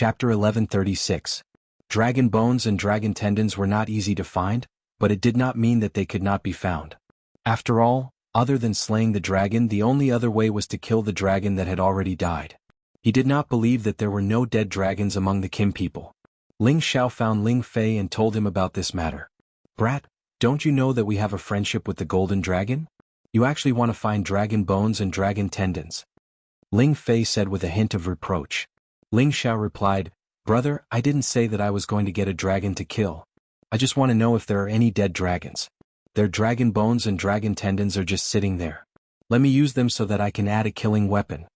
Chapter 1136. Dragon bones and dragon tendons were not easy to find, but it did not mean that they could not be found. After all, other than slaying the dragon, the only other way was to kill the dragon that had already died. He did not believe that there were no dead dragons among the Kim people. Ling Xiao found Ling Fei and told him about this matter. "Brat, don't you know that we have a friendship with the golden dragon? You actually want to find dragon bones and dragon tendons?" Ling Fei said with a hint of reproach. Ling Xiao replied, "Brother, I didn't say that I was going to get a dragon to kill. I just want to know if there are any dead dragons. Their dragon bones and dragon tendons are just sitting there. Let me use them so that I can add a killing weapon."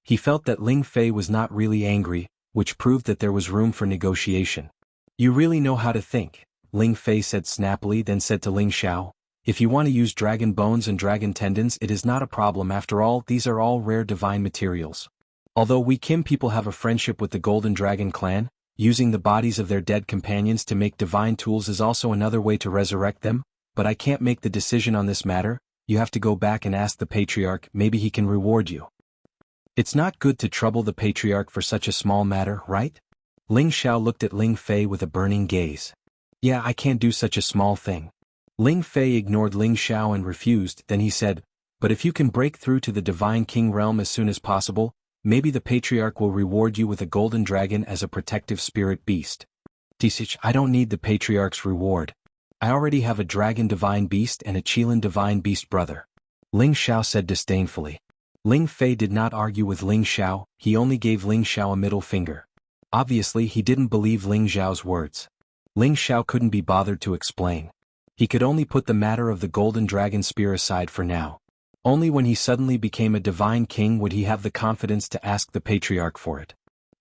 He felt that Ling Fei was not really angry, which proved that there was room for negotiation. "You really know how to think," Ling Fei said snappily, then said to Ling Xiao, "If you want to use dragon bones and dragon tendons, it is not a problem. After all, these are all rare divine materials. Although we Kim people have a friendship with the Golden Dragon clan, using the bodies of their dead companions to make divine tools is also another way to resurrect them, but I can't make the decision on this matter. You have to go back and ask the patriarch, maybe he can reward you." "It's not good to trouble the patriarch for such a small matter, right?" Ling Xiao looked at Ling Fei with a burning gaze. "Yeah, I can't do such a small thing." Ling Fei ignored Ling Xiao and refused, then he said, "But if you can break through to the Divine King realm as soon as possible, maybe the patriarch will reward you with a golden dragon as a protective spirit beast." "Tisich, I don't need the patriarch's reward. I already have a dragon divine beast and a Qilin divine beast brother," Ling Xiao said disdainfully. Ling Fei did not argue with Ling Xiao, he only gave Ling Xiao a middle finger. Obviously he didn't believe Ling Xiao's words. Ling Xiao couldn't be bothered to explain. He could only put the matter of the golden dragon spear aside for now. Only when he suddenly became a divine king would he have the confidence to ask the patriarch for it.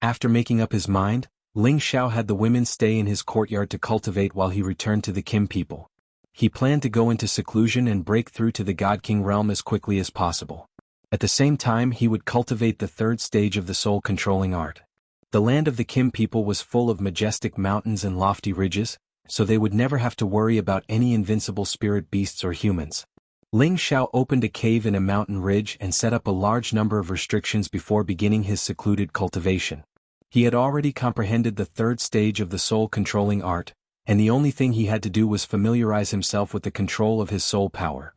After making up his mind, Ling Xiao had the women stay in his courtyard to cultivate while he returned to the Kim people. He planned to go into seclusion and break through to the God King realm as quickly as possible. At the same time, he would cultivate the third stage of the soul-controlling art. The land of the Kim people was full of majestic mountains and lofty ridges, so they would never have to worry about any invincible spirit beasts or humans. Ling Xiao opened a cave in a mountain ridge and set up a large number of restrictions before beginning his secluded cultivation. He had already comprehended the third stage of the soul-controlling art, and the only thing he had to do was familiarize himself with the control of his soul power.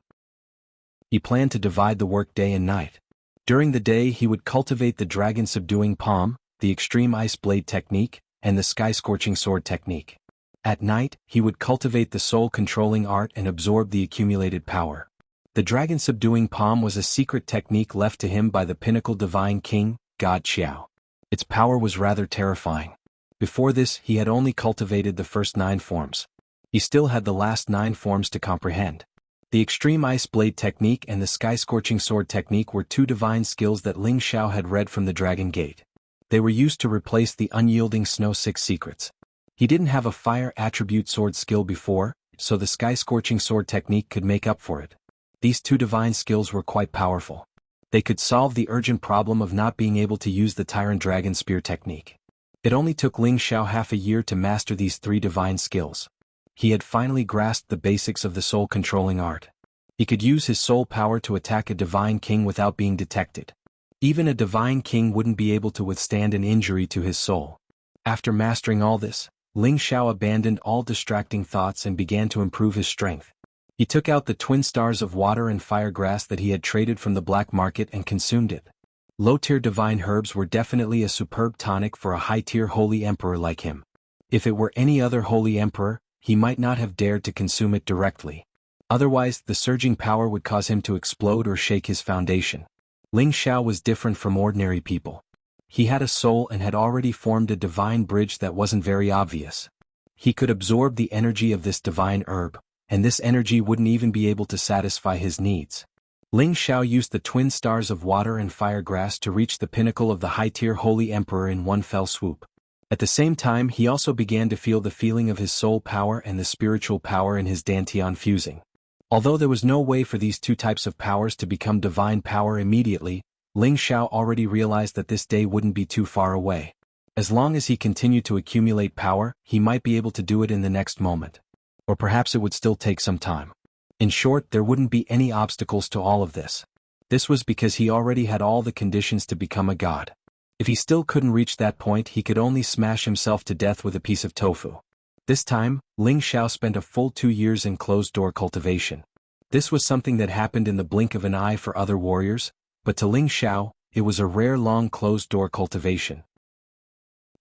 He planned to divide the work day and night. During the day he would cultivate the dragon-subduing palm, the extreme ice blade technique, and the sky-scorching sword technique. At night, he would cultivate the soul-controlling art and absorb the accumulated power. The dragon-subduing palm was a secret technique left to him by the pinnacle divine king, God Xiao. Its power was rather terrifying. Before this, he had only cultivated the first 9 forms. He still had the last 9 forms to comprehend. The extreme ice blade technique and the sky-scorching sword technique were 2 divine skills that Ling Xiao had read from the Dragon Gate. They were used to replace the unyielding Snow 6 secrets. He didn't have a fire attribute sword skill before, so the sky-scorching sword technique could make up for it. These 2 divine skills were quite powerful. They could solve the urgent problem of not being able to use the Tyrant Dragon Spear technique. It only took Ling Xiao half a year to master these 3 divine skills. He had finally grasped the basics of the soul-controlling art. He could use his soul power to attack a divine king without being detected. Even a divine king wouldn't be able to withstand an injury to his soul. After mastering all this, Ling Xiao abandoned all distracting thoughts and began to improve his strength. He took out the twin stars of water and fire grass that he had traded from the black market and consumed it. Low-tier divine herbs were definitely a superb tonic for a high-tier holy emperor like him. If it were any other holy emperor, he might not have dared to consume it directly. Otherwise, the surging power would cause him to explode or shake his foundation. Ling Xiao was different from ordinary people. He had a soul and had already formed a divine bridge that wasn't very obvious. He could absorb the energy of this divine herb, and this energy wouldn't even be able to satisfy his needs. Ling Xiao used the twin stars of water and fire grass to reach the pinnacle of the high-tier holy emperor in one fell swoop. At the same time, he also began to feel the feeling of his soul power and the spiritual power in his dantian fusing. Although there was no way for these 2 types of powers to become divine power immediately, Ling Xiao already realized that this day wouldn't be too far away. As long as he continued to accumulate power, he might be able to do it in the next moment. Or perhaps it would still take some time. In short, there wouldn't be any obstacles to all of this. This was because he already had all the conditions to become a god. If he still couldn't reach that point, he could only smash himself to death with a piece of tofu. This time, Ling Xiao spent a full 2 years in closed-door cultivation. This was something that happened in the blink of an eye for other warriors, but to Ling Xiao, it was a rare long closed-door cultivation.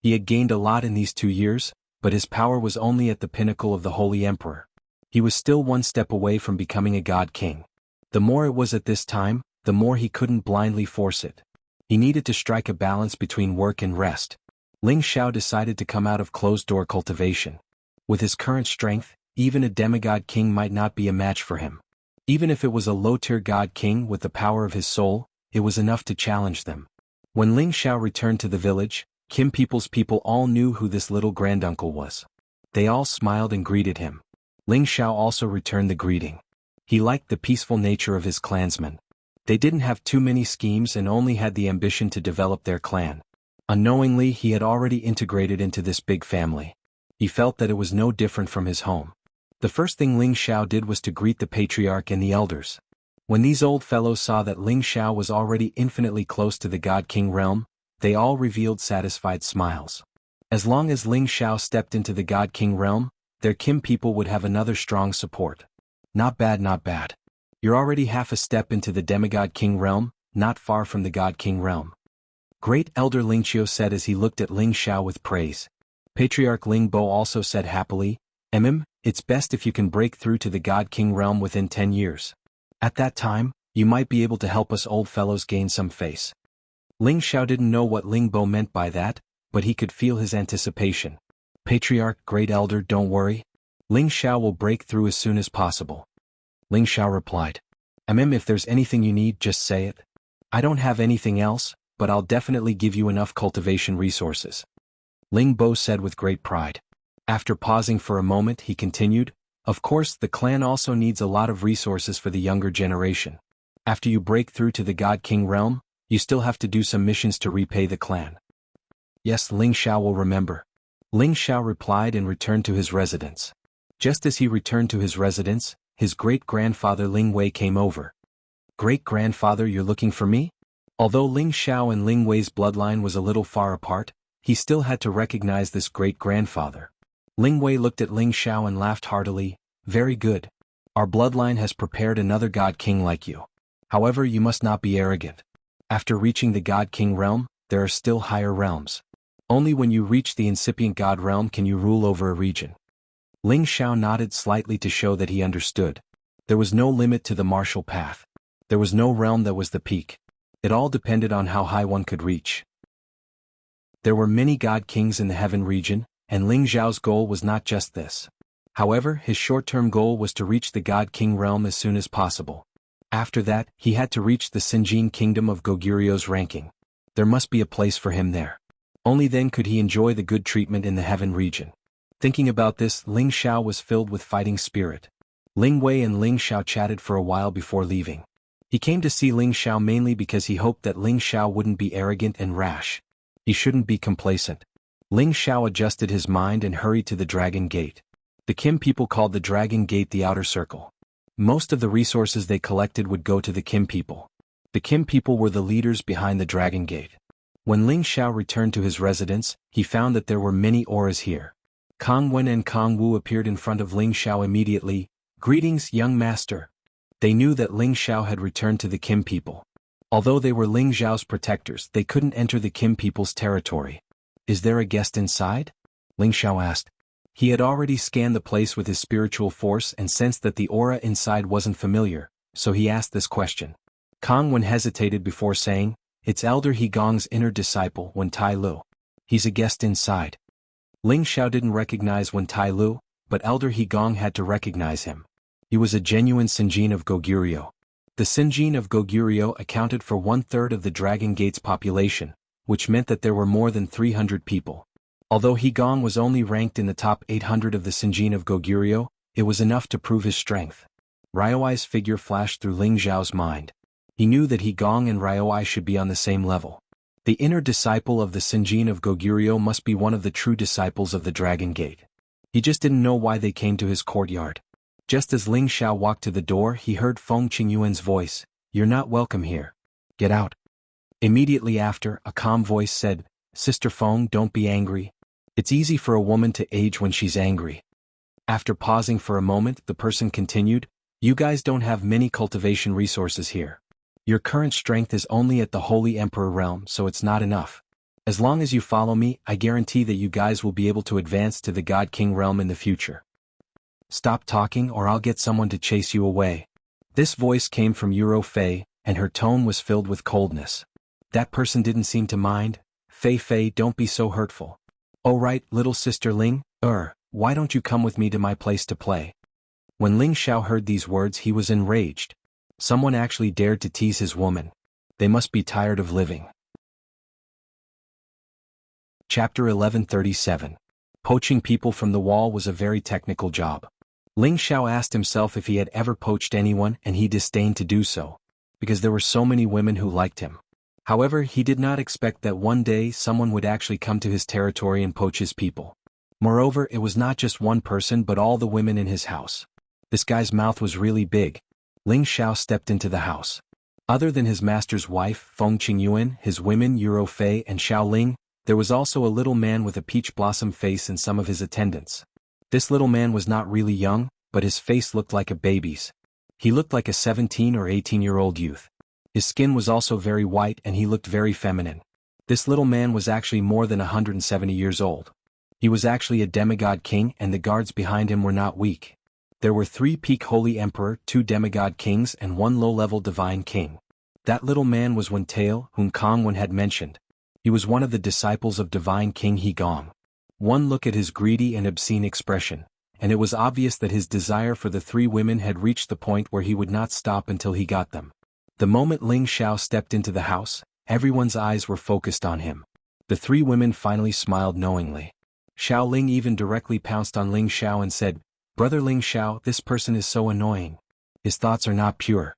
He had gained a lot in these 2 years, but his power was only at the pinnacle of the Holy Emperor. He was still one step away from becoming a God King. The more it was at this time, the more he couldn't blindly force it. He needed to strike a balance between work and rest. Ling Xiao decided to come out of closed-door cultivation. With his current strength, even a demigod king might not be a match for him. Even if it was a low-tier god king with the power of his soul, it was enough to challenge them. When Ling Xiao returned to the village, Kim people's people all knew who this little granduncle was. They all smiled and greeted him. Ling Xiao also returned the greeting. He liked the peaceful nature of his clansmen. They didn't have too many schemes and only had the ambition to develop their clan. Unknowingly, he had already integrated into this big family. He felt that it was no different from his home. The first thing Ling Xiao did was to greet the patriarch and the elders. When these old fellows saw that Ling Xiao was already infinitely close to the God King realm, they all revealed satisfied smiles. As long as Ling Xiao stepped into the God King realm, their Kim people would have another strong support. Not bad, not bad. You're already half a step into the demigod king realm, not far from the God King realm. Great Elder Ling Qiu said as he looked at Ling Xiao with praise. Patriarch Ling Bo also said happily, it's best if you can break through to the God King realm within 10 years. At that time, you might be able to help us old fellows gain some face. Ling Xiao didn't know what Ling Bo meant by that, but he could feel his anticipation. Patriarch, Great Elder, don't worry. Ling Xiao will break through as soon as possible. Ling Xiao replied. If there's anything you need, just say it. I don't have anything else, but I'll definitely give you enough cultivation resources. Ling Bo said with great pride. After pausing for a moment, he continued, of course, the clan also needs a lot of resources for the younger generation. After you break through to the God King realm, you still have to do some missions to repay the clan. Yes, Ling Xiao will remember. Ling Xiao replied and returned to his residence. Just as he returned to his residence, his great-grandfather Ling Wei came over. Great-grandfather, you're looking for me? Although Ling Xiao and Ling Wei's bloodline was a little far apart, he still had to recognize this great-grandfather. Ling Wei looked at Ling Xiao and laughed heartily. Very good. Our bloodline has prepared another God King like you. However, you must not be arrogant. After reaching the God King realm, there are still higher realms. Only when you reach the incipient God realm can you rule over a region. Ling Xiao nodded slightly to show that he understood. There was no limit to the martial path. There was no realm that was the peak. It all depended on how high one could reach. There were many God Kings in the heaven region, and Ling Xiao's goal was not just this. However, his short-term goal was to reach the God King realm as soon as possible. After that, he had to reach the Sinjin kingdom of Goguryu's ranking. There must be a place for him there. Only then could he enjoy the good treatment in the heaven region. Thinking about this, Ling Xiao was filled with fighting spirit. Ling Wei and Ling Xiao chatted for a while before leaving. He came to see Ling Xiao mainly because he hoped that Ling Xiao wouldn't be arrogant and rash. He shouldn't be complacent. Ling Xiao adjusted his mind and hurried to the Dragon Gate. The Kim people called the Dragon Gate the Outer Circle. Most of the resources they collected would go to the Kim people. The Kim people were the leaders behind the Dragon Gate. When Ling Xiao returned to his residence, he found that there were many auras here. Kong Wen and Kong Wu appeared in front of Ling Xiao immediately. Greetings, young master. They knew that Ling Xiao had returned to the Kim people. Although they were Ling Xiao's protectors, they couldn't enter the Kim people's territory. Is there a guest inside? Ling Xiao asked. He had already scanned the place with his spiritual force and sensed that the aura inside wasn't familiar, so he asked this question. Kong Wen hesitated before saying, it's Elder He Gong's inner disciple, Wen Tai Lu. He's a guest inside. Ling Xiao didn't recognize Wen Tai Lu, but Elder He Gong had to recognize him. He was a genuine Sinjin of Goguryeo. The Sinjin of Goguryeo accounted for 1/3 of the Dragon Gate's population, which meant that there were more than 300 people. Although He Gong was only ranked in the top 800 of the Sinjin of Goguryeo, it was enough to prove his strength. Ryoai's figure flashed through Ling Xiao's mind. He knew that He Gong and Ryoai should be on the same level. The inner disciple of the Sinjin of Goguryeo must be one of the true disciples of the Dragon Gate. He just didn't know why they came to his courtyard. Just as Ling Xiao walked to the door, he heard Feng Qingyuan's voice, "You're not welcome here. Get out." Immediately after, a calm voice said, "Sister Feng, don't be angry. It's easy for a woman to age when she's angry." After pausing for a moment, the person continued, "You guys don't have many cultivation resources here. Your current strength is only at the Holy Emperor realm, so it's not enough. As long as you follow me, I guarantee that you guys will be able to advance to the God King realm in the future. Stop talking or I'll get someone to chase you away." This voice came from Euro Fei, and her tone was filled with coldness. That person didn't seem to mind. Fei, don't be so hurtful. "Oh right, little sister Ling, why don't you come with me to my place to play?" When Ling Xiao heard these words, he was enraged. Someone actually dared to tease his woman. They must be tired of living. Chapter 1137. Poaching people from the wall was a very technical job. Ling Xiao asked himself if he had ever poached anyone, and he disdained to do so, because there were so many women who liked him. However, he did not expect that one day someone would actually come to his territory and poach his people. Moreover, it was not just one person but all the women in his house. This guy's mouth was really big. Ling Xiao stepped into the house. Other than his master's wife, Feng Qingyuan, his women Euro Fei and Xiao Ling, there was also a little man with a peach blossom face and some of his attendants. This little man was not really young, but his face looked like a baby's. He looked like a 17 or 18-year-old youth. His skin was also very white and he looked very feminine. This little man was actually more than 170 years old. He was actually a demigod king, and the guards behind him were not weak. There were 3 peak holy emperor, 2 demigod kings and 1 low-level divine king. That little man was Wen Tail, whom Kong Wen had mentioned. He was one of the disciples of divine King He Gong. One look at his greedy and obscene expression, and it was obvious that his desire for the 3 women had reached the point where he would not stop until he got them. The moment Ling Xiao stepped into the house, everyone's eyes were focused on him. The 3 women finally smiled knowingly. Xiao Ling even directly pounced on Ling Xiao and said, "Brother Ling Xiao, this person is so annoying. His thoughts are not pure."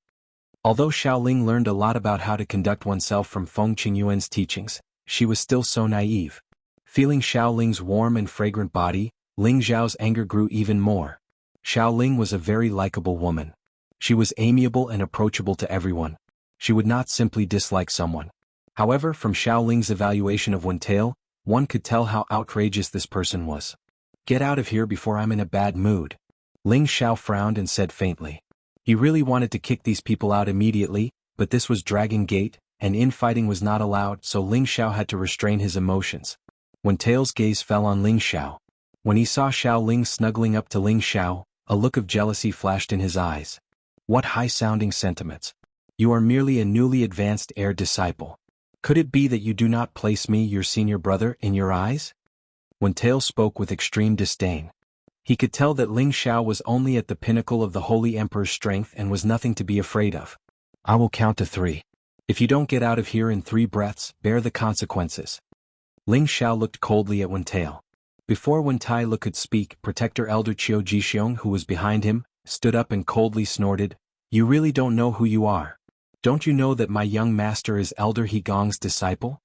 Although Xiao Ling learned a lot about how to conduct oneself from Feng Qingyuan's teachings, she was still so naive. Feeling Xiao Ling's warm and fragrant body, Ling Xiao's anger grew even more. Xiao Ling was a very likable woman. She was amiable and approachable to everyone. She would not simply dislike someone. However, from Xiao Ling's evaluation of Wen Tail, one could tell how outrageous this person was. "Get out of here before I'm in a bad mood." Ling Xiao frowned and said faintly. He really wanted to kick these people out immediately, but this was Dragon Gate, and infighting was not allowed, so Ling Xiao had to restrain his emotions. Wen Tail's gaze fell on Ling Xiao. When he saw Xiao Ling snuggling up to Ling Xiao, a look of jealousy flashed in his eyes. What high-sounding sentiments. You are merely a newly advanced heir disciple. Could it be that you do not place me, your senior brother, in your eyes? Wen Tail spoke with extreme disdain. He could tell that Ling Xiao was only at the pinnacle of the Holy Emperor's strength and was nothing to be afraid of. "I will count to 3. If you don't get out of here in 3 breaths, bear the consequences." Ling Xiao looked coldly at Wen Tail. Before Wen Tail could speak, Protector Elder Qiu Jixiong, who was behind him, stood up and coldly snorted, "You really don't know who you are. Don't you know that my young master is Elder He Gong's disciple?"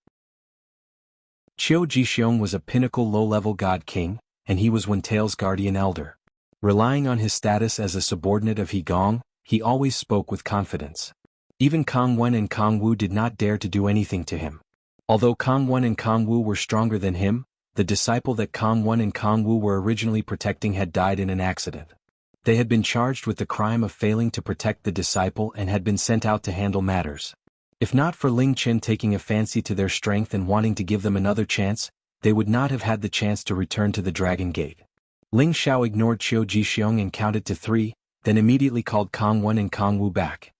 Qiu Jixiong was a pinnacle low-level god king, and he was Wen Tail's guardian elder. Relying on his status as a subordinate of He Gong, he always spoke with confidence. Even Kong Wen and Kong Wu did not dare to do anything to him. Although Kong Wen and Kong Wu were stronger than him, the disciple that Kong Wen and Kong Wu were originally protecting had died in an accident. They had been charged with the crime of failing to protect the disciple and had been sent out to handle matters. If not for Ling Qin taking a fancy to their strength and wanting to give them another chance, they would not have had the chance to return to the Dragon Gate. Ling Xiao ignored Qiu Jixiong and counted to 3, then immediately called Kong Wen and Kong Wu back.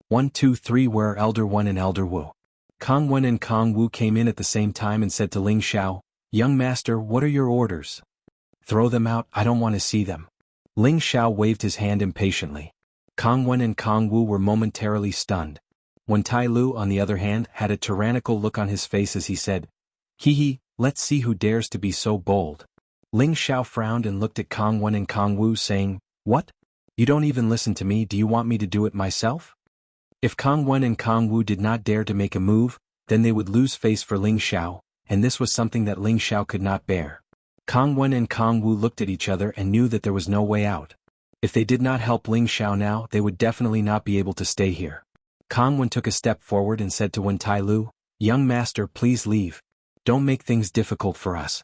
1, 2, 3 Where are Elder Wen and Elder Wu? Kong Wen and Kong Wu came in at the same time and said to Ling Xiao, "Young master, what are your orders?" "Throw them out, I don't want to see them." Ling Xiao waved his hand impatiently. Kong Wen and Kong Wu were momentarily stunned. Wen Tai Lu, on the other hand, had a tyrannical look on his face as he said, "Hee, let's see who dares to be so bold." Ling Xiao frowned and looked at Kong Wen and Kong Wu saying, "What? You don't even listen to me, do you want me to do it myself?" If Kong Wen and Kong Wu did not dare to make a move, then they would lose face for Ling Xiao, and this was something that Ling Xiao could not bear. Kong Wen and Kong Wu looked at each other and knew that there was no way out. If they did not help Ling Xiao now, they would definitely not be able to stay here. Kong Wen took a step forward and said to Wen Tai Lu, "Young master, please leave. Don't make things difficult for us."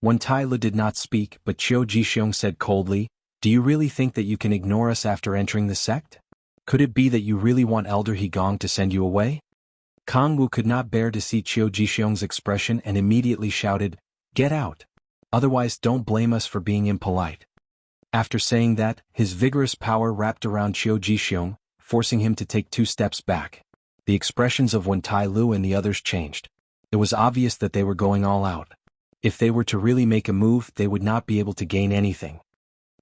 Wen Tai Lu did not speak, but Qiu Jixiong said coldly, "Do you really think that you can ignore us after entering the sect? Could it be that you really want Elder He Gong to send you away?" Kang Wu could not bear to see Qiu Jixiong's expression and immediately shouted, "Get out! Otherwise don't blame us for being impolite." After saying that, his vigorous power wrapped around Qiu Jixiong, forcing him to take 2 steps back. The expressions of Wen Tai Lu and the others changed. It was obvious that they were going all out. If they were to really make a move, they would not be able to gain anything.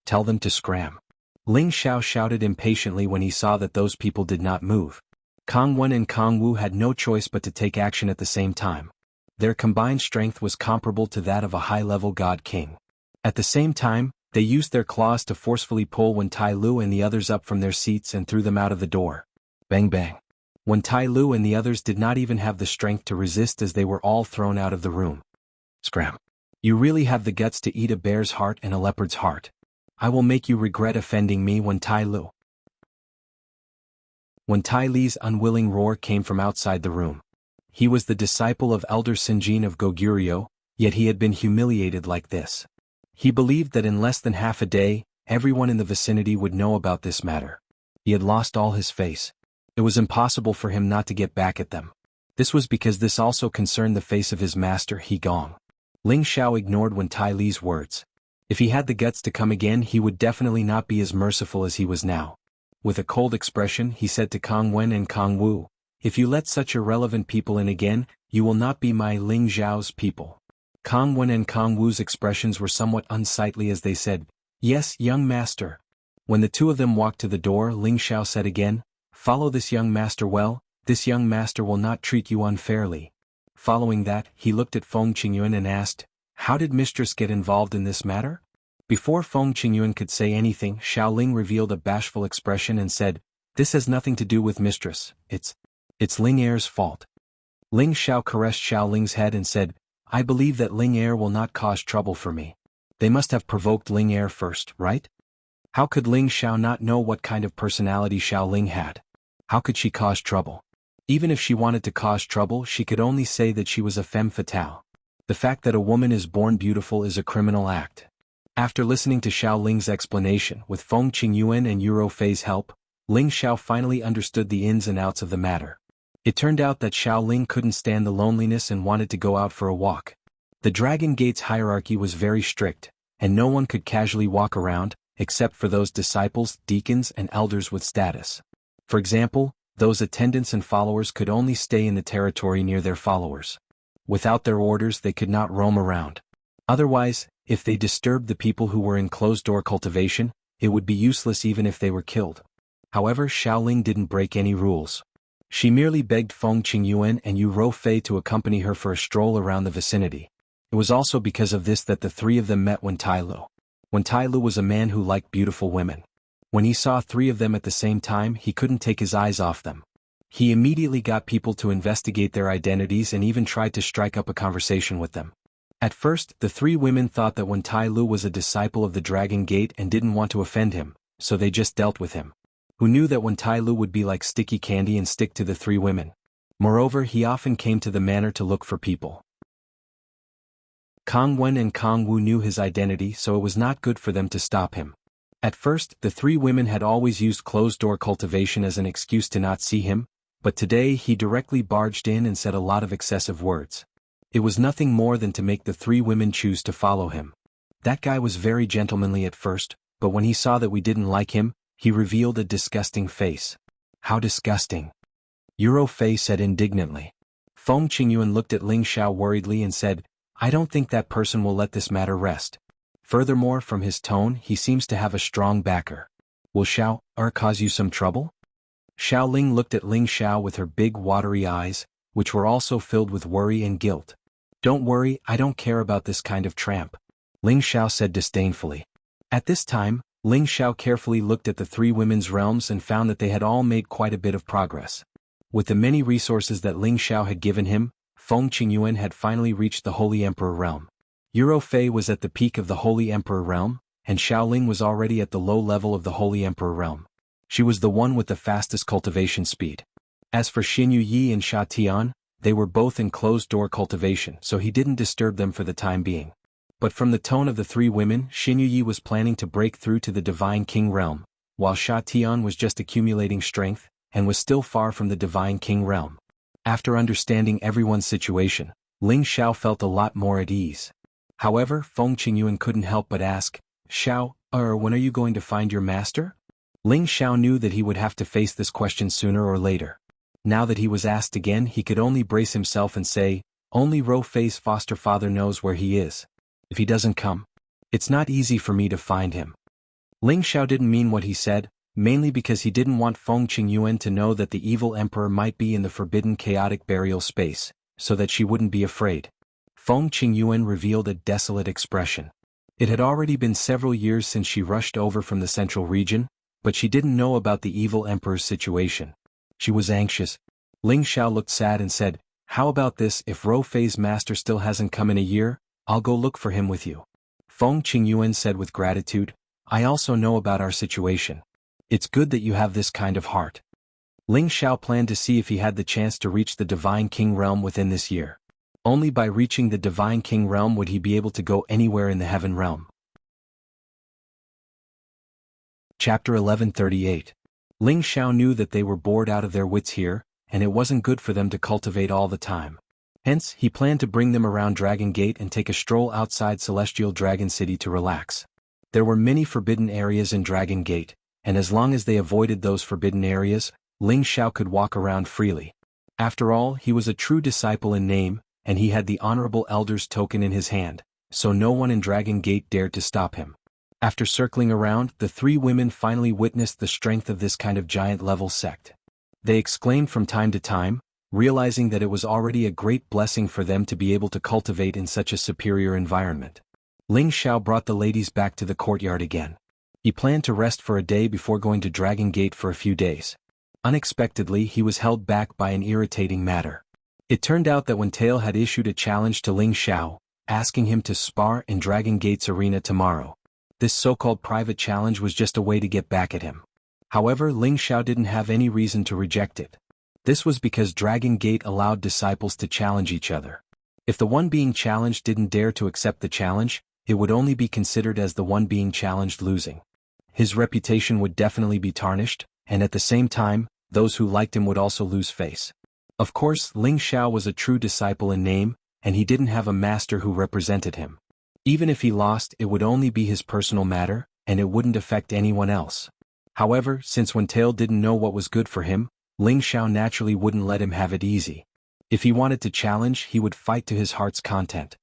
"Tell them to scram." Ling Xiao shouted impatiently when he saw that those people did not move. Kang Wen and Kang Wu had no choice but to take action at the same time. Their combined strength was comparable to that of a high-level god king. At the same time, they used their claws to forcefully pull Wen Tai Lu and the others up from their seats and threw them out of the door. Bang bang. Wen Tai Lu and the others did not even have the strength to resist as they were all thrown out of the room. Scram. You really have the guts to eat a bear's heart and a leopard's heart. I will make you regret offending me, Wen Tai Lu. Wen Tai Li's unwilling roar came from outside the room. He was the disciple of Elder Sinjin of Goguryeo, yet he had been humiliated like this. He believed that in less than half a day, everyone in the vicinity would know about this matter. He had lost all his face. It was impossible for him not to get back at them. This was because this also concerned the face of his master He Gong. Ling Xiao ignored Wen Tai Li's words. If he had the guts to come again, he would definitely not be as merciful as he was now. With a cold expression, he said to Kang Wen and Kang Wu, "If you let such irrelevant people in again, you will not be my Ling Xiao's people." Kang Wen and Kang Wu's expressions were somewhat unsightly as they said, "Yes, young master." When the 2 of them walked to the door, Ling Xiao said again, "Follow this young master well, this young master will not treat you unfairly." Following that, he looked at Feng Qingyuan and asked, "How did mistress get involved in this matter?" Before Feng Qingyuan could say anything, Xiao Ling revealed a bashful expression and said, "This has nothing to do with mistress, it's Ling Er's fault." Ling Xiao caressed Xiao Ling's head and said, "I believe that Ling Er will not cause trouble for me. They must have provoked Ling Er first, right?" How could Ling Xiao not know what kind of personality Xiao Ling had? How could she cause trouble? Even if she wanted to cause trouble, she could only say that she was a femme fatale. The fact that a woman is born beautiful is a criminal act. After listening to Xiao Ling's explanation with Feng Qingyuan and Yuro Fei's help, Ling Xiao finally understood the ins and outs of the matter. It turned out that Xiao Ling couldn't stand the loneliness and wanted to go out for a walk. The Dragon Gate's hierarchy was very strict, and no one could casually walk around, except for those disciples, deacons, and elders with status. For example, those attendants and followers could only stay in the territory near their followers. Without their orders, they could not roam around. Otherwise, if they disturbed the people who were in closed-door cultivation, it would be useless even if they were killed. However, Xiao Ling didn't break any rules. She merely begged Feng Qingyuan and Yu Rofei to accompany her for a stroll around the vicinity. It was also because of this that the 3 of them met Wen Tai Lu. Wen Tai Lu was a man who liked beautiful women. When he saw 3 of them at the same time, he couldn't take his eyes off them. He immediately got people to investigate their identities and even tried to strike up a conversation with them. At first, the 3 women thought that Wen Tai Lu was a disciple of the Dragon Gate and didn't want to offend him, so they just dealt with him. Who knew that Wen Tai Lu would be like sticky candy and stick to the 3 women? Moreover, he often came to the manor to look for people. Kang Wen and Kang Wu knew his identity, so it was not good for them to stop him. At first, the 3 women had always used closed-door cultivation as an excuse to not see him, but today he directly barged in and said a lot of excessive words. It was nothing more than to make the 3 women choose to follow him. That guy was very gentlemanly at first, but when he saw that we didn't like him, he revealed a disgusting face. How disgusting! Yuro Fei said indignantly. Feng Qingyuan looked at Ling Xiao worriedly and said, "I don't think that person will let this matter rest. Furthermore, from his tone, he seems to have a strong backer. Will Xiao cause you some trouble?" Xiao Ling looked at Ling Xiao with her big watery eyes, which were also filled with worry and guilt. "Don't worry, I don't care about this kind of tramp," Ling Xiao said disdainfully. At this time, Ling Xiao carefully looked at the 3 women's realms and found that they had all made quite a bit of progress. With the many resources that Ling Xiao had given him, Feng Qingyuan had finally reached the Holy Emperor realm. Yuro Fei was at the peak of the Holy Emperor realm, and Xiao Ling was already at the low level of the Holy Emperor realm. She was the one with the fastest cultivation speed. As for Xin Yu Yi and Sha Tian, they were both in closed-door cultivation, so he didn't disturb them for the time being. But from the tone of the three women, Xinyu was planning to break through to the Divine King realm, while Sha Tian was just accumulating strength, and was still far from the Divine King realm. After understanding everyone's situation, Ling Xiao felt a lot more at ease. However, Feng Qingyuan couldn't help but ask, Xiao, when are you going to find your master? Ling Xiao knew that he would have to face this question sooner or later. Now that he was asked again, he could only brace himself and say, only Ro Fei's foster father knows where he is. If he doesn't come, it's not easy for me to find him. Ling Xiao didn't mean what he said, mainly because he didn't want Feng Qingyuan to know that the evil emperor might be in the forbidden chaotic burial space, so that she wouldn't be afraid. Feng Qingyuan revealed a desolate expression. It had already been several years since she rushed over from the central region, but she didn't know about the evil emperor's situation. She was anxious. Ling Xiao looked sad and said, how about this, if Ro Fei's master still hasn't come in a year, I'll go look for him with you. Feng Qingyuan said with gratitude, I also know about our situation. It's good that you have this kind of heart. Ling Xiao planned to see if he had the chance to reach the Divine King realm within this year. Only by reaching the Divine King realm would he be able to go anywhere in the Heaven realm. Chapter 1138. Ling Xiao knew that they were bored out of their wits here, and it wasn't good for them to cultivate all the time. Hence, he planned to bring them around Dragon Gate and take a stroll outside Celestial Dragon City to relax. There were many forbidden areas in Dragon Gate, and as long as they avoided those forbidden areas, Ling Xiao could walk around freely. After all, he was a true disciple in name, and he had the Honorable Elder's token in his hand, so no one in Dragon Gate dared to stop him. After circling around, the three women finally witnessed the strength of this kind of giant-level sect. They exclaimed from time to time, realizing that it was already a great blessing for them to be able to cultivate in such a superior environment. Ling Xiao brought the ladies back to the courtyard again. He planned to rest for a day before going to Dragon Gate for a few days. Unexpectedly, he was held back by an irritating matter. It turned out that when Tail had issued a challenge to Ling Xiao, asking him to spar in Dragon Gate's arena tomorrow. This so-called private challenge was just a way to get back at him. However, Ling Xiao didn't have any reason to reject it. This was because Dragon Gate allowed disciples to challenge each other. If the one being challenged didn't dare to accept the challenge, it would only be considered as the one being challenged losing. His reputation would definitely be tarnished, and at the same time, those who liked him would also lose face. Of course, Ling Xiao was a true disciple in name, and he didn't have a master who represented him. Even if he lost, it would only be his personal matter, and it wouldn't affect anyone else. However, since Wen Tail didn't know what was good for him, Ling Xiao naturally wouldn't let him have it easy. If he wanted to challenge, he would fight to his heart's content.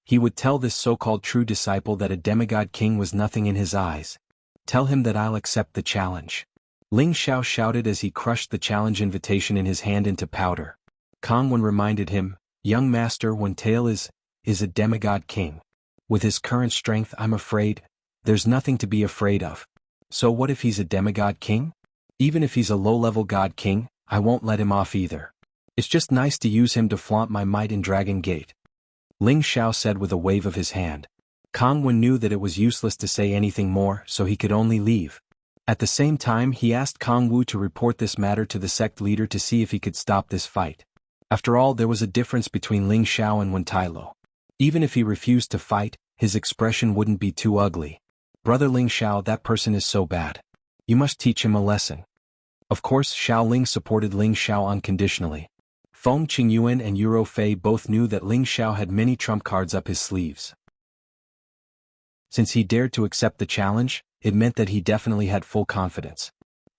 He would tell this so-called true disciple that a demigod king was nothing in his eyes. Tell him that I'll accept the challenge. Ling Xiao shouted as he crushed the challenge invitation in his hand into powder. Kang Wen reminded him, young master, Wen Tail is a demigod king. With his current strength, I'm afraid, there's nothing to be afraid of. So what if he's a demigod king? Even if he's a low-level god king, I won't let him off either. It's just nice to use him to flaunt my might in Dragon Gate. Ling Xiao said with a wave of his hand. Kang Wen knew that it was useless to say anything more, so he could only leave. At the same time, he asked Kang Wu to report this matter to the sect leader to see if he could stop this fight. After all, there was a difference between Ling Xiao and Wen Tailo. Even if he refused to fight, his expression wouldn't be too ugly. Brother Ling Xiao, that person is so bad. You must teach him a lesson. Of course, Xiao Ling supported Ling Xiao unconditionally. Feng Qingyuan and Ro Fei both knew that Ling Xiao had many trump cards up his sleeves. Since he dared to accept the challenge, it meant that he definitely had full confidence.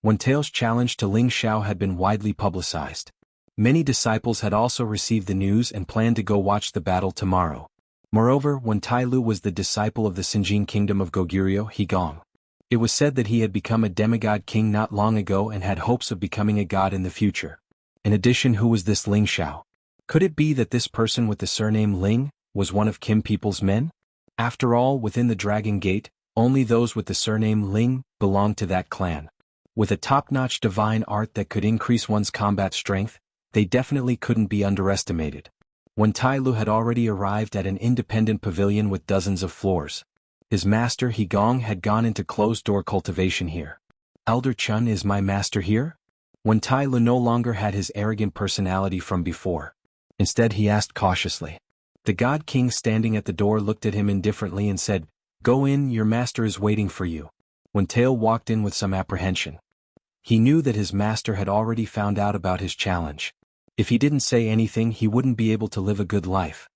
Wen Tail's challenge to Ling Xiao had been widely publicized. Many disciples had also received the news and planned to go watch the battle tomorrow. Moreover, Wen Tailu was the disciple of the Xinjiang kingdom of Goguryeo Higong. It was said that he had become a demigod king not long ago and had hopes of becoming a god in the future. In addition, who was this Ling Xiao? Could it be that this person with the surname Ling was one of Kim people's men? After all, within the Dragon Gate, only those with the surname Ling belonged to that clan. With a top-notch divine art that could increase one's combat strength, they definitely couldn't be underestimated. Wen Tailu had already arrived at an independent pavilion with dozens of floors. His master Higong had gone into closed-door cultivation here. Elder Chun, is my master here? Wen Tailu no longer had his arrogant personality from before. Instead he asked cautiously. The God King standing at the door looked at him indifferently and said, "Go in, your master is waiting for you." Wen Tai walked in with some apprehension. He knew that his master had already found out about his challenge. If he didn't say anything, he wouldn't be able to live a good life.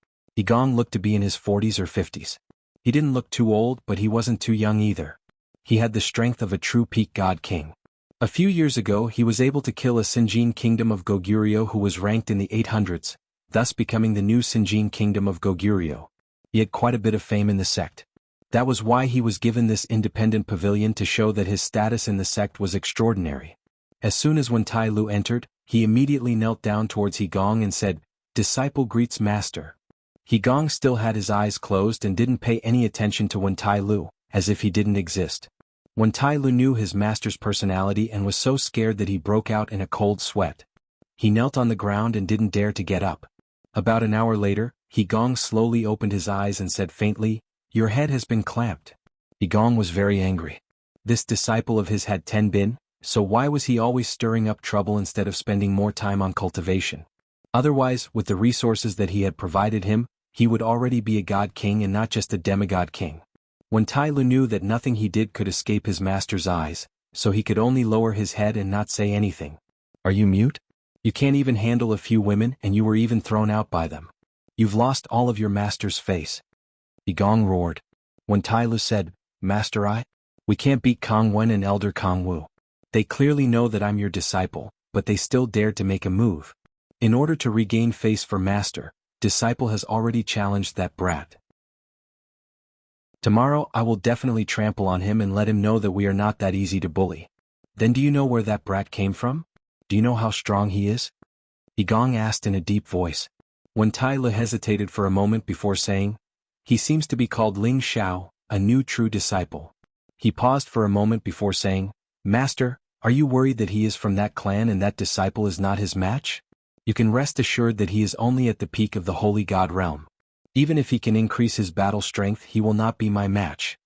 Gong looked to be in his 40s or 50s. He didn't look too old, but he wasn't too young either. He had the strength of a true peak God King. A few years ago he was able to kill a Sinjin kingdom of Goguryeo who was ranked in the 800s, thus becoming the new Sinjin kingdom of Goguryeo. He had quite a bit of fame in the sect. That was why he was given this independent pavilion to show that his status in the sect was extraordinary. As soon as Wen Tai entered, he immediately knelt down towards Gong and said, "Disciple greets master." Gong still had his eyes closed and didn't pay any attention to Wen Tai, as if he didn't exist. Wen Tai knew his master's personality and was so scared that he broke out in a cold sweat. He knelt on the ground and didn't dare to get up. About an hour later, Gong slowly opened his eyes and said faintly, "Your head has been clamped." Gong was very angry. This disciple of his had 10 been, so why was he always stirring up trouble instead of spending more time on cultivation? Otherwise, with the resources that he had provided him, he would already be a God King and not just a demigod king. Wen Tai knew that nothing he did could escape his master's eyes, so he could only lower his head and not say anything. "Are you mute? You can't even handle a few women and you were even thrown out by them. You've lost all of your master's face." Gong roared. Wen Tai said, "Master, we can't beat Kong Wen and Elder Kong Wu. They clearly know that I'm your disciple, but they still dared to make a move. In order to regain face for master, disciple has already challenged that brat. Tomorrow I will definitely trample on him and let him know that we are not that easy to bully." "Then do you know where that brat came from? Do you know how strong he is?" Gong asked in a deep voice. Wen Tai hesitated for a moment before saying, "He seems to be called Ling Xiao, a new true disciple." He paused for a moment before saying, "Master, are you worried that he is from that clan and that disciple is not his match? You can rest assured that he is only at the peak of the holy god realm. Even if he can increase his battle strength, he will not be my match."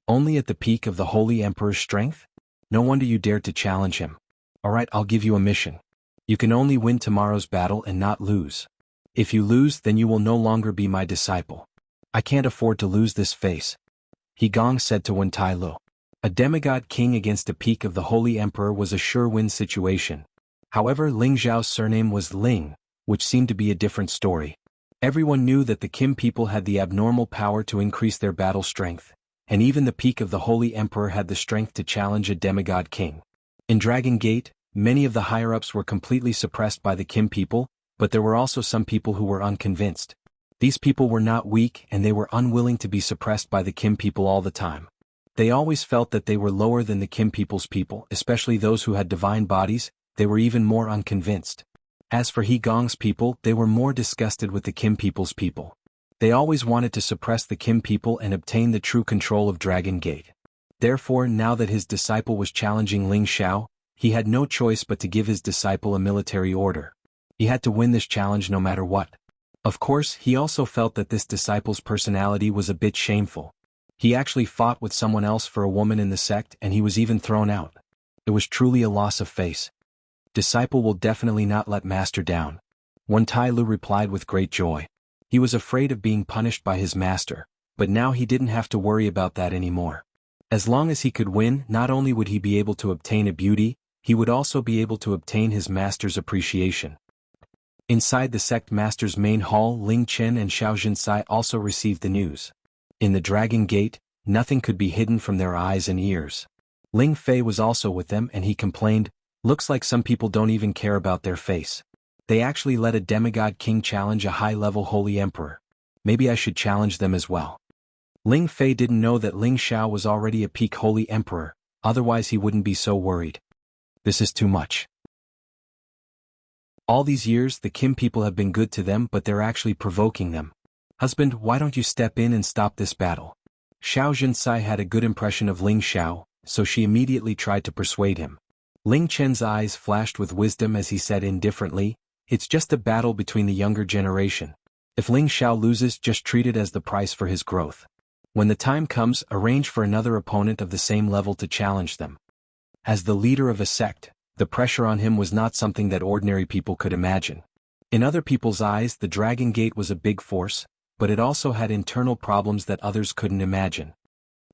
"Only at the peak of the holy emperor's strength? No wonder you dared to challenge him. Alright, I'll give you a mission. You can only win tomorrow's battle and not lose. If you lose, then you will no longer be my disciple. I can't afford to lose this face." Gong said to Wen Tai. A demigod king against a peak of the holy emperor was a sure win situation. However, Ling Zhao's surname was Ling, which seemed to be a different story. Everyone knew that the Kim people had the abnormal power to increase their battle strength, and even the peak of the holy emperor had the strength to challenge a demigod king. In Dragon Gate, many of the higher-ups were completely suppressed by the Kim people, but there were also some people who were unconvinced. These people were not weak and they were unwilling to be suppressed by the Kim people all the time. They always felt that they were lower than the Kim people's people, especially those who had divine bodies. They were even more unconvinced. As for Gong's people, they were more disgusted with the Kim people's people. They always wanted to suppress the Kim people and obtain the true control of Dragon Gate. Therefore, now that his disciple was challenging Ling Xiao, he had no choice but to give his disciple a military order. He had to win this challenge no matter what. Of course, he also felt that this disciple's personality was a bit shameful. He actually fought with someone else for a woman in the sect and he was even thrown out. It was truly a loss of face. "Disciple will definitely not let master down." Wen Tai replied with great joy. He was afraid of being punished by his master, but now he didn't have to worry about that anymore. As long as he could win, not only would he be able to obtain a beauty, he would also be able to obtain his master's appreciation. Inside the sect master's main hall, Ling Chen and Xiao Jinsai also received the news. In the Dragon Gate, nothing could be hidden from their eyes and ears. Ling Fei was also with them and he complained, "Looks like some people don't even care about their face. They actually let a demigod king challenge a high-level holy emperor. Maybe I should challenge them as well." Ling Fei didn't know that Ling Xiao was already a peak holy emperor, otherwise he wouldn't be so worried. This is too much. All these years the Kim people have been good to them, but they're actually provoking them. "Husband, why don't you step in and stop this battle?" Xiao Jinsai had a good impression of Ling Xiao, so she immediately tried to persuade him. Ling Chen's eyes flashed with wisdom as he said indifferently, "It's just a battle between the younger generation. If Ling Xiao loses, just treat it as the price for his growth. When the time comes, arrange for another opponent of the same level to challenge them." As the leader of a sect, the pressure on him was not something that ordinary people could imagine. In other people's eyes, the Dragon Gate was a big force, but it also had internal problems that others couldn't imagine.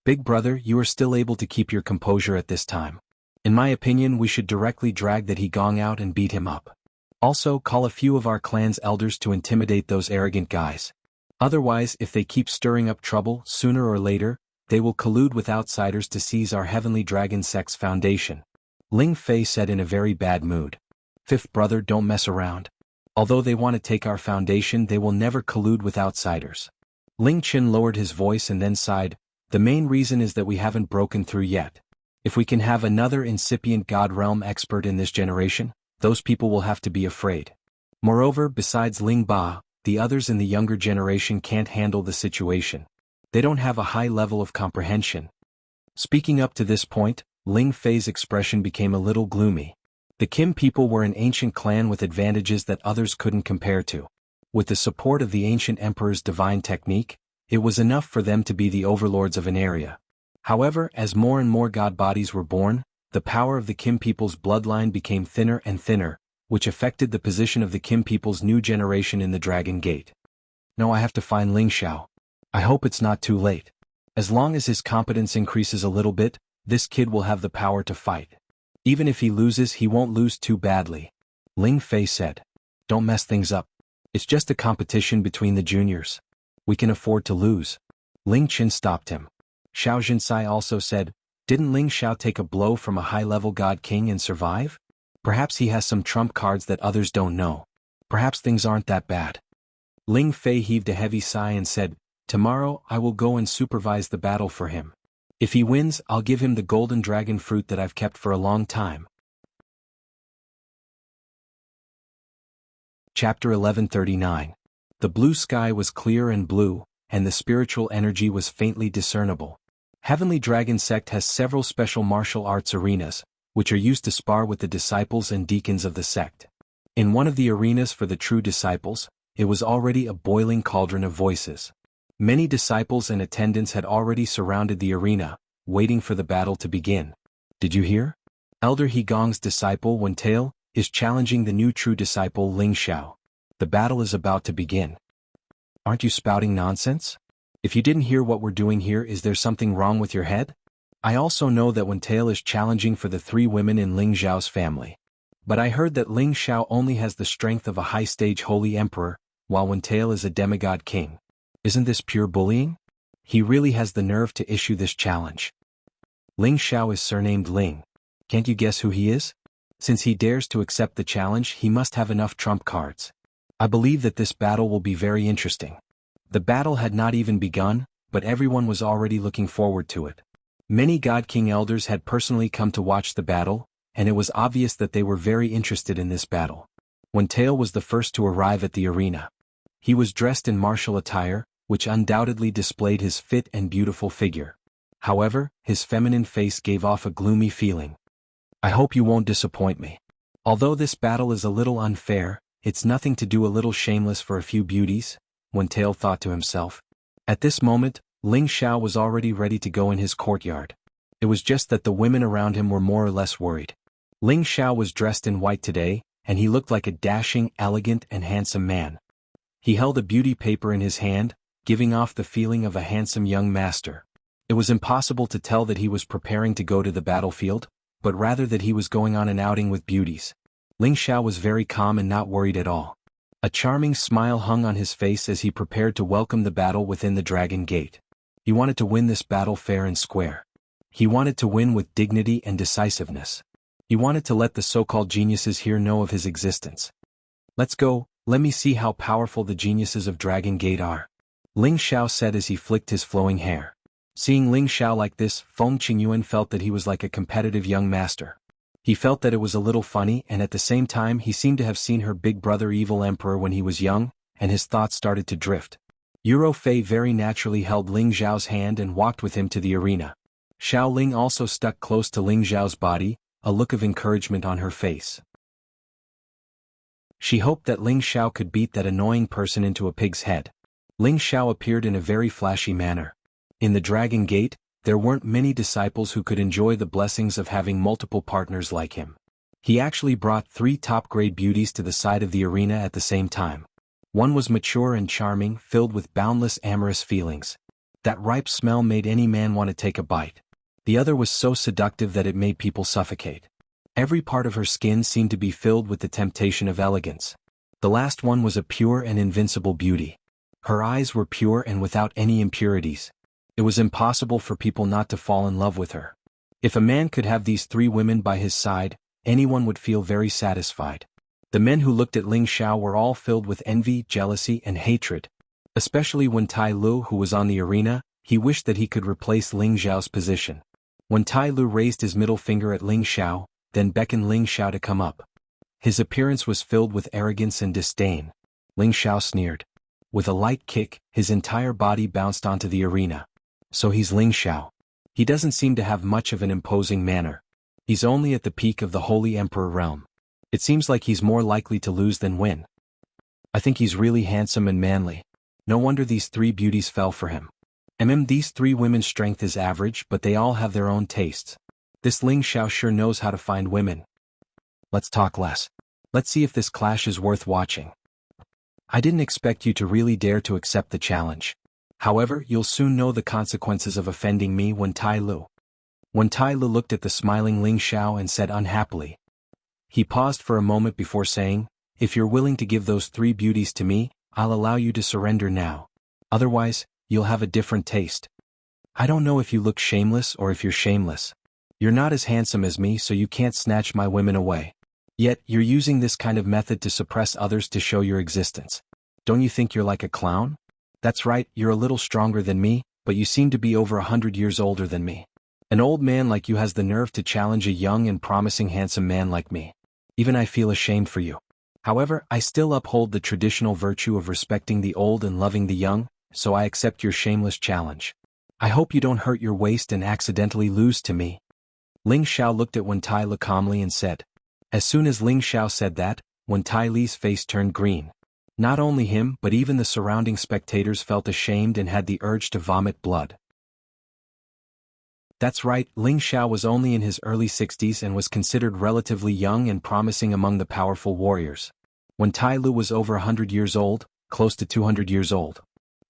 Big brother, you are still able to keep your composure at this time. In my opinion, we should directly drag that He-Gong out and beat him up. Also, call a few of our clan's elders to intimidate those arrogant guys. Otherwise, if they keep stirring up trouble, sooner or later, they will collude with outsiders to seize our heavenly dragon sect's foundation. Ling Fei said in a very bad mood. Fifth brother, don't mess around. Although they want to take our foundation, they will never collude with outsiders. Ling Qin lowered his voice and then sighed. The main reason is that we haven't broken through yet. If we can have another incipient God realm expert in this generation, those people will have to be afraid. Moreover, besides Ling Ba, the others in the younger generation can't handle the situation. They don't have a high level of comprehension. Speaking up to this point, Ling Fei's expression became a little gloomy. The Kim people were an ancient clan with advantages that others couldn't compare to. With the support of the ancient emperor's divine technique, it was enough for them to be the overlords of an area. However, as more and more god bodies were born, the power of the Kim people's bloodline became thinner and thinner, which affected the position of the Kim people's new generation in the Dragon Gate. No, I have to find Ling Xiao. I hope it's not too late. As long as his competence increases a little bit, this kid will have the power to fight. Even if he loses, he won't lose too badly. Ling Fei said. Don't mess things up. It's just a competition between the juniors. We can afford to lose. Ling Qin stopped him. Xiao Jinsai also said, didn't Ling Xiao take a blow from a high-level god king and survive? Perhaps he has some trump cards that others don't know. Perhaps things aren't that bad. Ling Fei heaved a heavy sigh and said, tomorrow I will go and supervise the battle for him. If he wins, I'll give him the golden dragon fruit that I've kept for a long time. Chapter 1139. The blue sky was clear and blue, and the spiritual energy was faintly discernible. Heavenly Dragon Sect has several special martial arts arenas, which are used to spar with the disciples and deacons of the sect. In one of the arenas for the true disciples, it was already a boiling cauldron of voices. Many disciples and attendants had already surrounded the arena, waiting for the battle to begin. Did you hear? Elder He-Gong's disciple Wen Tail is challenging the new true disciple Ling Xiao. The battle is about to begin. Aren't you spouting nonsense? If you didn't hear what we're doing here, is there something wrong with your head? I also know that Wen Tail is challenging for the 3 women in Ling Xiao's family. But I heard that Ling Xiao only has the strength of a high-stage holy emperor, while Wen Tail is a demigod king. Isn't this pure bullying? He really has the nerve to issue this challenge. Ling Xiao is surnamed Ling. Can't you guess who he is? Since he dares to accept the challenge, he must have enough trump cards. I believe that this battle will be very interesting. The battle had not even begun, but everyone was already looking forward to it. Many God King elders had personally come to watch the battle, and it was obvious that they were very interested in this battle. Wen Tail was the first to arrive at the arena. He was dressed in martial attire, which undoubtedly displayed his fit and beautiful figure. However, his feminine face gave off a gloomy feeling. I hope you won't disappoint me. Although this battle is a little unfair, it's nothing to do a little shameless for a few beauties, Wen Tail thought to himself. At this moment, Ling Xiao was already ready to go in his courtyard. It was just that the women around him were more or less worried. Ling Xiao was dressed in white today, and he looked like a dashing, elegant, and handsome man. He held a beauty paper in his hand, giving off the feeling of a handsome young master. It was impossible to tell that he was preparing to go to the battlefield, but rather that he was going on an outing with beauties. Ling Xiao was very calm and not worried at all. A charming smile hung on his face as he prepared to welcome the battle within the Dragon Gate. He wanted to win this battle fair and square. He wanted to win with dignity and decisiveness. He wanted to let the so-called geniuses here know of his existence. Let's go, let me see how powerful the geniuses of Dragon Gate are. Ling Xiao said as he flicked his flowing hair. Seeing Ling Xiao like this, Feng Qingyuan felt that he was like a competitive young master. He felt that it was a little funny, and at the same time he seemed to have seen her big brother Evil Emperor when he was young, and his thoughts started to drift. Euro Fei very naturally held Ling Xiao's hand and walked with him to the arena. Xiao Ling also stuck close to Ling Xiao's body, a look of encouragement on her face. She hoped that Ling Xiao could beat that annoying person into a pig's head. Ling Xiao appeared in a very flashy manner. In the Dragon Gate, there weren't many disciples who could enjoy the blessings of having multiple partners like him. He actually brought 3 top-grade beauties to the side of the arena at the same time. One was mature and charming, filled with boundless amorous feelings. That ripe smell made any man want to take a bite. The other was so seductive that it made people suffocate. Every part of her skin seemed to be filled with the temptation of elegance. The last one was a pure and invincible beauty. Her eyes were pure and without any impurities. It was impossible for people not to fall in love with her. If a man could have these 3 women by his side, anyone would feel very satisfied. The men who looked at Ling Xiao were all filled with envy, jealousy, and hatred. Especially when Tai Lu, who was on the arena, he wished that he could replace Ling Xiao's position. When Tai Lu raised his middle finger at Ling Xiao, then beckoned Ling Xiao to come up. His appearance was filled with arrogance and disdain. Ling Xiao sneered. With a light kick, his entire body bounced onto the arena. So he's Ling Xiao. He doesn't seem to have much of an imposing manner. He's only at the peak of the Holy Emperor realm. It seems like he's more likely to lose than win. I think he's really handsome and manly. No wonder these 3 beauties fell for him. These 3 women's strength is average, but they all have their own tastes. This Ling Xiao sure knows how to find women. Let's talk less. Let's see if this clash is worth watching. I didn't expect you to really dare to accept the challenge. However, you'll soon know the consequences of offending me. When Tai Lu looked at the smiling Ling Xiao and said unhappily. He paused for a moment before saying, "If you're willing to give those 3 beauties to me, I'll allow you to surrender now. Otherwise, you'll have a different taste. I don't know if you look shameless or if you're shameless. You're not as handsome as me, so you can't snatch my women away. Yet, you're using this kind of method to suppress others to show your existence. Don't you think you're like a clown? That's right, you're a little stronger than me, but you seem to be over 100 years older than me. An old man like you has the nerve to challenge a young and promising handsome man like me. Even I feel ashamed for you. However, I still uphold the traditional virtue of respecting the old and loving the young, so I accept your shameless challenge. I hope you don't hurt your waist and accidentally lose to me." Ling Xiao looked at Wen Tai Li calmly and said. As soon as Ling Xiao said that, Wen Tai Li's face turned green. Not only him but even the surrounding spectators felt ashamed and had the urge to vomit blood. That's right, Ling Xiao was only in his early 60s and was considered relatively young and promising among the powerful warriors. When Tai Lu was over 100 years old, close to 200 years old.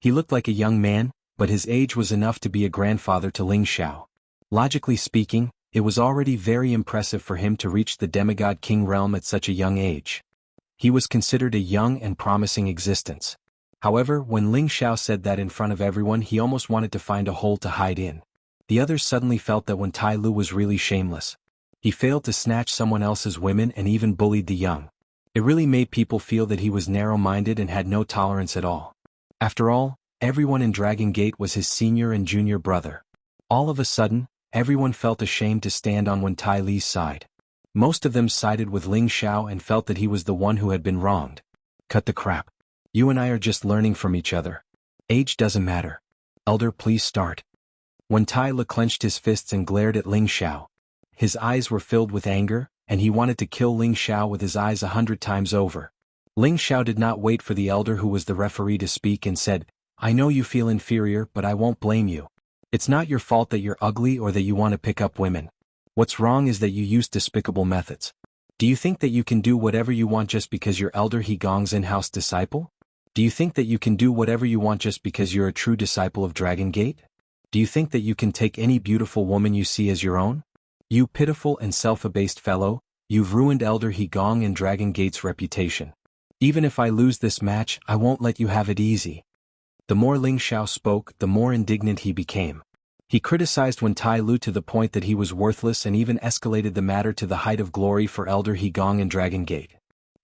He looked like a young man, but his age was enough to be a grandfather to Ling Xiao. Logically speaking, it was already very impressive for him to reach the demigod king realm at such a young age. He was considered a young and promising existence. However, when Ling Xiao said that in front of everyone, he almost wanted to find a hole to hide in. The others suddenly felt that Wen Tai Lu was really shameless. He failed to snatch someone else's women and even bullied the young. It really made people feel that he was narrow-minded and had no tolerance at all. After all, everyone in Dragon Gate was his senior and junior brother. All of a sudden, everyone felt ashamed to stand on Wen Tai Li's side. Most of them sided with Ling Xiao and felt that he was the one who had been wronged. Cut the crap. You and I are just learning from each other. Age doesn't matter. Elder, please start. Wen Tai Li clenched his fists and glared at Ling Xiao. His eyes were filled with anger, and he wanted to kill Ling Xiao with his eyes 100 times over. Ling Xiao did not wait for the elder who was the referee to speak and said, I know you feel inferior, but I won't blame you. It's not your fault that you're ugly or that you want to pick up women. What's wrong is that you use despicable methods. Do you think that you can do whatever you want just because you're Elder He Gong's in-house disciple? Do you think that you can do whatever you want just because you're a true disciple of Dragon Gate? Do you think that you can take any beautiful woman you see as your own? You pitiful and self-abased fellow, you've ruined Elder He Gong and Dragon Gate's reputation. Even if I lose this match, I won't let you have it easy. The more Ling Xiao spoke, the more indignant he became. He criticized Wen Tai Lu to the point that he was worthless and even escalated the matter to the height of glory for Elder He Gong and Dragon Gate.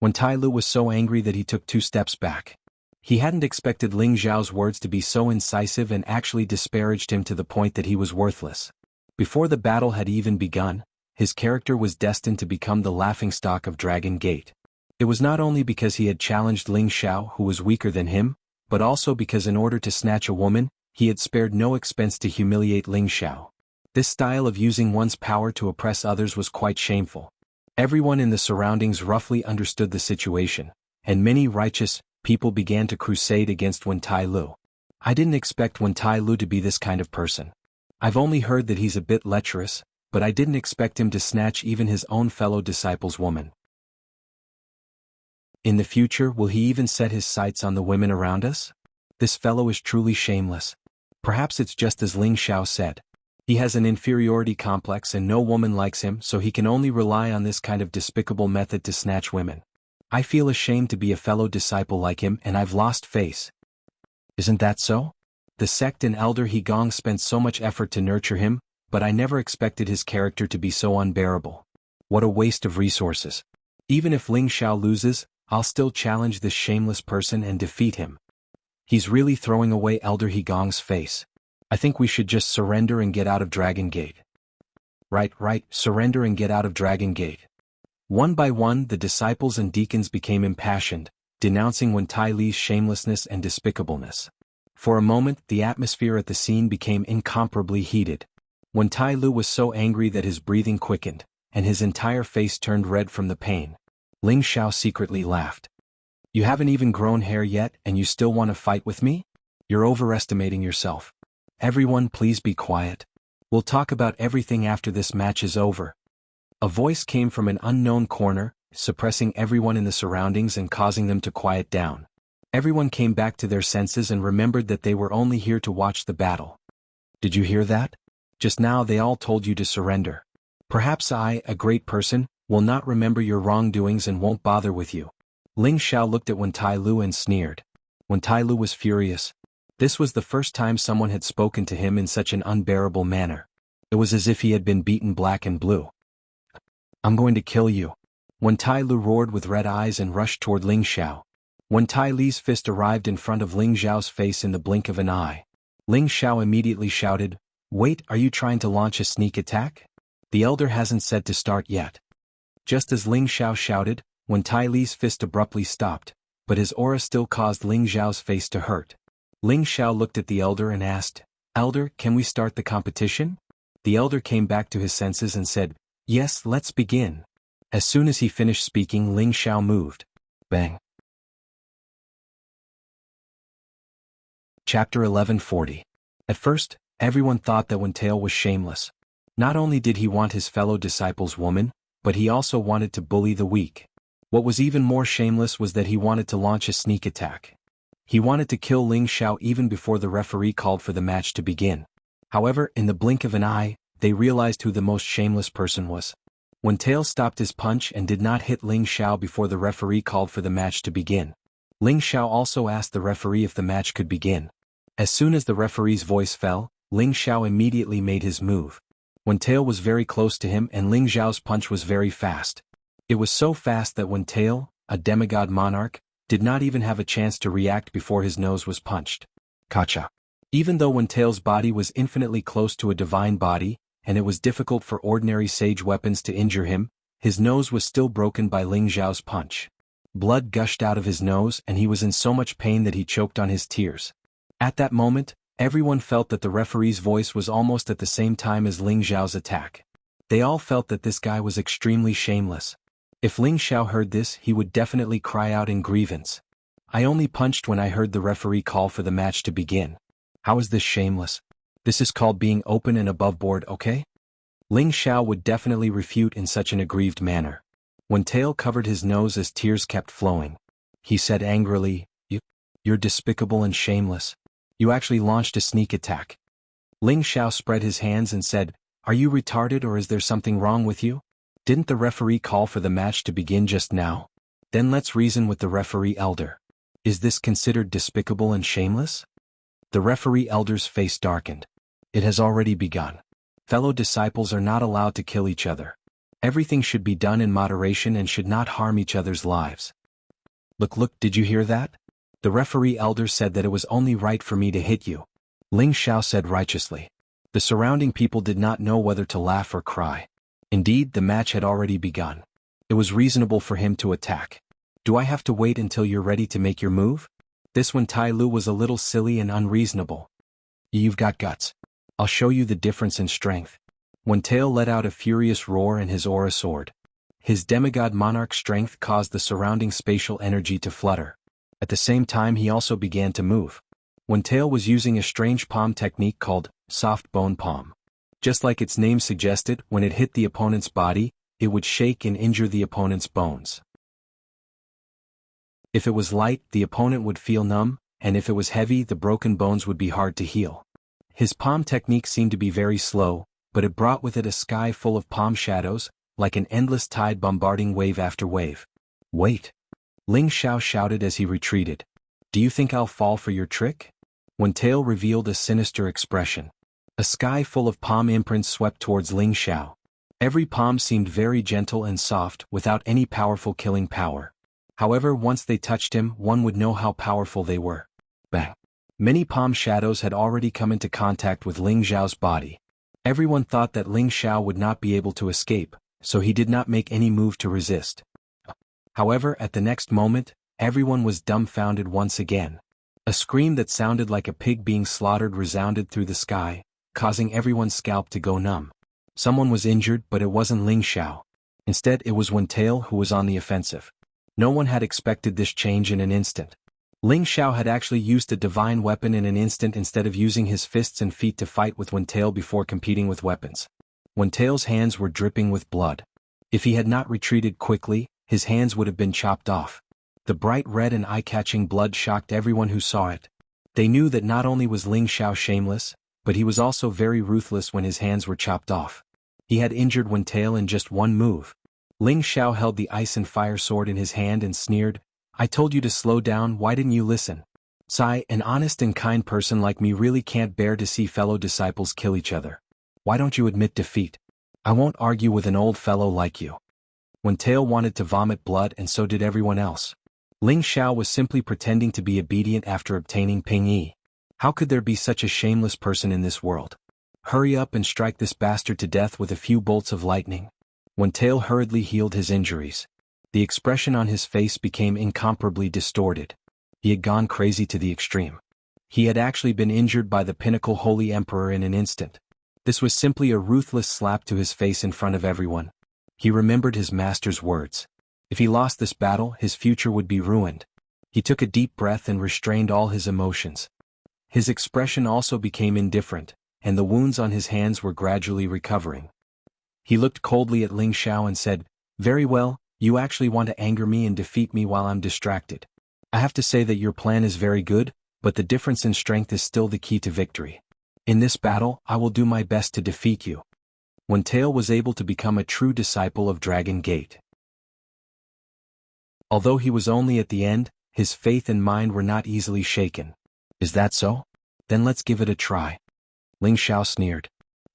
Wen Tai Lu was so angry that he took 2 steps back. He hadn't expected Ling Xiao's words to be so incisive and actually disparaged him to the point that he was worthless. Before the battle had even begun, his character was destined to become the laughingstock of Dragon Gate. It was not only because he had challenged Ling Xiao, who was weaker than him, but also because in order to snatch a woman, he had spared no expense to humiliate Ling Xiao. This style of using one's power to oppress others was quite shameful. Everyone in the surroundings roughly understood the situation, and many righteous people began to crusade against Wen Tai Lu. I didn't expect Wen Tai Lu to be this kind of person. I've only heard that he's a bit lecherous, but I didn't expect him to snatch even his own fellow disciple's woman. In the future, will he even set his sights on the women around us? This fellow is truly shameless. Perhaps it's just as Ling Xiao said. He has an inferiority complex and no woman likes him, so he can only rely on this kind of despicable method to snatch women. I feel ashamed to be a fellow disciple like him, and I've lost face. Isn't that so? The sect and elder He Gong spent so much effort to nurture him, but I never expected his character to be so unbearable. What a waste of resources. Even if Ling Xiao loses, I'll still challenge this shameless person and defeat him. He's really throwing away Elder He Gong's face. I think we should just surrender and get out of Dragon Gate. Right, surrender and get out of Dragon Gate. One by one, the disciples and deacons became impassioned, denouncing Wen Tai Li's shamelessness and despicableness. For a moment, the atmosphere at the scene became incomparably heated. Wen Tai Lu was so angry that his breathing quickened, and his entire face turned red from the pain. Ling Xiao secretly laughed. You haven't even grown hair yet, and you still want to fight with me? You're overestimating yourself. Everyone, please be quiet. We'll talk about everything after this match is over. A voice came from an unknown corner, suppressing everyone in the surroundings and causing them to quiet down. Everyone came back to their senses and remembered that they were only here to watch the battle. Did you hear that? Just now they all told you to surrender. Perhaps I, a great person, will not remember your wrongdoings and won't bother with you. Ling Xiao looked at Wen Tai Lu and sneered. Wen Tai Lu was furious. This was the first time someone had spoken to him in such an unbearable manner. It was as if he had been beaten black and blue. I'm going to kill you. Wen Tai Lu roared with red eyes and rushed toward Ling Xiao. Wen Tai Li's fist arrived in front of Ling Xiao's face in the blink of an eye. Ling Xiao immediately shouted, "Wait, are you trying to launch a sneak attack? The elder hasn't said to start yet." Just as Ling Xiao shouted, Wen Tai Li's fist abruptly stopped, but his aura still caused Ling Xiao's face to hurt. Ling Xiao looked at the elder and asked, "Elder, can we start the competition?" The elder came back to his senses and said, "Yes, let's begin." As soon as he finished speaking, Ling Xiao moved. Bang. Chapter 1140. At first, everyone thought that Wen Tai was shameless. Not only did he want his fellow disciple's woman, but he also wanted to bully the weak. What was even more shameless was that he wanted to launch a sneak attack. He wanted to kill Ling Xiao even before the referee called for the match to begin. However, in the blink of an eye, they realized who the most shameless person was. Wen Tai stopped his punch and did not hit Ling Xiao before the referee called for the match to begin. Ling Xiao also asked the referee if the match could begin. As soon as the referee's voice fell, Ling Xiao immediately made his move. Wen Tai was very close to him and Ling Xiao's punch was very fast. It was so fast that Wen Tai, a demigod monarch, did not even have a chance to react before his nose was punched. Kacha. Even though Wen Tai's body was infinitely close to a divine body, and it was difficult for ordinary sage weapons to injure him, his nose was still broken by Ling Xiao's punch. Blood gushed out of his nose and he was in so much pain that he choked on his tears. At that moment, everyone felt that the referee's voice was almost at the same time as Ling Xiao's attack. They all felt that this guy was extremely shameless. If Ling Xiao heard this, he would definitely cry out in grievance. I only punched when I heard the referee call for the match to begin. How is this shameless? This is called being open and above board, okay? Ling Xiao would definitely refute in such an aggrieved manner. Wen Tai covered his nose as tears kept flowing. He said angrily, You're despicable and shameless. You actually launched a sneak attack." Ling Xiao spread his hands and said, "Are you retarded or is there something wrong with you? Didn't the referee call for the match to begin just now? Then let's reason with the referee elder. Is this considered despicable and shameless?" The referee elder's face darkened. "It has already begun. Fellow disciples are not allowed to kill each other. Everything should be done in moderation and should not harm each other's lives." Look, did you hear that? The referee elder said that it was only right for me to hit you. Ling Xiao said righteously. The surrounding people did not know whether to laugh or cry. Indeed, the match had already begun. It was reasonable for him to attack. Do I have to wait until you're ready to make your move? This Wen Tai Lu was a little silly and unreasonable. You've got guts. I'll show you the difference in strength. Wen Tai let out a furious roar and his aura soared. His demigod monarch strength caused the surrounding spatial energy to flutter. At the same time he also began to move. Wen Tai was using a strange palm technique called soft bone palm. Just like its name suggested, when it hit the opponent's body, it would shake and injure the opponent's bones. If it was light, the opponent would feel numb, and if it was heavy, the broken bones would be hard to heal. His palm technique seemed to be very slow, but it brought with it a sky full of palm shadows, like an endless tide bombarding wave after wave. "Wait!" Ling Xiao shouted as he retreated. "Do you think I'll fall for your trick?" Wen Tail revealed a sinister expression. A sky full of palm imprints swept towards Ling Xiao. Every palm seemed very gentle and soft, without any powerful killing power. However, once they touched him, one would know how powerful they were. Bang! Many palm shadows had already come into contact with Ling Xiao's body. Everyone thought that Ling Xiao would not be able to escape, so he did not make any move to resist. However, at the next moment, everyone was dumbfounded once again. A scream that sounded like a pig being slaughtered resounded through the sky, causing everyone's scalp to go numb. Someone was injured, but it wasn't Ling Xiao. Instead, it was Wen Tail who was on the offensive. No one had expected this change in an instant. Ling Xiao had actually used a divine weapon in an instant instead of using his fists and feet to fight with Wen Tail before competing with weapons. Wen Tail's hands were dripping with blood. If he had not retreated quickly, his hands would have been chopped off. The bright red and eye-catching blood shocked everyone who saw it. They knew that not only was Ling Xiao shameless, but he was also very ruthless when his hands were chopped off. He had injured Wen Tail in just one move. Ling Xiao held the ice and fire sword in his hand and sneered, "I told you to slow down, why didn't you listen? Sai, an honest and kind person like me really can't bear to see fellow disciples kill each other. Why don't you admit defeat? I won't argue with an old fellow like you." Wen Tail wanted to vomit blood, and so did everyone else. Ling Xiao was simply pretending to be obedient after obtaining Ping Yi. How could there be such a shameless person in this world? Hurry up and strike this bastard to death with a few bolts of lightning. Wen Tail hurriedly healed his injuries. The expression on his face became incomparably distorted. He had gone crazy to the extreme. He had actually been injured by the pinnacle Holy Emperor in an instant. This was simply a ruthless slap to his face in front of everyone. He remembered his master's words. If he lost this battle, his future would be ruined. He took a deep breath and restrained all his emotions. His expression also became indifferent, and the wounds on his hands were gradually recovering. He looked coldly at Ling Xiao and said, "Very well, you actually want to anger me and defeat me while I'm distracted. I have to say that your plan is very good, but the difference in strength is still the key to victory. In this battle, I will do my best to defeat you." Wen Tail was able to become a true disciple of Dragon Gate. Although he was only at the end, his faith and mind were not easily shaken. "Is that so? Then let's give it a try." Ling Xiao sneered.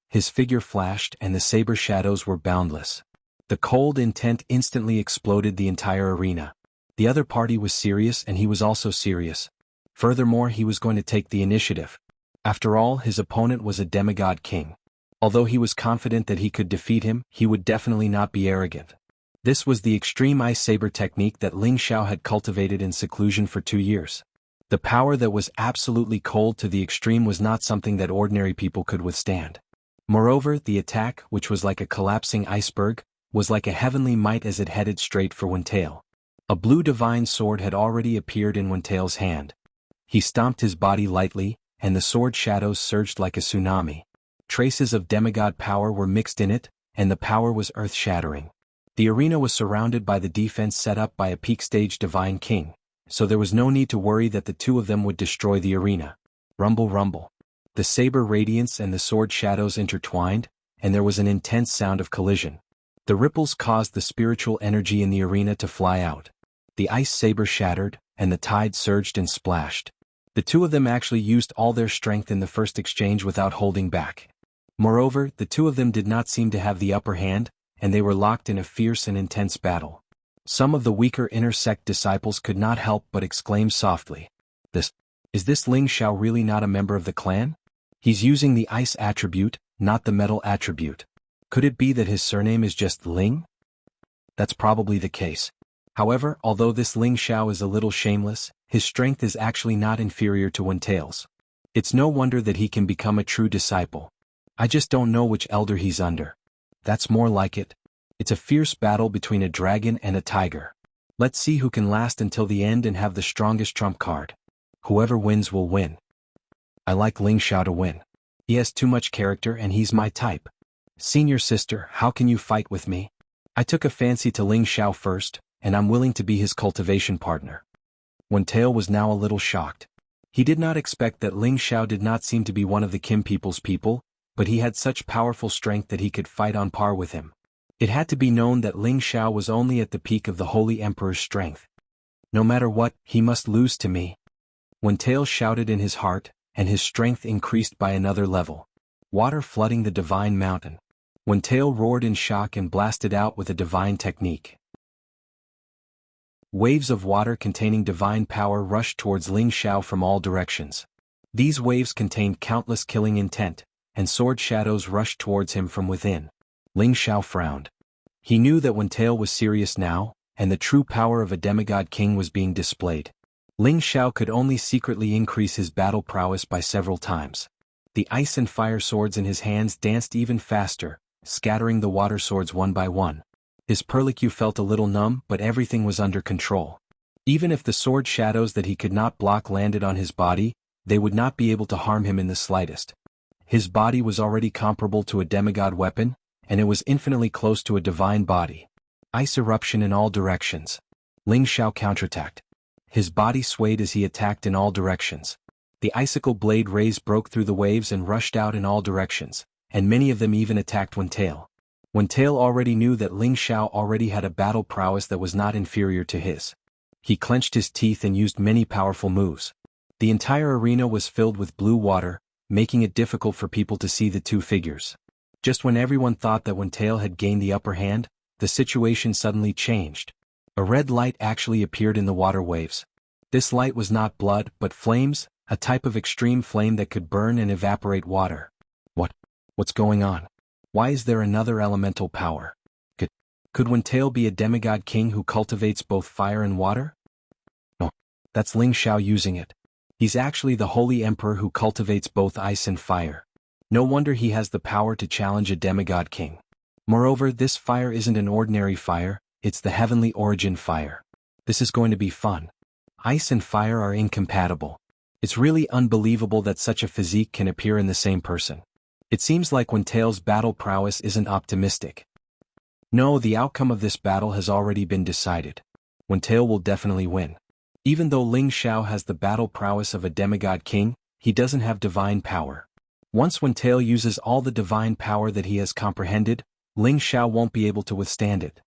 His figure flashed and the saber shadows were boundless. The cold intent instantly exploded the entire arena. The other party was serious and he was also serious. Furthermore, he was going to take the initiative. After all, his opponent was a demigod king. Although he was confident that he could defeat him, he would definitely not be arrogant. This was the extreme ice saber technique that Ling Xiao had cultivated in seclusion for 2 years. The power that was absolutely cold to the extreme was not something that ordinary people could withstand. Moreover, the attack, which was like a collapsing iceberg, was like a heavenly might as it headed straight for Wen Tail. A blue divine sword had already appeared in Wen Tail's hand. He stomped his body lightly, and the sword shadows surged like a tsunami. Traces of demigod power were mixed in it, and the power was earth-shattering. The arena was surrounded by the defense set up by a peak-stage divine king, so there was no need to worry that the two of them would destroy the arena. Rumble rumble. The saber radiance and the sword shadows intertwined, and there was an intense sound of collision. The ripples caused the spiritual energy in the arena to fly out. The ice saber shattered, and the tide surged and splashed. The two of them actually used all their strength in the first exchange without holding back. Moreover, the two of them did not seem to have the upper hand, and they were locked in a fierce and intense battle. Some of the weaker inner sect disciples could not help but exclaim softly, Is this Ling Xiao really not a member of the clan? He's using the ice attribute, not the metal attribute. Could it be that his surname is just Ling? That's probably the case. However, although this Ling Xiao is a little shameless, his strength is actually not inferior to Wen Tail's. It's no wonder that he can become a true disciple. I just don't know which elder he's under. That's more like it. It's a fierce battle between a dragon and a tiger. Let's see who can last until the end and have the strongest trump card. Whoever wins will win. I like Ling Xiao to win. He has too much character and he's my type. Senior sister, how can you fight with me? I took a fancy to Ling Xiao first, and I'm willing to be his cultivation partner. Wen Tail was now a little shocked. He did not expect that Ling Xiao did not seem to be one of the Kim people's people, but he had such powerful strength that he could fight on par with him. It had to be known that Ling Xiao was only at the peak of the Holy Emperor's strength. No matter what, he must lose to me. Wen Tail shouted in his heart, and his strength increased by another level. Water flooding the divine mountain. Wen Tail roared in shock and blasted out with a divine technique. Waves of water containing divine power rushed towards Ling Xiao from all directions. These waves contained countless killing intent, and sword shadows rushed towards him from within. Ling Xiao frowned. He knew that Wen Tail was serious now, and the true power of a demigod king was being displayed. Ling Xiao could only secretly increase his battle prowess by several times. The ice and fire swords in his hands danced even faster, scattering the water swords one by one. His Perlicue felt a little numb, but everything was under control. Even if the sword shadows that he could not block landed on his body, they would not be able to harm him in the slightest. His body was already comparable to a demigod weapon, and it was infinitely close to a divine body. Ice eruption in all directions. Ling Xiao counterattacked. His body swayed as he attacked in all directions. The icicle blade rays broke through the waves and rushed out in all directions, and many of them even attacked Wen Tail. Wen Tail already knew that Ling Xiao already had a battle prowess that was not inferior to his. He clenched his teeth and used many powerful moves. The entire arena was filled with blue water, making it difficult for people to see the two figures. Just when everyone thought that Wen Tail had gained the upper hand, the situation suddenly changed. A red light actually appeared in the water waves. This light was not blood, but flames, a type of extreme flame that could burn and evaporate water. What's going on? Why is there another elemental power? Could Wen Tail be a demigod king who cultivates both fire and water? No. That's Ling Xiao using it. He's actually the Holy Emperor who cultivates both ice and fire. No wonder he has the power to challenge a demigod king. Moreover, this fire isn't an ordinary fire, it's the heavenly origin fire. This is going to be fun. Ice and fire are incompatible. It's really unbelievable that such a physique can appear in the same person. It seems like Wen Tail's battle prowess isn't optimistic. No, the outcome of this battle has already been decided. Wen Tail will definitely win. Even though Ling Xiao has the battle prowess of a demigod king, he doesn't have divine power. Once Wen Tail uses all the divine power that he has comprehended, Ling Xiao won't be able to withstand it.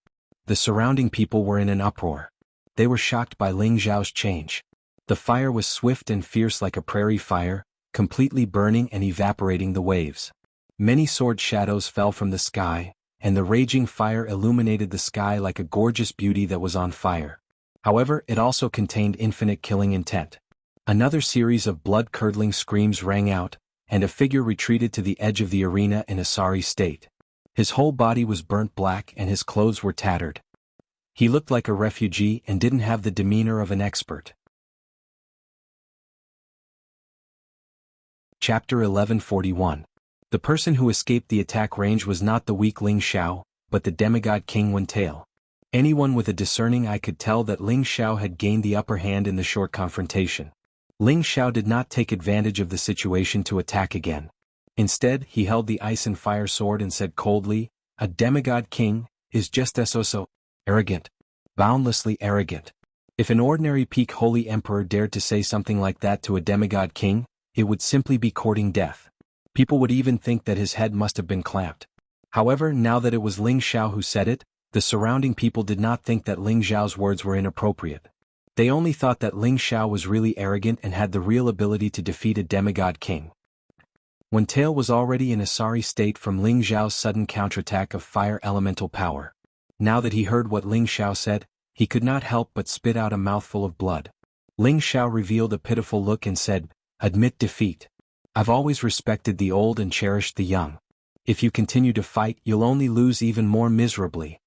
The surrounding people were in an uproar. They were shocked by Ling Xiao's change. The fire was swift and fierce like a prairie fire, completely burning and evaporating the waves. Many sword shadows fell from the sky, and the raging fire illuminated the sky like a gorgeous beauty that was on fire. However, it also contained infinite killing intent. Another series of blood-curdling screams rang out, and a figure retreated to the edge of the arena in a sorry state. His whole body was burnt black and his clothes were tattered. He looked like a refugee and didn't have the demeanor of an expert. Chapter 1141. The person who escaped the attack range was not the weak Ling Xiao, but the demigod king Wen Tail. Anyone with a discerning eye could tell that Ling Xiao had gained the upper hand in the short confrontation. Ling Xiao did not take advantage of the situation to attack again. Instead, he held the ice and fire sword and said coldly, "A demigod king is just so arrogant. Boundlessly arrogant. If an ordinary peak holy emperor dared to say something like that to a demigod king, it would simply be courting death. People would even think that his head must have been clamped." However, now that it was Ling Xiao who said it, the surrounding people did not think that Ling Xiao's words were inappropriate. They only thought that Ling Xiao was really arrogant and had the real ability to defeat a demigod king. Wen Tail was already in a sorry state from Ling Xiao's sudden counterattack of fire elemental power. Now that he heard what Ling Xiao said, he could not help but spit out a mouthful of blood. Ling Xiao revealed a pitiful look and said, "Admit defeat. I've always respected the old and cherished the young. If you continue to fight, you'll only lose even more miserably."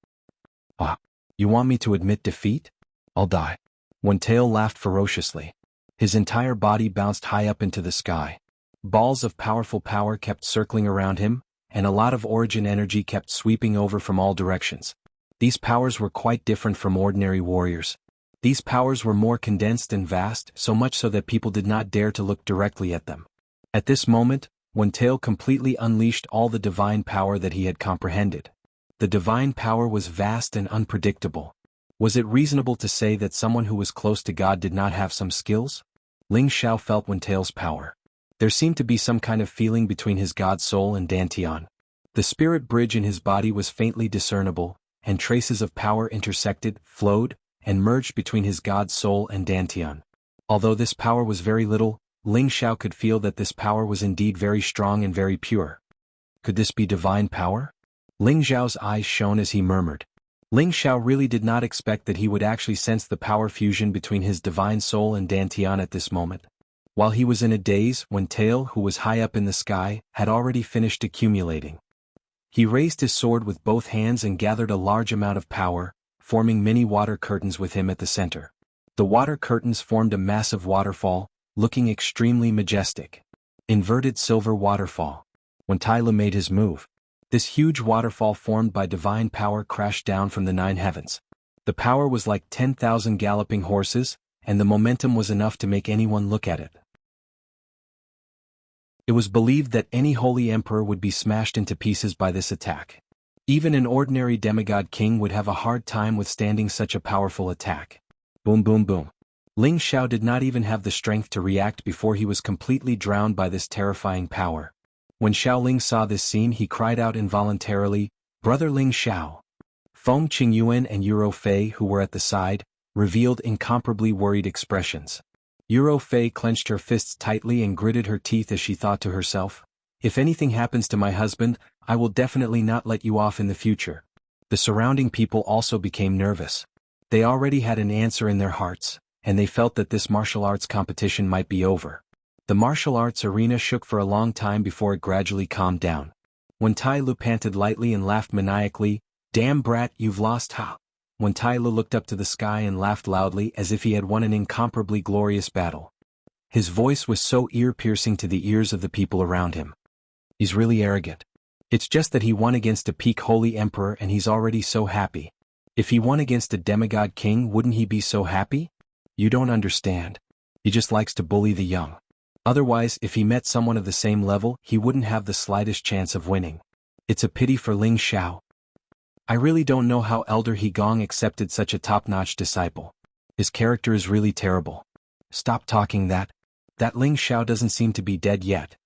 "Ah, you want me to admit defeat? I'll die." Wen Tail laughed ferociously. His entire body bounced high up into the sky. Balls of powerful power kept circling around him, and a lot of origin energy kept sweeping over from all directions. These powers were quite different from ordinary warriors. These powers were more condensed and vast, so much so that people did not dare to look directly at them. At this moment, Wen Tail completely unleashed all the divine power that he had comprehended. The divine power was vast and unpredictable. Was it reasonable to say that someone who was close to God did not have some skills? Ling Xiao felt Wen Tail's power. There seemed to be some kind of feeling between his god soul and Dantian. The spirit bridge in his body was faintly discernible, and traces of power intersected, flowed, and merged between his god soul and Dantian. Although this power was very little, Ling Xiao could feel that this power was indeed very strong and very pure. Could this be divine power? Ling Xiao's eyes shone as he murmured. Ling Xiao really did not expect that he would actually sense the power fusion between his divine soul and Dantian at this moment. While he was in a daze, Wen Tail, who was high up in the sky, had already finished accumulating. He raised his sword with both hands and gathered a large amount of power, forming many water curtains with him at the center. The water curtains formed a massive waterfall, looking extremely majestic. Inverted silver waterfall. When Tai Lu made his move, this huge waterfall formed by divine power crashed down from the 9 heavens. The power was like 10,000 galloping horses, and the momentum was enough to make anyone look at it. It was believed that any holy emperor would be smashed into pieces by this attack. Even an ordinary demigod king would have a hard time withstanding such a powerful attack. Boom boom boom. Ling Xiao did not even have the strength to react before he was completely drowned by this terrifying power. When Xiaoling saw this scene, he cried out involuntarily, "Brother Ling Xiao!" Feng Qingyuan and Euro Fei, who were at the side, revealed incomparably worried expressions. Euro Fei clenched her fists tightly and gritted her teeth as she thought to herself, "If anything happens to my husband, I will definitely not let you off in the future." The surrounding people also became nervous. They already had an answer in their hearts, and they felt that this martial arts competition might be over. The martial arts arena shook for a long time before it gradually calmed down. When Tai Lu panted lightly and laughed maniacally, "Damn brat, you've lost ha!" When Tai Lu looked up to the sky and laughed loudly as if he had won an incomparably glorious battle. His voice was so ear-piercing to the ears of the people around him. He's really arrogant. It's just that he won against a peak holy emperor and he's already so happy. If he won against a demigod king, wouldn't he be so happy? You don't understand. He just likes to bully the young. Otherwise, if he met someone of the same level, he wouldn't have the slightest chance of winning. It's a pity for Ling Xiao. I really don't know how Elder He Gong accepted such a top-notch disciple. His character is really terrible. Stop talking that. That Ling Xiao doesn't seem to be dead yet.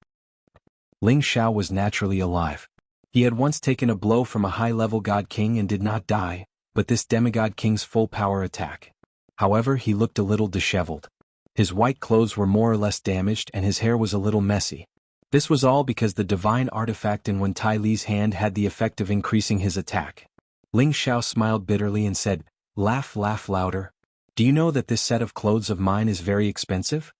Ling Xiao was naturally alive. He had once taken a blow from a high-level god king and did not die, but this demigod king's full power attack. However, he looked a little disheveled. His white clothes were more or less damaged and his hair was a little messy. This was all because the divine artifact in Wen Tai Li's hand had the effect of increasing his attack. Ling Xiao smiled bitterly and said, "Laugh louder. Do you know that this set of clothes of mine is very expensive?"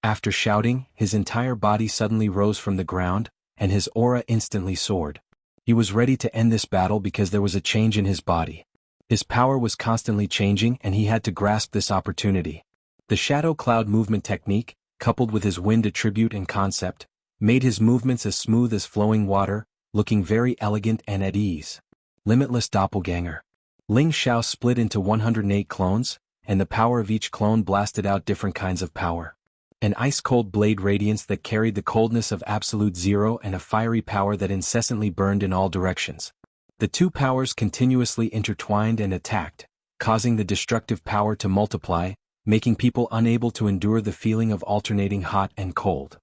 After shouting, his entire body suddenly rose from the ground, and his aura instantly soared. He was ready to end this battle because there was a change in his body. His power was constantly changing and he had to grasp this opportunity. The shadow cloud movement technique, coupled with his wind attribute and concept, made his movements as smooth as flowing water, looking very elegant and at ease. Limitless doppelganger. Ling Xiao split into 108 clones, and the power of each clone blasted out different kinds of power. An ice-cold blade radiance that carried the coldness of absolute zero and a fiery power that incessantly burned in all directions. The two powers continuously intertwined and attacked, causing the destructive power to multiply, making people unable to endure the feeling of alternating hot and cold.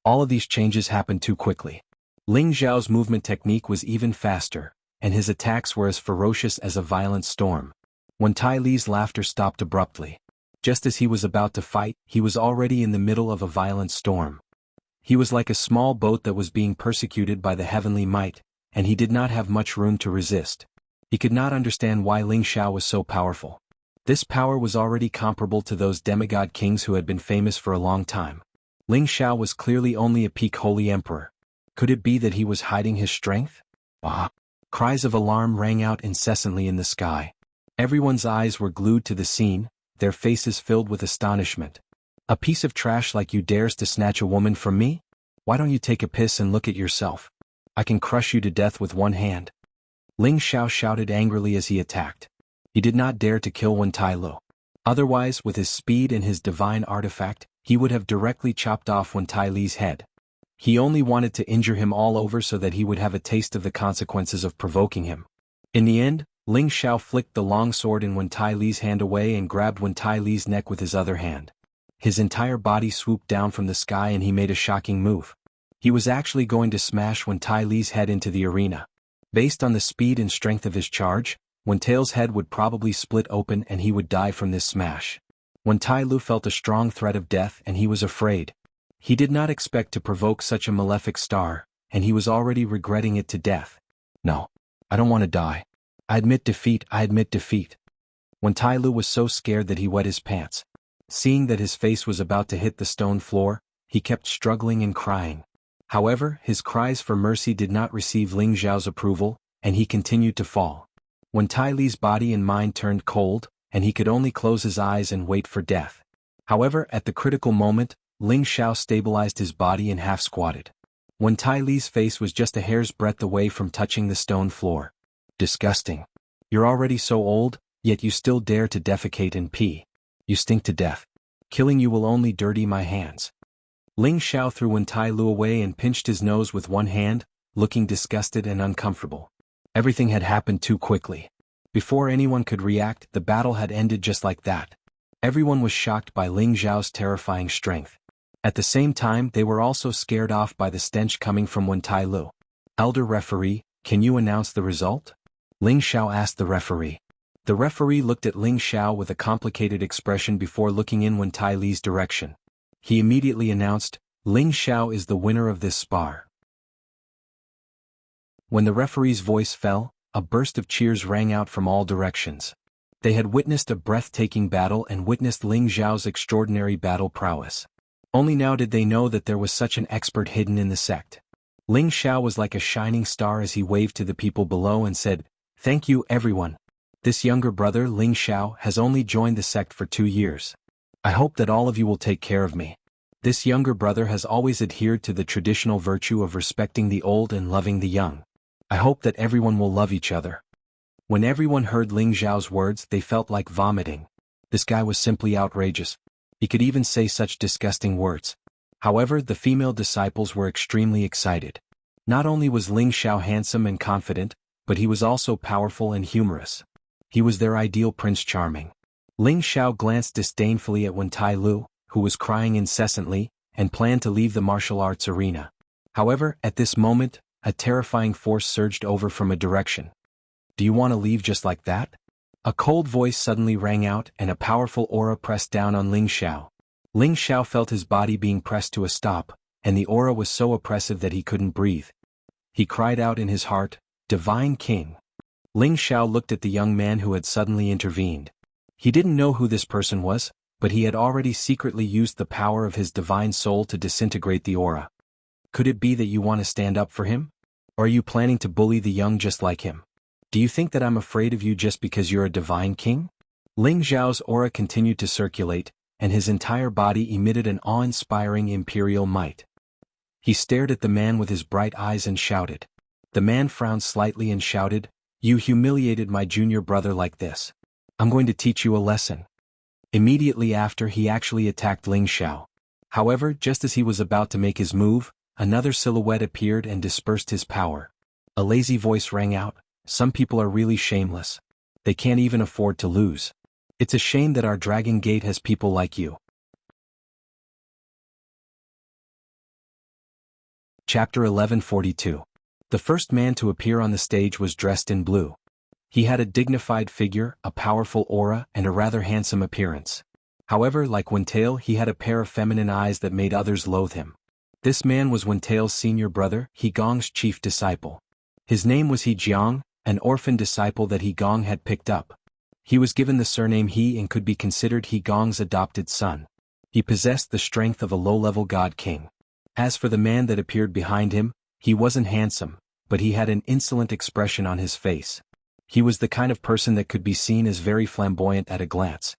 All of these changes happened too quickly. Ling Xiao's movement technique was even faster, and his attacks were as ferocious as a violent storm. When Tai Li's laughter stopped abruptly. Just as he was about to fight, he was already in the middle of a violent storm. He was like a small boat that was being persecuted by the heavenly might, and he did not have much room to resist. He could not understand why Ling Xiao was so powerful. This power was already comparable to those demigod kings who had been famous for a long time. Ling Xiao was clearly only a peak holy emperor. Could it be that he was hiding his strength? Ah! Cries of alarm rang out incessantly in the sky. Everyone's eyes were glued to the scene, their faces filled with astonishment. "A piece of trash like you dares to snatch a woman from me? Why don't you take a piss and look at yourself? I can crush you to death with one hand." Ling Xiao shouted angrily as he attacked. He did not dare to kill Wen Tai Lu. Otherwise, with his speed and his divine artifact, he would have directly chopped off Wen Tai Li's head. He only wanted to injure him all over so that he would have a taste of the consequences of provoking him. In the end, Ling Xiao flicked the long sword in Wen Tai Li's hand away and grabbed Wen Tai Li's neck with his other hand. His entire body swooped down from the sky and he made a shocking move. He was actually going to smash Wen Tai Li's head into the arena. Based on the speed and strength of his charge, Wen Tail's head would probably split open and he would die from this smash. Wen Tai Lu felt a strong threat of death and he was afraid. He did not expect to provoke such a malefic star, and he was already regretting it to death. No, I don't want to die. I admit defeat. Wen Tai Lu was so scared that he wet his pants. Seeing that his face was about to hit the stone floor, he kept struggling and crying. However, his cries for mercy did not receive Ling Xiao's approval, and he continued to fall. Wen Tai Li's body and mind turned cold, and he could only close his eyes and wait for death. However, at the critical moment, Ling Xiao stabilized his body and half-squatted. Wen Tai Li's face was just a hair's breadth away from touching the stone floor. Disgusting. You're already so old, yet you still dare to defecate and pee. You stink to death. Killing you will only dirty my hands. Ling Xiao threw Wen Tai Lu away and pinched his nose with one hand, looking disgusted and uncomfortable. Everything had happened too quickly. Before anyone could react, the battle had ended just like that. Everyone was shocked by Ling Xiao's terrifying strength. At the same time, they were also scared off by the stench coming from Wen Tai Lu. Elder referee, can you announce the result? Ling Xiao asked the referee. The referee looked at Ling Xiao with a complicated expression before looking in Wen Tai Li's direction. He immediately announced, Ling Xiao is the winner of this spar. When the referee's voice fell, a burst of cheers rang out from all directions. They had witnessed a breathtaking battle and witnessed Ling Xiao's extraordinary battle prowess. Only now did they know that there was such an expert hidden in the sect. Ling Xiao was like a shining star as he waved to the people below and said, Thank you everyone. This younger brother, Ling Xiao, has only joined the sect for 2 years. I hope that all of you will take care of me. This younger brother has always adhered to the traditional virtue of respecting the old and loving the young. I hope that everyone will love each other. When everyone heard Ling Xiao's words, they felt like vomiting. This guy was simply outrageous. He could even say such disgusting words. However, the female disciples were extremely excited. Not only was Ling Xiao handsome and confident, but he was also powerful and humorous. He was their ideal Prince Charming. Ling Xiao glanced disdainfully at Wen Tai Lu, who was crying incessantly, and planned to leave the martial arts arena. However, at this moment, a terrifying force surged over from a direction. Do you want to leave just like that? A cold voice suddenly rang out and a powerful aura pressed down on Ling Xiao. Ling Xiao felt his body being pressed to a stop, and the aura was so oppressive that he couldn't breathe. He cried out in his heart, Divine King. Ling Xiao looked at the young man who had suddenly intervened. He didn't know who this person was, but he had already secretly used the power of his divine soul to disintegrate the aura. Could it be that you want to stand up for him? Or are you planning to bully the young just like him? Do you think that I'm afraid of you just because you're a divine king? Ling Xiao's aura continued to circulate, and his entire body emitted an awe-inspiring imperial might. He stared at the man with his bright eyes and shouted. The man frowned slightly and shouted, You humiliated my junior brother like this. I'm going to teach you a lesson. Immediately after, he actually attacked Ling Xiao. However, just as he was about to make his move, another silhouette appeared and dispersed his power. A lazy voice rang out, Some people are really shameless. They can't even afford to lose. It's a shame that our Dragon Gate has people like you. Chapter 1142. The first man to appear on the stage was dressed in blue. He had a dignified figure, a powerful aura, and a rather handsome appearance. However, like Wen Tai, he had a pair of feminine eyes that made others loathe him. This man was Wen Tai's senior brother, He Gong's chief disciple. His name was He Jiang, an orphan disciple that He Gong had picked up. He was given the surname He and could be considered He Gong's adopted son. He possessed the strength of a low-level god king. As for the man that appeared behind him, he wasn't handsome, but he had an insolent expression on his face. He was the kind of person that could be seen as very flamboyant at a glance.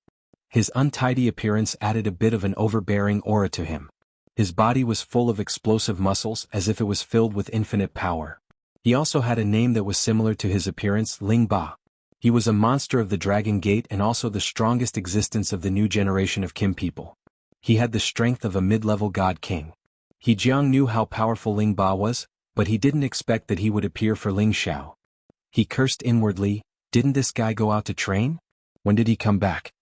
His untidy appearance added a bit of an overbearing aura to him. His body was full of explosive muscles as if it was filled with infinite power. He also had a name that was similar to his appearance, Ling Ba. He was a monster of the Dragon Gate and also the strongest existence of the new generation of Kim people. He had the strength of a mid-level god king. He Jiang knew how powerful Ling Ba was, but he didn't expect that he would appear for Ling Xiao. He cursed inwardly, didn't this guy go out to train? When did he come back?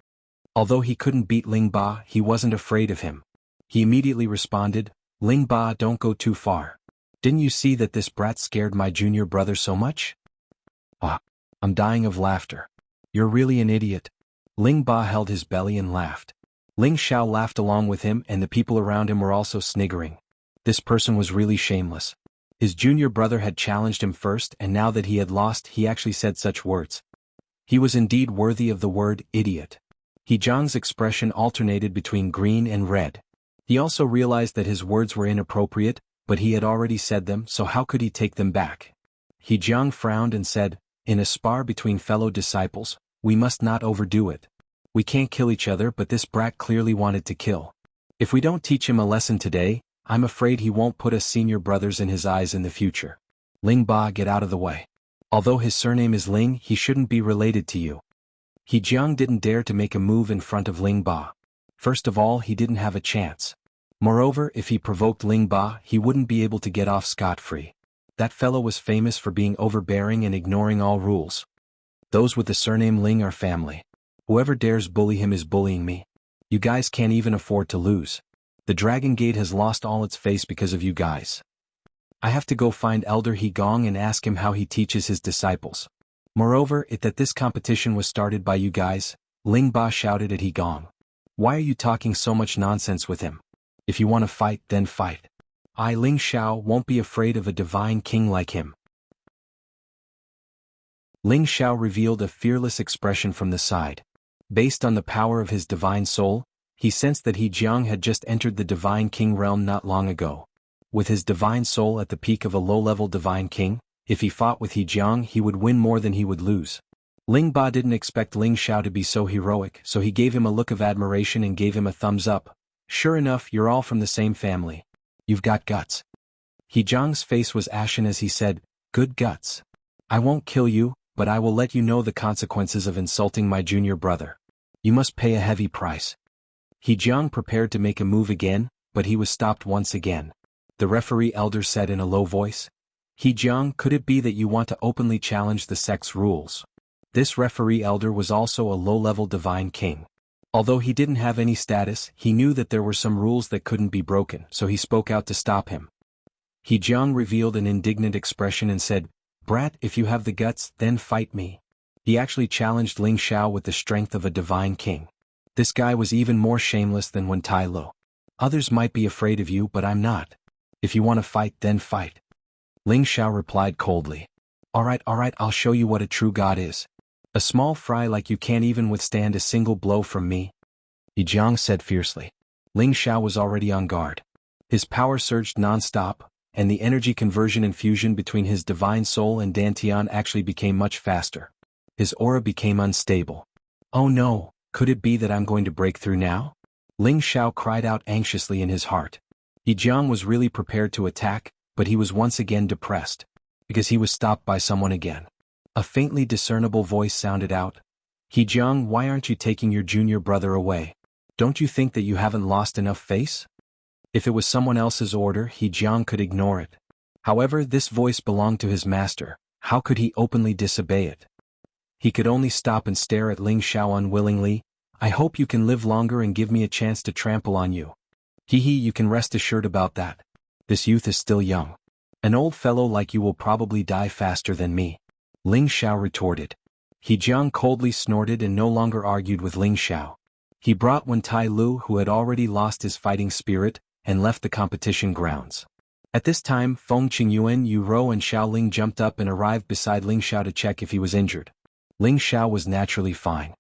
Although he couldn't beat Ling Ba, he wasn't afraid of him. He immediately responded, Ling Ba, don't go too far. Didn't you see that this brat scared my junior brother so much? Ah, I'm dying of laughter. You're really an idiot. Ling Ba held his belly and laughed. Ling Xiao laughed along with him, and the people around him were also sniggering. This person was really shameless. His junior brother had challenged him first, and now that he had lost, he actually said such words. He was indeed worthy of the word idiot. He Jiang's expression alternated between green and red. He also realized that his words were inappropriate, but he had already said them, so how could he take them back? He Jiang frowned and said, in a spar between fellow disciples, we must not overdo it. We can't kill each other, but this brat clearly wanted to kill. If we don't teach him a lesson today, I'm afraid he won't put us senior brothers in his eyes in the future. Ling Ba, get out of the way. Although his surname is Ling, he shouldn't be related to you. He Jiang didn't dare to make a move in front of Ling Ba. First of all, he didn't have a chance. Moreover, if he provoked Ling Ba, he wouldn't be able to get off scot-free. That fellow was famous for being overbearing and ignoring all rules. Those with the surname Ling are family. Whoever dares bully him is bullying me. You guys can't even afford to lose. The Dragon Gate has lost all its face because of you guys. I have to go find Elder He Gong and ask him how he teaches his disciples. Moreover, that this competition was started by you guys, Ling Ba shouted at He Gong. Why are you talking so much nonsense with him? If you want to fight, then fight. I, Ling Xiao, won't be afraid of a divine king like him. Ling Xiao revealed a fearless expression from the side. Based on the power of his divine soul, he sensed that He Jiang had just entered the divine king realm not long ago. With his divine soul at the peak of a low-level divine king, if he fought with He Jiang, he would win more than he would lose. Ling Ba didn't expect Ling Xiao to be so heroic, so he gave him a look of admiration and gave him a thumbs up. Sure enough, you're all from the same family. You've got guts. He Jiang's face was ashen as he said, good guts. I won't kill you, but I will let you know the consequences of insulting my junior brother. You must pay a heavy price. He Jiang prepared to make a move again, but he was stopped once again. The referee elder said in a low voice, He Jiang, could it be that you want to openly challenge the sect's rules? This referee elder was also a low-level divine king. Although he didn't have any status, he knew that there were some rules that couldn't be broken, so he spoke out to stop him. He Jiang revealed an indignant expression and said, Brat, if you have the guts, then fight me. He actually challenged Ling Xiao with the strength of a divine king. This guy was even more shameless than when Tai Lo. Others might be afraid of you, but I'm not. If you want to fight, then fight. Ling Xiao replied coldly. Alright, I'll show you what a true god is. A small fry like you can't even withstand a single blow from me. He Jiang said fiercely. Ling Xiao was already on guard. His power surged non-stop, and the energy conversion and fusion between his divine soul and Dantian actually became much faster. His aura became unstable. Oh no, could it be that I'm going to break through now? Ling Xiao cried out anxiously in his heart. He Jiang was really prepared to attack, but he was once again depressed, because he was stopped by someone again. A faintly discernible voice sounded out. He Jiang, why aren't you taking your junior brother away? Don't you think that you haven't lost enough face? If it was someone else's order, He Jiang could ignore it. However, this voice belonged to his master. How could he openly disobey it? He could only stop and stare at Ling Xiao unwillingly. I hope you can live longer and give me a chance to trample on you. You can rest assured about that. This youth is still young. An old fellow like you will probably die faster than me. Ling Xiao retorted. He Jiang coldly snorted and no longer argued with Ling Xiao. He brought Wen Tai Lu, who had already lost his fighting spirit, and left the competition grounds. At this time, Feng Qingyuan, Yu Rou and Xiao Ling jumped up and arrived beside Ling Xiao to check if he was injured. Ling Xiao was naturally fine.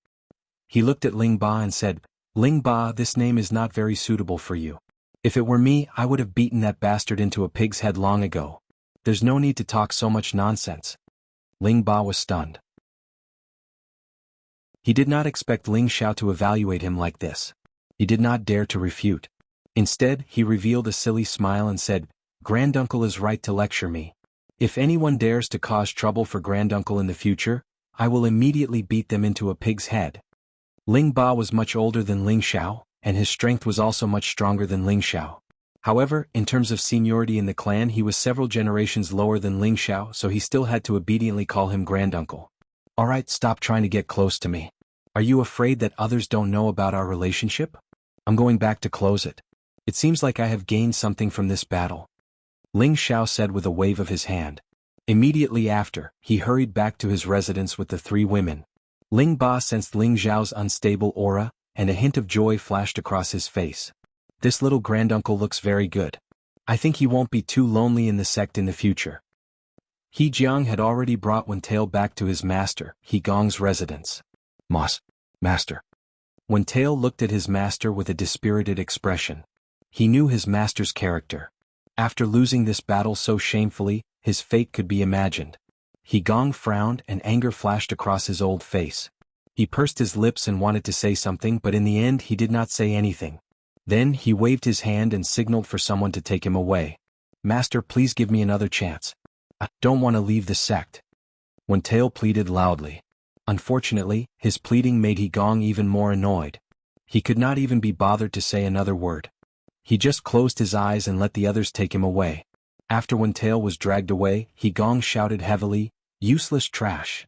He looked at Ling Ba and said, Ling Ba, this name is not very suitable for you. If it were me, I would have beaten that bastard into a pig's head long ago. There's no need to talk so much nonsense. Ling Ba was stunned. He did not expect Ling Xiao to evaluate him like this. He did not dare to refute. Instead, he revealed a silly smile and said, Granduncle is right to lecture me. If anyone dares to cause trouble for Granduncle in the future, I will immediately beat them into a pig's head. Ling Ba was much older than Ling Xiao, and his strength was also much stronger than Ling Xiao. However, in terms of seniority in the clan he was several generations lower than Ling Xiao, so he still had to obediently call him granduncle. Alright, stop trying to get close to me. Are you afraid that others don't know about our relationship? I'm going back to close it. It seems like I have gained something from this battle. Ling Xiao said with a wave of his hand. Immediately after, he hurried back to his residence with the 3 women. Ling Ba sensed Ling Xiao's unstable aura, and a hint of joy flashed across his face. This little granduncle looks very good. I think he won't be too lonely in the sect in the future. He Jiang had already brought Wentail back to his master, He Gong's residence. Master. Wentail looked at his master with a dispirited expression. He knew his master's character. After losing this battle so shamefully, his fate could be imagined. He Gong frowned and anger flashed across his old face. He pursed his lips and wanted to say something, but in the end he did not say anything. Then he waved his hand and signaled for someone to take him away. Master, please give me another chance. I don't want to leave the sect. Wentail pleaded loudly. Unfortunately, his pleading made He Gong even more annoyed. He could not even be bothered to say another word. He just closed his eyes and let the others take him away. After Wentail was dragged away, He Gong shouted heavily, "Useless trash."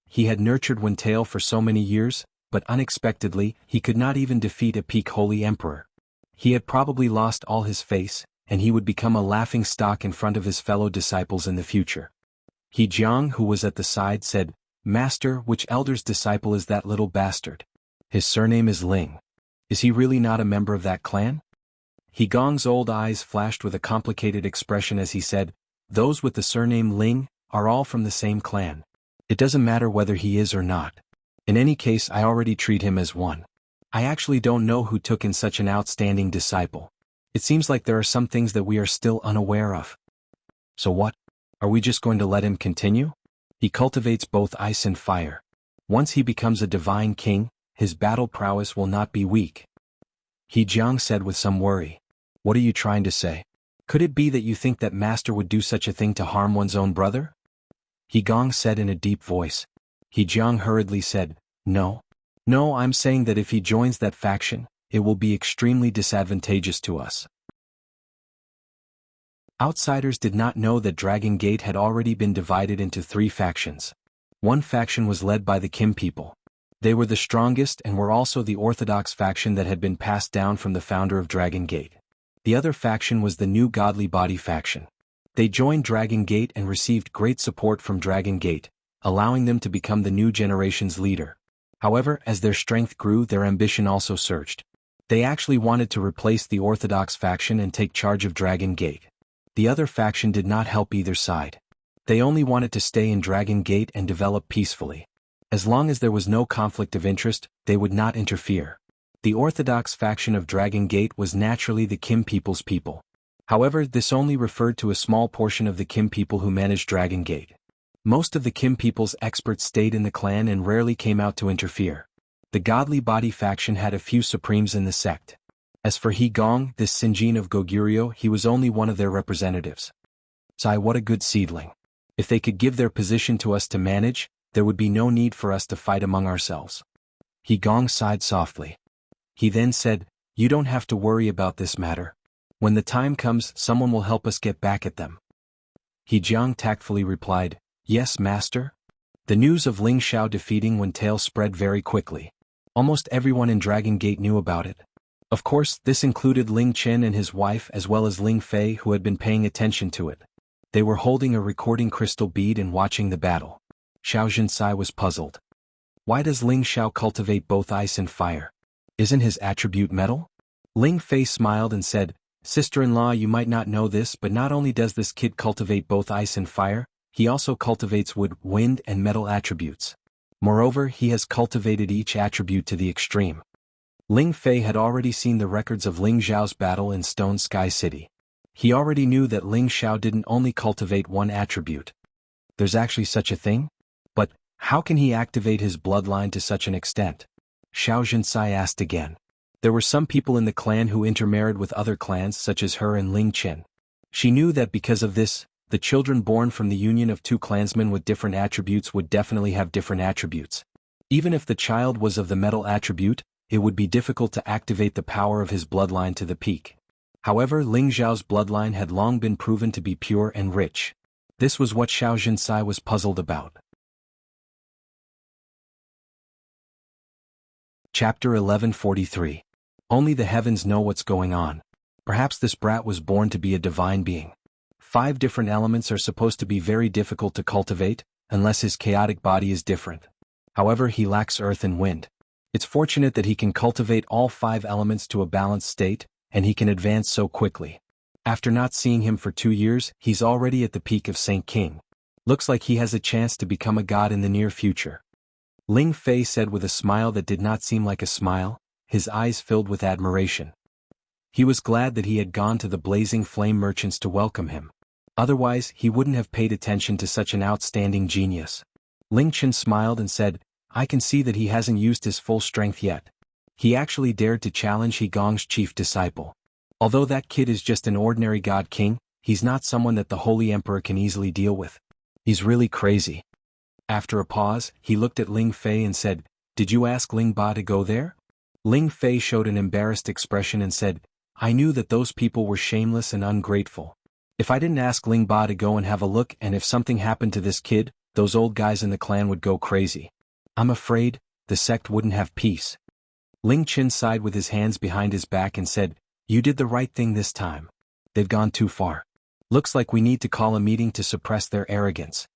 He had nurtured Wentail for so many years, but unexpectedly, he could not even defeat a peak holy emperor. He had probably lost all his face, and he would become a laughing stock in front of his fellow disciples in the future. He Jiang, who was at the side, said, "Master, which elder's disciple is that little bastard? His surname is Ling. Is he really not a member of that clan?" He Gong's old eyes flashed with a complicated expression as he said, "Those with the surname Ling are all from the same clan. It doesn't matter whether he is or not. In any case, I already treat him as one. I actually don't know who took in such an outstanding disciple. It seems like there are some things that we are still unaware of." "So what? Are we just going to let him continue? He cultivates both ice and fire. Once he becomes a divine king, his battle prowess will not be weak." He Jiang said with some worry. "What are you trying to say? Could it be that you think that Master would do such a thing to harm one's own brother?" He Gong said in a deep voice. He Jiang hurriedly said, No, I'm saying that if he joins that faction, it will be extremely disadvantageous to us." Outsiders did not know that Dragon Gate had already been divided into 3 factions. One faction was led by the Kim people. They were the strongest and were also the orthodox faction that had been passed down from the founder of Dragon Gate. The other faction was the new Godly Body faction. They joined Dragon Gate and received great support from Dragon Gate, allowing them to become the new generation's leader. However, as their strength grew, their ambition also surged. They actually wanted to replace the orthodox faction and take charge of Dragon Gate. The other faction did not help either side. They only wanted to stay in Dragon Gate and develop peacefully. As long as there was no conflict of interest, they would not interfere. The orthodox faction of Dragon Gate was naturally the Kim people's people. However, this only referred to a small portion of the Kim people who managed Dragon Gate. Most of the Kim people's experts stayed in the clan and rarely came out to interfere. The Godly Body faction had a few supremes in the sect. As for He Gong, this Sinjin of Goguryeo, he was only one of their representatives. Sai, what a good seedling. If they could give their position to us to manage, there would be no need for us to fight among ourselves. He Gong sighed softly. He then said, "You don't have to worry about this matter. When the time comes, someone will help us get back at them." He Jiang tactfully replied, "Yes, master." The news of Ling Xiao defeating Wentail spread very quickly. Almost everyone in Dragon Gate knew about it. Of course, this included Ling Chen and his wife as well as Ling Fei, who had been paying attention to it. They were holding a recording crystal bead and watching the battle. Xiao Jinsai was puzzled. Why does Ling Xiao cultivate both ice and fire? Isn't his attribute metal? Ling Fei smiled and said, "Sister-in-law, you might not know this, but not only does this kid cultivate both ice and fire, he also cultivates wood, wind, and metal attributes. Moreover, he has cultivated each attribute to the extreme." Ling Fei had already seen the records of Ling Xiao's battle in Stone Sky City. He already knew that Ling Xiao didn't only cultivate one attribute. There's actually such a thing? But how can he activate his bloodline to such an extent? Xiao Jinsai asked again. There were some people in the clan who intermarried with other clans such as her and Ling Chen. She knew that because of this, the children born from the union of 2 clansmen with different attributes would definitely have different attributes. Even if the child was of the metal attribute, it would be difficult to activate the power of his bloodline to the peak. However, Ling Zhao's bloodline had long been proven to be pure and rich. This was what Xiao Jinsai was puzzled about. Chapter 1143. Only the heavens know what's going on. Perhaps this brat was born to be a divine being. 5 different elements are supposed to be very difficult to cultivate, unless his chaotic body is different. However, he lacks earth and wind. It's fortunate that he can cultivate all 5 elements to a balanced state, and he can advance so quickly. After not seeing him for 2 years, he's already at the peak of Saint King. Looks like he has a chance to become a god in the near future. Ling Fei said with a smile that did not seem like a smile, his eyes filled with admiration. He was glad that he had gone to the Blazing Flame merchants to welcome him. Otherwise, he wouldn't have paid attention to such an outstanding genius. Ling Chen smiled and said, I can see that he hasn't used his full strength yet. He actually dared to challenge He Gong's chief disciple. Although that kid is just an ordinary god king, he's not someone that the Holy Emperor can easily deal with. He's really crazy. After a pause, he looked at Ling Fei and said, Did you ask Ling Ba to go there? Ling Fei showed an embarrassed expression and said, I knew that those people were shameless and ungrateful. If I didn't ask Ling Ba to go and have a look, and if something happened to this kid, those old guys in the clan would go crazy. I'm afraid the sect wouldn't have peace. Ling Qin sighed with his hands behind his back and said, You did the right thing this time. They've gone too far. Looks like we need to call a meeting to suppress their arrogance.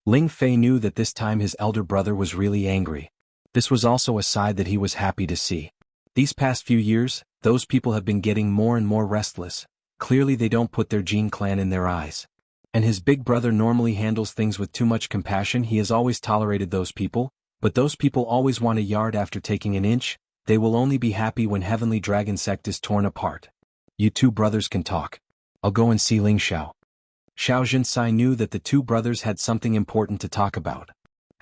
Ling Fei knew that this time his elder brother was really angry. This was also a side that he was happy to see. These past few years, those people have been getting more and more restless. Clearly they don't put their Jin clan in their eyes. And his big brother normally handles things with too much compassion. He has always tolerated those people, but those people always want a yard after taking an inch. They will only be happy when Heavenly Dragon Sect is torn apart. You 2 brothers can talk. I'll go and see Ling Xiao. Xiao Jinsai knew that the 2 brothers had something important to talk about.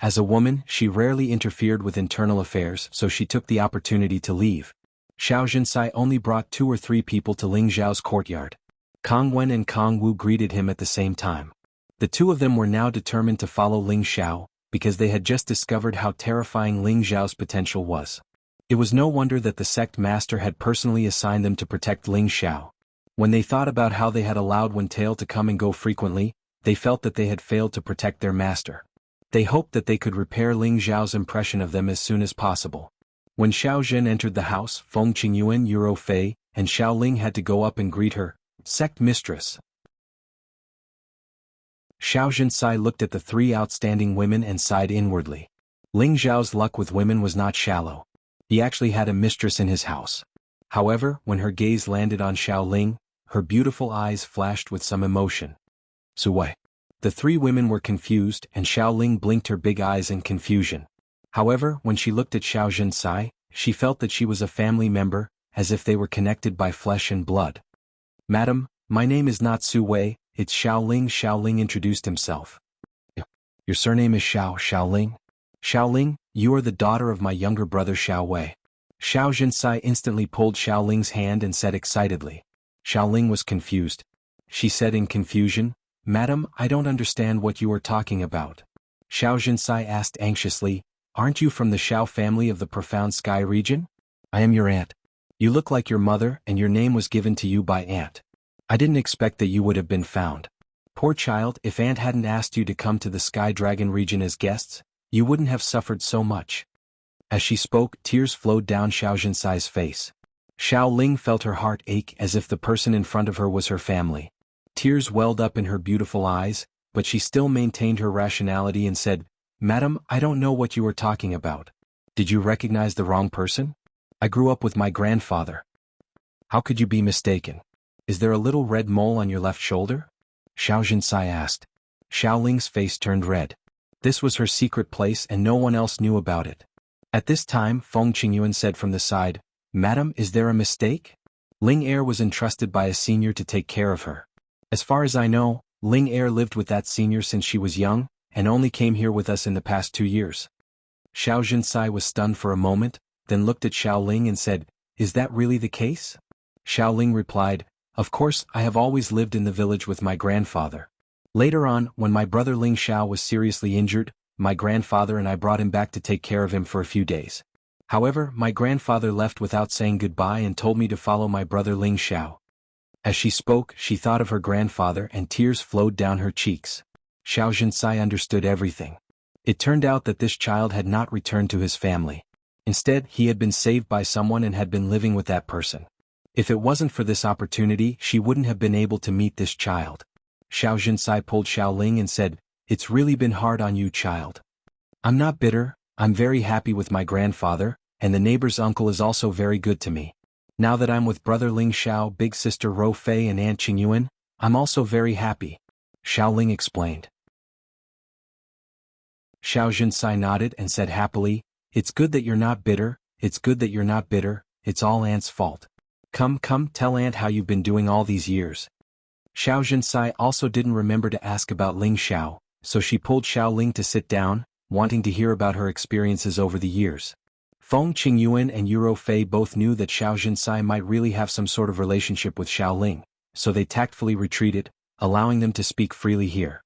As a woman, she rarely interfered with internal affairs, so she took the opportunity to leave. Xiao Jinsai only brought 2 or 3 people to Ling Zhao's courtyard. Kang Wen and Kang Wu greeted him at the same time. The 2 of them were now determined to follow Ling Xiao, because they had just discovered how terrifying Ling Zhao's potential was. It was no wonder that the sect master had personally assigned them to protect Ling Xiao. When they thought about how they had allowed Wen Tail to come and go frequently, they felt that they had failed to protect their master. They hoped that they could repair Ling Zhao's impression of them as soon as possible. When Xiao Zhen entered the house, Feng Qingyuan, Euro Fei, and Xiao Ling had to go up and greet her, sect mistress. Xiao Jinsai looked at the 3 outstanding women and sighed inwardly. Ling Zhao's luck with women was not shallow. He actually had a mistress in his house. However, when her gaze landed on Xiao Ling, her beautiful eyes flashed with some emotion. Suwei. The 3 women were confused, and Xiao Ling blinked her big eyes in confusion. However, when she looked at Xiao Jinsai, she felt that she was a family member, as if they were connected by flesh and blood. Madam, my name is not Su Wei, it's Xiao Ling. Xiao Ling introduced himself. Your surname is Xiao Ling? Xiao Ling, you are the daughter of my younger brother Xiao Wei. Xiao Jinsai instantly pulled Xiao Ling's hand and said excitedly. Xiao Ling was confused. She said in confusion, Madam, I don't understand what you are talking about. Xiao Jinsai asked anxiously, Aren't you from the Xiao family of the Profound Sky region? I am your aunt. You look like your mother, and your name was given to you by aunt. I didn't expect that you would have been found. Poor child, if aunt hadn't asked you to come to the Sky Dragon region as guests, you wouldn't have suffered so much. As she spoke, tears flowed down Xiao Jinsai's face. Xiao Ling felt her heart ache as if the person in front of her was her family. Tears welled up in her beautiful eyes, but she still maintained her rationality and said, Madam, I don't know what you are talking about. Did you recognize the wrong person? I grew up with my grandfather. How could you be mistaken? Is there a little red mole on your left shoulder? Xiao Jinsai asked. Xiao Ling's face turned red. This was her secret place and no one else knew about it. At this time, Feng Qingyuan said from the side, Madam, is there a mistake? Ling Er was entrusted by a senior to take care of her. As far as I know, Ling Er lived with that senior since she was young, and only came here with us in the past 2 years. Xiao Jinsai was stunned for a moment, then looked at Xiao Ling and said, Is that really the case? Xiao Ling replied, Of course, I have always lived in the village with my grandfather. Later on, when my brother Ling Xiao was seriously injured, my grandfather and I brought him back to take care of him for a few days. However, my grandfather left without saying goodbye and told me to follow my brother Ling Xiao. As she spoke, she thought of her grandfather and tears flowed down her cheeks. Xiao Jinsai understood everything. It turned out that this child had not returned to his family. Instead, he had been saved by someone and had been living with that person. If it wasn't for this opportunity, she wouldn't have been able to meet this child. Xiao Jinsai pulled Xiao Ling and said, "It's really been hard on you, child. I'm not bitter, I'm very happy with my grandfather, and the neighbor's uncle is also very good to me. Now that I'm with brother Ling Xiao, big sister Ro Fei and Aunt Qingyuan, I'm also very happy," Xiao Ling explained. Xiao Jinsai nodded and said happily, "It's good that you're not bitter, it's good that you're not bitter, it's all Aunt's fault. Come, tell Aunt how you've been doing all these years." Xiao Jinsai also didn't remember to ask about Ling Xiao, so she pulled Xiao Ling to sit down, wanting to hear about her experiences over the years. Feng Qingyuan and Yuro Fei both knew that Xiao Jinsai might really have some sort of relationship with Xiao Ling, so they tactfully retreated, allowing them to speak freely here.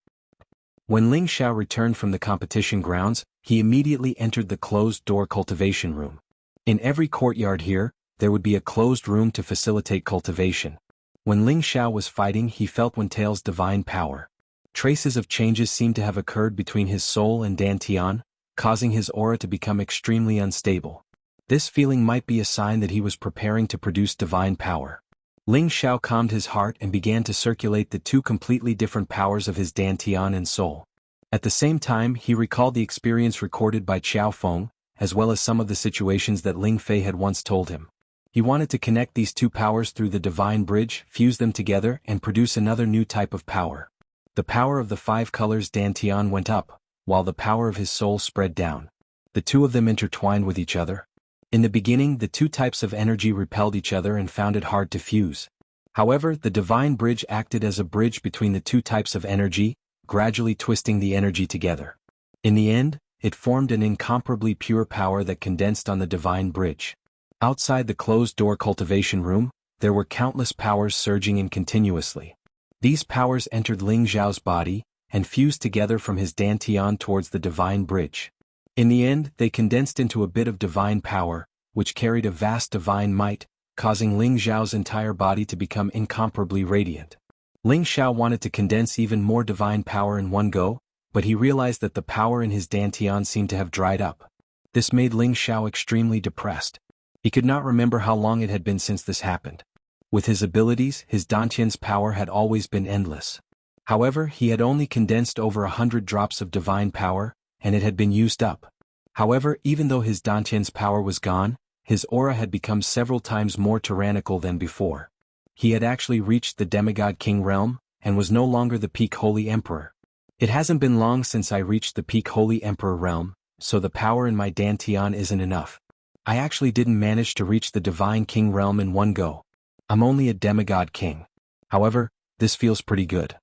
When Ling Xiao returned from the competition grounds, he immediately entered the closed-door cultivation room. In every courtyard here, there would be a closed room to facilitate cultivation. When Ling Xiao was fighting, he felt Wentail's divine power. Traces of changes seemed to have occurred between his soul and Dantian, causing his aura to become extremely unstable. This feeling might be a sign that he was preparing to produce divine power. Ling Xiao calmed his heart and began to circulate the two completely different powers of his Dantian and soul. At the same time, he recalled the experience recorded by Qiao Feng, as well as some of the situations that Ling Fei had once told him. He wanted to connect these two powers through the divine bridge, fuse them together, and produce another new type of power. The power of the five colors Dantian went up, while the power of his soul spread down. The two of them intertwined with each other. In the beginning, the two types of energy repelled each other and found it hard to fuse. However, the divine bridge acted as a bridge between the two types of energy, gradually twisting the energy together. In the end, it formed an incomparably pure power that condensed on the divine bridge. Outside the closed-door cultivation room, there were countless powers surging in continuously. These powers entered Ling Xiao's body, and fused together from his Dantian towards the divine bridge. In the end, they condensed into a bit of divine power, which carried a vast divine might, causing Ling Xiao's entire body to become incomparably radiant. Ling Xiao wanted to condense even more divine power in one go, but he realized that the power in his Dantian seemed to have dried up. This made Ling Xiao extremely depressed. He could not remember how long it had been since this happened. With his abilities, his Dantian's power had always been endless. However, he had only condensed over 100 drops of divine power, and it had been used up. However, even though his Dantian's power was gone, his aura had become several times more tyrannical than before. He had actually reached the demigod king realm, and was no longer the peak holy emperor. It hasn't been long since I reached the peak holy emperor realm, so the power in my Dantian isn't enough. I actually didn't manage to reach the divine king realm in one go. I'm only a demigod king. However, this feels pretty good.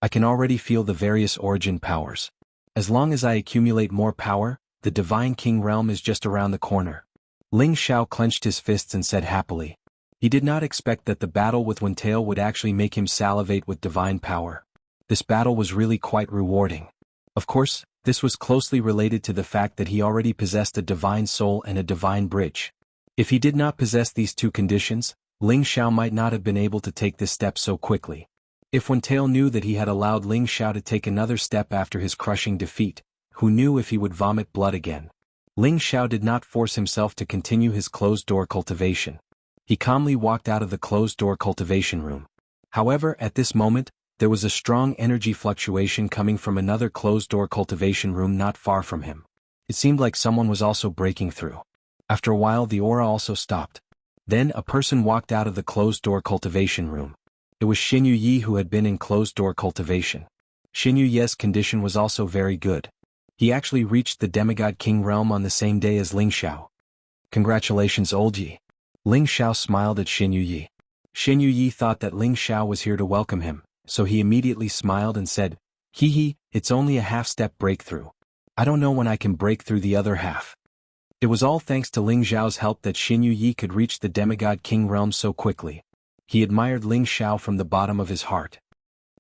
I can already feel the various origin powers. As long as I accumulate more power, the divine king realm is just around the corner. Ling Xiao clenched his fists and said happily. He did not expect that the battle with Wentail would actually make him salivate with divine power. This battle was really quite rewarding. Of course, this was closely related to the fact that he already possessed a divine soul and a divine bridge. If he did not possess these two conditions, Ling Xiao might not have been able to take this step so quickly. If Wentail knew that he had allowed Ling Xiao to take another step after his crushing defeat, who knew if he would vomit blood again? Ling Xiao did not force himself to continue his closed-door cultivation. He calmly walked out of the closed-door cultivation room. However, at this moment, there was a strong energy fluctuation coming from another closed-door cultivation room not far from him. It seemed like someone was also breaking through. After a while, the aura also stopped. Then a person walked out of the closed-door cultivation room. It was Xin Yi who had been in closed-door cultivation. Xin Yi's condition was also very good. He actually reached the demigod king realm on the same day as Ling Xiao. Congratulations, old Yi. Ling Xiao smiled at Xin Yi. Xin Yi thought that Ling Xiao was here to welcome him, so he immediately smiled and said, "Hee, it's only a half-step breakthrough. I don't know when I can break through the other half." It was all thanks to Ling Xiao's help that Xin Yi could reach the demigod king realm so quickly. He admired Ling Xiao from the bottom of his heart.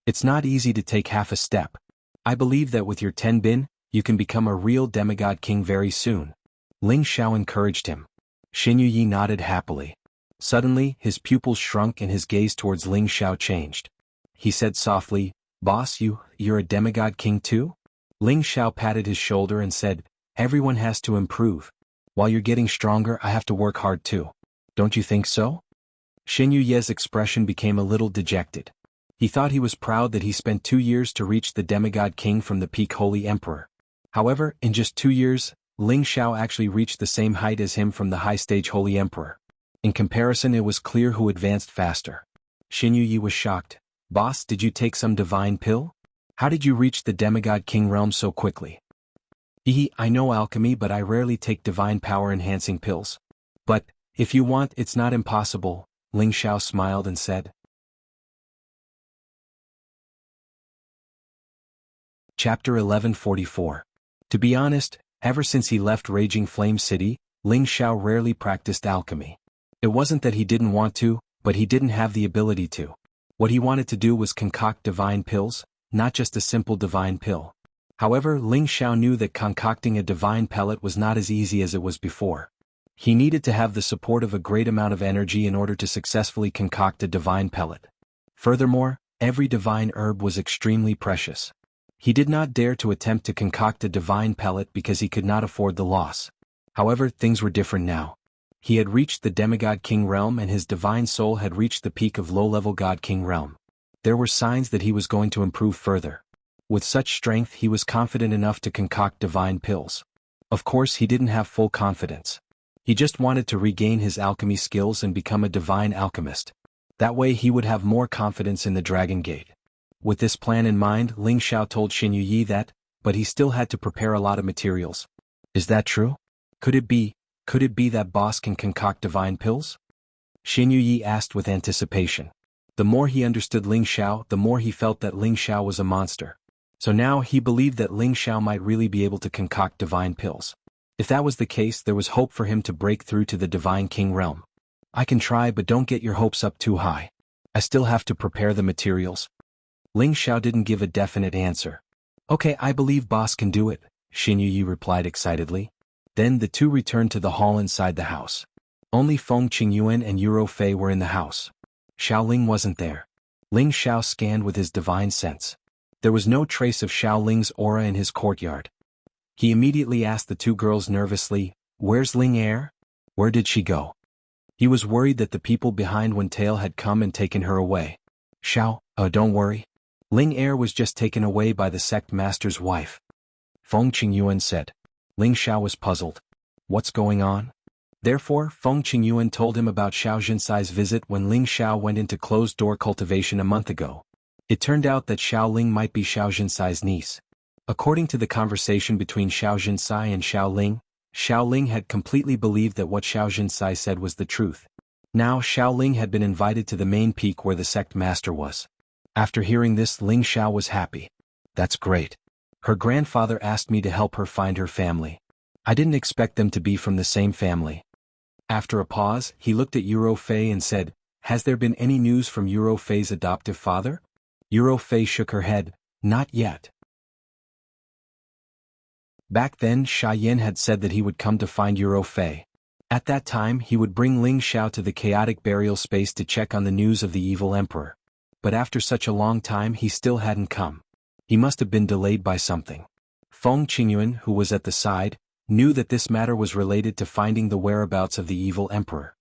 It's not easy to take half a step. I believe that with your 10 bin, You can become a real demigod king very soon. Ling Xiao encouraged him. Xin Yi nodded happily. Suddenly, his pupils shrunk and his gaze towards Ling Xiao changed. He said softly, "Boss, you're a demigod king too?" Ling Xiao patted his shoulder and said, "Everyone has to improve. While you're getting stronger, I have to work hard too. Don't you think so?" Xin Yuye's expression became a little dejected. He thought he was proud that he spent 2 years to reach the demigod king from the peak Holy Emperor. However, in just 2 years, Ling Xiao actually reached the same height as him from the high stage Holy Emperor. In comparison, it was clear who advanced faster. Xin Yi was shocked. "Boss, did you take some divine pill? How did you reach the demigod king realm so quickly?" I know alchemy, but I rarely take divine power enhancing pills. But, if you want, it's not impossible, Ling Xiao smiled and said. Chapter 1144. To be honest, ever since he left Raging Flame City, Ling Xiao rarely practiced alchemy. It wasn't that he didn't want to, but he didn't have the ability to. What he wanted to do was concoct divine pills, not just a simple divine pill. However, Ling Xiao knew that concocting a divine pellet was not as easy as it was before. He needed to have the support of a great amount of energy in order to successfully concoct a divine pellet. Furthermore, every divine herb was extremely precious. He did not dare to attempt to concoct a divine pellet because he could not afford the loss. However, things were different now. He had reached the demigod king realm and his divine soul had reached the peak of low-level god king realm. There were signs that he was going to improve further. With such strength, he was confident enough to concoct divine pills. Of course, he didn't have full confidence. He just wanted to regain his alchemy skills and become a divine alchemist. That way he would have more confidence in the Dragon Gate. With this plan in mind, Ling Xiao told Xin Yi that, but he still had to prepare a lot of materials. Is that true? Could it be that boss can concoct divine pills? Xin Yi asked with anticipation. The more he understood Ling Xiao, the more he felt that Ling Xiao was a monster. So now he believed that Ling Xiao might really be able to concoct divine pills. If that was the case, there was hope for him to break through to the divine king realm. I can try, but don't get your hopes up too high. I still have to prepare the materials. Ling Xiao didn't give a definite answer. Okay, I believe boss can do it, Xin Yi replied excitedly. Then the two returned to the hall inside the house. Only Feng Qingyuan and Yuro Fei were in the house. Xiaoling wasn't there. Ling Xiao scanned with his divine sense. There was no trace of Xiaoling's aura in his courtyard. He immediately asked the two girls nervously, "Where's Ling Er? Where did she go?" He was worried that the people behind Wen Tail had come and taken her away. Don't worry. Ling Er was just taken away by the sect master's wife. Feng Qingyuan said. Ling Xiao was puzzled. What's going on? Therefore, Feng Qingyuan told him about Xiao Jinsai's visit when Ling Xiao went into closed-door cultivation a month ago. It turned out that Xiao Ling might be Xiao Jinsai's niece. According to the conversation between Xiao Jinsai and Xiao Ling had completely believed that what Xiao Jinsai said was the truth. Now Xiao Ling had been invited to the main peak where the sect master was. After hearing this, Ling Xiao was happy. That's great. Her grandfather asked me to help her find her family. I didn't expect them to be from the same family. After a pause, he looked at Yuro Fei and said, "Has there been any news from Yuro Fei's adoptive father?" Yuro Fei shook her head. Not yet. Back then, Sha Yin had said that he would come to find Yuro Fei. At that time, he would bring Ling Xiao to the chaotic burial space to check on the news of the evil emperor. But after such a long time, he still hadn't come. He must have been delayed by something. Feng Qingyuan, who was at the side, knew that this matter was related to finding the whereabouts of the evil emperor.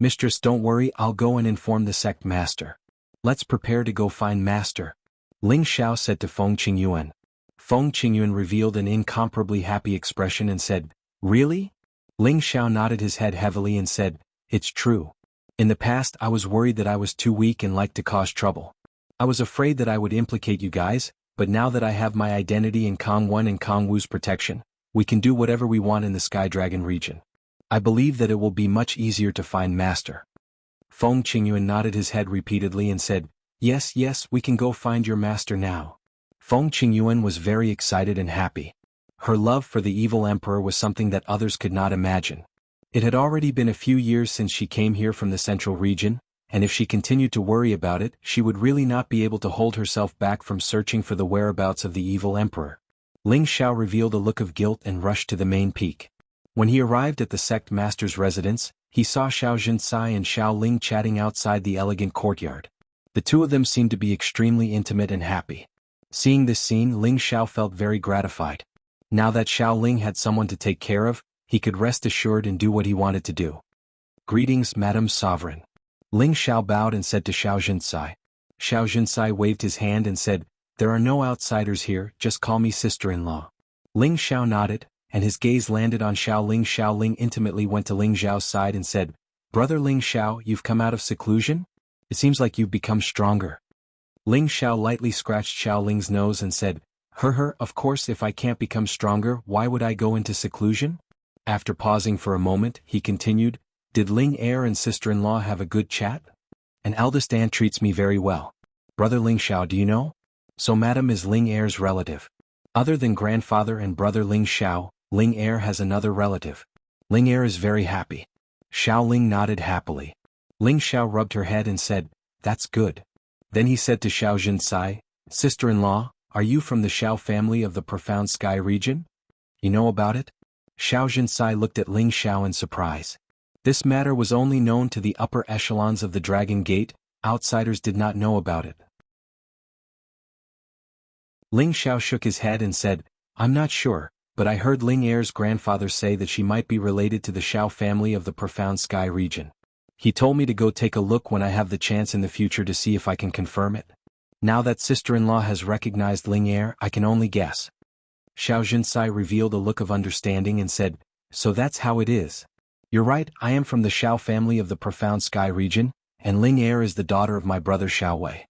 "Mistress, don't worry, I'll go and inform the sect master. Let's prepare to go find master," Ling Xiao said to Feng Qingyuan. Feng Qingyuan revealed an incomparably happy expression and said, "Really?" Ling Xiao nodded his head heavily and said, "It's true. In the past I was worried that I was too weak and liked to cause trouble. I was afraid that I would implicate you guys, but now that I have my identity in Kong Wen and Kong Wu's protection, we can do whatever we want in the Sky Dragon region. I believe that it will be much easier to find master." Feng Qingyuan nodded his head repeatedly and said, Yes, we can go find your master now." Feng Qingyuan was very excited and happy. Her love for the evil emperor was something that others could not imagine. It had already been a few years since she came here from the central region, and if she continued to worry about it, she would really not be able to hold herself back from searching for the whereabouts of the evil emperor. Ling Xiao revealed a look of guilt and rushed to the main peak. When he arrived at the sect master's residence, he saw Xiao Jinsai and Xiao Ling chatting outside the elegant courtyard. The two of them seemed to be extremely intimate and happy. Seeing this scene, Ling Xiao felt very gratified. Now that Xiao Ling had someone to take care of, he could rest assured and do what he wanted to do. "Greetings, Madam Sovereign." Ling Xiao bowed and said to Xiao Jinsai. Xiao Jinsai waved his hand and said, "There are no outsiders here, just call me sister-in-law." Ling Xiao nodded, and his gaze landed on Xiao Ling. Xiao Ling intimately went to Ling Xiao's side and said, "Brother Ling Xiao, you've come out of seclusion? It seems like you've become stronger." Ling Xiao lightly scratched Xiao Ling's nose and said, Of course, if I can't become stronger, why would I go into seclusion?" After pausing for a moment, he continued, "Did Ling heir and sister-in-law have a good chat? An eldest aunt treats me very well. Brother Ling Xiao, do you know? So Madam is Ling heir's relative. Other than grandfather and brother Ling Xiao, Ling heir has another relative. Ling heir is very happy." Xiao Ling nodded happily. Ling Xiao rubbed her head and said, "That's good." Then he said to Xiao Jinsai, "Sister-in-law, are you from the Xiao family of the Profound Sky region? You know about it?" Xiao Jinsai looked at Ling Xiao in surprise. This matter was only known to the upper echelons of the Dragon Gate, outsiders did not know about it. Ling Xiao shook his head and said, "I'm not sure, but I heard Ling heir's grandfather say that she might be related to the Xiao family of the Profound Sky region. He told me to go take a look when I have the chance in the future to see if I can confirm it. Now that sister-in-law has recognized Ling heir, I can only guess." Xiao Jinsai revealed a look of understanding and said, "So that's how it is. You're right, I am from the Xiao family of the Profound Sky region, and Ling heir is the daughter of my brother Xiao Wei."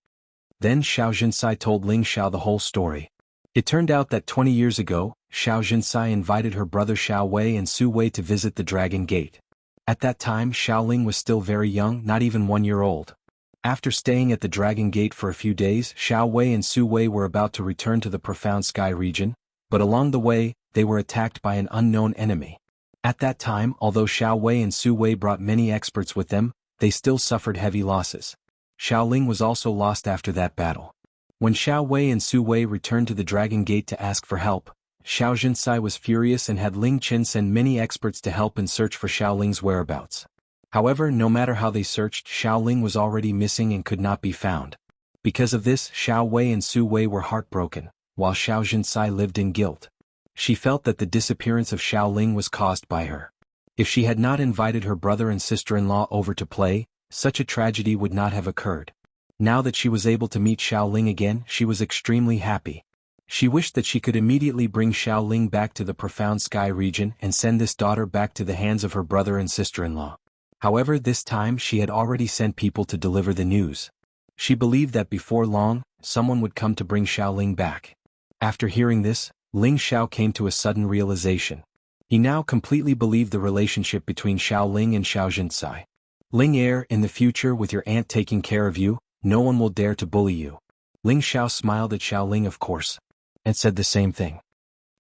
Then Xiao Jinsai told Ling Xiao the whole story. It turned out that 20 years ago, Xiao Jinsai invited her brother Xiao Wei and Su Wei to visit the Dragon Gate. At that time Xiao Ling was still very young, not even 1 year old. After staying at the Dragon Gate for a few days, Xiao Wei and Su Wei were about to return to the Profound Sky region, but along the way, they were attacked by an unknown enemy. At that time, although Xiao Wei and Su Wei brought many experts with them, they still suffered heavy losses. Xiao Ling was also lost after that battle. When Xiao Wei and Su Wei returned to the Dragon Gate to ask for help, Xiao Jinsai was furious and had Ling Qin send many experts to help and search for Xiao Ling's whereabouts. However, no matter how they searched, Xiao Ling was already missing and could not be found. Because of this, Xiao Wei and Su Wei were heartbroken, while Xiao Jinsai lived in guilt. She felt that the disappearance of Xiao Ling was caused by her. If she had not invited her brother and sister-in-law over to play, such a tragedy would not have occurred. Now that she was able to meet Xiao Ling again, she was extremely happy. She wished that she could immediately bring Xiao Ling back to the Profound Sky region and send this daughter back to the hands of her brother and sister-in-law. However, this time she had already sent people to deliver the news. She believed that before long, someone would come to bring Xiao Ling back. After hearing this, Ling Xiao came to a sudden realization. He now completely believed the relationship between Xiao Ling and Xiao Jinsai. "Ling heir, in the future with your aunt taking care of you, no one will dare to bully you." Ling Xiao smiled at Xiao Ling of course, and said the same thing.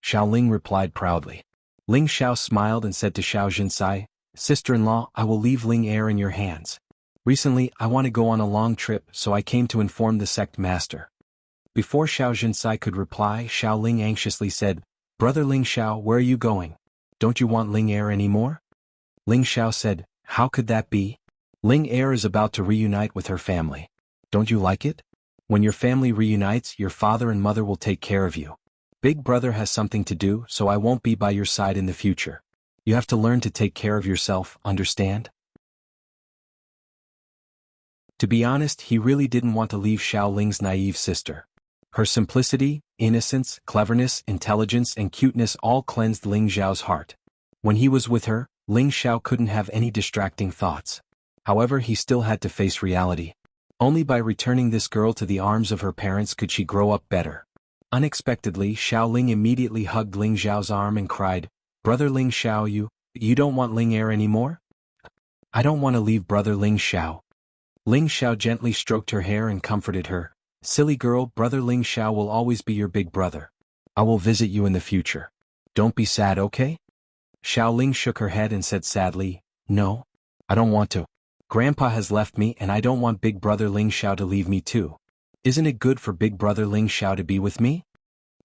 Xiao Ling replied proudly. Ling Xiao smiled and said to Xiao Jinsai, "Sister-in-law, I will leave Ling heir in your hands. Recently, I want to go on a long trip, so I came to inform the sect master." Before Xiao Jinsai could reply, Xiao Ling anxiously said, "Brother Ling Xiao, where are you going? Don't you want Ling heir anymore?" Ling Xiao said, "How could that be? Ling heir is about to reunite with her family. Don't you like it? When your family reunites, your father and mother will take care of you. Big brother has something to do, so I won't be by your side in the future. You have to learn to take care of yourself, understand?" To be honest, he really didn't want to leave Xiao Ling's naive sister. Her simplicity, innocence, cleverness, intelligence and cuteness all cleansed Ling Xiao's heart. When he was with her, Ling Xiao couldn't have any distracting thoughts. However, he still had to face reality. Only by returning this girl to the arms of her parents could she grow up better. Unexpectedly, Xiao Ling immediately hugged Ling Xiao's arm and cried, "Brother Ling Xiao, you don't want Ling heir anymore?" "I don't want to leave brother Ling Xiao." Ling Xiao gently stroked her hair and comforted her. "Silly girl, brother Ling Xiao will always be your big brother. I will visit you in the future. Don't be sad, okay?" Xiao Ling shook her head and said sadly, "No, I don't want to. Grandpa has left me and I don't want big brother Ling Xiao to leave me too. Isn't it good for big brother Ling Xiao to be with me?"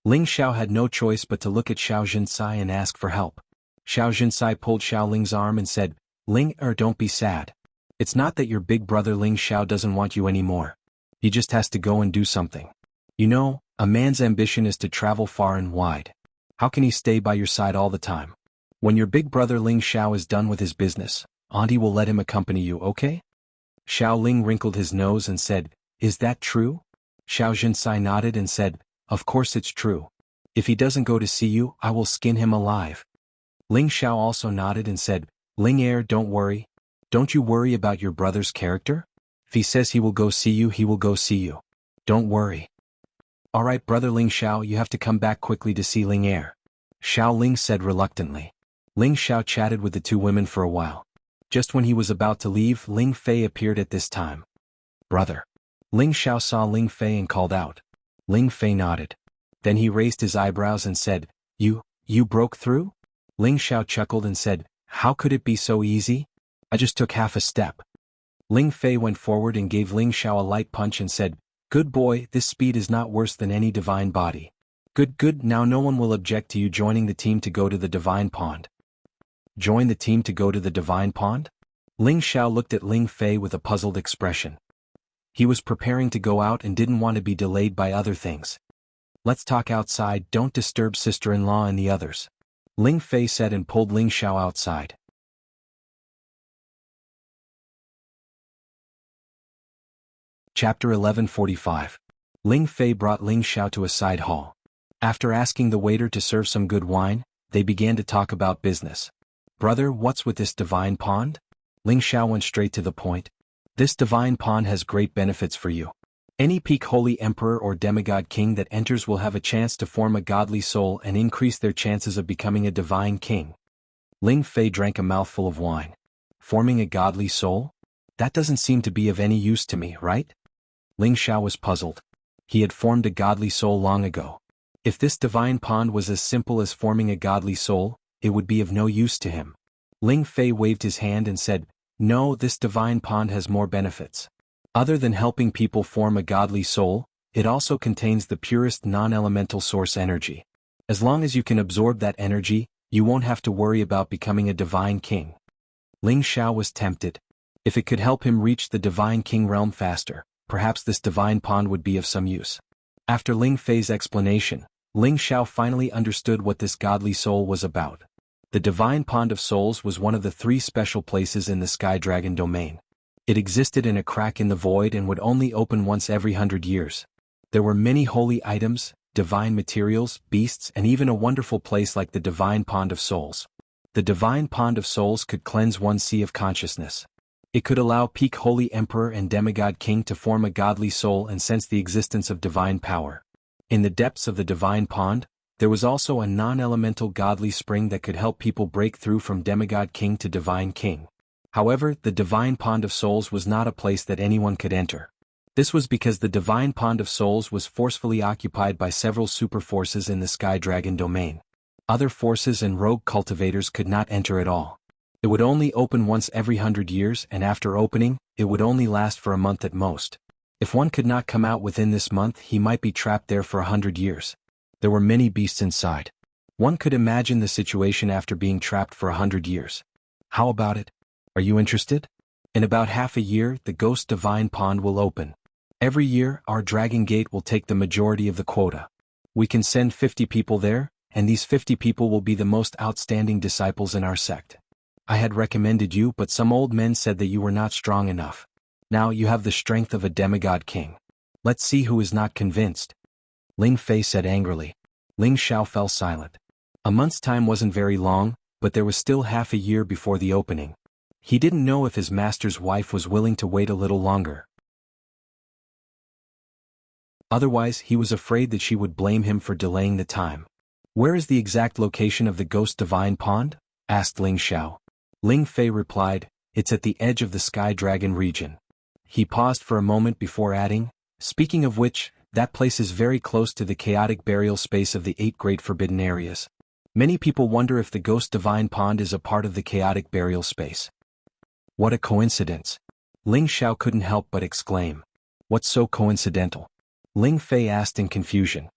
Ling Xiao had no choice but to look at Xiao Jinsai and ask for help. Xiao Jinsai pulled Xiao Ling's arm and said, Ling don't be sad. It's not that your big brother Ling Xiao doesn't want you anymore. He just has to go and do something. You know, a man's ambition is to travel far and wide. How can he stay by your side all the time? When your big brother Ling Xiao is done with his business, Auntie will let him accompany you, okay? Xiao Ling wrinkled his nose and said, Is that true? Xiao Jinsai nodded and said, Of course it's true. If he doesn't go to see you, I will skin him alive. Ling Xiao also nodded and said, Ling don't worry. Don't you worry about your brother's character? If he says he will go see you, he will go see you. Don't worry. Alright, brother Ling Xiao, you have to come back quickly to see Ling Er. Xiao Ling said reluctantly. Ling Xiao chatted with the two women for a while. Just when he was about to leave, Ling Fei appeared at this time. Brother. Ling Xiao saw Ling Fei and called out. Ling Fei nodded. Then he raised his eyebrows and said, You broke through? Ling Xiao chuckled and said, How could it be so easy? I just took half a step. Ling Fei went forward and gave Ling Xiao a light punch and said, Good boy, this speed is not worse than any divine body. Good, now no one will object to you joining the team to go to the divine pond. Join the team to go to the divine pond? Ling Xiao looked at Ling Fei with a puzzled expression. He was preparing to go out and didn't want to be delayed by other things. Let's talk outside, don't disturb sister-in-law and the others. Ling Fei said and pulled Ling Xiao outside. Chapter 11:45. Ling Fei brought Ling Xiao to a side hall. After asking the waiter to serve some good wine, they began to talk about business. Brother, what's with this divine pond? Ling Xiao went straight to the point. This divine pond has great benefits for you. Any peak holy emperor or demigod king that enters will have a chance to form a godly soul and increase their chances of becoming a divine king. Ling Fei drank a mouthful of wine. Forming a godly soul? That doesn't seem to be of any use to me, right? Ling Xiao was puzzled. He had formed a godly soul long ago. If this divine pond was as simple as forming a godly soul, it would be of no use to him. Ling Fei waved his hand and said, No, this divine pond has more benefits. Other than helping people form a godly soul, it also contains the purest non-elemental source energy. As long as you can absorb that energy, you won't have to worry about becoming a divine king. Ling Xiao was tempted. If it could help him reach the divine king realm faster, perhaps this divine pond would be of some use. After Ling Fei's explanation, Ling Xiao finally understood what this godly soul was about. The divine pond of souls was one of the 3 special places in the Sky Dragon domain. It existed in a crack in the void and would only open once every 100 years. There were many holy items, divine materials, beasts, and even a wonderful place like the divine pond of souls. The divine pond of souls could cleanse one's sea of consciousness. It could allow peak holy emperor and demigod king to form a godly soul and sense the existence of divine power. In the depths of the divine pond, there was also a non-elemental godly spring that could help people break through from demigod king to divine king. However, the divine pond of souls was not a place that anyone could enter. This was because the divine pond of souls was forcefully occupied by several super forces in the Sky Dragon domain. Other forces and rogue cultivators could not enter at all. It would only open once every 100 years, and after opening, it would only last for a month at most. If one could not come out within this month, he might be trapped there for 100 years. There were many beasts inside. One could imagine the situation after being trapped for 100 years. How about it? Are you interested? In about half a year, the Ghost Divine Pond will open. Every year, our Dragon Gate will take the majority of the quota. We can send 50 people there, and these 50 people will be the most outstanding disciples in our sect. I had recommended you, but some old men said that you were not strong enough. Now you have the strength of a demigod king. Let's see who is not convinced. Ling Fei said angrily. Ling Xiao fell silent. A month's time wasn't very long, but there was still half a year before the opening. He didn't know if his master's wife was willing to wait a little longer. Otherwise, he was afraid that she would blame him for delaying the time. Where is the exact location of the Ghost Divine Pond? Asked Ling Xiao. Ling Fei replied, It's at the edge of the Sky Dragon region. He paused for a moment before adding, Speaking of which, that place is very close to the chaotic burial space of the 8 great forbidden areas. Many people wonder if the Ghost Divine Pond is a part of the chaotic burial space. What a coincidence. Ling Xiao couldn't help but exclaim. What's so coincidental? Ling Fei asked in confusion.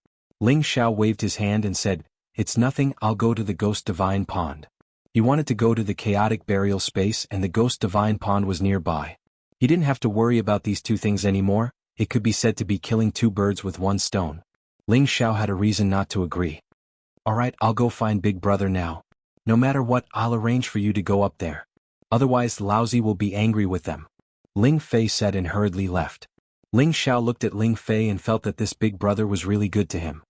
Ling Xiao waved his hand and said, "It's nothing, I'll go to the Ghost Divine Pond." He wanted to go to the chaotic burial space and the Ghost Divine Pond was nearby. He didn't have to worry about these two things anymore, it could be said to be killing two birds with one stone. Ling Xiao had a reason not to agree. "Alright, I'll go find Big Brother now. No matter what, I'll arrange for you to go up there. Otherwise Laozi will be angry with them." Ling Fei said and hurriedly left. Ling Xiao looked at Ling Fei and felt that this Big Brother was really good to him.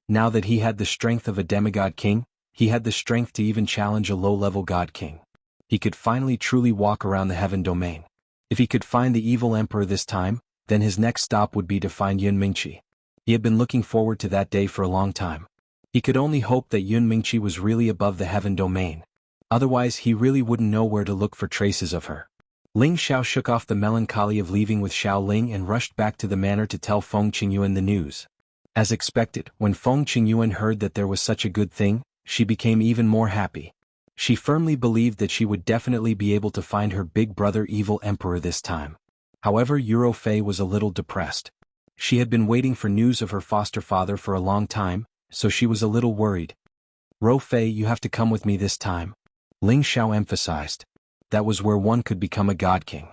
Now that he had the strength of a demigod king, he had the strength to even challenge a low-level god king. He could finally truly walk around the heaven domain. If he could find the evil emperor this time, then his next stop would be to find Yun Mingqi. He had been looking forward to that day for a long time. He could only hope that Yun Mingqi was really above the heaven domain. Otherwise he really wouldn't know where to look for traces of her. Ling Xiao shook off the melancholy of leaving with Xiao Ling and rushed back to the manor to tell Feng Qingyuan the news. As expected, when Feng Qingyuan heard that there was such a good thing, she became even more happy. She firmly believed that she would definitely be able to find her big brother evil emperor this time. However, Yuro Fei was a little depressed. She had been waiting for news of her foster father for a long time, so she was a little worried. "Ro Fei, you have to come with me this time," Ling Xiao emphasized. That was where one could become a god king.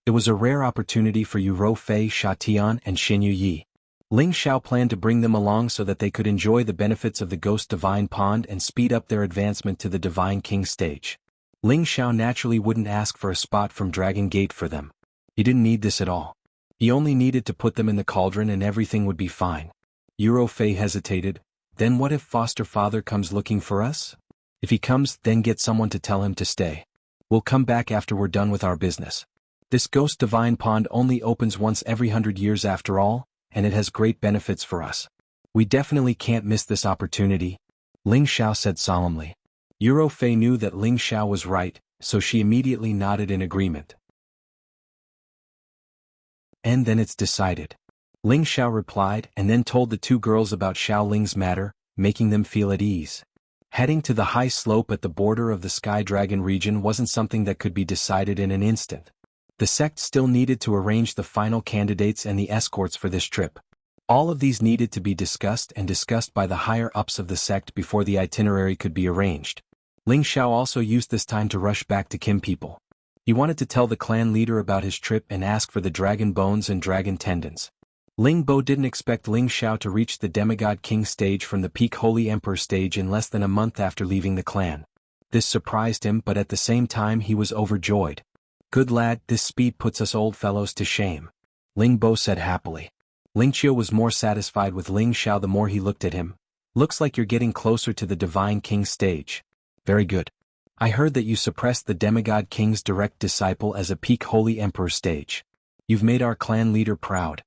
It was a rare opportunity for Ro Fei, Sha Tian and Xin Yi. Ling Xiao planned to bring them along so that they could enjoy the benefits of the Ghost Divine Pond and speed up their advancement to the Divine King stage. Ling Xiao naturally wouldn't ask for a spot from Dragon Gate for them. He didn't need this at all. He only needed to put them in the cauldron and everything would be fine. Yuro Fei hesitated. "Then what if foster father comes looking for us?" "If he comes, then get someone to tell him to stay. We'll come back after we're done with our business. This Ghost Divine Pond only opens once every 100 years after all, and it has great benefits for us. We definitely can't miss this opportunity," Ling Xiao said solemnly. Yuro Fei knew that Ling Xiao was right, so she immediately nodded in agreement. "And then it's decided," Ling Xiao replied and then told the two girls about Xiao Ling's matter, making them feel at ease. Heading to the high slope at the border of the Sky Dragon region wasn't something that could be decided in an instant. The sect still needed to arrange the final candidates and the escorts for this trip. All of these needed to be discussed by the higher-ups of the sect before the itinerary could be arranged. Ling Xiao also used this time to rush back to Kim people. He wanted to tell the clan leader about his trip and ask for the dragon bones and dragon tendons. Ling Bo didn't expect Ling Xiao to reach the Demigod King stage from the Peak Holy Emperor stage in less than a month after leaving the clan. This surprised him, but at the same time he was overjoyed. "Good lad, this speed puts us old fellows to shame," Ling Bo said happily. Ling Qiu was more satisfied with Ling Xiao the more he looked at him. "Looks like you're getting closer to the Divine King stage. Very good. I heard that you suppressed the Demigod King's direct disciple as a Peak Holy Emperor stage. You've made our clan leader proud."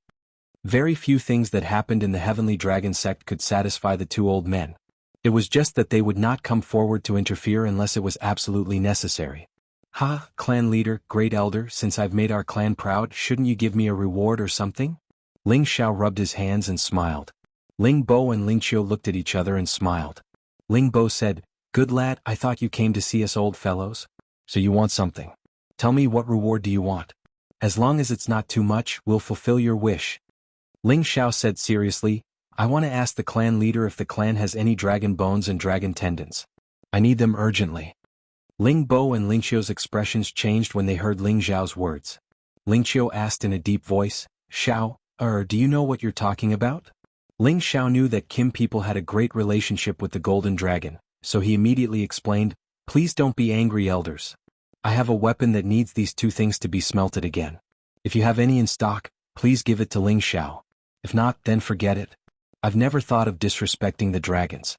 Very few things that happened in the Heavenly Dragon sect could satisfy the two old men. It was just that they would not come forward to interfere unless it was absolutely necessary. "Ha, clan leader, great elder, since I've made our clan proud, shouldn't you give me a reward or something?" Ling Xiao rubbed his hands and smiled. Ling Bo and Ling Qiu looked at each other and smiled. Ling Bo said, "Good lad, I thought you came to see us old fellows. So you want something. Tell me, what reward do you want? As long as it's not too much, we'll fulfill your wish." Ling Xiao said seriously, "I want to ask the clan leader if the clan has any dragon bones and dragon tendons. I need them urgently." Ling Bo and Ling Qiu's expressions changed when they heard Ling Xiao's words. Ling Qiu asked in a deep voice, "Xiao, do you know what you're talking about?" Ling Xiao knew that Kim people had a great relationship with the Golden Dragon, so he immediately explained, "Please don't be angry, elders. I have a weapon that needs these two things to be smelted again. If you have any in stock, please give it to Ling Xiao. If not, then forget it. I've never thought of disrespecting the dragons."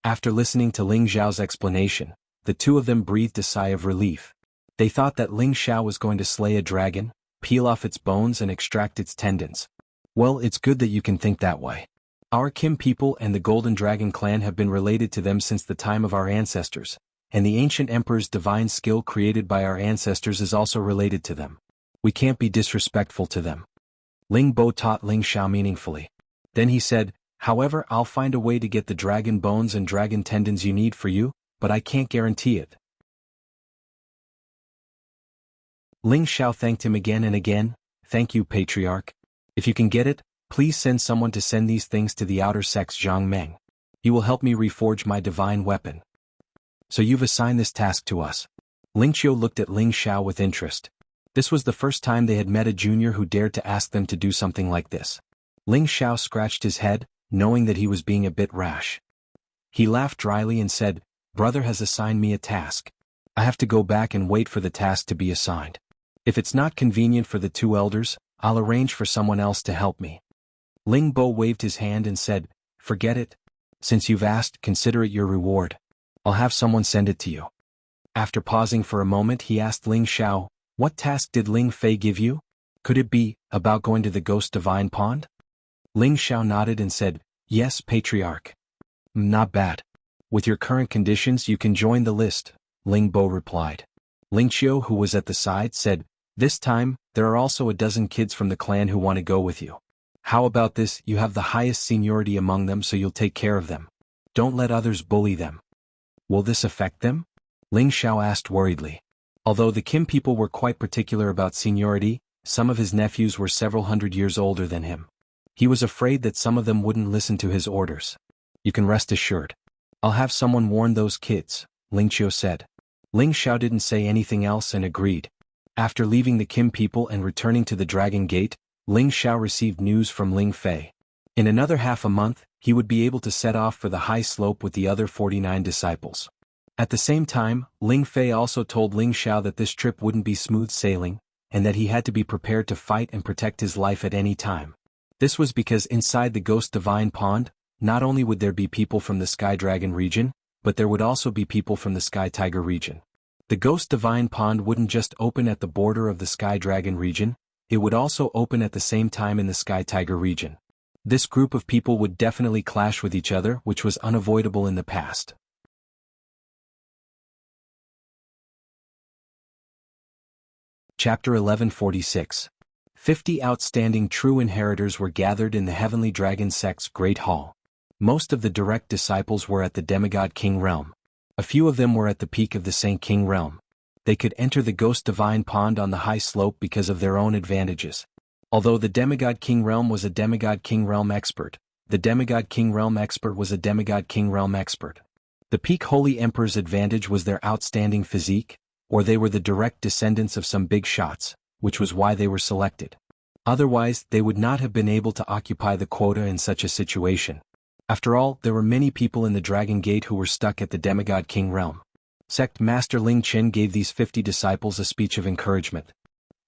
After listening to Ling Xiao's explanation, the two of them breathed a sigh of relief. They thought that Ling Xiao was going to slay a dragon, peel off its bones and extract its tendons. Well, it's good that you can think that way. Our Kim people and the Golden Dragon clan have been related to them since the time of our ancestors, and the ancient emperor's divine skill created by our ancestors is also related to them. We can't be disrespectful to them. Ling Bo taught Ling Xiao meaningfully. Then he said, "However, I'll find a way to get the dragon bones and dragon tendons you need for you, but I can't guarantee it." Ling Xiao thanked him again and again. "Thank you, Patriarch. If you can get it, Please send someone to send these things to the outer sects Zhang Meng. He will help me reforge my divine weapon. So you've assigned this task to us. Ling Qiu looked at Ling Xiao with interest. This was the first time they had met a junior who dared to ask them to do something like this. Ling Xiao scratched his head, knowing that he was being a bit rash. He laughed dryly and said, "Brother has assigned me a task. I have to go back and wait for the task to be assigned. If it's not convenient for the two elders, I'll arrange for someone else to help me." Ling Bo waved his hand and said, "Forget it. Since you've asked, consider it your reward. I'll have someone send it to you." After pausing for a moment, he asked Ling Xiao, "What task did Ling Fei give you? Could it be about going to the Ghost Divine Pond?" Ling Xiao nodded and said, "Yes, Patriarch." "Not bad. With your current conditions you can join the list," Ling Bo replied. Ling Qiu, who was at the side, said, "This time, there are also a dozen kids from the clan who want to go with you. How about this? You have the highest seniority among them, so you'll take care of them. Don't let others bully them." "Will this affect them?" Ling Xiao asked worriedly. Although the Kim people were quite particular about seniority, some of his nephews were several hundred years older than him. He was afraid that some of them wouldn't listen to his orders. "You can rest assured. I'll have someone warn those kids," Ling Qiu said. Ling Xiao didn't say anything else and agreed. After leaving the Kim people and returning to the Dragon Gate, Ling Xiao received news from Ling Fei. In another half a month, he would be able to set off for the high slope with the other 49 disciples. At the same time, Ling Fei also told Ling Xiao that this trip wouldn't be smooth sailing, and that he had to be prepared to fight and protect his life at any time. This was because inside the Ghost Divine Pond, not only would there be people from the Sky Dragon region, but there would also be people from the Sky Tiger region. The Ghost Divine Pond wouldn't just open at the border of the Sky Dragon region, it would also open at the same time in the Sky Tiger region. This group of people would definitely clash with each other, which was unavoidable in the past. Chapter 1146. 50 outstanding true inheritors were gathered in the Heavenly Dragon Sect's Great Hall. Most of the direct disciples were at the Demigod King realm. A few of them were at the peak of the Saint King realm. They could enter the Ghost Divine Pond on the high slope because of their own advantages. Although the Demigod King realm was a Demigod King realm expert, the Demigod King realm expert was a Demigod King realm expert. The peak Holy Emperor's advantage was their outstanding physique, or they were the direct descendants of some big shots, which was why they were selected. Otherwise, they would not have been able to occupy the quota in such a situation. After all, there were many people in the Dragon Gate who were stuck at the Demigod King realm. Sect Master Ling Chen gave these 50 disciples a speech of encouragement.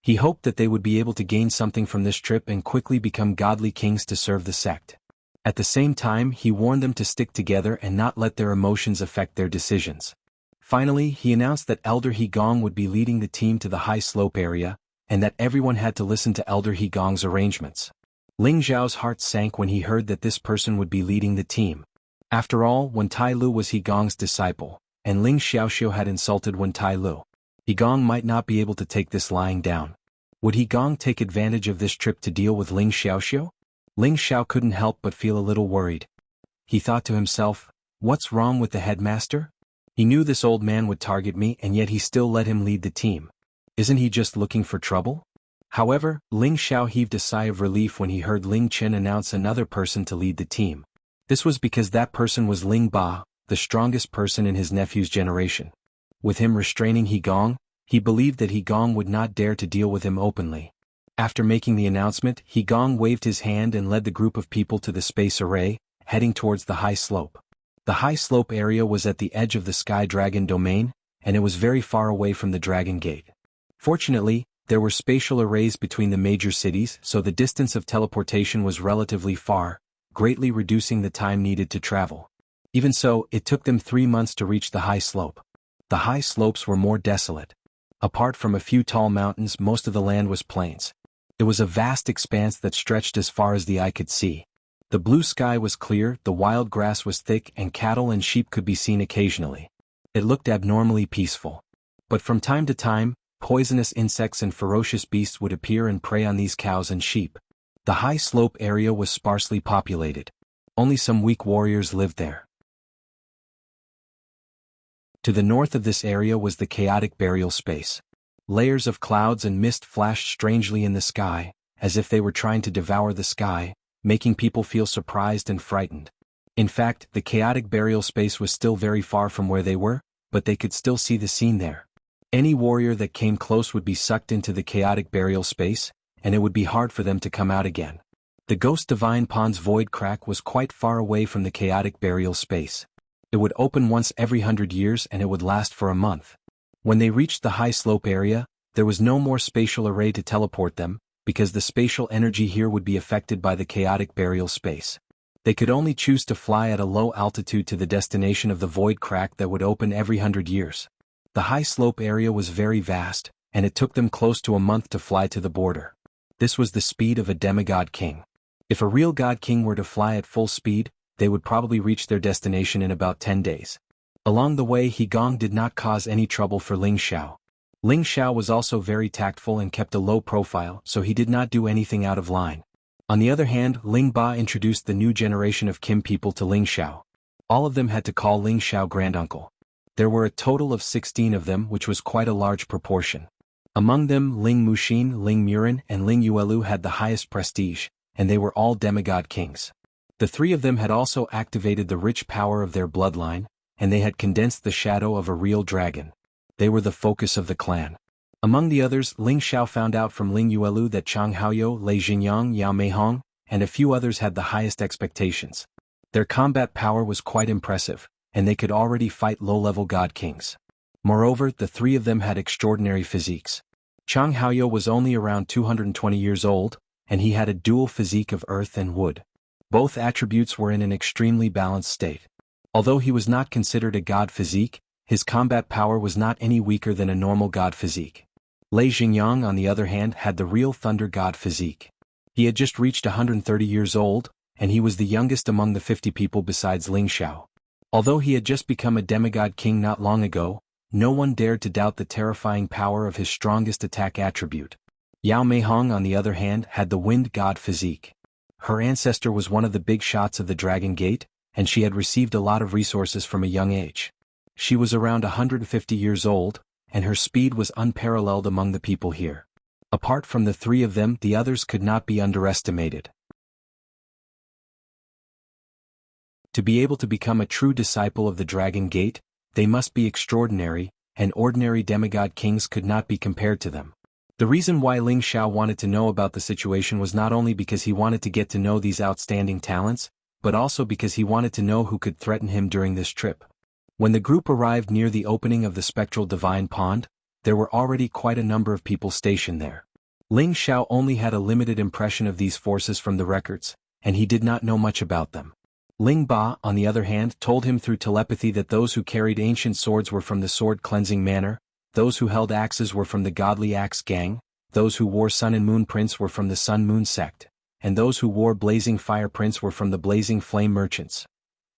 He hoped that they would be able to gain something from this trip and quickly become godly kings to serve the sect. At the same time, he warned them to stick together and not let their emotions affect their decisions. Finally, he announced that Elder He Gong would be leading the team to the high slope area, and that everyone had to listen to Elder He Gong's arrangements. Ling Zhao's heart sank when he heard that this person would be leading the team. After all, Wen Tai Lu was He Gong's disciple, and Ling Xiaoxiu had insulted Wen Tai Lu. He Gong might not be able to take this lying down. Would He Gong take advantage of this trip to deal with Ling Xiaoxiu? Ling Xiao couldn't help but feel a little worried. He thought to himself, "What's wrong with the headmaster? He knew this old man would target me and yet he still let him lead the team. Isn't he just looking for trouble?" However, Ling Xiao heaved a sigh of relief when he heard Ling Chen announce another person to lead the team. This was because that person was Ling Ba, the strongest person in his nephew's generation. With him restraining He Gong, he believed that He Gong would not dare to deal with him openly. After making the announcement, He Gong waved his hand and led the group of people to the space array, heading towards the high slope. The high slope area was at the edge of the Sky Dragon domain, and it was very far away from the Dragon Gate. Fortunately, there were spatial arrays between the major cities, so the distance of teleportation was relatively far, greatly reducing the time needed to travel. Even so, it took them 3 months to reach the high slope. The high slopes were more desolate. Apart from a few tall mountains, most of the land was plains. It was a vast expanse that stretched as far as the eye could see. The blue sky was clear, the wild grass was thick, and cattle and sheep could be seen occasionally. It looked abnormally peaceful. But from time to time, poisonous insects and ferocious beasts would appear and prey on these cows and sheep. The high slope area was sparsely populated. Only some weak warriors lived there. To the north of this area was the chaotic burial space. Layers of clouds and mist flashed strangely in the sky, as if they were trying to devour the sky, making people feel surprised and frightened. In fact, the chaotic burial space was still very far from where they were, but they could still see the scene there. Any warrior that came close would be sucked into the chaotic burial space, and it would be hard for them to come out again. The Ghost Divine Pond's void crack was quite far away from the chaotic burial space. It would open once every 100 years and it would last for a month. When they reached the high slope area, there was no more spatial array to teleport them, because the spatial energy here would be affected by the chaotic burial space. They could only choose to fly at a low altitude to the destination of the void crack that would open every 100 years. The high slope area was very vast, and it took them close to a month to fly to the border. This was the speed of a demigod king. If a real god king were to fly at full speed, they would probably reach their destination in about 10 days. Along the way, He Gong did not cause any trouble for Ling Xiao. Ling Xiao was also very tactful and kept a low profile, so he did not do anything out of line. On the other hand, Ling Ba introduced the new generation of Kim people to Ling Xiao. All of them had to call Ling Xiao granduncle. There were a total of 16 of them, which was quite a large proportion. Among them, Ling Muxin, Ling Murin, and Ling Yuelu had the highest prestige, and they were all demigod kings. The three of them had also activated the rich power of their bloodline, and they had condensed the shadow of a real dragon. They were the focus of the clan. Among the others, Ling Xiao found out from Ling Yuelu that Chang Haoyou, Lei Xingyang, Yao Meihong, and a few others had the highest expectations. Their combat power was quite impressive, and they could already fight low-level god kings. Moreover, the three of them had extraordinary physiques. Chang Haoyou was only around 220 years old, and he had a dual physique of earth and wood. Both attributes were in an extremely balanced state. Although he was not considered a god physique, his combat power was not any weaker than a normal god physique. Lei Xingyang, on the other hand, had the real thunder god physique. He had just reached 130 years old, and he was the youngest among the 50 people besides Ling Xiao. Although he had just become a demigod king not long ago, no one dared to doubt the terrifying power of his strongest attack attribute. Yao Meihong, on the other hand, had the wind god physique. Her ancestor was one of the big shots of the Dragon Gate, and she had received a lot of resources from a young age. She was around 150 years old, and her speed was unparalleled among the people here. Apart from the three of them, the others could not be underestimated. To be able to become a true disciple of the Dragon Gate, they must be extraordinary, and ordinary demigod kings could not be compared to them. The reason why Ling Xiao wanted to know about the situation was not only because he wanted to get to know these outstanding talents, but also because he wanted to know who could threaten him during this trip. When the group arrived near the opening of the spectral divine pond, there were already quite a number of people stationed there. Ling Xiao only had a limited impression of these forces from the records, and he did not know much about them. Ling Ba, on the other hand, told him through telepathy that those who carried ancient swords were from the sword cleansing manor, those who held axes were from the godly axe gang, those who wore sun and moon prints were from the sun moon sect, and those who wore blazing fire prints were from the blazing flame merchants.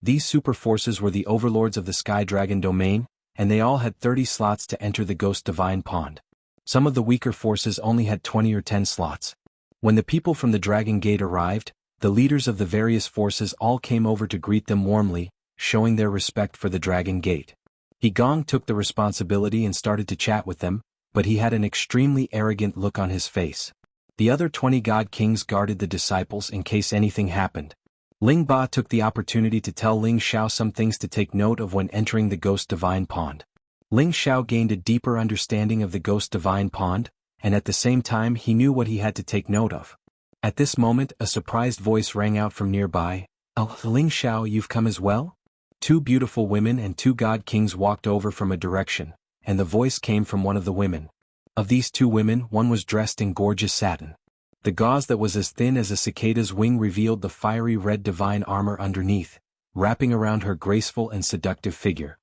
These super forces were the overlords of the Sky Dragon domain, and they all had 30 slots to enter the Ghost Divine Pond. Some of the weaker forces only had 20 or 10 slots. When the people from the Dragon Gate arrived, the leaders of the various forces all came over to greet them warmly, showing their respect for the Dragon Gate. He Gong took the responsibility and started to chat with them, but he had an extremely arrogant look on his face. The other 20 god kings guarded the disciples in case anything happened. Ling Ba took the opportunity to tell Ling Xiao some things to take note of when entering the Ghost Divine Pond. Ling Xiao gained a deeper understanding of the Ghost Divine Pond, and at the same time he knew what he had to take note of. At this moment, a surprised voice rang out from nearby. "Oh, Ling Xiao, you've come as well?" Two beautiful women and two god kings walked over from a direction, and the voice came from one of the women. Of these two women, one was dressed in gorgeous satin. The gauze that was as thin as a cicada's wing revealed the fiery red divine armor underneath, wrapping around her graceful and seductive figure.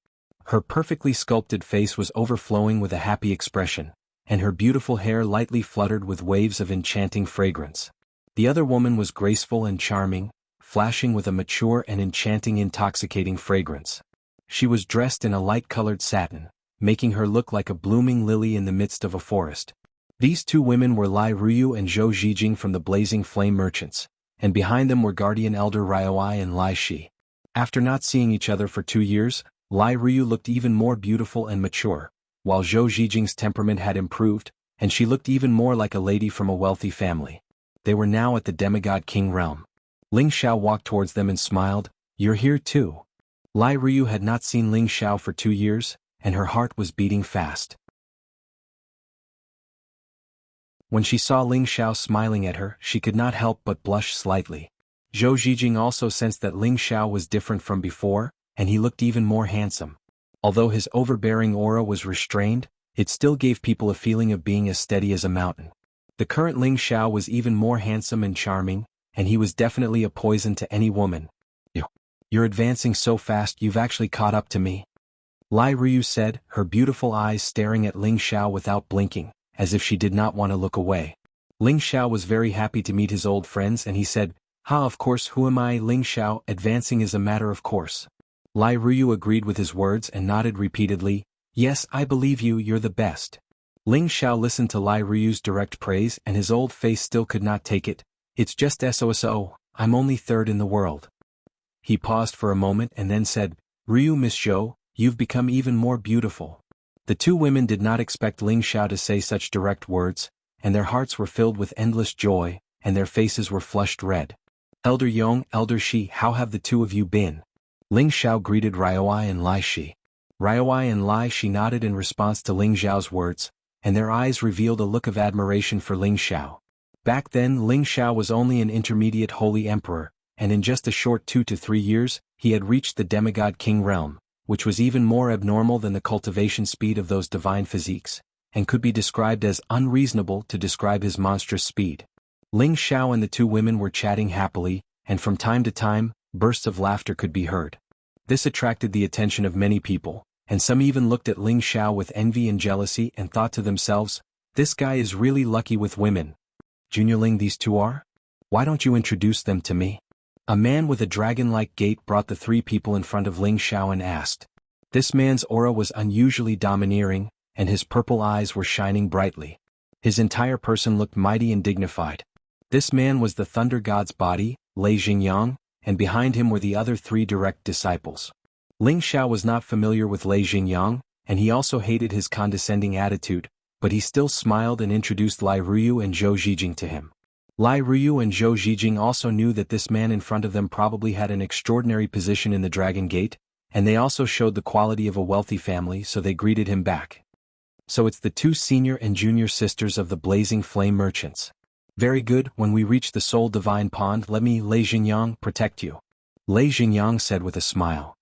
Her perfectly sculpted face was overflowing with a happy expression, and her beautiful hair lightly fluttered with waves of enchanting fragrance. The other woman was graceful and charming, flashing with a mature and enchanting intoxicating fragrance. She was dressed in a light-colored satin, making her look like a blooming lily in the midst of a forest. These two women were Lai Ruyu and Zhou Zhijing from the Blazing Flame Merchants, and behind them were Guardian Elder Raioi and Lai Shi. After not seeing each other for 2 years, Lai Ruyu looked even more beautiful and mature, while Zhou Zhijing's temperament had improved, and she looked even more like a lady from a wealthy family. They were now at the Demigod King realm. Ling Xiao walked towards them and smiled, "You're here too." Lai Ryu had not seen Ling Xiao for 2 years, and her heart was beating fast. When she saw Ling Xiao smiling at her, she could not help but blush slightly. Zhou Zhijing also sensed that Ling Xiao was different from before, and he looked even more handsome. Although his overbearing aura was restrained, it still gave people a feeling of being as steady as a mountain. The current Ling Xiao was even more handsome and charming, and he was definitely a poison to any woman. "You're advancing so fast you've actually caught up to me," Lai Ryu said, her beautiful eyes staring at Ling Xiao without blinking, as if she did not want to look away. Ling Xiao was very happy to meet his old friends and he said, "Ha, of course, who am I, Ling Xiao? Advancing is a matter of course." Lai Ryu agreed with his words and nodded repeatedly, "Yes, I believe you, you're the best." Ling Xiao listened to Lai Ryu's direct praise and his old face still could not take it. "It's just so, I'm only third in the world." He paused for a moment and then said, "Ryu, Miss Zhou, you've become even more beautiful." The two women did not expect Ling Xiao to say such direct words, and their hearts were filled with endless joy, and their faces were flushed red. "Elder Yong, Elder Shi, how have the two of you been?" Ling Xiao greeted Ryoi and Lai Shi. Ryoi and Lai Shi nodded in response to Ling Xiao's words, and their eyes revealed a look of admiration for Ling Xiao. Back then Ling Xiao was only an intermediate holy emperor, and in just a short 2 to 3 years, he had reached the demigod king realm, which was even more abnormal than the cultivation speed of those divine physiques, and could be described as unreasonable to describe his monstrous speed. Ling Xiao and the two women were chatting happily, and from time to time, bursts of laughter could be heard. This attracted the attention of many people, and some even looked at Ling Xiao with envy and jealousy and thought to themselves, "This guy is really lucky with women." "Junior Ling, these two are? Why don't you introduce them to me?" A man with a dragon-like gait brought the three people in front of Ling Xiao and asked. This man's aura was unusually domineering, and his purple eyes were shining brightly. His entire person looked mighty and dignified. This man was the thunder god's body, Lei Xingyang, and behind him were the other 3 direct disciples. Ling Xiao was not familiar with Lei Xingyang, and he also hated his condescending attitude, but he still smiled and introduced Lai Ryu and Zhou Zhijing to him. Lai Ryu and Zhou Zhijing also knew that this man in front of them probably had an extraordinary position in the Dragon Gate, and they also showed the quality of a wealthy family, so they greeted him back. "So it's the 2 senior and junior sisters of the Blazing Flame Merchants. Very good, when we reach the Soul Divine Pond let me, Lei Xingyang, protect you," Lei Xingyang said with a smile.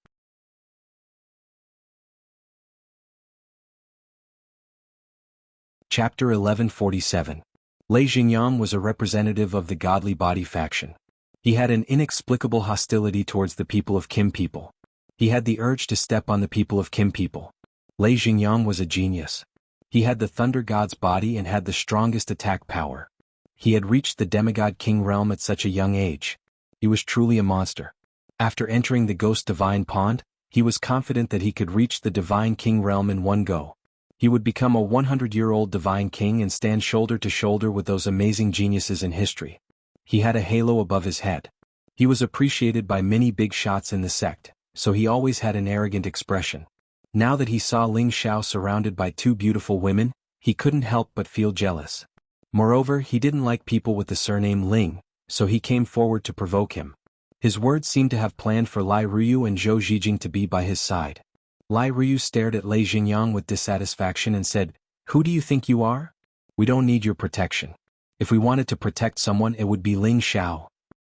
Chapter 1147. Lei Xingyang was a representative of the godly body faction. He had an inexplicable hostility towards the people of Kim people. He had the urge to step on the people of Kim people. Lei Xingyang was a genius. He had the thunder god's body and had the strongest attack power. He had reached the demigod king realm at such a young age. He was truly a monster. After entering the Ghost Divine Pond, he was confident that he could reach the divine king realm in one go. He would become a 100-year-old divine king and stand shoulder to shoulder with those amazing geniuses in history. He had a halo above his head. He was appreciated by many big shots in the sect, so he always had an arrogant expression. Now that he saw Ling Xiao surrounded by 2 beautiful women, he couldn't help but feel jealous. Moreover, he didn't like people with the surname Ling, so he came forward to provoke him. His words seemed to have planned for Lai Ryu and Zhou Zhijing to be by his side. Lai Ryu stared at Lei Xingyang with dissatisfaction and said, "Who do you think you are? We don't need your protection. If we wanted to protect someone it would be Ling Xiao."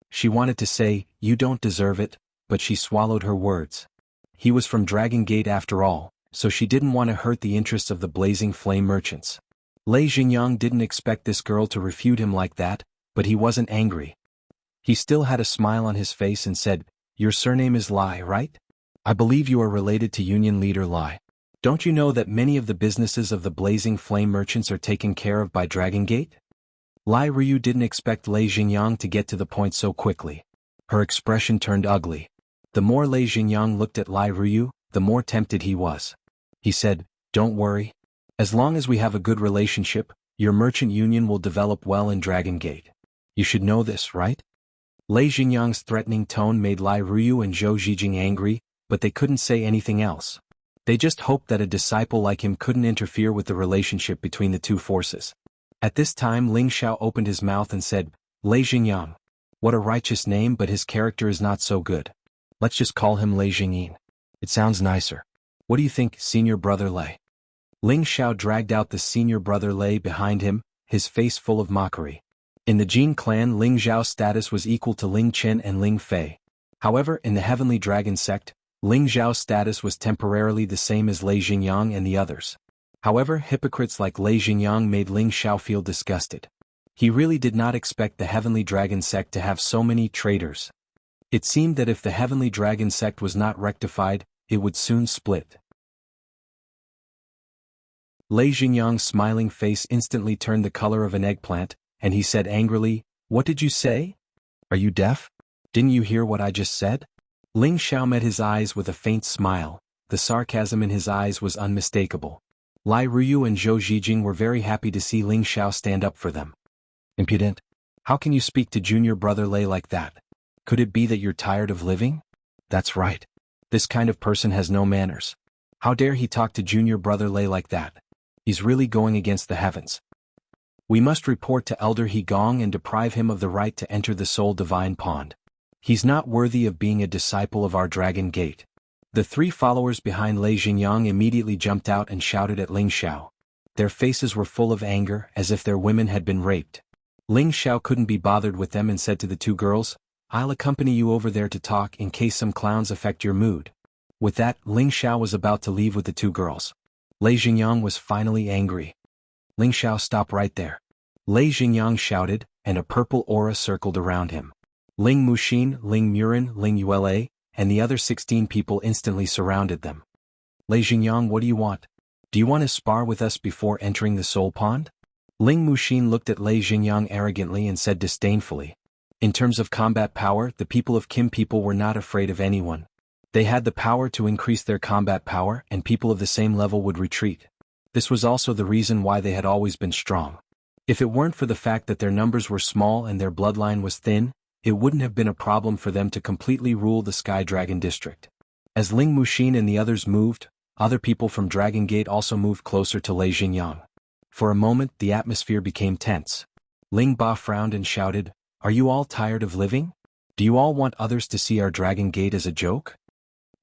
She wanted to say, "You don't deserve it," but she swallowed her words. He was from Dragon Gate after all, so she didn't want to hurt the interests of the Blazing Flame Merchants. Lei Xingyang didn't expect this girl to refute him like that, but he wasn't angry. He still had a smile on his face and said, "Your surname is Lai, right? I believe you are related to Union Leader Lai. Don't you know that many of the businesses of the Blazing Flame Merchants are taken care of by Dragon Gate?" Lai Ryu didn't expect Lei Xingyang to get to the point so quickly. Her expression turned ugly. The more Lei Xingyang looked at Lai Ryu, the more tempted he was. He said, "Don't worry. As long as we have a good relationship, your merchant union will develop well in Dragon Gate. You should know this, right?" Lei Xingyang's threatening tone made Lai Ryu and Zhou Zhijing angry, but they couldn't say anything else. They just hoped that a disciple like him couldn't interfere with the relationship between the two forces. At this time Ling Xiao opened his mouth and said, "Lei Xingyang, What a righteous name, but his character is not so good. Let's just call him Lei Jingyin. It sounds nicer. What do you think, senior brother Lei? Ling Xiao dragged out the senior brother Lei behind him, his face full of mockery. In the Jin clan, Ling Zhao's status was equal to Ling Chen and Ling Fei. However, in the Heavenly Dragon sect, Ling Zhao's status was temporarily the same as Lei Jingyang and the others. However, hypocrites like Lei Jingyang made Ling Xiao feel disgusted. He really did not expect the Heavenly Dragon sect to have so many traitors. It seemed that if the Heavenly Dragon sect was not rectified, it would soon split. Lei Jingyang's smiling face instantly turned the color of an eggplant, and he said angrily, "What did you say? Are you deaf? Didn't you hear what I just said?" Ling Xiao met his eyes with a faint smile. The sarcasm in his eyes was unmistakable. Lai Ruyu and Zhou Zhijing were very happy to see Ling Xiao stand up for them. "Impudent! How can you speak to junior brother Lei like that? Could it be that you're tired of living?" "That's right. This kind of person has no manners. How dare he talk to junior brother Lei like that? He's really going against the heavens. We must report to Elder He Gong and deprive him of the right to enter the Soul Divine Pond. He's not worthy of being a disciple of our Dragon Gate." The three followers behind Lei Jingyang immediately jumped out and shouted at Ling Xiao. Their faces were full of anger, as if their women had been raped. Ling Xiao couldn't be bothered with them and said to the two girls, "I'll accompany you over there to talk in case some clowns affect your mood." With that, Ling Xiao was about to leave with the two girls. Lei Jingyang was finally angry. "Ling Xiao, stop right there!" Lei Jingyang shouted, and a purple aura circled around him. Ling Muxin, Ling Murin, Ling Yuele, and the other 16 people instantly surrounded them. "Lei Jingyang, what do you want? Do you want to spar with us before entering the Soul Pond?" Ling Muxin looked at Lei Jingyang arrogantly and said disdainfully, "In terms of combat power, the people of Kim people were not afraid of anyone. They had the power to increase their combat power, and people of the same level would retreat. This was also the reason why they had always been strong. If it weren't for the fact that their numbers were small and their bloodline was thin, it wouldn't have been a problem for them to completely rule the Sky Dragon District." As Ling Muxin and the others moved, other people from Dragon Gate also moved closer to Lei Jingyang. For a moment, the atmosphere became tense. Ling Ba frowned and shouted, "Are you all tired of living? Do you all want others to see our Dragon Gate as a joke?"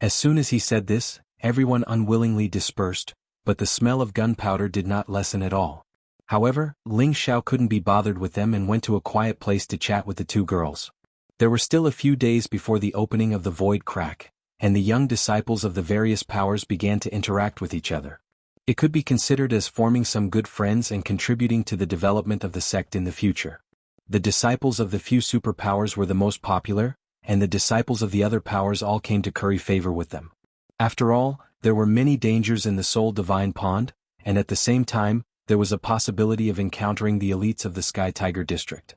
As soon as he said this, everyone unwillingly dispersed, but the smell of gunpowder did not lessen at all. However, Ling Xiao couldn't be bothered with them and went to a quiet place to chat with the two girls. There were still a few days before the opening of the Void Crack, and the young disciples of the various powers began to interact with each other. It could be considered as forming some good friends and contributing to the development of the sect in the future. The disciples of the few superpowers were the most popular, and the disciples of the other powers all came to curry favor with them. After all, there were many dangers in the Soul Divine Pond, and at the same time, there was a possibility of encountering the elites of the Sky Tiger District.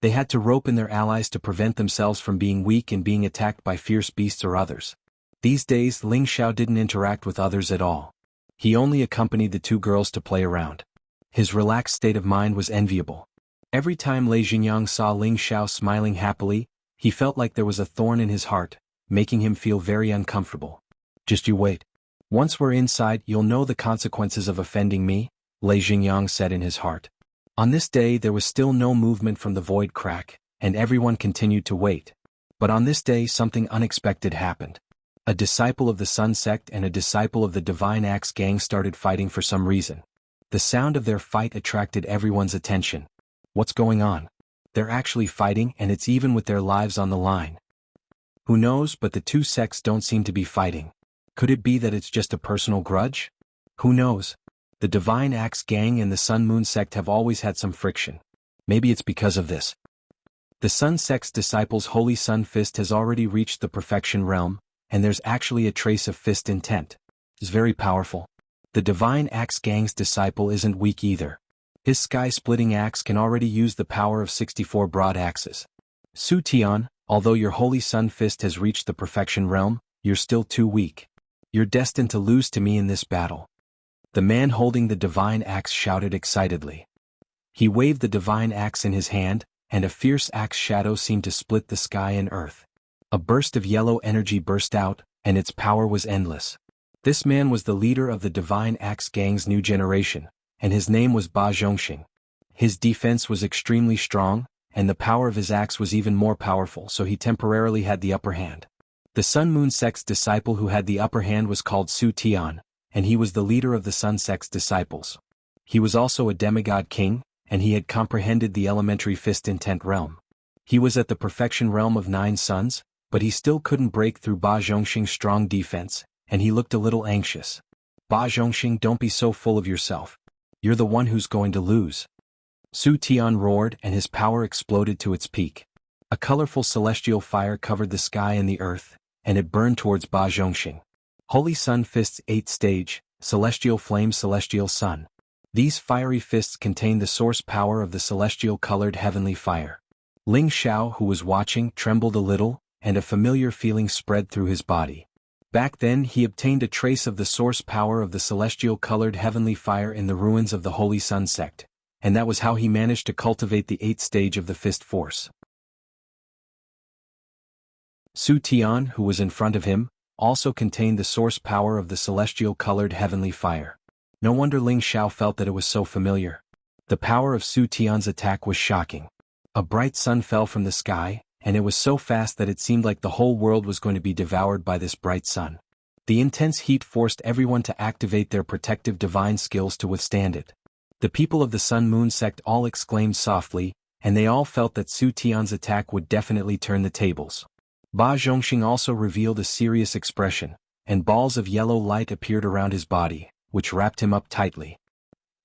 They had to rope in their allies to prevent themselves from being weak and being attacked by fierce beasts or others. These days, Ling Xiao didn't interact with others at all. He only accompanied the two girls to play around. His relaxed state of mind was enviable. Every time Lei Jingyang saw Ling Xiao smiling happily, he felt like there was a thorn in his heart, making him feel very uncomfortable. "Just you wait. Once we're inside, you'll know the consequences of offending me," Lei Jingyang said in his heart. On this day there was still no movement from the Void Crack, and everyone continued to wait. But on this day something unexpected happened. A disciple of the Sun Sect and a disciple of the Divine Axe Gang started fighting for some reason. The sound of their fight attracted everyone's attention. What's going on? They're actually fighting, and it's even with their lives on the line. Who knows, but the two sects don't seem to be fighting. Could it be that it's just a personal grudge? Who knows? The Divine Axe Gang and the Sun Moon Sect have always had some friction. Maybe it's because of this. The Sun Sect's disciple's Holy Sun Fist has already reached the Perfection Realm, and there's actually a trace of fist intent. It's very powerful. The Divine Axe Gang's disciple isn't weak either. His sky-splitting axe can already use the power of 64 broad axes. Su Tian, although your Holy Sun Fist has reached the Perfection Realm, you're still too weak. You're destined to lose to me in this battle. The man holding the Divine Axe shouted excitedly. He waved the Divine Axe in his hand, and a fierce axe shadow seemed to split the sky and earth. A burst of yellow energy burst out, and its power was endless. This man was the leader of the Divine Axe Gang's new generation, and his name was Ba Zhongxing. His defense was extremely strong, and the power of his axe was even more powerful, so he temporarily had the upper hand. The Sun Moon sect's disciple who had the upper hand was called Su Tian, and he was the leader of the Sun sect's disciples. He was also a demigod king, and he had comprehended the elementary fist intent realm. He was at the perfection realm of 9 suns, but he still couldn't break through Ba Zhongxing's strong defense, and he looked a little anxious. Ba Zhongxing, don't be so full of yourself. You're the one who's going to lose. Su Tian roared, and his power exploded to its peak. A colorful celestial fire covered the sky and the earth, and it burned towards Ba Zhongxing. Holy Sun Fist's 8th stage, Celestial Flame, Celestial Sun. These fiery fists contained the source power of the celestial-colored heavenly fire. Ling Xiao, who was watching, trembled a little, and a familiar feeling spread through his body. Back then he obtained a trace of the source power of the celestial-colored heavenly fire in the ruins of the Holy Sun sect, and that was how he managed to cultivate the 8th stage of the fist force. Su Tian, who was in front of him, also contained the source power of the celestial-colored heavenly fire. No wonder Ling Xiao felt that it was so familiar. The power of Su Tian's attack was shocking. A bright sun fell from the sky, and it was so fast that it seemed like the whole world was going to be devoured by this bright sun. The intense heat forced everyone to activate their protective divine skills to withstand it. The people of the Sun Moon sect all exclaimed softly, and they all felt that Su Tian's attack would definitely turn the tables. Ba Zhongxing also revealed a serious expression, and balls of yellow light appeared around his body, which wrapped him up tightly.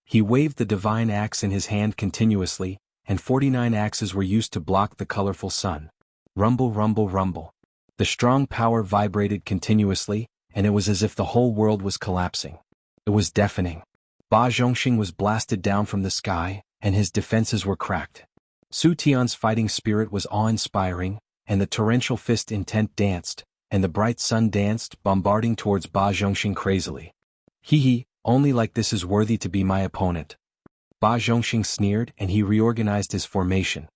He waved the divine axe in his hand continuously, and 49 axes were used to block the colorful sun. Rumble, rumble, rumble. The strong power vibrated continuously, and it was as if the whole world was collapsing. It was deafening. Ba Zhongxing was blasted down from the sky, and his defenses were cracked. Su Tian's fighting spirit was awe-inspiring, and the torrential fist intent danced, and the bright sun danced, bombarding towards Ba Zhongxing crazily. Hee, only like this is worthy to be my opponent. Ba Zhongxing sneered, and he reorganized his formation.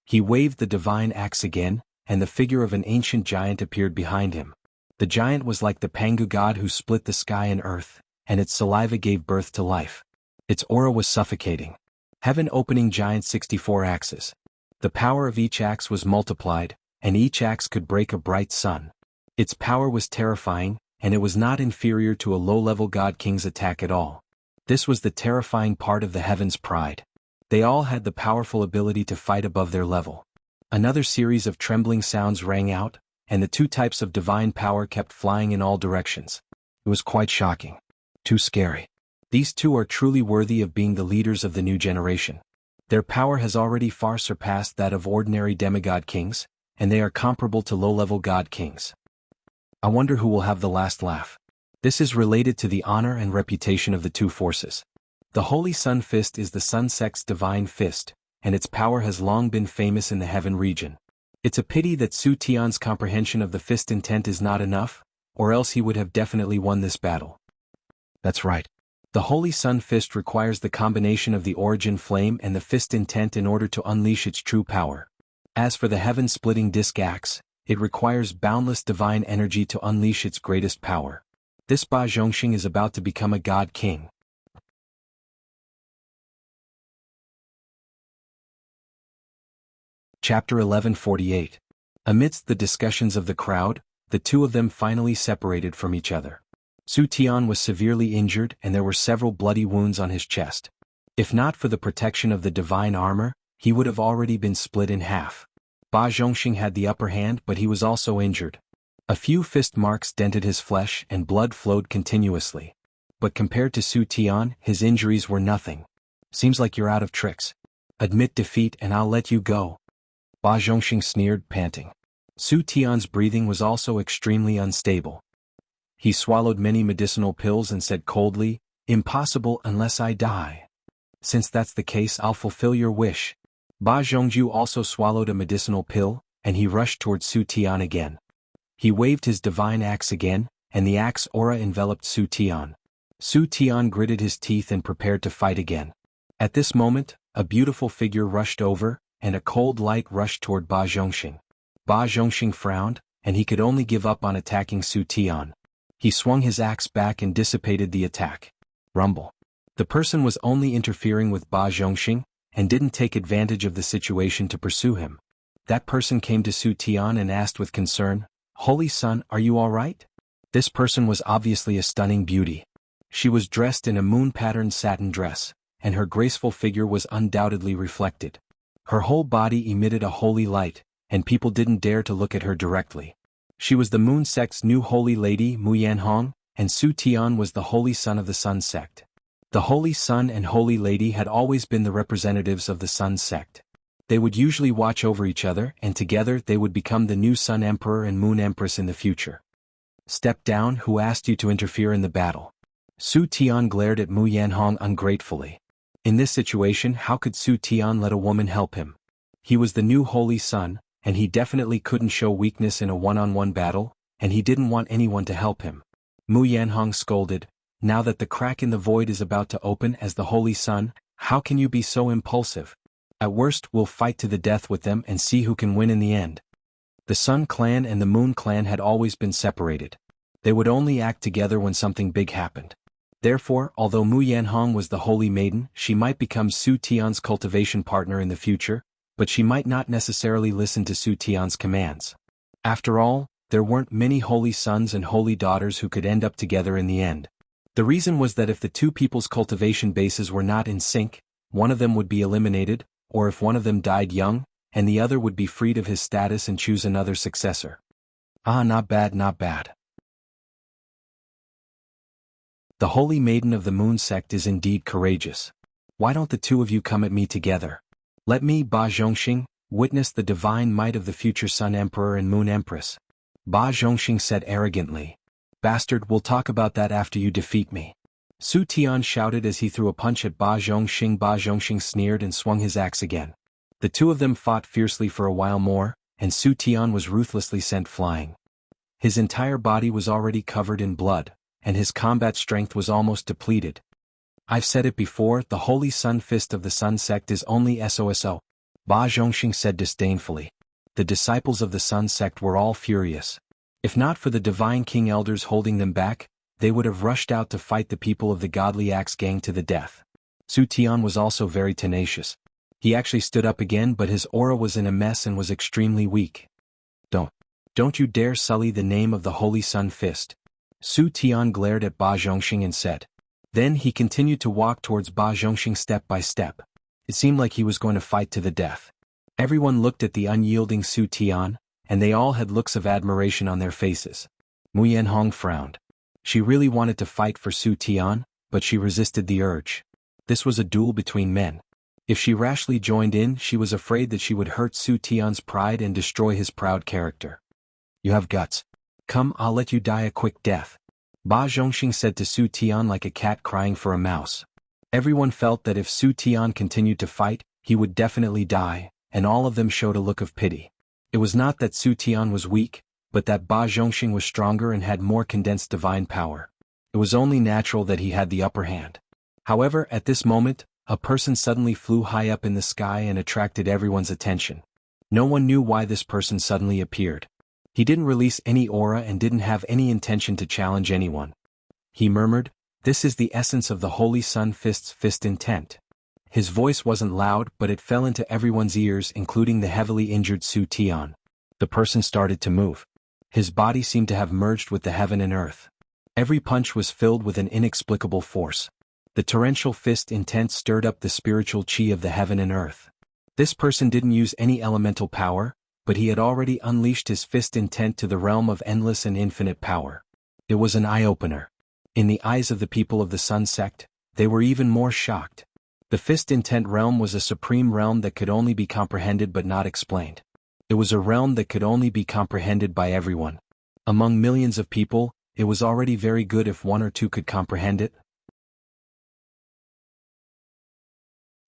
He waved the divine axe again, and the figure of an ancient giant appeared behind him. The giant was like the Pangu god who split the sky and earth, and its saliva gave birth to life. Its aura was suffocating. Heaven-opening giant 64 axes. The power of each axe was multiplied, and each axe could break a bright sun. Its power was terrifying, and it was not inferior to a low-level god king's attack at all. This was the terrifying part of the heavens' pride. They all had the powerful ability to fight above their level. Another series of trembling sounds rang out, and the 2 types of divine power kept flying in all directions. It was quite shocking. Too scary. These 2 are truly worthy of being the leaders of the new generation. Their power has already far surpassed that of ordinary demigod kings, and they are comparable to low-level god kings. I wonder who will have the last laugh. This is related to the honor and reputation of the 2 forces. The Holy Sun Fist is the Sun sect's divine fist, and its power has long been famous in the heaven region. It's a pity that Su Tian's comprehension of the fist intent is not enough, or else he would have definitely won this battle. That's right. The Holy Sun Fist requires the combination of the origin flame and the fist intent in order to unleash its true power. As for the heaven-splitting disc axe, it requires boundless divine energy to unleash its greatest power. This Ba Zhongxing is about to become a god king. Chapter 1148. Amidst the discussions of the crowd, the 2 of them finally separated from each other. Su Tian was severely injured, and there were several bloody wounds on his chest. If not for the protection of the divine armor, he would have already been split in half. Ba Zhongxing had the upper hand, but he was also injured. A few fist marks dented his flesh and blood flowed continuously. But compared to Su Tian, his injuries were nothing. Seems like you're out of tricks. Admit defeat and I'll let you go. Ba Zhongxing sneered, panting. Su Tian's breathing was also extremely unstable. He swallowed many medicinal pills and said coldly, "Impossible unless I die. Since that's the case, I'll fulfill your wish." Ba Zhongju also swallowed a medicinal pill, and he rushed towards Su Tian again. He waved his divine axe again, and the axe aura enveloped Su Tian. Su Tian gritted his teeth and prepared to fight again. At this moment, a beautiful figure rushed over, and a cold light rushed toward Ba Zhongxing. Ba Zhongxing frowned, and he could only give up on attacking Su Tian. He swung his axe back and dissipated the attack. Rumble. The person was only interfering with Ba Zhongxing, and didn't take advantage of the situation to pursue him. That person came to Su Tian and asked with concern, "Holy Son, are you all right?" This person was obviously a stunning beauty. She was dressed in a moon-patterned satin dress, and her graceful figure was undoubtedly reflected. Her whole body emitted a holy light, and people didn't dare to look at her directly. She was the Moon sect's new holy lady Mu Yanhong, and Su Tian was the holy son of the Sun sect. The holy son and holy lady had always been the representatives of the Sun sect. They would usually watch over each other, and together they would become the new Sun Emperor and Moon Empress in the future. "Step down, who asked you to interfere in the battle?" Su Tian glared at Mu Yanhong ungratefully. In this situation, how could Su Tian let a woman help him? He was the new holy son, and he definitely couldn't show weakness in a one-on-one battle, and he didn't want anyone to help him. Mu Yanhong scolded, "Now that the crack in the void is about to open as the holy son, how can you be so impulsive? At worst, we'll fight to the death with them and see who can win in the end." The Sun clan and the Moon clan had always been separated. They would only act together when something big happened. Therefore, although Mu Yanhong was the holy maiden, she might become Su Tian's cultivation partner in the future, but she might not necessarily listen to Su Tian's commands. After all, there weren't many holy sons and holy daughters who could end up together in the end. The reason was that if the two people's cultivation bases were not in sync, one of them would be eliminated, or if one of them died young, and the other would be freed of his status and choose another successor. Ah, not bad, not bad. The holy maiden of the Moon sect is indeed courageous. Why don't the two of you come at me together? Let me, Ba Zhongxing, witness the divine might of the future Sun Emperor and Moon Empress. Ba Zhongxing said arrogantly. "Bastard, we'll talk about that after you defeat me." Su Tian shouted as he threw a punch at Ba Zhongxing. Ba Zhongxing sneered and swung his axe again. The two of them fought fiercely for a while more, and Su Tian was ruthlessly sent flying. His entire body was already covered in blood, and his combat strength was almost depleted. "I've said it before, the Holy Sun Fist of the Sun sect is only SOSO, Ba Zhongxing said disdainfully. The disciples of the Sun sect were all furious. If not for the divine king elders holding them back, they would have rushed out to fight the people of the godly axe gang to the death. Su Tian was also very tenacious. He actually stood up again, but his aura was in a mess and was extremely weak. Don't you dare sully the name of the Holy Sun Fist." Su Tian glared at Ba Zhongxing and said. Then he continued to walk towards Ba Zhongxing step by step. It seemed like he was going to fight to the death. Everyone looked at the unyielding Su Tian, and they all had looks of admiration on their faces. Mu Yanhong frowned. She really wanted to fight for Su Tian, but she resisted the urge. This was a duel between men. If she rashly joined in, she was afraid that she would hurt Su Tian's pride and destroy his proud character. "You have guts. Come, I'll let you die a quick death," Ba Zhongxing said to Su Tian like a cat crying for a mouse. Everyone felt that if Su Tian continued to fight, he would definitely die, and all of them showed a look of pity. It was not that Su Tian was weak, but that Ba Zhongxing was stronger and had more condensed divine power. It was only natural that he had the upper hand. However, at this moment, a person suddenly flew high up in the sky and attracted everyone's attention. No one knew why this person suddenly appeared. He didn't release any aura and didn't have any intention to challenge anyone. He murmured, "This is the essence of the Holy Sun Fist's fist intent." His voice wasn't loud, but it fell into everyone's ears, including the heavily injured Su Tian. The person started to move. His body seemed to have merged with the heaven and earth. Every punch was filled with an inexplicable force. The torrential fist intent stirred up the spiritual chi of the heaven and earth. This person didn't use any elemental power, but he had already unleashed his fist intent to the realm of endless and infinite power. It was an eye-opener. In the eyes of the people of the Sun sect, they were even more shocked. The fist intent realm was a supreme realm that could only be comprehended but not explained. It was a realm that could only be comprehended by everyone. Among millions of people, it was already very good if one or two could comprehend it.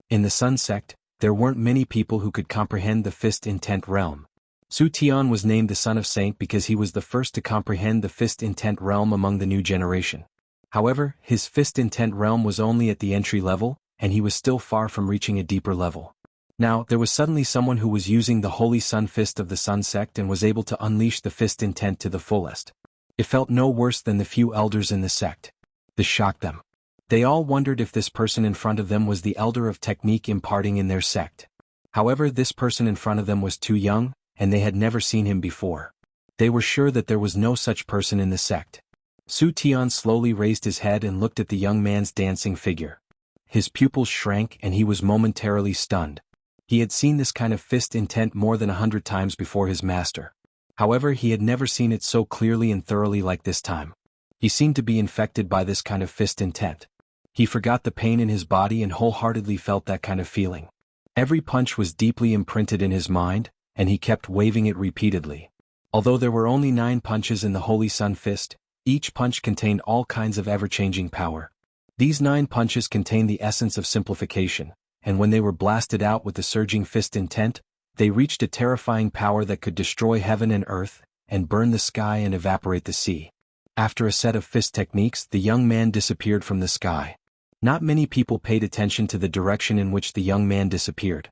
In the Sun sect, there weren't many people who could comprehend the fist intent realm. Su Tian was named the Son of Saint because he was the first to comprehend the fist intent realm among the new generation. However, his fist intent realm was only at the entry level, and he was still far from reaching a deeper level. Now, there was suddenly someone who was using the Holy Sun Fist of the Sun sect and was able to unleash the fist intent to the fullest. It felt no worse than the few elders in the sect. This shocked them. They all wondered if this person in front of them was the elder of technique imparting in their sect. However, this person in front of them was too young, and they had never seen him before. They were sure that there was no such person in the sect. Su Tian slowly raised his head and looked at the young man's dancing figure. His pupils shrank and he was momentarily stunned. He had seen this kind of fist intent more than 100 times before his master. However, he had never seen it so clearly and thoroughly like this time. He seemed to be infected by this kind of fist intent. He forgot the pain in his body and wholeheartedly felt that kind of feeling. Every punch was deeply imprinted in his mind, and he kept waving it repeatedly. Although there were only 9 punches in the Holy Sun Fist, each punch contained all kinds of ever-changing power. These 9 punches contained the essence of simplification, and when they were blasted out with the surging fist intent, they reached a terrifying power that could destroy heaven and earth, and burn the sky and evaporate the sea. After a set of fist techniques, the young man disappeared from the sky. Not many people paid attention to the direction in which the young man disappeared.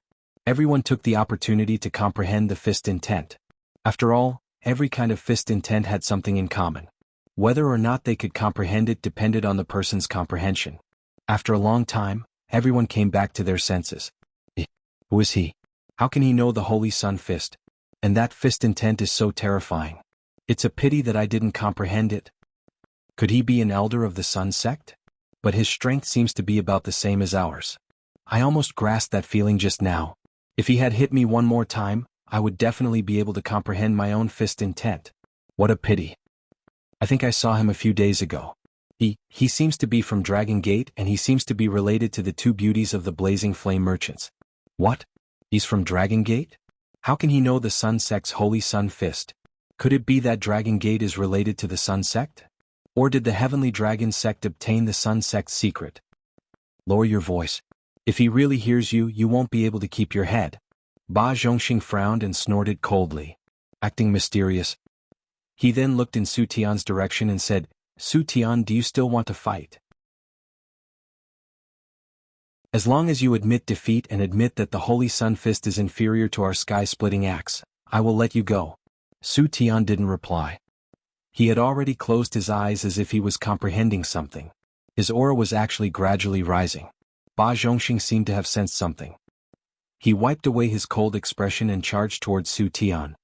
Everyone took the opportunity to comprehend the fist intent. After all, every kind of fist intent had something in common. Whether or not they could comprehend it depended on the person's comprehension. After a long time, everyone came back to their senses. Who is he? How can he know the Holy Sun Fist? And that fist intent is so terrifying. It's a pity that I didn't comprehend it. Could he be an elder of the Sun sect? But his strength seems to be about the same as ours. I almost grasped that feeling just now. If he had hit me one more time, I would definitely be able to comprehend my own fist intent. What a pity. I think I saw him a few days ago. He seems to be from Dragon Gate and he seems to be related to the 2 beauties of the Blazing Flame merchants. What? He's from Dragon Gate? How can he know the Sun sect's Holy Sun Fist? Could it be that Dragon Gate is related to the Sun sect? Or did the Heavenly Dragon sect obtain the Sun sect's secret? Lower your voice. If he really hears you, you won't be able to keep your head. Ba Zhongxing frowned and snorted coldly. Acting mysterious. He then looked in Su Tian's direction and said, Su Tian, do you still want to fight? As long as you admit defeat and admit that the Holy Sun Fist is inferior to our sky-splitting axe, I will let you go. Su Tian didn't reply. He had already closed his eyes as if he was comprehending something. His aura was actually gradually rising. Ba Zhongxing seemed to have sensed something. He wiped away his cold expression and charged towards Su Tian.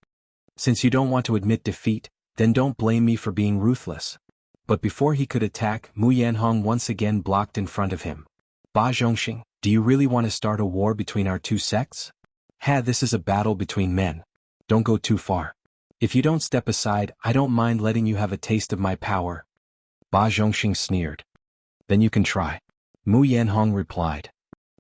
Since you don't want to admit defeat, then don't blame me for being ruthless. But before he could attack, Mu Yanhong once again blocked in front of him. Ba Zhongxing, do you really want to start a war between our 2 sects? This is a battle between men. Don't go too far. If you don't step aside, I don't mind letting you have a taste of my power. Ba Zhongxing sneered. Then you can try. Mu Yanhong replied.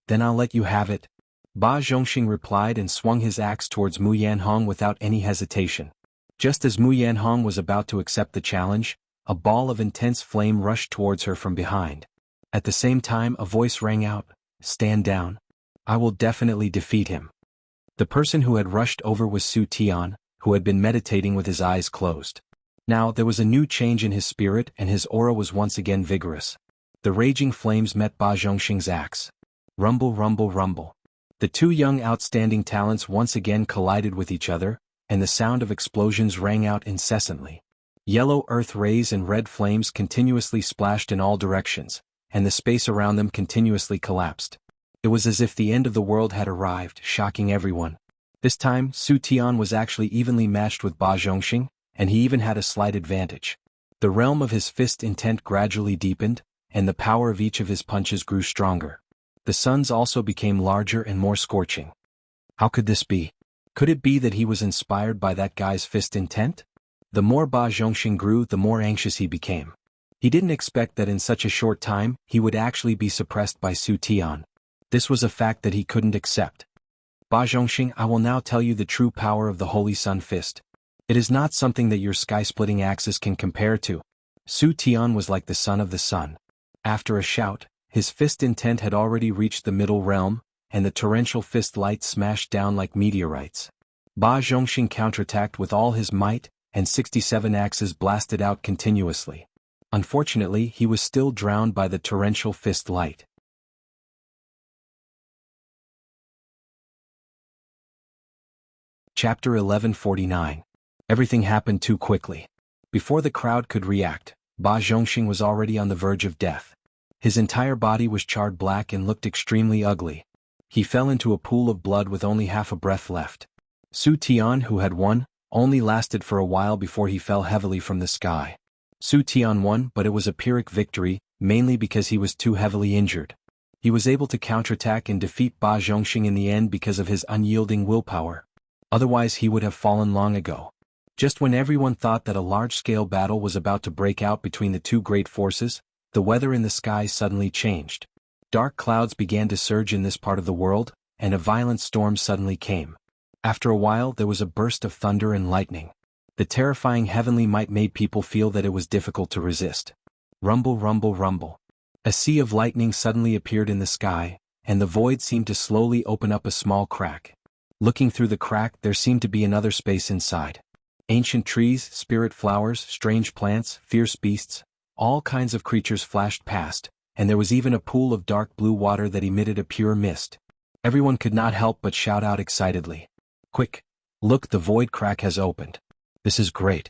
Then I'll let you have it. Ba Zhongxing replied and swung his axe towards Mu Yanhong without any hesitation. Just as Mu Yanhong was about to accept the challenge, a ball of intense flame rushed towards her from behind. At the same time, a voice rang out, Stand down. I will definitely defeat him. The person who had rushed over was Su Tian, who had been meditating with his eyes closed. Now there was a new change in his spirit and his aura was once again vigorous. The raging flames met Ba Zhongxing's axe. Rumble, rumble, rumble. The 2 young outstanding talents once again collided with each other, and the sound of explosions rang out incessantly. Yellow earth rays and red flames continuously splashed in all directions, and the space around them continuously collapsed. It was as if the end of the world had arrived, shocking everyone. This time, Su Tian was actually evenly matched with Ba Zhongxing, and he even had a slight advantage. The realm of his fist intent gradually deepened, and the power of each of his punches grew stronger. The suns also became larger and more scorching. How could this be? Could it be that he was inspired by that guy's fist intent? The more Ba Zhongxing grew, the more anxious he became. He didn't expect that in such a short time, he would actually be suppressed by Su Tian. This was a fact that he couldn't accept. Ba Zhongxing, I will now tell you the true power of the Holy Sun Fist. It is not something that your sky-splitting axes can compare to. Su Tian was like the son of the sun. After a shout, his fist intent had already reached the middle realm, and the torrential fist light smashed down like meteorites. Ba Zhongxing counterattacked with all his might, and 67 axes blasted out continuously. Unfortunately, he was still drowned by the torrential fist light. Chapter 1149. Everything happened too quickly. Before the crowd could react, Ba Zhongxing was already on the verge of death. His entire body was charred black and looked extremely ugly. He fell into a pool of blood with only half a breath left. Su Tian, who had won, only lasted for a while before he fell heavily from the sky. Su Tian won, but it was a Pyrrhic victory, mainly because he was too heavily injured. He was able to counterattack and defeat Ba Zhongxing in the end because of his unyielding willpower. Otherwise he would have fallen long ago. Just when everyone thought that a large-scale battle was about to break out between the two great forces, the weather in the sky suddenly changed. Dark clouds began to surge in this part of the world, and a violent storm suddenly came. After a while there was a burst of thunder and lightning. The terrifying heavenly might made people feel that it was difficult to resist. Rumble, rumble, rumble. A sea of lightning suddenly appeared in the sky, and the void seemed to slowly open up a small crack. Looking through the crack there seemed to be another space inside. Ancient trees, spirit flowers, strange plants, fierce beasts, all kinds of creatures flashed past, and there was even a pool of dark blue water that emitted a pure mist. Everyone could not help but shout out excitedly. Quick! Look, the void crack has opened. This is great.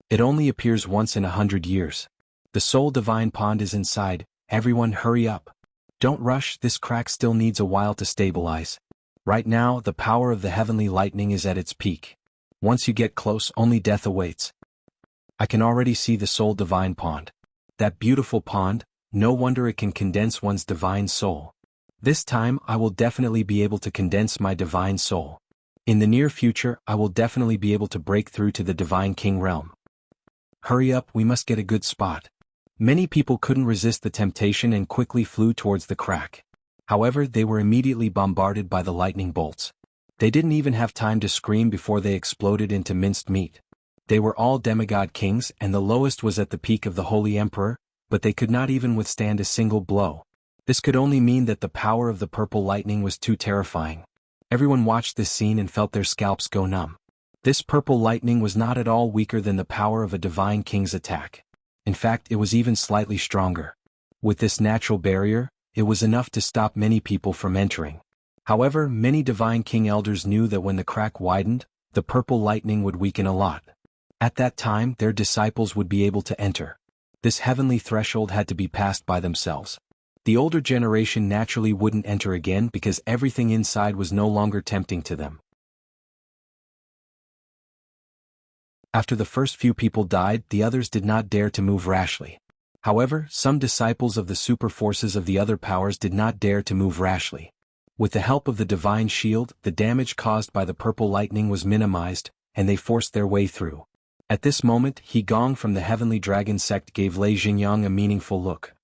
It only appears once in 100 years. The Soul Divine Pond is inside, everyone hurry up. Don't rush, this crack still needs a while to stabilize. Right now, the power of the heavenly lightning is at its peak. Once you get close, only death awaits. I can already see the Soul Divine Pond. That beautiful pond, no wonder it can condense one's divine soul. This time I will definitely be able to condense my divine soul. In the near future, I will definitely be able to break through to the Divine King realm. Hurry up, we must get a good spot. Many people couldn't resist the temptation and quickly flew towards the crack. However, they were immediately bombarded by the lightning bolts. They didn't even have time to scream before they exploded into minced meat. They were all demigod kings, and the lowest was at the peak of the Holy Emperor, but they could not even withstand a single blow. This could only mean that the power of the purple lightning was too terrifying. Everyone watched this scene and felt their scalps go numb. This purple lightning was not at all weaker than the power of a divine king's attack. In fact, it was even slightly stronger. With this natural barrier, it was enough to stop many people from entering. However, many divine king elders knew that when the crack widened, the purple lightning would weaken a lot. At that time, their disciples would be able to enter. This heavenly threshold had to be passed by themselves. The older generation naturally wouldn't enter again because everything inside was no longer tempting to them. After the first few people died, the others did not dare to move rashly. However, some disciples of the super forces of the other powers did not dare to move rashly. With the help of the divine shield, the damage caused by the purple lightning was minimized, and they forced their way through. At this moment, He Gong from the Heavenly Dragon sect gave Lei Xingyang a meaningful look.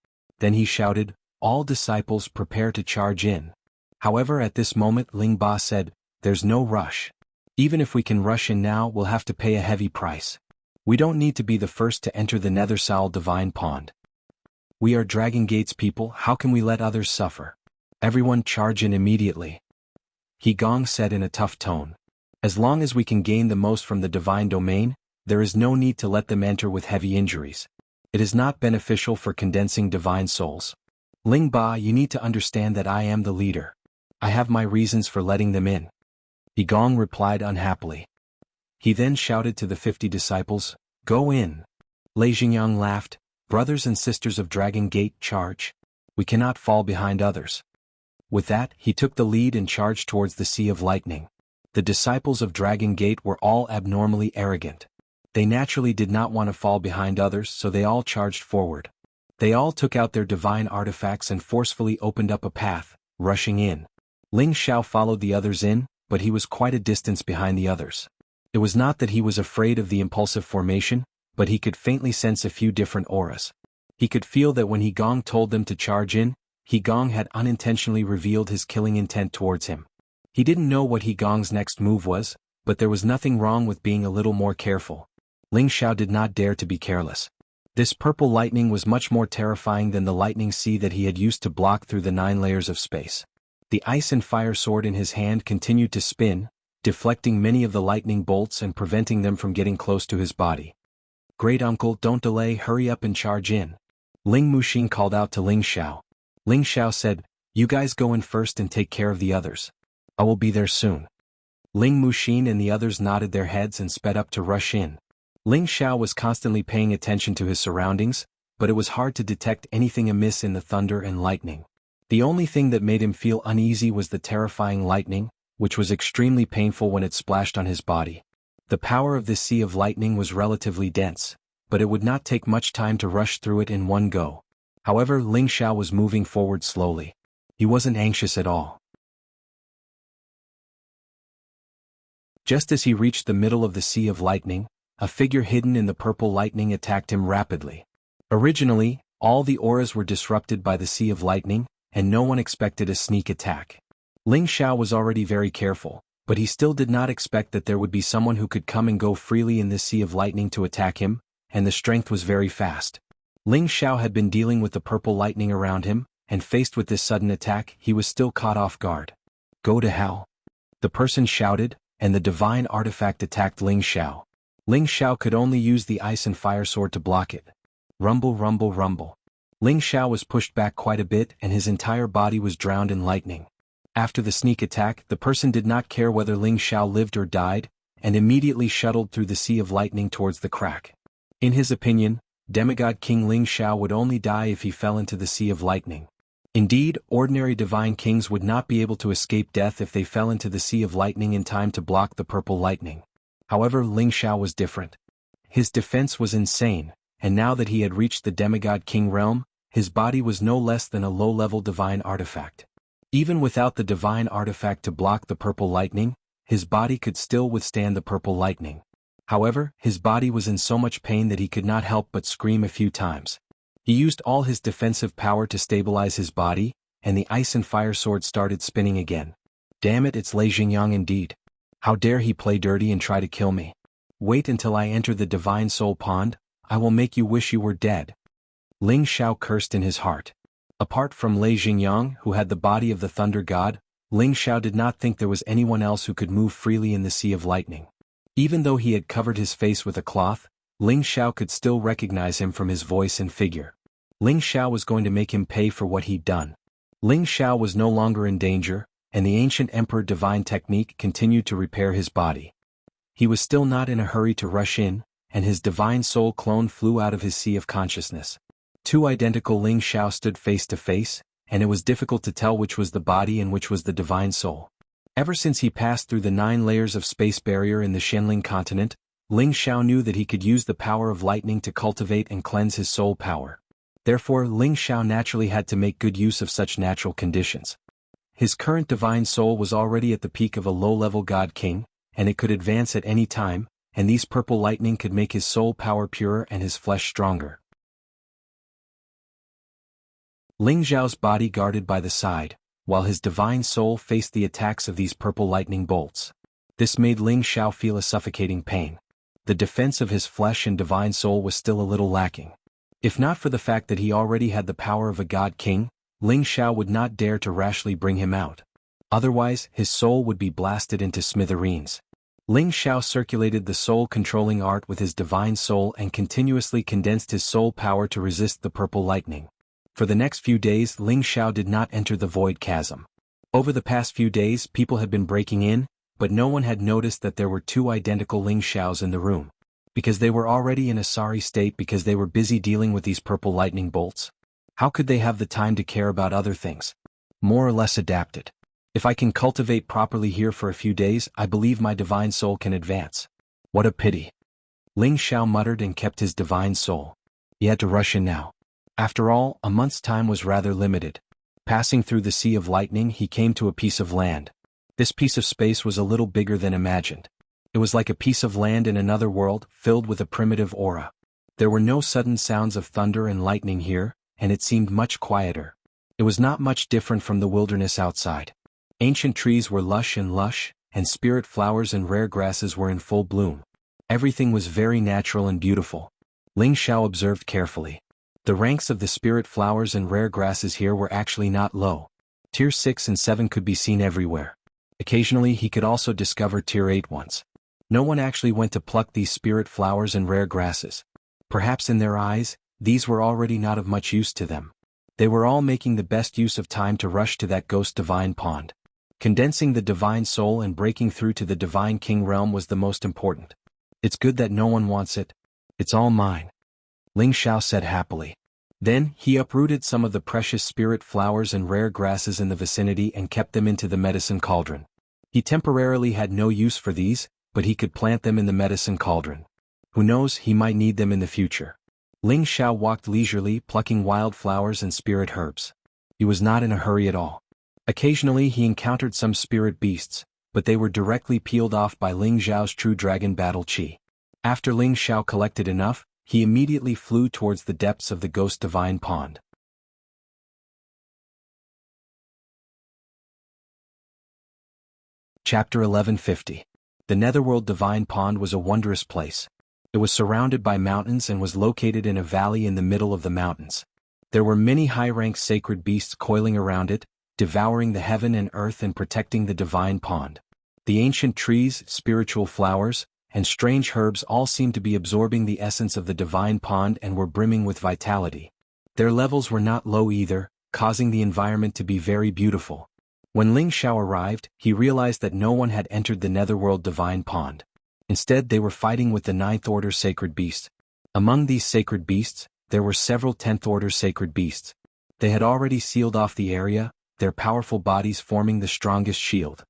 Then he shouted, "All disciples prepare to charge in." However, at this moment Ling Ba said, "There's no rush. Even if we can rush in now, we'll have to pay a heavy price. We don't need to be the first to enter the Nether Soul Divine Pond. We are Dragon Gate's people, how can we let others suffer? Everyone charge in immediately." He Gong said in a tough tone. "As long as we can gain the most from the divine domain, there is no need to let them enter with heavy injuries. It is not beneficial for condensing divine souls. Ling Ba, you need to understand that I am the leader. I have my reasons for letting them in." He Gong replied unhappily. He then shouted to the 50 disciples, "Go in." Lei Xingyang laughed, "Brothers and sisters of Dragon Gate, charge. We cannot fall behind others." With that, he took the lead and charged towards the Sea of Lightning. The disciples of Dragon Gate were all abnormally arrogant. They naturally did not want to fall behind others, so they all charged forward. They all took out their divine artifacts and forcefully opened up a path, rushing in. Ling Xiao followed the others in, but he was quite a distance behind the others. It was not that he was afraid of the impulsive formation, but he could faintly sense a few different auras. He could feel that when He Gong told them to charge in, He Gong had unintentionally revealed his killing intent towards him. He didn't know what He Gong's next move was, but there was nothing wrong with being a little more careful. Ling Xiao did not dare to be careless. This purple lightning was much more terrifying than the lightning sea that he had used to block through the 9 layers of space. The ice and fire sword in his hand continued to spin, deflecting many of the lightning bolts and preventing them from getting close to his body. "Great uncle, don't delay, hurry up and charge in." Ling Muxin called out to Ling Xiao. Ling Xiao said, "You guys go in first and take care of the others. I will be there soon." Ling Muxin and the others nodded their heads and sped up to rush in. Ling Xiao was constantly paying attention to his surroundings, but it was hard to detect anything amiss in the thunder and lightning. The only thing that made him feel uneasy was the terrifying lightning, which was extremely painful when it splashed on his body. The power of this sea of lightning was relatively dense, but it would not take much time to rush through it in one go. However, Ling Xiao was moving forward slowly. He wasn't anxious at all. Just as he reached the middle of the sea of lightning, a figure hidden in the purple lightning attacked him rapidly. Originally, all the auras were disrupted by the sea of lightning, and no one expected a sneak attack. Ling Xiao was already very careful, but he still did not expect that there would be someone who could come and go freely in this sea of lightning to attack him, and the strength was very fast. Ling Xiao had been dealing with the purple lightning around him, and faced with this sudden attack, he was still caught off guard. "Go to hell!" the person shouted, and the divine artifact attacked Ling Xiao. Ling Xiao could only use the ice and fire sword to block it. Rumble, rumble, rumble. Ling Xiao was pushed back quite a bit and his entire body was drowned in lightning. After the sneak attack, the person did not care whether Ling Xiao lived or died, and immediately shuttled through the sea of lightning towards the crack. In his opinion, demigod King Ling Xiao would only die if he fell into the sea of lightning. Indeed, ordinary divine kings would not be able to escape death if they fell into the sea of lightning in time to block the purple lightning. However, Ling Xiao was different. His defense was insane, and now that he had reached the demigod king realm, his body was no less than a low-level divine artifact. Even without the divine artifact to block the purple lightning, his body could still withstand the purple lightning. However, his body was in so much pain that he could not help but scream a few times. He used all his defensive power to stabilize his body, and the ice and fire sword started spinning again. Damn it, it's Lei Xingyang indeed. How dare he play dirty and try to kill me? Wait until I enter the divine soul pond, I will make you wish you were dead. Ling Xiao cursed in his heart. Apart from Lei Xingyang, who had the body of the thunder god, Ling Xiao did not think there was anyone else who could move freely in the sea of lightning. Even though he had covered his face with a cloth, Ling Xiao could still recognize him from his voice and figure. Ling Xiao was going to make him pay for what he'd done. Ling Xiao was no longer in danger, and the ancient emperor divine technique continued to repair his body. He was still not in a hurry to rush in, and his divine soul clone flew out of his sea of consciousness. Two identical Ling Xiao stood face to face, and it was difficult to tell which was the body and which was the divine soul. Ever since he passed through the 9 layers of space barrier in the Shenling continent, Ling Xiao knew that he could use the power of lightning to cultivate and cleanse his soul power. Therefore, Ling Xiao naturally had to make good use of such natural conditions. His current divine soul was already at the peak of a low-level god king, and it could advance at any time, and these purple lightning could make his soul power purer and his flesh stronger. Ling Xiao's body guarded by the side, while his divine soul faced the attacks of these purple lightning bolts. This made Ling Xiao feel a suffocating pain. The defense of his flesh and divine soul was still a little lacking. If not for the fact that he already had the power of a god king, Ling Xiao would not dare to rashly bring him out. Otherwise, his soul would be blasted into smithereens. Ling Xiao circulated the soul-controlling art with his divine soul and continuously condensed his soul power to resist the purple lightning. For the next few days, Ling Xiao did not enter the void chasm. Over the past few days, people had been breaking in, but no one had noticed that there were 2 identical Ling Xiaos in the room. Because they were already in a sorry state because they were busy dealing with these purple lightning bolts. How could they have the time to care about other things? More or less adapted. If I can cultivate properly here for a few days, I believe my divine soul can advance. What a pity. Ling Xiao muttered and kept his divine soul. He had to rush in now. After all, a month's time was rather limited. Passing through the sea of lightning, he came to a piece of land. This piece of space was a little bigger than imagined. It was like a piece of land in another world, filled with a primitive aura. There were no sudden sounds of thunder and lightning here, and it seemed much quieter. It was not much different from the wilderness outside. Ancient trees were lush, and spirit flowers and rare grasses were in full bloom. Everything was very natural and beautiful. Ling Xiao observed carefully. The ranks of the spirit flowers and rare grasses here were actually not low. Tier 6 and 7 could be seen everywhere. Occasionally he could also discover Tier 8 ones. No one actually went to pluck these spirit flowers and rare grasses. Perhaps in their eyes, these were already not of much use to them. They were all making the best use of time to rush to that ghost divine pond. Condensing the divine soul and breaking through to the divine king realm was the most important. It's good that no one wants it. It's all mine. Ling Xiao said happily. Then, he uprooted some of the precious spirit flowers and rare grasses in the vicinity and kept them into the medicine cauldron. He temporarily had no use for these, but he could plant them in the medicine cauldron. Who knows, he might need them in the future. Ling Xiao walked leisurely, plucking wild flowers and spirit herbs. He was not in a hurry at all. Occasionally he encountered some spirit beasts, but they were directly peeled off by Ling Xiao's true dragon battle chi. After Ling Xiao collected enough, he immediately flew towards the depths of the ghost divine pond. Chapter 1150. The Netherworld Divine Pond was a wondrous place. It was surrounded by mountains and was located in a valley in the middle of the mountains. There were many high-ranked sacred beasts coiling around it, devouring the heaven and earth and protecting the divine pond. The ancient trees, spiritual flowers, and strange herbs all seemed to be absorbing the essence of the divine pond and were brimming with vitality. Their levels were not low either, causing the environment to be very beautiful. When Ling Xiao arrived, he realized that no one had entered the Netherworld Divine Pond. Instead, they were fighting with the 9th Order Sacred Beasts. Among these sacred beasts, there were several 10th Order Sacred Beasts. They had already sealed off the area, their powerful bodies forming the strongest shield.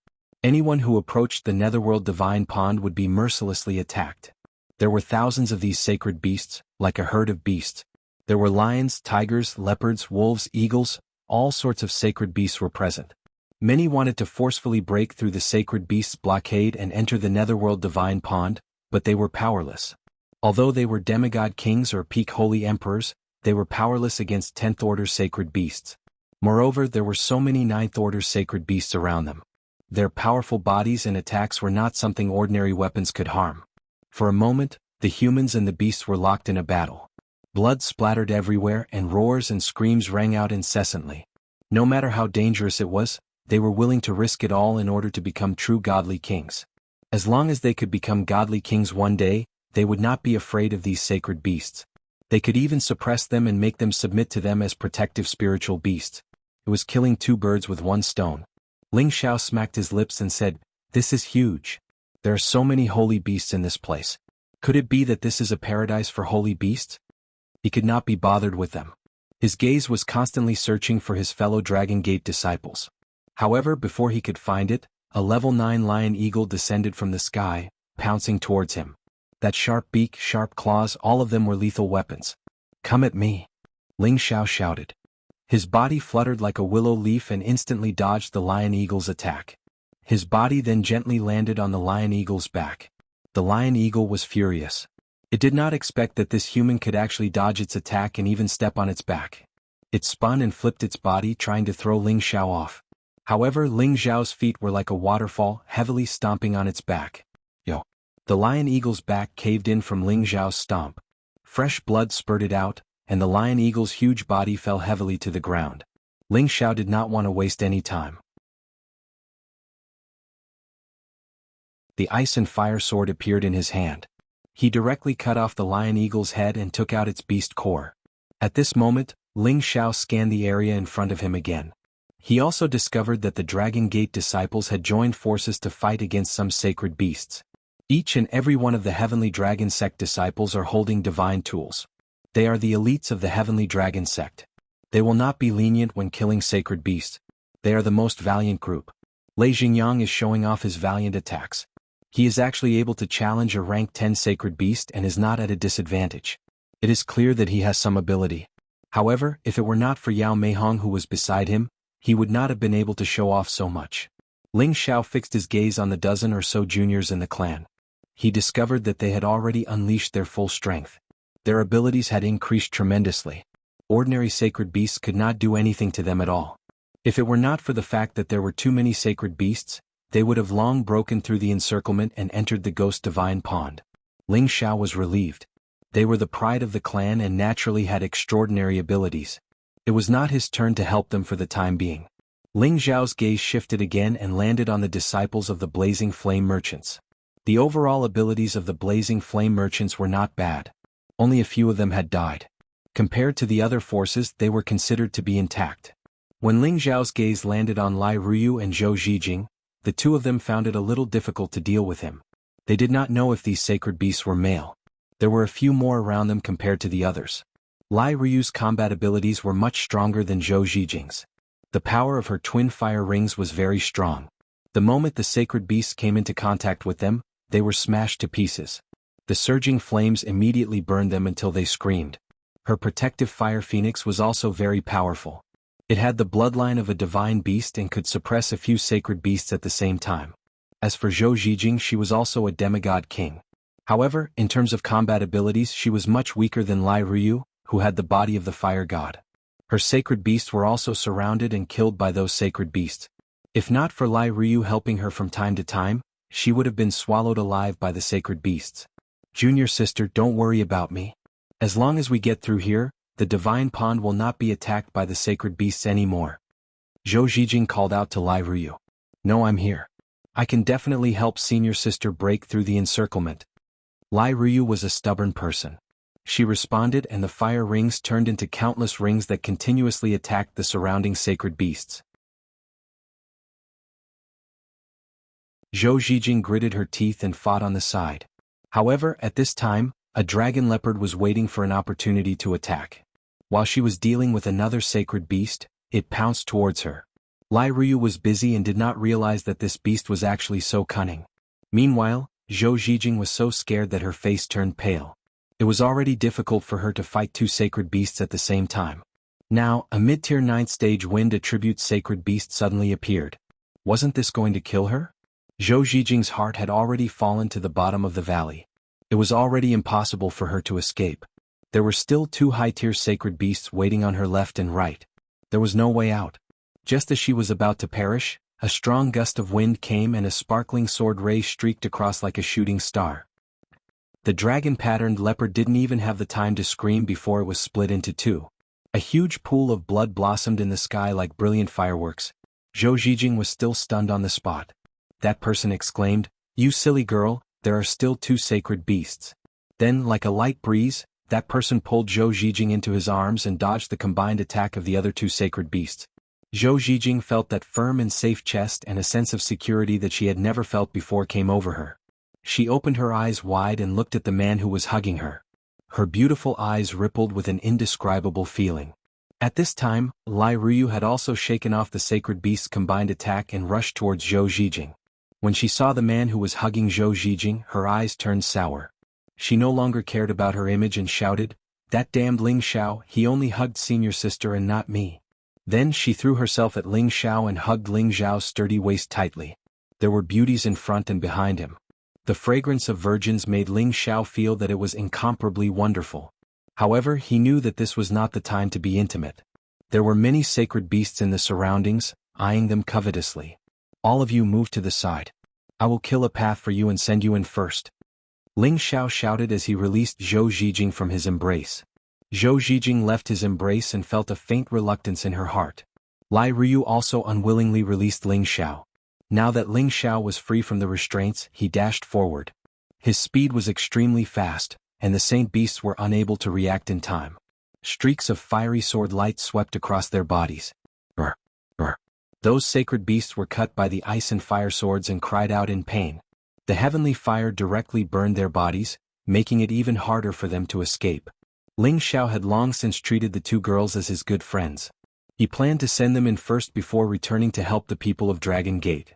Anyone who approached the Netherworld Divine Pond would be mercilessly attacked. There were thousands of these sacred beasts, like a herd of beasts. There were lions, tigers, leopards, wolves, eagles, all sorts of sacred beasts were present. Many wanted to forcefully break through the sacred beast's blockade and enter the Netherworld Divine Pond, but they were powerless. Although they were demigod kings or peak holy emperors, they were powerless against 10th Order sacred beasts. Moreover, there were so many 9th Order sacred beasts around them. Their powerful bodies and attacks were not something ordinary weapons could harm. For a moment, the humans and the beasts were locked in a battle. Blood splattered everywhere and roars and screams rang out incessantly. No matter how dangerous it was, they were willing to risk it all in order to become true godly kings. As long as they could become godly kings one day, they would not be afraid of these sacred beasts. They could even suppress them and make them submit to them as protective spiritual beasts. It was killing two birds with one stone. Ling Xiao smacked his lips and said, "This is huge. There are so many holy beasts in this place. Could it be that this is a paradise for holy beasts?" He could not be bothered with them. His gaze was constantly searching for his fellow Dragon Gate disciples. However, before he could find it, a level 9 lion eagle descended from the sky, pouncing towards him. That sharp beak, sharp claws, all of them were lethal weapons. "Come at me!" Ling Xiao shouted. His body fluttered like a willow leaf and instantly dodged the lion eagle's attack. His body then gently landed on the lion eagle's back. The lion eagle was furious. It did not expect that this human could actually dodge its attack and even step on its back. It spun and flipped its body, trying to throw Ling Xiao off. However, Ling Xiao's feet were like a waterfall, heavily stomping on its back. The lion eagle's back caved in from Ling Xiao's stomp. Fresh blood spurted out, and the lion eagle's huge body fell heavily to the ground. Ling Xiao did not want to waste any time. The ice and fire sword appeared in his hand. He directly cut off the lion eagle's head and took out its beast core. At this moment, Ling Xiao scanned the area in front of him again. He also discovered that the Dragon Gate disciples had joined forces to fight against some sacred beasts. Each and every one of the Heavenly Dragon Sect disciples are holding divine tools. They are the elites of the Heavenly Dragon Sect. They will not be lenient when killing sacred beasts. They are the most valiant group. Lei Xingyang is showing off his valiant attacks. He is actually able to challenge a rank 10 sacred beast and is not at a disadvantage. It is clear that he has some ability. However, if it were not for Yao Meihong who was beside him, he would not have been able to show off so much. Ling Xiao fixed his gaze on the dozen or so juniors in the clan. He discovered that they had already unleashed their full strength. Their abilities had increased tremendously. Ordinary sacred beasts could not do anything to them at all. If it were not for the fact that there were too many sacred beasts, they would have long broken through the encirclement and entered the Ghost Divine Pond. Ling Xiao was relieved. They were the pride of the clan and naturally had extraordinary abilities. It was not his turn to help them for the time being. Ling Xiao's gaze shifted again and landed on the disciples of the Blazing Flame Merchants. The overall abilities of the Blazing Flame Merchants were not bad. Only a few of them had died. Compared to the other forces, they were considered to be intact. When Ling Xiao's gaze landed on Lai Ruyu and Zhou Zhijing, the two of them found it a little difficult to deal with him. They did not know if these sacred beasts were male. There were a few more around them compared to the others. Lai Ryu's combat abilities were much stronger than Zhou Zijing's. The power of her twin fire rings was very strong. The moment the sacred beasts came into contact with them, they were smashed to pieces. The surging flames immediately burned them until they screamed. Her protective fire phoenix was also very powerful. It had the bloodline of a divine beast and could suppress a few sacred beasts at the same time. As for Zhou Zijing, she was also a demigod king. However, in terms of combat abilities, she was much weaker than Lai Ryu, who had the body of the fire god. Her sacred beasts were also surrounded and killed by those sacred beasts. If not for Lai Ryu helping her from time to time, she would have been swallowed alive by the sacred beasts. Junior sister, don't worry about me. As long as we get through here, the divine pond will not be attacked by the sacred beasts anymore. Zhou Zijing called out to Lai Ryu. No, I'm here. I can definitely help senior sister break through the encirclement. Lai Ryu was a stubborn person. She responded, and the fire rings turned into countless rings that continuously attacked the surrounding sacred beasts. Zhou Zijing gritted her teeth and fought on the side. However, at this time, a dragon leopard was waiting for an opportunity to attack. While she was dealing with another sacred beast, it pounced towards her. Lai Ryu was busy and did not realize that this beast was actually so cunning. Meanwhile, Zhou Zijing was so scared that her face turned pale. It was already difficult for her to fight two sacred beasts at the same time. Now, a mid-tier 9th stage wind attribute sacred beast suddenly appeared. Wasn't this going to kill her? Zhou Zijing's heart had already fallen to the bottom of the valley. It was already impossible for her to escape. There were still two high-tier sacred beasts waiting on her left and right. There was no way out. Just as she was about to perish, a strong gust of wind came and a sparkling sword ray streaked across like a shooting star. The dragon-patterned leopard didn't even have the time to scream before it was split into two. A huge pool of blood blossomed in the sky like brilliant fireworks. Zhou Zijing was still stunned on the spot. That person exclaimed, "You silly girl, there are still two sacred beasts." Then, like a light breeze, that person pulled Zhou Zijing into his arms and dodged the combined attack of the other two sacred beasts. Zhou Zijing felt that firm and safe chest, and a sense of security that she had never felt before came over her. She opened her eyes wide and looked at the man who was hugging her. Her beautiful eyes rippled with an indescribable feeling. At this time, Lai Ryu had also shaken off the sacred beast's combined attack and rushed towards Zhou Zijing. When she saw the man who was hugging Zhou Zijing, her eyes turned sour. She no longer cared about her image and shouted, "That damned Ling Xiao, he only hugged senior sister and not me." Then she threw herself at Ling Xiao and hugged Ling Xiao's sturdy waist tightly. There were beauties in front and behind him. The fragrance of virgins made Ling Xiao feel that it was incomparably wonderful. However, he knew that this was not the time to be intimate. There were many sacred beasts in the surroundings, eyeing them covetously. "All of you move to the side. I will kill a path for you and send you in first." Ling Xiao shouted as he released Zhou Zijing from his embrace. Zhou Zijing left his embrace and felt a faint reluctance in her heart. Lai Ryu also unwillingly released Ling Xiao. Now that Ling Xiao was free from the restraints, he dashed forward. His speed was extremely fast, and the saint beasts were unable to react in time. Streaks of fiery sword light swept across their bodies. Brr, brr. Those sacred beasts were cut by the ice and fire swords and cried out in pain. The heavenly fire directly burned their bodies, making it even harder for them to escape. Ling Xiao had long since treated the two girls as his good friends. He planned to send them in first before returning to help the people of Dragon Gate.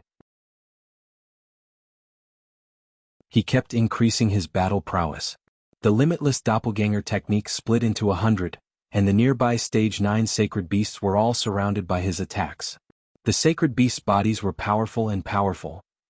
He kept increasing his battle prowess. The limitless doppelganger technique split into 100, and the nearby stage 9 sacred beasts were all surrounded by his attacks. The sacred beasts' bodies were powerful,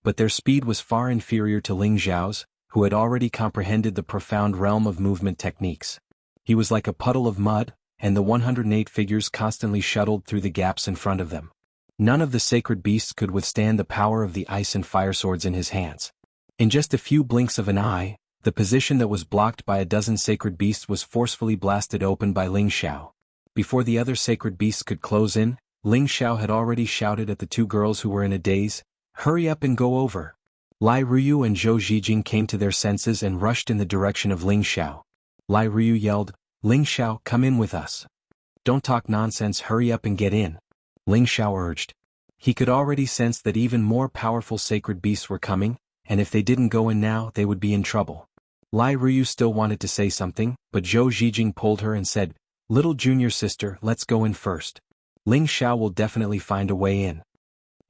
but their speed was far inferior to Ling Xiao's, who had already comprehended the profound realm of movement techniques. He was like a puddle of mud, and the 108 figures constantly shuttled through the gaps in front of them. None of the sacred beasts could withstand the power of the ice and fire swords in his hands. In just a few blinks of an eye, the position that was blocked by a dozen sacred beasts was forcefully blasted open by Ling Xiao. Before the other sacred beasts could close in, Ling Xiao had already shouted at the two girls who were in a daze, "Hurry up and go over." Lai Ryu and Zhou Zijing came to their senses and rushed in the direction of Ling Xiao. Lai Ryu yelled, "Ling Xiao, come in with us. Don't talk nonsense, hurry up and get in." Ling Xiao urged. He could already sense that even more powerful sacred beasts were coming, and if they didn't go in now, they would be in trouble. Lai Ryu still wanted to say something, but Zhou Zijing pulled her and said, Little junior sister, let's go in first. Ling Xiao will definitely find a way in.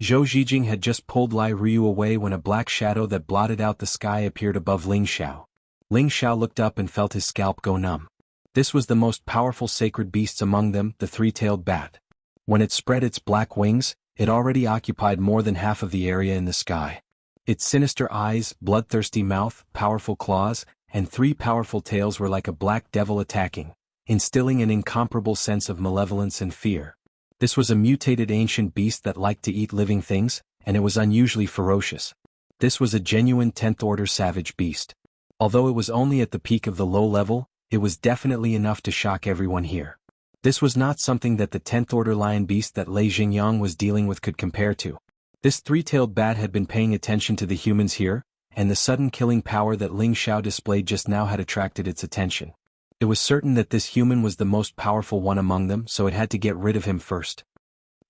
Zhou Zhijing had just pulled Lai Ryu away when a black shadow that blotted out the sky appeared above Ling Xiao. Ling Xiao looked up and felt his scalp go numb. This was the most powerful sacred beasts among them, the three-tailed bat. When it spread its black wings, it already occupied more than half of the area in the sky. Its sinister eyes, bloodthirsty mouth, powerful claws, and 3 powerful tails were like a black devil attacking, instilling an incomparable sense of malevolence and fear. This was a mutated ancient beast that liked to eat living things, and it was unusually ferocious. This was a genuine 10th-order savage beast. Although it was only at the peak of the low level, it was definitely enough to shock everyone here. This was not something that the 10th-order lion beast that Lei Xingyang was dealing with could compare to. This three-tailed bat had been paying attention to the humans here, and the sudden killing power that Ling Xiao displayed just now had attracted its attention. It was certain that this human was the most powerful one among them, so it had to get rid of him first.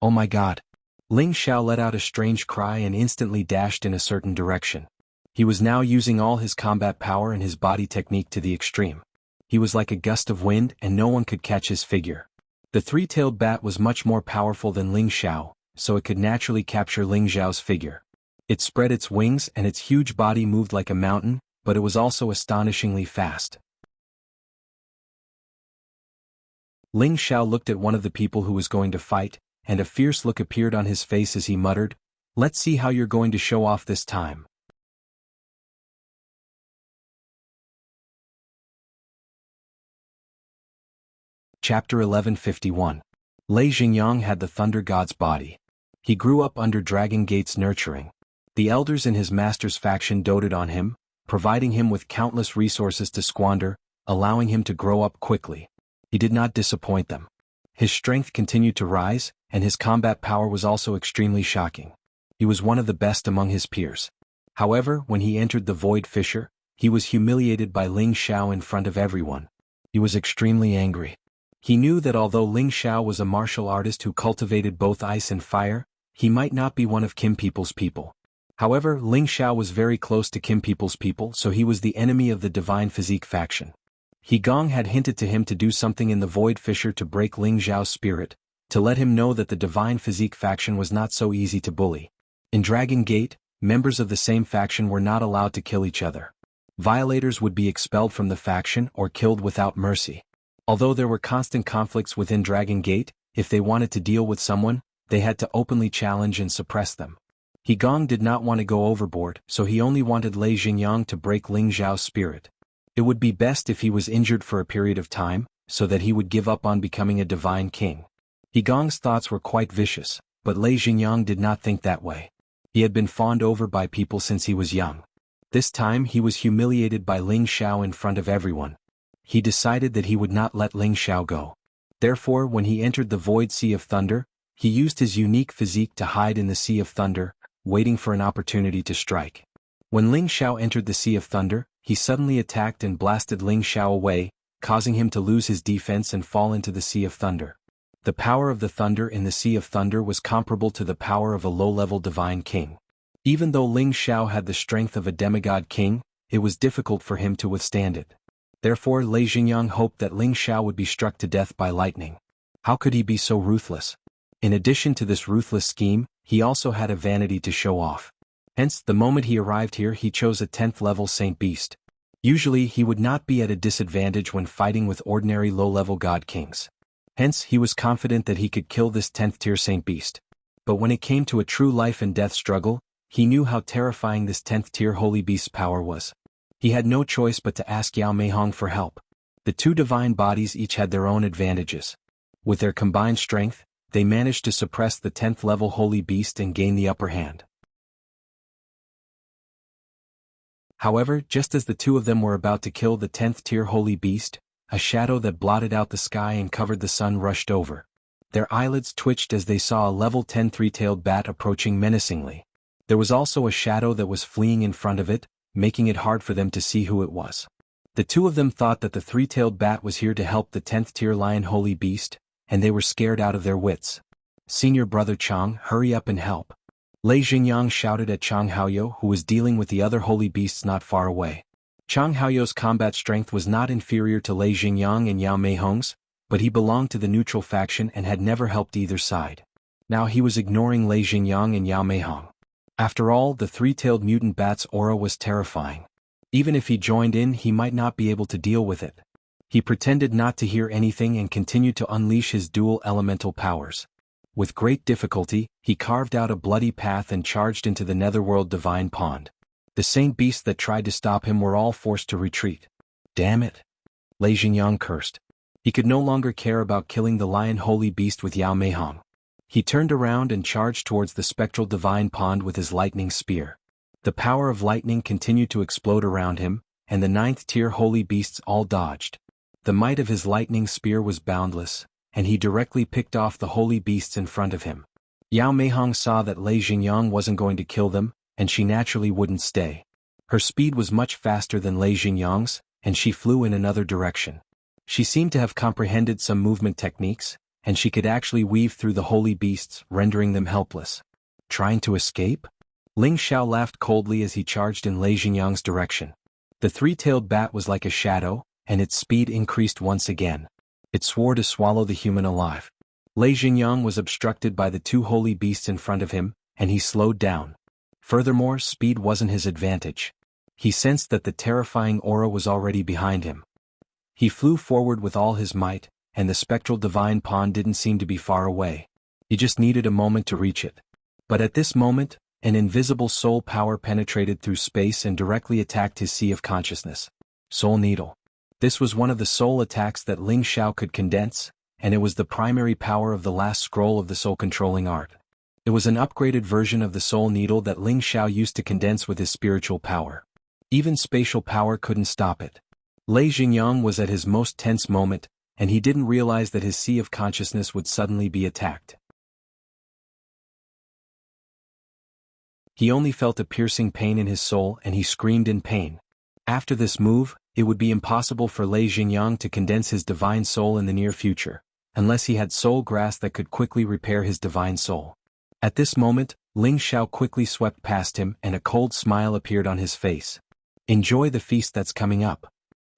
Oh my god! Ling Xiao let out a strange cry and instantly dashed in a certain direction. He was now using all his combat power and his body technique to the extreme. He was like a gust of wind and no one could catch his figure. The three-tailed bat was much more powerful than Ling Xiao, so it could naturally capture Ling Xiao's figure. It spread its wings and its huge body moved like a mountain, but it was also astonishingly fast. Ling Xiao looked at one of the people who was going to fight, and a fierce look appeared on his face as he muttered, "Let's see how you're going to show off this time." Chapter 1151. Lei Xingyang had the Thunder God's body. He grew up under Dragon Gate's nurturing. The elders in his master's faction doted on him, providing him with countless resources to squander, allowing him to grow up quickly. He did not disappoint them. His strength continued to rise, and his combat power was also extremely shocking. He was one of the best among his peers. However, when he entered the Void Fissure, he was humiliated by Ling Xiao in front of everyone. He was extremely angry. He knew that although Ling Xiao was a martial artist who cultivated both ice and fire, he might not be one of Kim People's people. However, Ling Xiao was very close to Kim People's people, so he was the enemy of the Divine Physique faction. He Gong had hinted to him to do something in the Void Fissure to break Ling Xiao's spirit, to let him know that the Divine Physique faction was not so easy to bully. In Dragon Gate, members of the same faction were not allowed to kill each other. Violators would be expelled from the faction or killed without mercy. Although there were constant conflicts within Dragon Gate, if they wanted to deal with someone, they had to openly challenge and suppress them. He Gong did not want to go overboard, so he only wanted Lei Xingyang to break Ling Xiao's spirit. It would be best if he was injured for a period of time, so that he would give up on becoming a divine king. He Gong's thoughts were quite vicious, but Lei Xingyang did not think that way. He had been fawned over by people since he was young. This time he was humiliated by Ling Xiao in front of everyone. He decided that he would not let Ling Xiao go. Therefore, when he entered the Void Sea of Thunder, he used his unique physique to hide in the Sea of Thunder, waiting for an opportunity to strike. When Ling Xiao entered the Sea of Thunder, he suddenly attacked and blasted Ling Xiao away, causing him to lose his defense and fall into the Sea of Thunder. The power of the thunder in the Sea of Thunder was comparable to the power of a low-level divine king. Even though Ling Xiao had the strength of a demigod king, it was difficult for him to withstand it. Therefore, Lei Xingyang hoped that Ling Xiao would be struck to death by lightning. How could he be so ruthless? In addition to this ruthless scheme, he also had a vanity to show off. Hence, the moment he arrived here he chose a 10th-level Saint Beast. Usually he would not be at a disadvantage when fighting with ordinary low-level god kings. Hence, he was confident that he could kill this 10th-tier Saint Beast. But when it came to a true life-and-death struggle, he knew how terrifying this 10th-tier Holy Beast's power was. He had no choice but to ask Yao Meihong for help. The two divine bodies each had their own advantages. With their combined strength, they managed to suppress the 10th-level Holy Beast and gain the upper hand. However, just as the two of them were about to kill the 10th-tier Holy Beast, a shadow that blotted out the sky and covered the sun rushed over. Their eyelids twitched as they saw a level 10 three-tailed bat approaching menacingly. There was also a shadow that was fleeing in front of it, making it hard for them to see who it was. The two of them thought that the three-tailed bat was here to help the 10th-tier lion Holy Beast, and they were scared out of their wits. "Senior brother Chang, hurry up and help." Lei Xingyang shouted at Chang Haoyou, who was dealing with the other holy beasts not far away. Chang Haoyou's combat strength was not inferior to Lei Xingyang and Yao Meihong's, but he belonged to the neutral faction and had never helped either side. Now he was ignoring Lei Jingyang and Yao Meihong. After all, the three-tailed mutant bat's aura was terrifying. Even if he joined in, he might not be able to deal with it. He pretended not to hear anything and continued to unleash his dual elemental powers. With great difficulty, he carved out a bloody path and charged into the netherworld divine pond. The same beasts that tried to stop him were all forced to retreat. Damn it! Lei Jingyang cursed. He could no longer care about killing the lion holy beast with Yao Meihong. He turned around and charged towards the spectral divine pond with his lightning spear. The power of lightning continued to explode around him, and the ninth-tier holy beasts all dodged. The might of his lightning spear was boundless, and he directly picked off the holy beasts in front of him. Yao Meihong saw that Lei Jingyang wasn't going to kill them, and she naturally wouldn't stay. Her speed was much faster than Lei Jingyang's, and she flew in another direction. She seemed to have comprehended some movement techniques, and she could actually weave through the holy beasts, rendering them helpless. Trying to escape? Ling Xiao laughed coldly as he charged in Lei Jingyang's direction. The three-tailed bat was like a shadow, and its speed increased once again. It swore to swallow the human alive. Lei Jingyang was obstructed by the two holy beasts in front of him, and he slowed down. Furthermore, speed wasn't his advantage. He sensed that the terrifying aura was already behind him. He flew forward with all his might, and the spectral divine pond didn't seem to be far away. He just needed a moment to reach it. But at this moment, an invisible soul power penetrated through space and directly attacked his sea of consciousness. Soul Needle. This was one of the soul attacks that Ling Xiao could condense, and it was the primary power of the last scroll of the soul-controlling art. It was an upgraded version of the Soul Needle that Ling Xiao used to condense with his spiritual power. Even spatial power couldn't stop it. Lei Jingyang was at his most tense moment, and he didn't realize that his sea of consciousness would suddenly be attacked. He only felt a piercing pain in his soul and he screamed in pain. After this move, it would be impossible for Lei Jingyang to condense his divine soul in the near future, unless he had soul grass that could quickly repair his divine soul. At this moment, Ling Xiao quickly swept past him and a cold smile appeared on his face. Enjoy the feast that's coming up.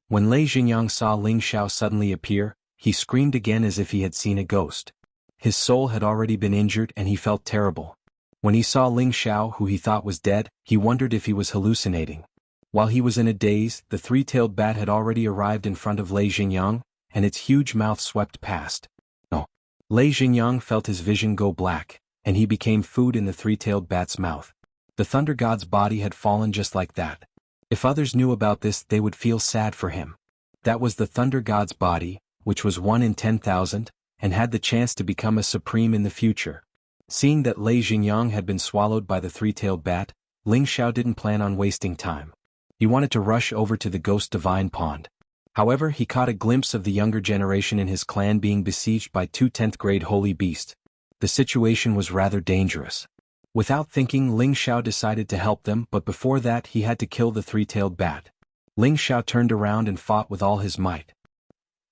When Lei Jingyang saw Ling Xiao suddenly appear, he screamed again as if he had seen a ghost. His soul had already been injured and he felt terrible. When he saw Ling Xiao, who he thought was dead, he wondered if he was hallucinating. While he was in a daze, the three-tailed bat had already arrived in front of Lei Jingyang, and its huge mouth swept past. Oh! Lei Jingyang felt his vision go black, and he became food in the three-tailed bat's mouth. The Thunder God's body had fallen just like that. If others knew about this, they would feel sad for him. That was the Thunder God's body, which was 1 in 10,000, and had the chance to become a supreme in the future. Seeing that Lei Jingyang had been swallowed by the three-tailed bat, Ling Xiao didn't plan on wasting time. He wanted to rush over to the Ghost Divine Pond. However, he caught a glimpse of the younger generation in his clan being besieged by 2 10th-grade holy beasts. The situation was rather dangerous. Without thinking, Ling Xiao decided to help them, but before that he had to kill the three-tailed bat. Ling Xiao turned around and fought with all his might.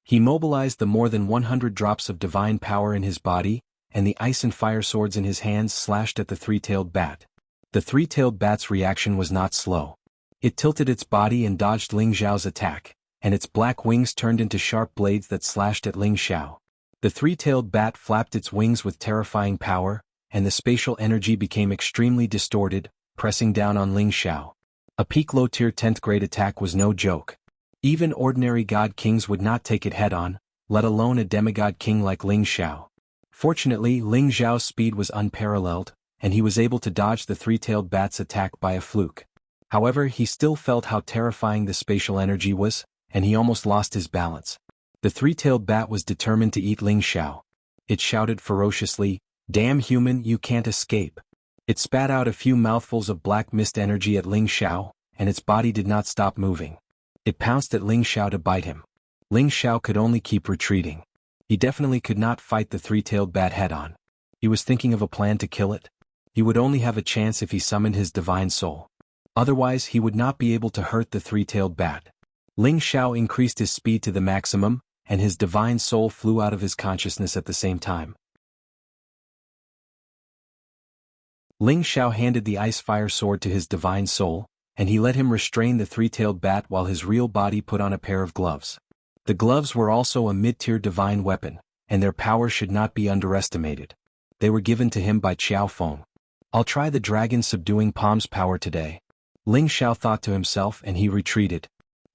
He mobilized the more than 100 drops of divine power in his body, and the ice and fire swords in his hands slashed at the three-tailed bat. The three-tailed bat's reaction was not slow. It tilted its body and dodged Ling Xiao's attack, and its black wings turned into sharp blades that slashed at Ling Xiao. The three-tailed bat flapped its wings with terrifying power, and the spatial energy became extremely distorted, pressing down on Ling Xiao. A peak low-tier 10th-grade attack was no joke. Even ordinary god kings would not take it head-on, let alone a demigod king like Ling Xiao. Fortunately, Ling Xiao's speed was unparalleled, and he was able to dodge the three-tailed bat's attack by a fluke. However, he still felt how terrifying the spatial energy was, and he almost lost his balance. The three-tailed bat was determined to eat Ling Xiao. It shouted ferociously, "Damn human, you can't escape." It spat out a few mouthfuls of black mist energy at Ling Xiao, and its body did not stop moving. It pounced at Ling Xiao to bite him. Ling Xiao could only keep retreating. He definitely could not fight the three-tailed bat head-on. He was thinking of a plan to kill it. He would only have a chance if he summoned his divine soul. Otherwise, he would not be able to hurt the three-tailed bat. Ling Xiao increased his speed to the maximum, and his divine soul flew out of his consciousness at the same time. Ling Xiao handed the ice-fire sword to his divine soul, and he let him restrain the three-tailed bat while his real body put on a pair of gloves. The gloves were also a mid-tier divine weapon, and their power should not be underestimated. They were given to him by Qiao Feng. I'll try the dragon subduing palm's power today. Ling Xiao thought to himself, and he retreated.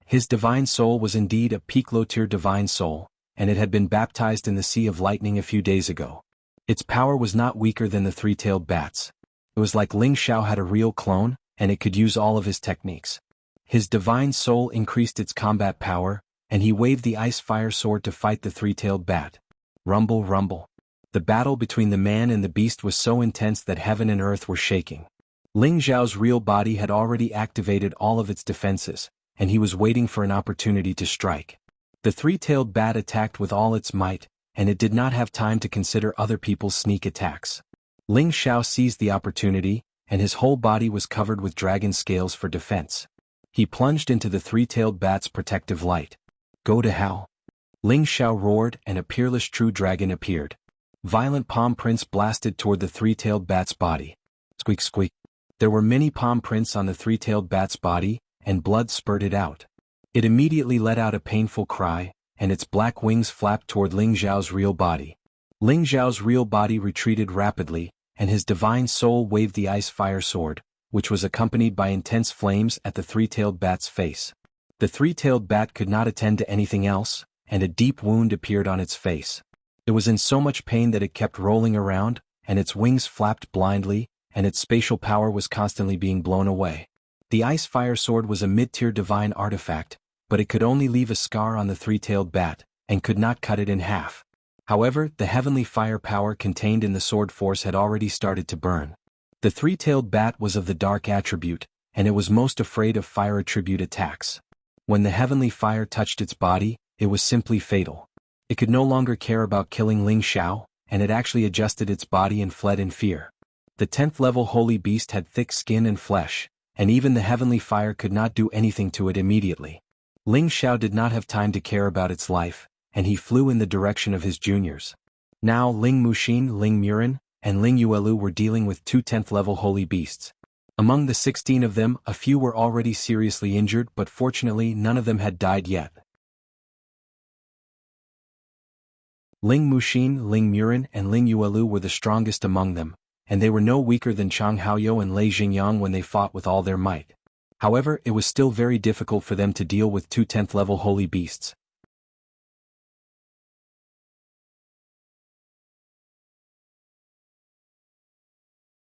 His divine soul was indeed a peak low-tier divine soul, and it had been baptized in the Sea of Lightning a few days ago. Its power was not weaker than the three-tailed bats. It was like Ling Xiao had a real clone, and it could use all of his techniques. His divine soul increased its combat power, and he waved the ice-fire sword to fight the three-tailed bat. Rumble, rumble. The battle between the man and the beast was so intense that heaven and earth were shaking. Ling Xiao's real body had already activated all of its defenses, and he was waiting for an opportunity to strike. The three-tailed bat attacked with all its might, and it did not have time to consider other people's sneak attacks. Ling Xiao seized the opportunity, and his whole body was covered with dragon scales for defense. He plunged into the three-tailed bat's protective light. Go to hell! Ling Xiao roared, and a peerless true dragon appeared. Violent palm prints blasted toward the three-tailed bat's body. Squeak squeak. There were many palm prints on the three-tailed bat's body, and blood spurted out. It immediately let out a painful cry, and its black wings flapped toward Ling Xiao's real body. Ling Xiao's real body retreated rapidly, and his divine soul waved the ice-fire sword, which was accompanied by intense flames at the three-tailed bat's face. The three-tailed bat could not attend to anything else, and a deep wound appeared on its face. It was in so much pain that it kept rolling around, and its wings flapped blindly, and its spatial power was constantly being blown away. The ice-fire sword was a mid-tier divine artifact, but it could only leave a scar on the three-tailed bat, and could not cut it in half. However, the heavenly fire power contained in the sword force had already started to burn. The three-tailed bat was of the dark attribute, and it was most afraid of fire attribute attacks. When the heavenly fire touched its body, it was simply fatal. It could no longer care about killing Ling Xiao, and it actually adjusted its body and fled in fear. The 10th level holy beast had thick skin and flesh, and even the heavenly fire could not do anything to it immediately. Ling Xiao did not have time to care about its life, and he flew in the direction of his juniors. Now Ling Muxin, Ling Murin, and Ling Yuelu were dealing with two 10th level holy beasts. Among the 16 of them, a few were already seriously injured, but fortunately none of them had died yet. Ling Muxin, Ling Murin, and Ling Yuelu were the strongest among them, and they were no weaker than Chang Haoyou and Lei Xingyang when they fought with all their might. However, it was still very difficult for them to deal with two 10th level holy beasts.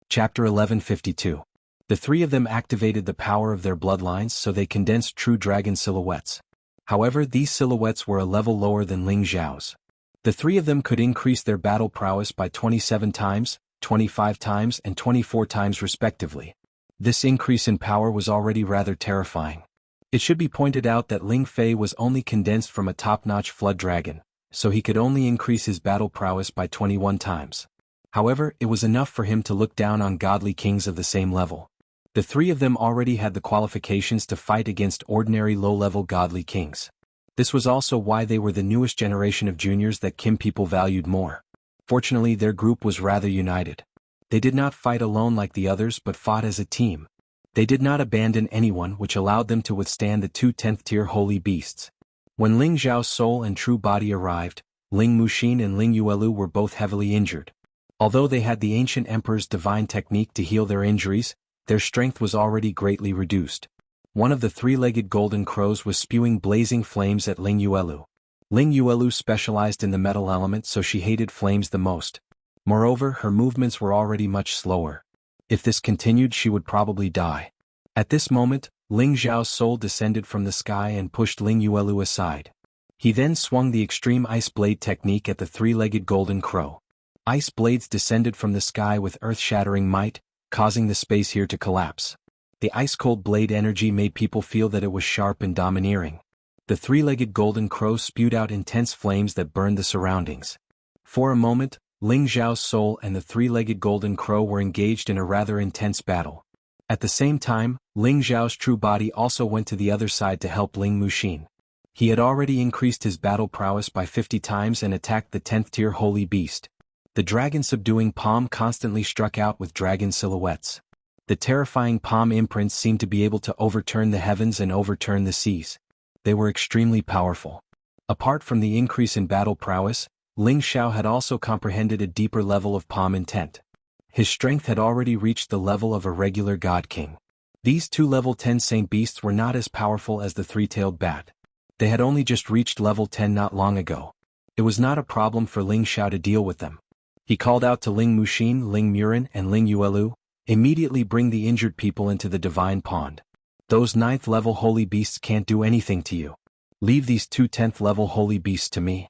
Chapter 1152. The three of them activated the power of their bloodlines, so they condensed true dragon silhouettes. However, these silhouettes were a level lower than Ling Xiao's. The three of them could increase their battle prowess by 27 times, 25 times, and 24 times respectively. This increase in power was already rather terrifying. It should be pointed out that Ling Fei was only condensed from a top-notch flood dragon, so he could only increase his battle prowess by 21 times. However, it was enough for him to look down on godly kings of the same level. The three of them already had the qualifications to fight against ordinary low-level godly kings. This was also why they were the newest generation of juniors that Kim people valued more. Fortunately, their group was rather united. They did not fight alone like the others but fought as a team. They did not abandon anyone, which allowed them to withstand the two 10th-tier holy beasts. When Ling Xiao's soul and true body arrived, Ling Muxin and Ling Yuelu were both heavily injured. Although they had the ancient emperor's divine technique to heal their injuries, their strength was already greatly reduced. One of the three-legged golden crows was spewing blazing flames at Ling Yuelu. Ling Yuelu specialized in the metal element, so she hated flames the most. Moreover, her movements were already much slower. If this continued, she would probably die. At this moment, Ling Xiao's soul descended from the sky and pushed Ling Yuelu aside. He then swung the extreme ice blade technique at the three-legged golden crow. Ice blades descended from the sky with earth-shattering might, causing the space here to collapse. The ice-cold blade energy made people feel that it was sharp and domineering. The three-legged golden crow spewed out intense flames that burned the surroundings. For a moment, Ling Xiao's soul and the three-legged golden crow were engaged in a rather intense battle. At the same time, Ling Xiao's true body also went to the other side to help Ling Muxin. He had already increased his battle prowess by 50 times and attacked the 10th-tier holy beast. The dragon-subduing palm constantly struck out with dragon silhouettes. The terrifying palm imprints seemed to be able to overturn the heavens and overturn the seas. They were extremely powerful. Apart from the increase in battle prowess, Ling Xiao had also comprehended a deeper level of palm intent. His strength had already reached the level of a regular god king. These two level 10 saint beasts were not as powerful as the three-tailed bat. They had only just reached level 10 not long ago. It was not a problem for Ling Xiao to deal with them. He called out to Ling Muxin, Ling Murin, and Ling Yuelu, "Immediately bring the injured people into the divine pond. Those 9th level holy beasts can't do anything to you. Leave these two 10th level holy beasts to me."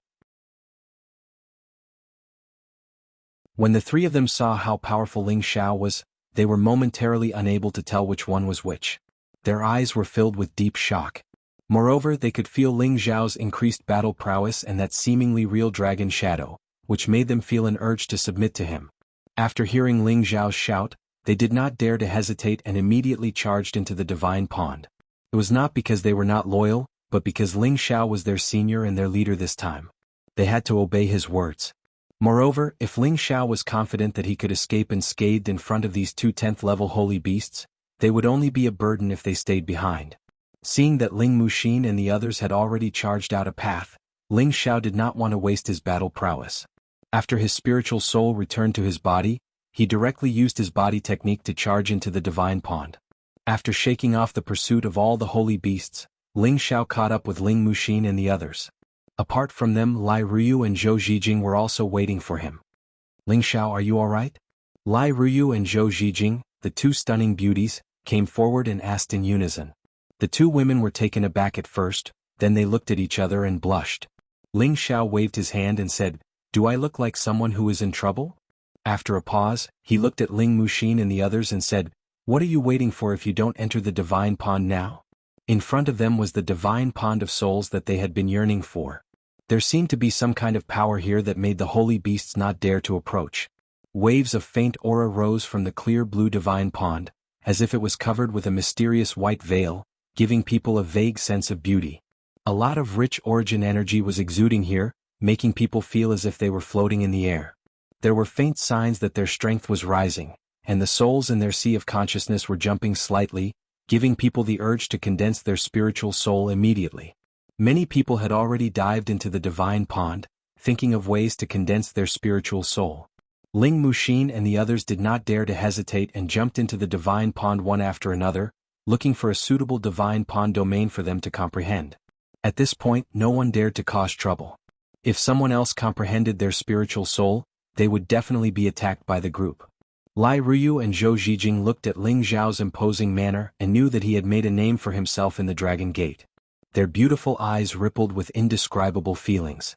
When the three of them saw how powerful Ling Xiao was, they were momentarily unable to tell which one was which. Their eyes were filled with deep shock. Moreover, they could feel Ling Xiao's increased battle prowess and that seemingly real dragon shadow, which made them feel an urge to submit to him. After hearing Ling Xiao's shout, they did not dare to hesitate and immediately charged into the divine pond. It was not because they were not loyal, but because Ling Xiao was their senior and their leader this time. They had to obey his words. Moreover, if Ling Xiao was confident that he could escape unscathed in front of these two 10th level holy beasts, they would only be a burden if they stayed behind. Seeing that Ling Muxin and the others had already charged out a path, Ling Xiao did not want to waste his battle prowess. After his spiritual soul returned to his body, he directly used his body technique to charge into the divine pond. After shaking off the pursuit of all the holy beasts, Ling Xiao caught up with Ling Muxin and the others. Apart from them, Lai Ruyu and Zhou Zhijing were also waiting for him. "Ling Xiao, are you alright?" Lai Ruyu and Zhou Zhijing, the two stunning beauties, came forward and asked in unison. The two women were taken aback at first, then they looked at each other and blushed. Ling Xiao waved his hand and said, "Do I look like someone who is in trouble?" After a pause, he looked at Ling Muxin and the others and said, "What are you waiting for if you don't enter the divine pond now?" In front of them was the divine pond of souls that they had been yearning for. There seemed to be some kind of power here that made the holy beasts not dare to approach. Waves of faint aura rose from the clear blue divine pond, as if it was covered with a mysterious white veil, giving people a vague sense of beauty. A lot of rich origin energy was exuding here, making people feel as if they were floating in the air. There were faint signs that their strength was rising, and the souls in their sea of consciousness were jumping slightly, giving people the urge to condense their spiritual soul immediately. Many people had already dived into the divine pond, thinking of ways to condense their spiritual soul. Ling Muxin and the others did not dare to hesitate and jumped into the divine pond one after another, looking for a suitable divine pond domain for them to comprehend. At this point, no one dared to cause trouble. If someone else comprehended their spiritual soul, they would definitely be attacked by the group. Lai Ruyu and Zhou Zhijing looked at Ling Xiao's imposing manner and knew that he had made a name for himself in the Dragon Gate. Their beautiful eyes rippled with indescribable feelings.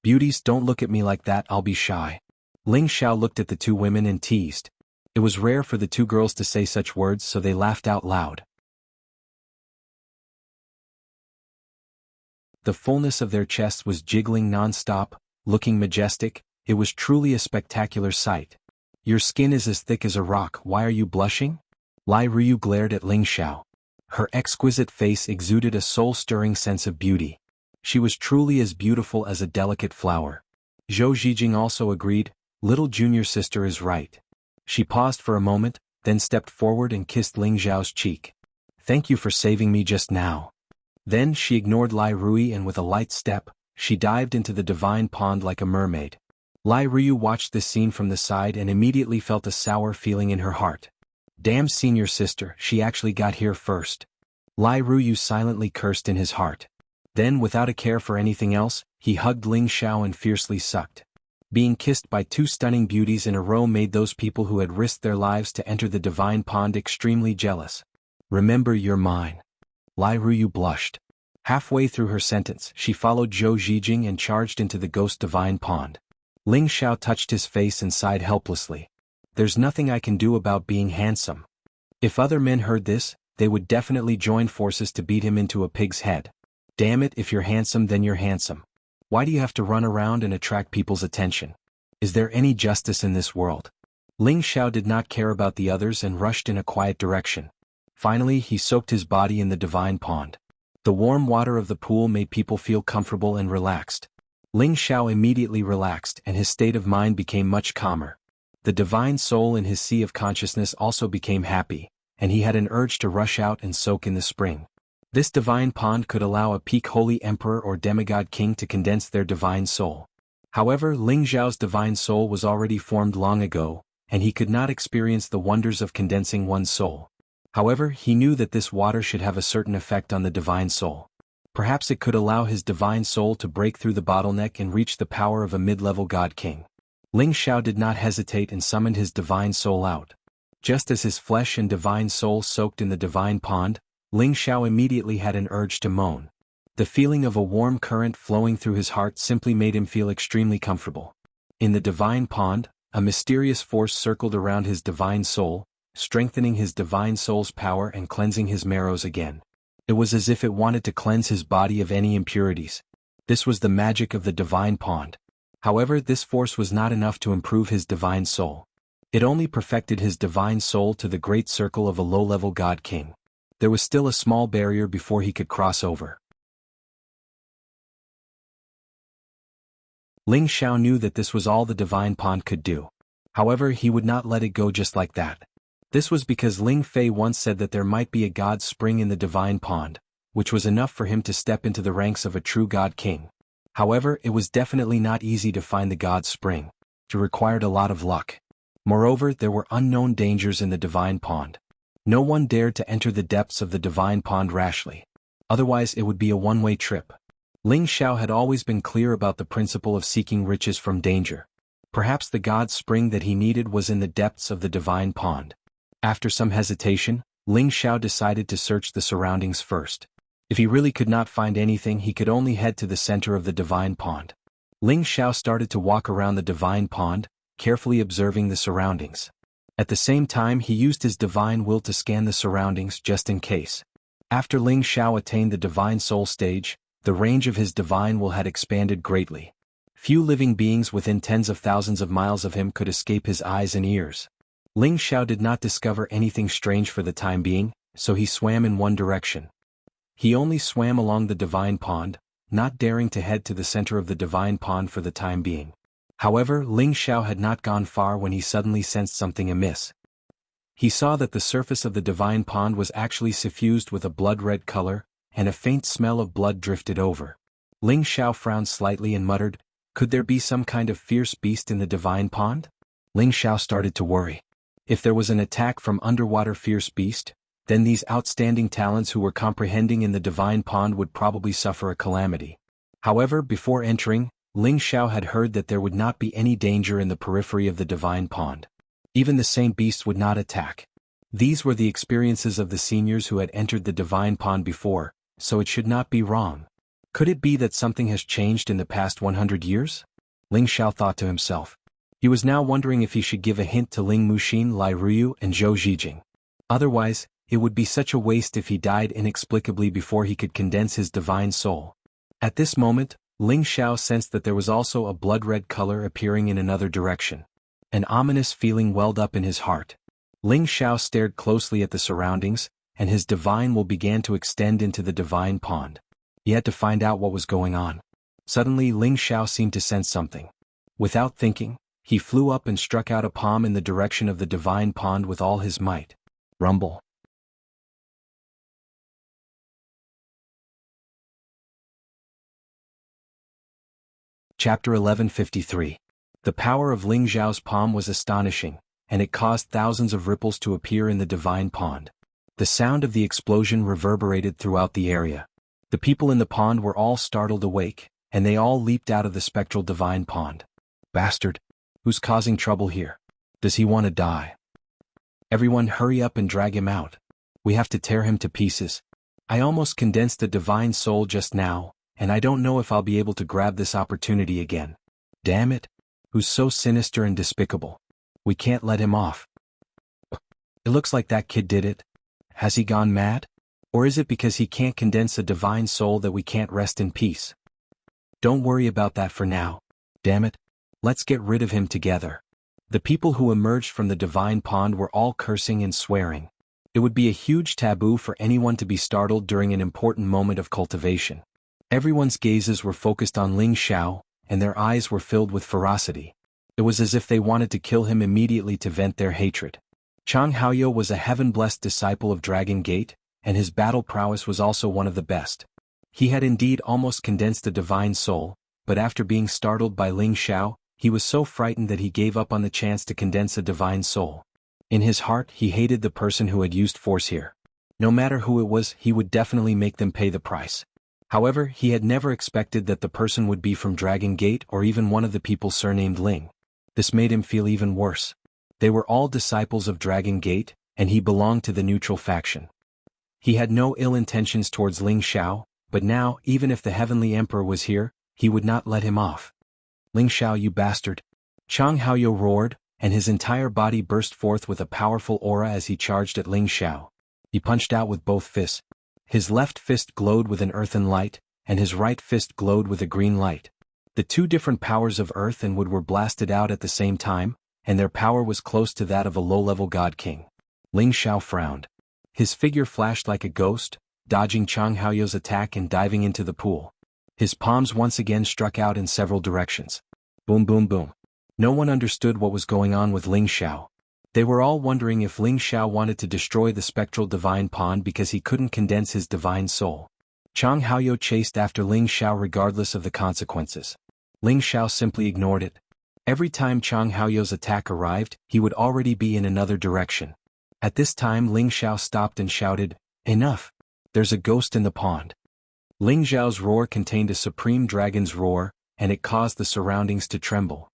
"Beauties, don't look at me like that, I'll be shy." Ling Xiao looked at the two women and teased. It was rare for the two girls to say such words, so they laughed out loud. The fullness of their chests was jiggling non-stop, looking majestic. It was truly a spectacular sight. "Your skin is as thick as a rock, why are you blushing?" Lai Ruyu glared at Ling Xiao. Her exquisite face exuded a soul-stirring sense of beauty. She was truly as beautiful as a delicate flower. Zhou Zhijing also agreed, "Little junior sister is right." She paused for a moment, then stepped forward and kissed Ling Xiao's cheek. "Thank you for saving me just now." Then she ignored Lai Ruyu and with a light step, she dived into the divine pond like a mermaid. Lai Ruyu watched this scene from the side and immediately felt a sour feeling in her heart. Damn senior sister, she actually got here first. Lai Ruyu silently cursed in his heart. Then, without a care for anything else, he hugged Ling Xiao and fiercely sucked. Being kissed by two stunning beauties in a row made those people who had risked their lives to enter the divine pond extremely jealous. "Remember, you're mine." Lai Ruyu blushed. Halfway through her sentence, she followed Zhou Zhijing and charged into the ghost divine pond. Ling Xiao touched his face and sighed helplessly. "There's nothing I can do about being handsome." If other men heard this, they would definitely join forces to beat him into a pig's head. Damn it, if you're handsome then you're handsome. Why do you have to run around and attract people's attention? Is there any justice in this world? Ling Xiao did not care about the others and rushed in a quiet direction. Finally, he soaked his body in the divine pond. The warm water of the pool made people feel comfortable and relaxed. Ling Xiao immediately relaxed and his state of mind became much calmer. The divine soul in his sea of consciousness also became happy, and he had an urge to rush out and soak in the spring. This divine pond could allow a peak holy emperor or demigod king to condense their divine soul. However, Ling Xiao's divine soul was already formed long ago, and he could not experience the wonders of condensing one's soul. However, he knew that this water should have a certain effect on the divine soul. Perhaps it could allow his divine soul to break through the bottleneck and reach the power of a mid-level god king. Ling Xiao did not hesitate and summoned his divine soul out. Just as his flesh and divine soul soaked in the divine pond, Ling Xiao immediately had an urge to moan. The feeling of a warm current flowing through his heart simply made him feel extremely comfortable. In the divine pond, a mysterious force circled around his divine soul, strengthening his divine soul's power and cleansing his marrows again. It was as if it wanted to cleanse his body of any impurities. This was the magic of the divine pond. However, this force was not enough to improve his divine soul. It only perfected his divine soul to the great circle of a low-level god king. There was still a small barrier before he could cross over. Ling Xiao knew that this was all the divine pond could do. However, he would not let it go just like that. This was because Ling Fei once said that there might be a god spring in the divine pond, which was enough for him to step into the ranks of a true god king. However, it was definitely not easy to find the god spring. It required a lot of luck. Moreover, there were unknown dangers in the divine pond. No one dared to enter the depths of the divine pond rashly. Otherwise it would be a one-way trip. Ling Xiao had always been clear about the principle of seeking riches from danger. Perhaps the god spring that he needed was in the depths of the divine pond. After some hesitation, Ling Xiao decided to search the surroundings first. If he really could not find anything, he could only head to the center of the divine pond. Ling Xiao started to walk around the divine pond, carefully observing the surroundings. At the same time, he used his divine will to scan the surroundings just in case. After Ling Xiao attained the divine soul stage, the range of his divine will had expanded greatly. Few living beings within tens of thousands of miles of him could escape his eyes and ears. Ling Xiao did not discover anything strange for the time being, so he swam in one direction. He only swam along the divine pond, not daring to head to the center of the divine pond for the time being. However, Ling Xiao had not gone far when he suddenly sensed something amiss. He saw that the surface of the divine pond was actually suffused with a blood-red color, and a faint smell of blood drifted over. Ling Xiao frowned slightly and muttered, "Could there be some kind of fierce beast in the divine pond?" Ling Xiao started to worry. If there was an attack from underwater fierce beast, then these outstanding talents who were comprehending in the divine pond would probably suffer a calamity. However, before entering, Ling Xiao had heard that there would not be any danger in the periphery of the divine pond. Even the same beast would not attack. These were the experiences of the seniors who had entered the divine pond before, so it should not be wrong. Could it be that something has changed in the past 100 years? Ling Xiao thought to himself. He was now wondering if he should give a hint to Ling Muxin, Lai Ruyu, and Zhou Zhijing. Otherwise, it would be such a waste if he died inexplicably before he could condense his divine soul. At this moment, Ling Xiao sensed that there was also a blood-red color appearing in another direction. An ominous feeling welled up in his heart. Ling Xiao stared closely at the surroundings, and his divine will began to extend into the divine pond. He had to find out what was going on. Suddenly Ling Xiao seemed to sense something. Without thinking, he flew up and struck out a palm in the direction of the divine pond with all his might. Rumble. Chapter 1153. The power of Ling Xiao's palm was astonishing, and it caused thousands of ripples to appear in the divine pond. The sound of the explosion reverberated throughout the area. The people in the pond were all startled awake, and they all leaped out of the spectral divine pond. Bastard! Who's causing trouble here? Does he want to die? Everyone hurry up and drag him out. We have to tear him to pieces. I almost condensed the divine soul just now, and I don't know if I'll be able to grab this opportunity again. Damn it! Who's so sinister and despicable? We can't let him off. It looks like that kid did it. Has he gone mad? Or is it because he can't condense a divine soul that we can't rest in peace? Don't worry about that for now. Damn it. Let's get rid of him together. The people who emerged from the divine pond were all cursing and swearing. It would be a huge taboo for anyone to be startled during an important moment of cultivation. Everyone's gazes were focused on Ling Xiao, and their eyes were filled with ferocity. It was as if they wanted to kill him immediately to vent their hatred. Chang Haoyou was a heaven-blessed disciple of Dragon Gate, and his battle prowess was also one of the best. He had indeed almost condensed a divine soul, but after being startled by Ling Xiao, he was so frightened that he gave up on the chance to condense a divine soul. In his heart he hated the person who had used force here. No matter who it was, he would definitely make them pay the price. However, he had never expected that the person would be from Dragon Gate or even one of the people surnamed Ling. This made him feel even worse. They were all disciples of Dragon Gate, and he belonged to the neutral faction. He had no ill intentions towards Ling Xiao, but now, even if the Heavenly Emperor was here, he would not let him off. "Ling Xiao, you bastard!" Chang Haoyou roared, and his entire body burst forth with a powerful aura as he charged at Ling Xiao. He punched out with both fists. His left fist glowed with an earthen light, and his right fist glowed with a green light. The two different powers of earth and wood were blasted out at the same time, and their power was close to that of a low-level god king. Ling Xiao frowned. His figure flashed like a ghost, dodging Chang Haoyou's attack and diving into the pool. His palms once again struck out in several directions. Boom boom boom. No one understood what was going on with Ling Xiao. They were all wondering if Ling Xiao wanted to destroy the spectral divine pond because he couldn't condense his divine soul. Chang Haoyou chased after Ling Xiao regardless of the consequences. Ling Xiao simply ignored it. Every time Chang Haoyou's attack arrived, he would already be in another direction. At this time Ling Xiao stopped and shouted, "Enough! There's a ghost in the pond." Ling Xiao's roar contained a supreme dragon's roar, and it caused the surroundings to tremble.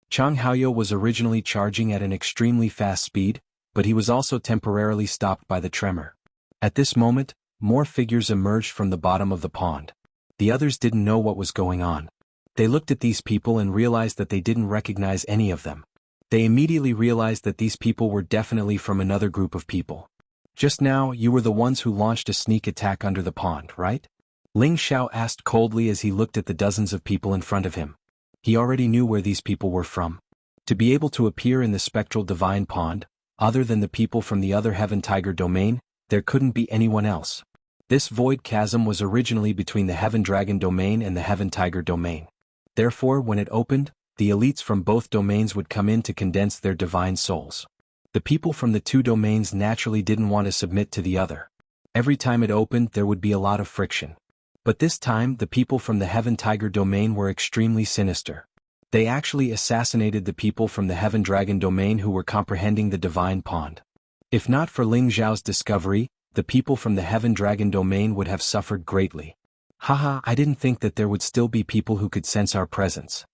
Chang Haoyou was originally charging at an extremely fast speed, but he was also temporarily stopped by the tremor. At this moment, more figures emerged from the bottom of the pond. The others didn't know what was going on. They looked at these people and realized that they didn't recognize any of them. They immediately realized that these people were definitely from another group of people. "Just now, you were the ones who launched a sneak attack under the pond, right?" Ling Xiao asked coldly as he looked at the dozens of people in front of him. He already knew where these people were from. To be able to appear in the spectral divine pond, other than the people from the other Heaven Tiger domain, there couldn't be anyone else. This void chasm was originally between the Heaven Dragon domain and the Heaven Tiger domain. Therefore, when it opened, the elites from both domains would come in to condense their divine souls. The people from the two domains naturally didn't want to submit to the other. Every time it opened, there would be a lot of friction. But this time, the people from the Heaven Tiger domain were extremely sinister. They actually assassinated the people from the Heaven Dragon domain who were comprehending the divine pond. If not for Ling Xiao's discovery, the people from the Heaven Dragon domain would have suffered greatly. "Haha, I didn't think that there would still be people who could sense our presence."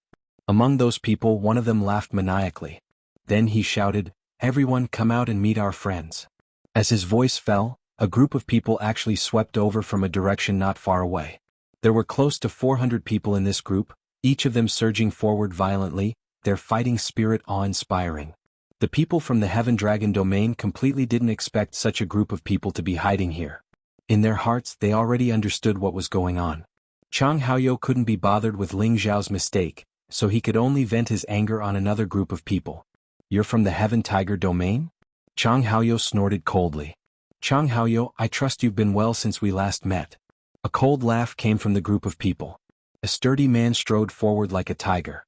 Among those people, one of them laughed maniacally. Then he shouted, "Everyone come out and meet our friends." As his voice fell, a group of people actually swept over from a direction not far away. There were close to 400 people in this group, each of them surging forward violently, their fighting spirit awe-inspiring. The people from the Heaven Dragon domain completely didn't expect such a group of people to be hiding here. In their hearts, they already understood what was going on. Chang Haoyou couldn't be bothered with Ling Xiao's mistake, so he could only vent his anger on another group of people. "You're from the Heaven Tiger domain?" Chang Haoyou snorted coldly. "Chang Haoyou, I trust you've been well since we last met." A cold laugh came from the group of people. A sturdy man strode forward like a tiger.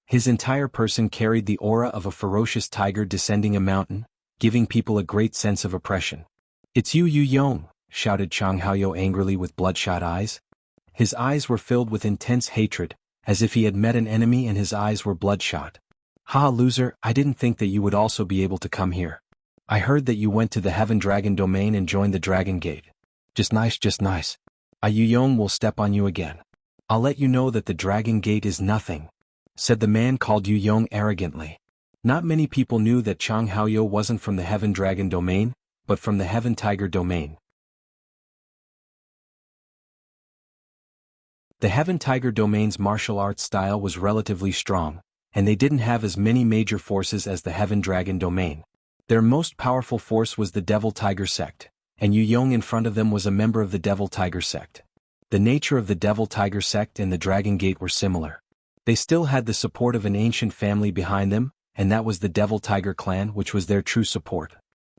His entire person carried the aura of a ferocious tiger descending a mountain, giving people a great sense of oppression. "It's you, Yu Yong," shouted Chang Haoyou angrily with bloodshot eyes. His eyes were filled with intense hatred, as if he had met an enemy and his eyes were bloodshot. "Ha, loser, I didn't think that you would also be able to come here. I heard that you went to the Heaven Dragon domain and joined the Dragon Gate. Just nice, just nice. Yu Yong will step on you again. I'll let you know that the Dragon Gate is nothing," said the man called Yu Yong arrogantly. Not many people knew that Chang Haoyou wasn't from the Heaven Dragon domain, but from the Heaven Tiger domain. The Heaven Tiger domain's martial arts style was relatively strong, and they didn't have as many major forces as the Heaven Dragon domain. Their most powerful force was the Devil Tiger sect, and Yu Yong in front of them was a member of the Devil Tiger sect. The nature of the Devil Tiger sect and the Dragon Gate were similar. They still had the support of an ancient family behind them, and that was the Devil Tiger clan, which was their true support.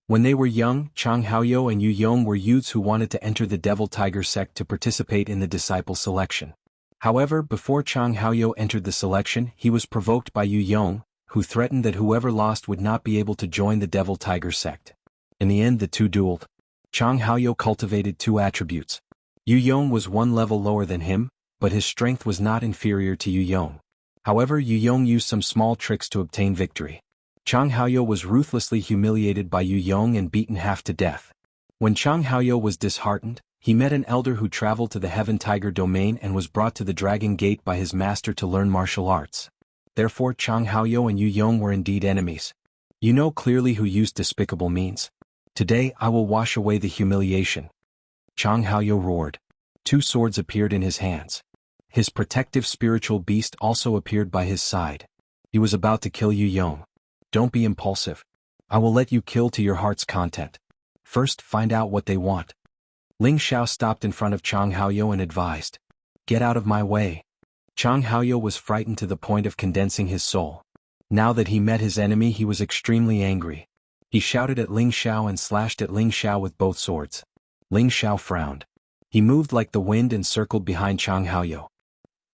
When they were young, Chang Haoyou and Yu Yong were youths who wanted to enter the Devil Tiger sect to participate in the disciple selection. However, before Chang Haoyou entered the selection, he was provoked by Yu Yong, who threatened that whoever lost would not be able to join the Devil Tiger sect. In the end, the two dueled. Chang Haoyou cultivated two attributes. Yu Yong was one level lower than him, but his strength was not inferior to Yu Yong. However, Yu Yong used some small tricks to obtain victory. Chang Haoyou was ruthlessly humiliated by Yu Yong and beaten half to death. When Chang Haoyou was disheartened, he met an elder who traveled to the Heaven Tiger domain and was brought to the Dragon Gate by his master to learn martial arts. Therefore, Chang Haoyou and Yu Yong were indeed enemies. You know clearly who used despicable means. Today I will wash away the humiliation. Chang Haoyou roared. Two swords appeared in his hands. His protective spiritual beast also appeared by his side. He was about to kill Yu Yong. Don't be impulsive. I will let you kill to your heart's content. First, find out what they want. Ling Xiao stopped in front of Chang Haoyou and advised. Get out of my way. Chang Haoyou was frightened to the point of condensing his soul. Now that he met his enemy, he was extremely angry. He shouted at Ling Xiao and slashed at Ling Xiao with both swords. Ling Xiao frowned. He moved like the wind and circled behind Chang Haoyou.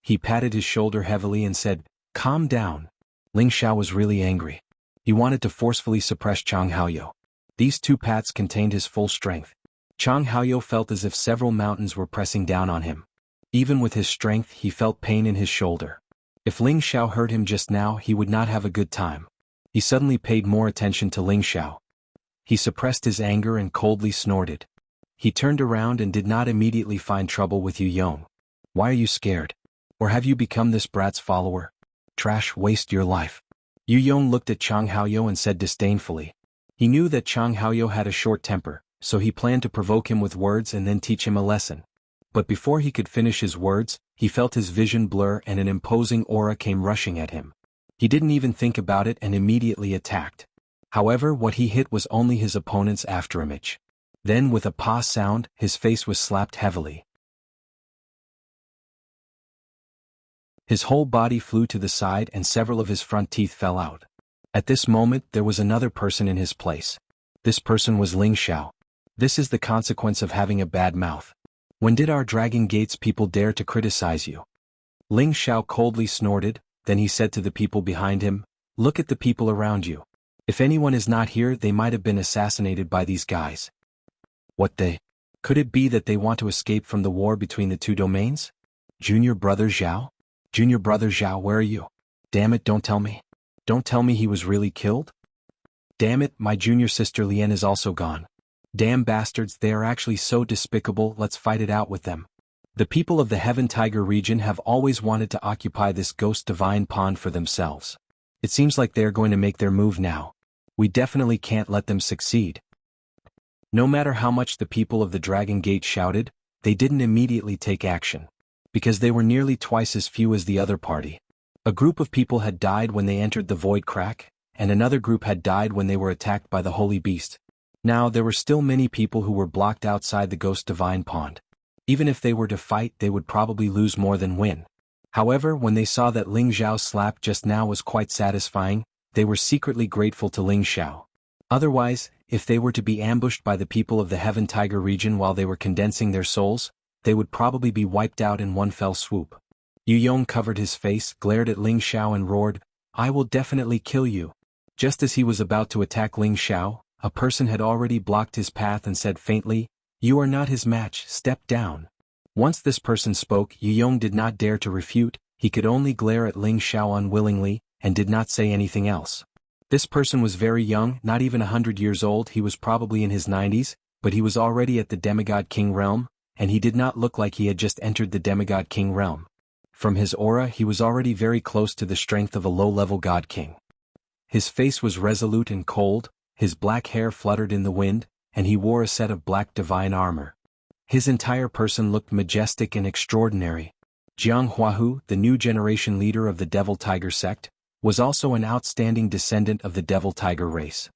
He patted his shoulder heavily and said, "Calm down." Ling Xiao was really angry. He wanted to forcefully suppress Chang Haoyou. These two pats contained his full strength. Chang Haoyou felt as if several mountains were pressing down on him. Even with his strength, he felt pain in his shoulder. If Ling Xiao heard him just now, he would not have a good time. He suddenly paid more attention to Ling Xiao. He suppressed his anger and coldly snorted. He turned around and did not immediately find trouble with Yu Yong. Why are you scared? Or have you become this brat's follower? Trash, waste your life. Yu Yong looked at Chang Haoyou and said disdainfully. He knew that Chang Haoyou had a short temper, so he planned to provoke him with words and then teach him a lesson. But before he could finish his words, he felt his vision blur and an imposing aura came rushing at him. He didn't even think about it and immediately attacked. However, what he hit was only his opponent's afterimage. Then, with a "pa" sound, his face was slapped heavily. His whole body flew to the side and several of his front teeth fell out. At this moment, there was another person in his place. This person was Ling Xiao. This is the consequence of having a bad mouth. When did our Dragon Gates people dare to criticize you? Ling Xiao coldly snorted, then he said to the people behind him, "Look at the people around you. If anyone is not here, they might have been assassinated by these guys." What they? Could it be that they want to escape from the war between the two domains? Junior brother Zhao? Junior brother Zhao, where are you? Damn it, don't tell me. Don't tell me he was really killed? Damn it, my junior sister Lian is also gone. Damn bastards, they are actually so despicable, let's fight it out with them. The people of the Heaven Tiger region have always wanted to occupy this ghost divine pond for themselves. It seems like they are going to make their move now. We definitely can't let them succeed. No matter how much the people of the Dragon Gate shouted, they didn't immediately take action. Because they were nearly twice as few as the other party. A group of people had died when they entered the void crack, and another group had died when they were attacked by the holy beast. Now there were still many people who were blocked outside the ghost divine pond. Even if they were to fight, they would probably lose more than win. However, when they saw that Ling Xiao's slap just now was quite satisfying, they were secretly grateful to Ling Xiao. Otherwise, if they were to be ambushed by the people of the Heaven Tiger region while they were condensing their souls, they would probably be wiped out in one fell swoop. Yu Yong covered his face, glared at Ling Xiao and roared, "I will definitely kill you." Just as he was about to attack Ling Xiao, a person had already blocked his path and said faintly, "You are not his match, step down." Once this person spoke, Yu Yong did not dare to refute, he could only glare at Ling Xiao unwillingly, and did not say anything else. This person was very young, not even 100 years old, he was probably in his 90s, but he was already at the Demigod King realm, and he did not look like he had just entered the Demigod King realm. From his aura, he was already very close to the strength of a low-level God King. His face was resolute and cold, his black hair fluttered in the wind, and he wore a set of black divine armor. His entire person looked majestic and extraordinary. Jiang Huahu, the new generation leader of the Devil Tiger sect, was also an outstanding descendant of the Devil Tiger race.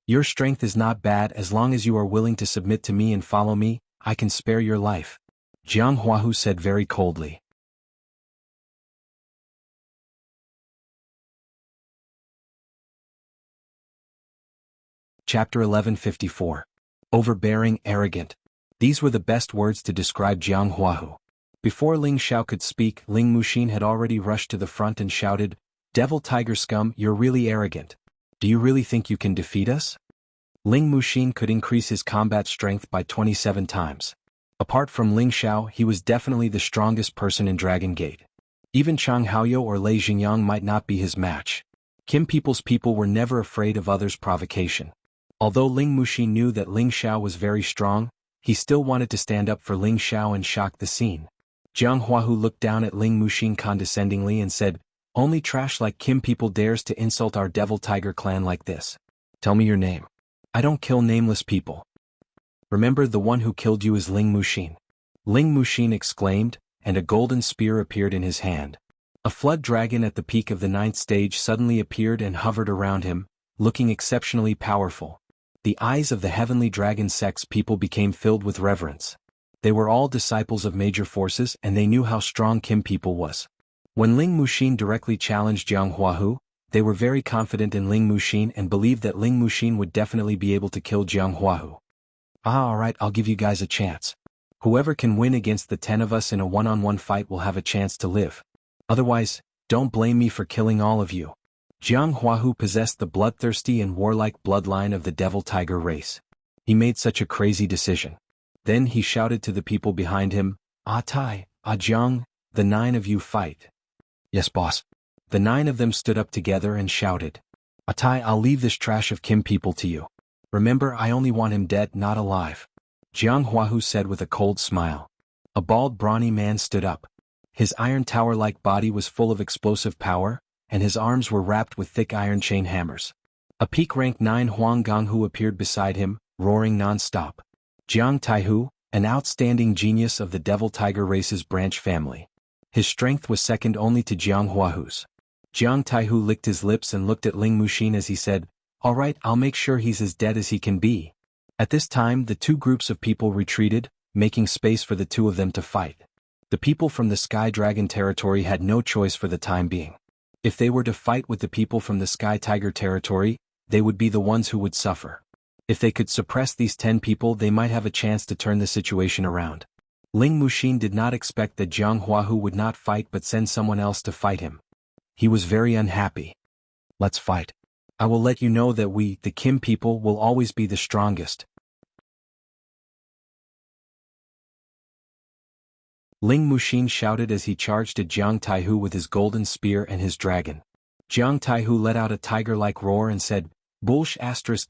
"Your strength is not bad as long as you are willing to submit to me and follow me, I can spare your life," Jiang Huahu said very coldly. Chapter 1154. Overbearing, arrogant. These were the best words to describe Jiang Huahu. Before Ling Xiao could speak, Ling Muxin had already rushed to the front and shouted, Devil tiger scum, you're really arrogant. Do you really think you can defeat us? Ling Muxin could increase his combat strength by 27 times. Apart from Ling Xiao, he was definitely the strongest person in Dragon Gate. Even Chang Haoyou or Lei Xingyang might not be his match. Kim people's people were never afraid of others' provocation. Although Ling Muxin knew that Ling Xiao was very strong, he still wanted to stand up for Ling Xiao and shock the scene. Jiang Huahu looked down at Ling Muxin condescendingly and said, "Only trash like Kim people dares to insult our Devil Tiger clan like this. Tell me your name. I don't kill nameless people. Remember, the one who killed you is Ling Muxin." Ling Muxin exclaimed, and a golden spear appeared in his hand. A flood dragon at the peak of the 9th stage suddenly appeared and hovered around him, looking exceptionally powerful. The eyes of the heavenly dragon sex people became filled with reverence. They were all disciples of major forces and they knew how strong Kim people was. When Ling Muxin directly challenged Jiang Huahu, they were very confident in Ling Muxin and believed that Ling Muxin would definitely be able to kill Jiang Huahu. Alright, I'll give you guys a chance. Whoever can win against the 10 of us in a one-on-one fight will have a chance to live. Otherwise, don't blame me for killing all of you. Jiang Huahu possessed the bloodthirsty and warlike bloodline of the Devil Tiger race. He made such a crazy decision. Then he shouted to the people behind him, Tai, Jiang, the 9 of you fight." "Yes, boss." The 9 of them stood up together and shouted, Tai, I'll leave this trash of Kim people to you. Remember, I only want him dead, not alive." Jiang Huahu said with a cold smile. A bald brawny man stood up. His iron tower-like body was full of explosive power, and his arms were wrapped with thick iron chain hammers. A peak rank 9 Huang Gonghu appeared beside him, roaring non-stop. Jiang Taihu, an outstanding genius of the Devil Tiger race's branch family. His strength was second only to Jiang Huahu's. Jiang Taihu licked his lips and looked at Ling Muxin as he said, "Alright, I'll make sure he's as dead as he can be." At this time, the two groups of people retreated, making space for the two of them to fight. The people from the Sky Dragon territory had no choice for the time being. If they were to fight with the people from the Sky Tiger territory, they would be the ones who would suffer. If they could suppress these 10 people, they might have a chance to turn the situation around. Ling Muxin did not expect that Jiang Huahu would not fight but send someone else to fight him. He was very unhappy. "Let's fight. I will let you know that we, the Kim people, will always be the strongest." Ling Muxin shouted as he charged at Jiang Taihu with his golden spear and his dragon. Jiang Taihu let out a tiger-like roar and said, "Bullsh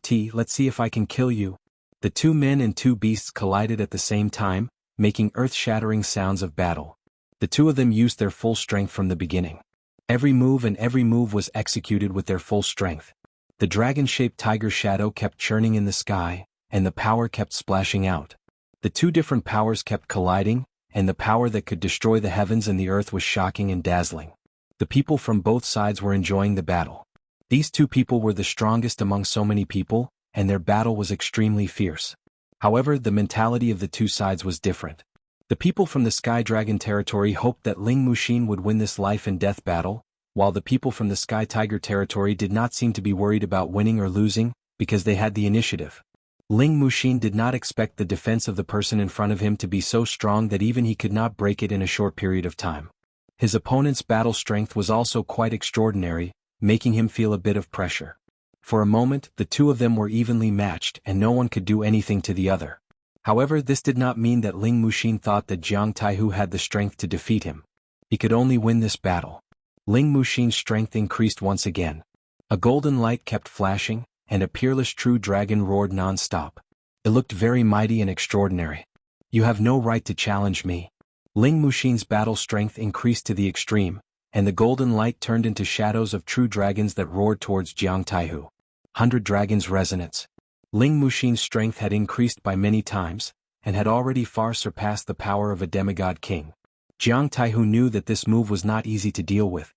*T, let's see if I can kill you." The 2 men and 2 beasts collided at the same time, making earth-shattering sounds of battle. The 2 of them used their full strength from the beginning. Every move was executed with their full strength. The dragon-shaped tiger shadow kept churning in the sky, and the power kept splashing out. The 2 different powers kept colliding, and the power that could destroy the heavens and the earth was shocking and dazzling. The people from both sides were enjoying the battle. These 2 people were the strongest among so many people, and their battle was extremely fierce. However, the mentality of the 2 sides was different. The people from the Sky Dragon territory hoped that Ling Muxin would win this life and death battle, while the people from the Sky Tiger territory did not seem to be worried about winning or losing, because they had the initiative. Ling Muxin did not expect the defense of the person in front of him to be so strong that even he could not break it in a short period of time. His opponent's battle strength was also quite extraordinary, making him feel a bit of pressure. For a moment, the 2 of them were evenly matched and no one could do anything to the other. However, this did not mean that Ling Muxin thought that Jiang Taihu had the strength to defeat him. He could only win this battle. Ling Muxin's strength increased once again. A golden light kept flashing, and a peerless true dragon roared non-stop. It looked very mighty and extraordinary. "You have no right to challenge me." Ling Muxin's battle strength increased to the extreme, and the golden light turned into shadows of true dragons that roared towards Jiang Taihu. 100 Dragons Resonance. Ling Muxin's strength had increased by many times, and had already far surpassed the power of a demigod king. Jiang Taihu knew that this move was not easy to deal with.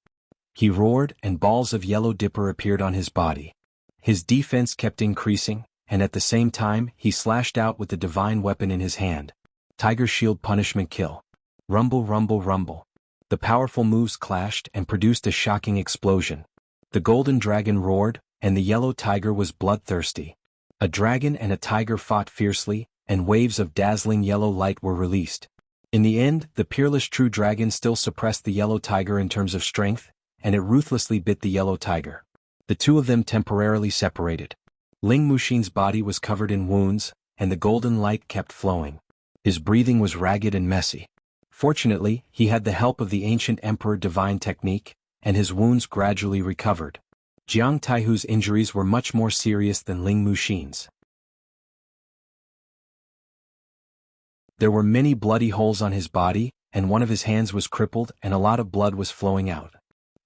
He roared, and balls of yellow dipper appeared on his body. His defense kept increasing, and at the same time, he slashed out with the divine weapon in his hand. Tiger Shield Punishment Kill. Rumble, rumble, rumble. The powerful moves clashed and produced a shocking explosion. The golden dragon roared, and the yellow tiger was bloodthirsty. A dragon and a tiger fought fiercely, and waves of dazzling yellow light were released. In the end, the peerless true dragon still suppressed the yellow tiger in terms of strength, and it ruthlessly bit the yellow tiger. The two of them temporarily separated. Ling Muxin's body was covered in wounds, and the golden light kept flowing. His breathing was ragged and messy. Fortunately, he had the help of the ancient emperor divine technique, and his wounds gradually recovered. Jiang Taihu's injuries were much more serious than Ling Muxin's. There were many bloody holes on his body, and one of his hands was crippled and a lot of blood was flowing out.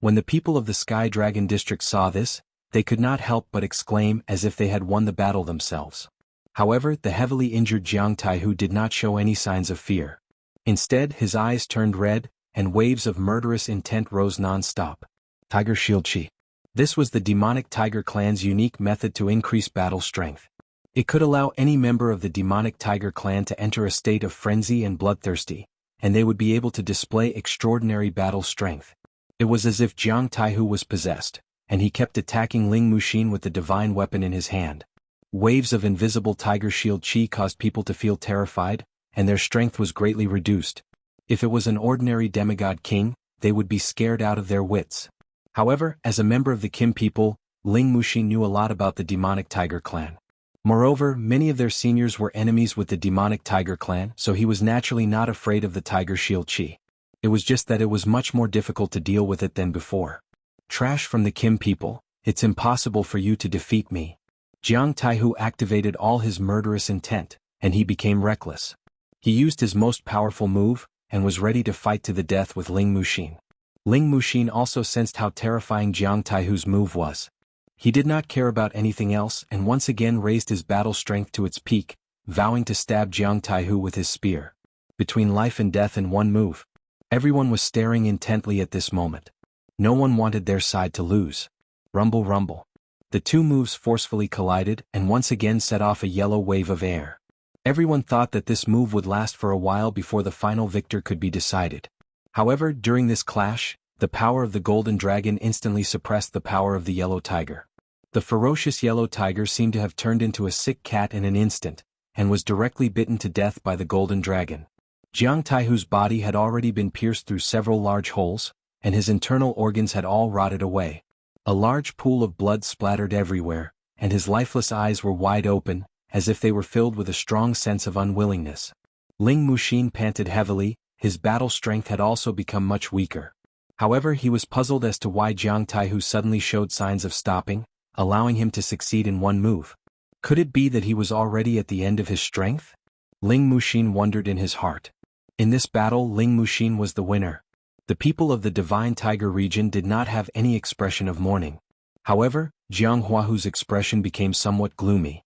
When the people of the Sky Dragon district saw this, they could not help but exclaim as if they had won the battle themselves. However, the heavily injured Jiang Taihu did not show any signs of fear. Instead, his eyes turned red, and waves of murderous intent rose non-stop. Tiger Shield Chi. This was the demonic tiger clan's unique method to increase battle strength. It could allow any member of the demonic tiger clan to enter a state of frenzy and bloodthirsty, and they would be able to display extraordinary battle strength. It was as if Jiang Taihu was possessed, and he kept attacking Ling Muxin with the divine weapon in his hand. Waves of invisible tiger shield chi caused people to feel terrified, and their strength was greatly reduced. If it was an ordinary demigod king, they would be scared out of their wits. However, as a member of the Kim people, Ling Muxin knew a lot about the demonic tiger clan. Moreover, many of their seniors were enemies with the demonic tiger clan, so he was naturally not afraid of the tiger shield chi. It was just that it was much more difficult to deal with it than before. Trash from the Kim people, it's impossible for you to defeat me. Jiang Taihu activated all his murderous intent, and he became reckless. He used his most powerful move, and was ready to fight to the death with Ling Muxin. Ling Muxin also sensed how terrifying Jiang Taihu's move was. He did not care about anything else and once again raised his battle strength to its peak, vowing to stab Jiang Taihu with his spear. Between life and death in one move. Everyone was staring intently at this moment. No one wanted their side to lose. Rumble rumble. The two moves forcefully collided and once again set off a yellow wave of air. Everyone thought that this move would last for a while before the final victor could be decided. However, during this clash, the power of the golden dragon instantly suppressed the power of the yellow tiger. The ferocious yellow tiger seemed to have turned into a sick cat in an instant, and was directly bitten to death by the golden dragon. Jiang Taihu's body had already been pierced through several large holes, and his internal organs had all rotted away. A large pool of blood splattered everywhere, and his lifeless eyes were wide open, as if they were filled with a strong sense of unwillingness. Ling Muxin panted heavily, his battle strength had also become much weaker. However, he was puzzled as to why Jiang Taihu suddenly showed signs of stopping, allowing him to succeed in one move. Could it be that he was already at the end of his strength? Ling Muxin wondered in his heart. In this battle, Ling Muxin was the winner. The people of the Divine Tiger region did not have any expression of mourning. However, Jiang Huahu's expression became somewhat gloomy.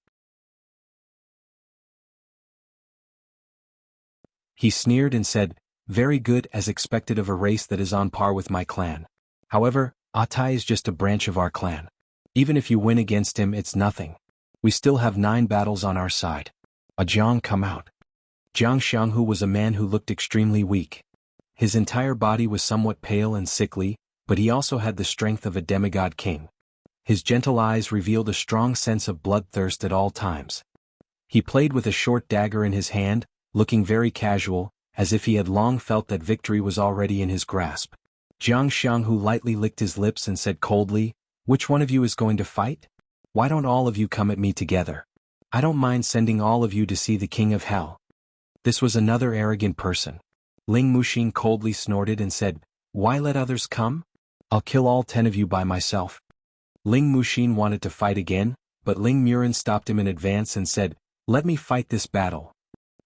He sneered and said, "Very good, as expected of a race that is on par with my clan. However, Atai is just a branch of our clan. Even if you win against him, it's nothing. We still have 9 battles on our side. A Jiang, come out." Jiang Xianghu was a man who looked extremely weak. His entire body was somewhat pale and sickly, but he also had the strength of a demigod king. His gentle eyes revealed a strong sense of bloodthirst at all times. He played with a short dagger in his hand, looking very casual, as if he had long felt that victory was already in his grasp. Jiang Xianghu lightly licked his lips and said coldly, "Which one of you is going to fight? Why don't all of you come at me together? I don't mind sending all of you to see the king of hell." This was another arrogant person. Ling Muxin coldly snorted and said, "Why let others come? I'll kill all 10 of you by myself." Ling Muxin wanted to fight again, but Ling Murin stopped him in advance and said, "Let me fight this battle."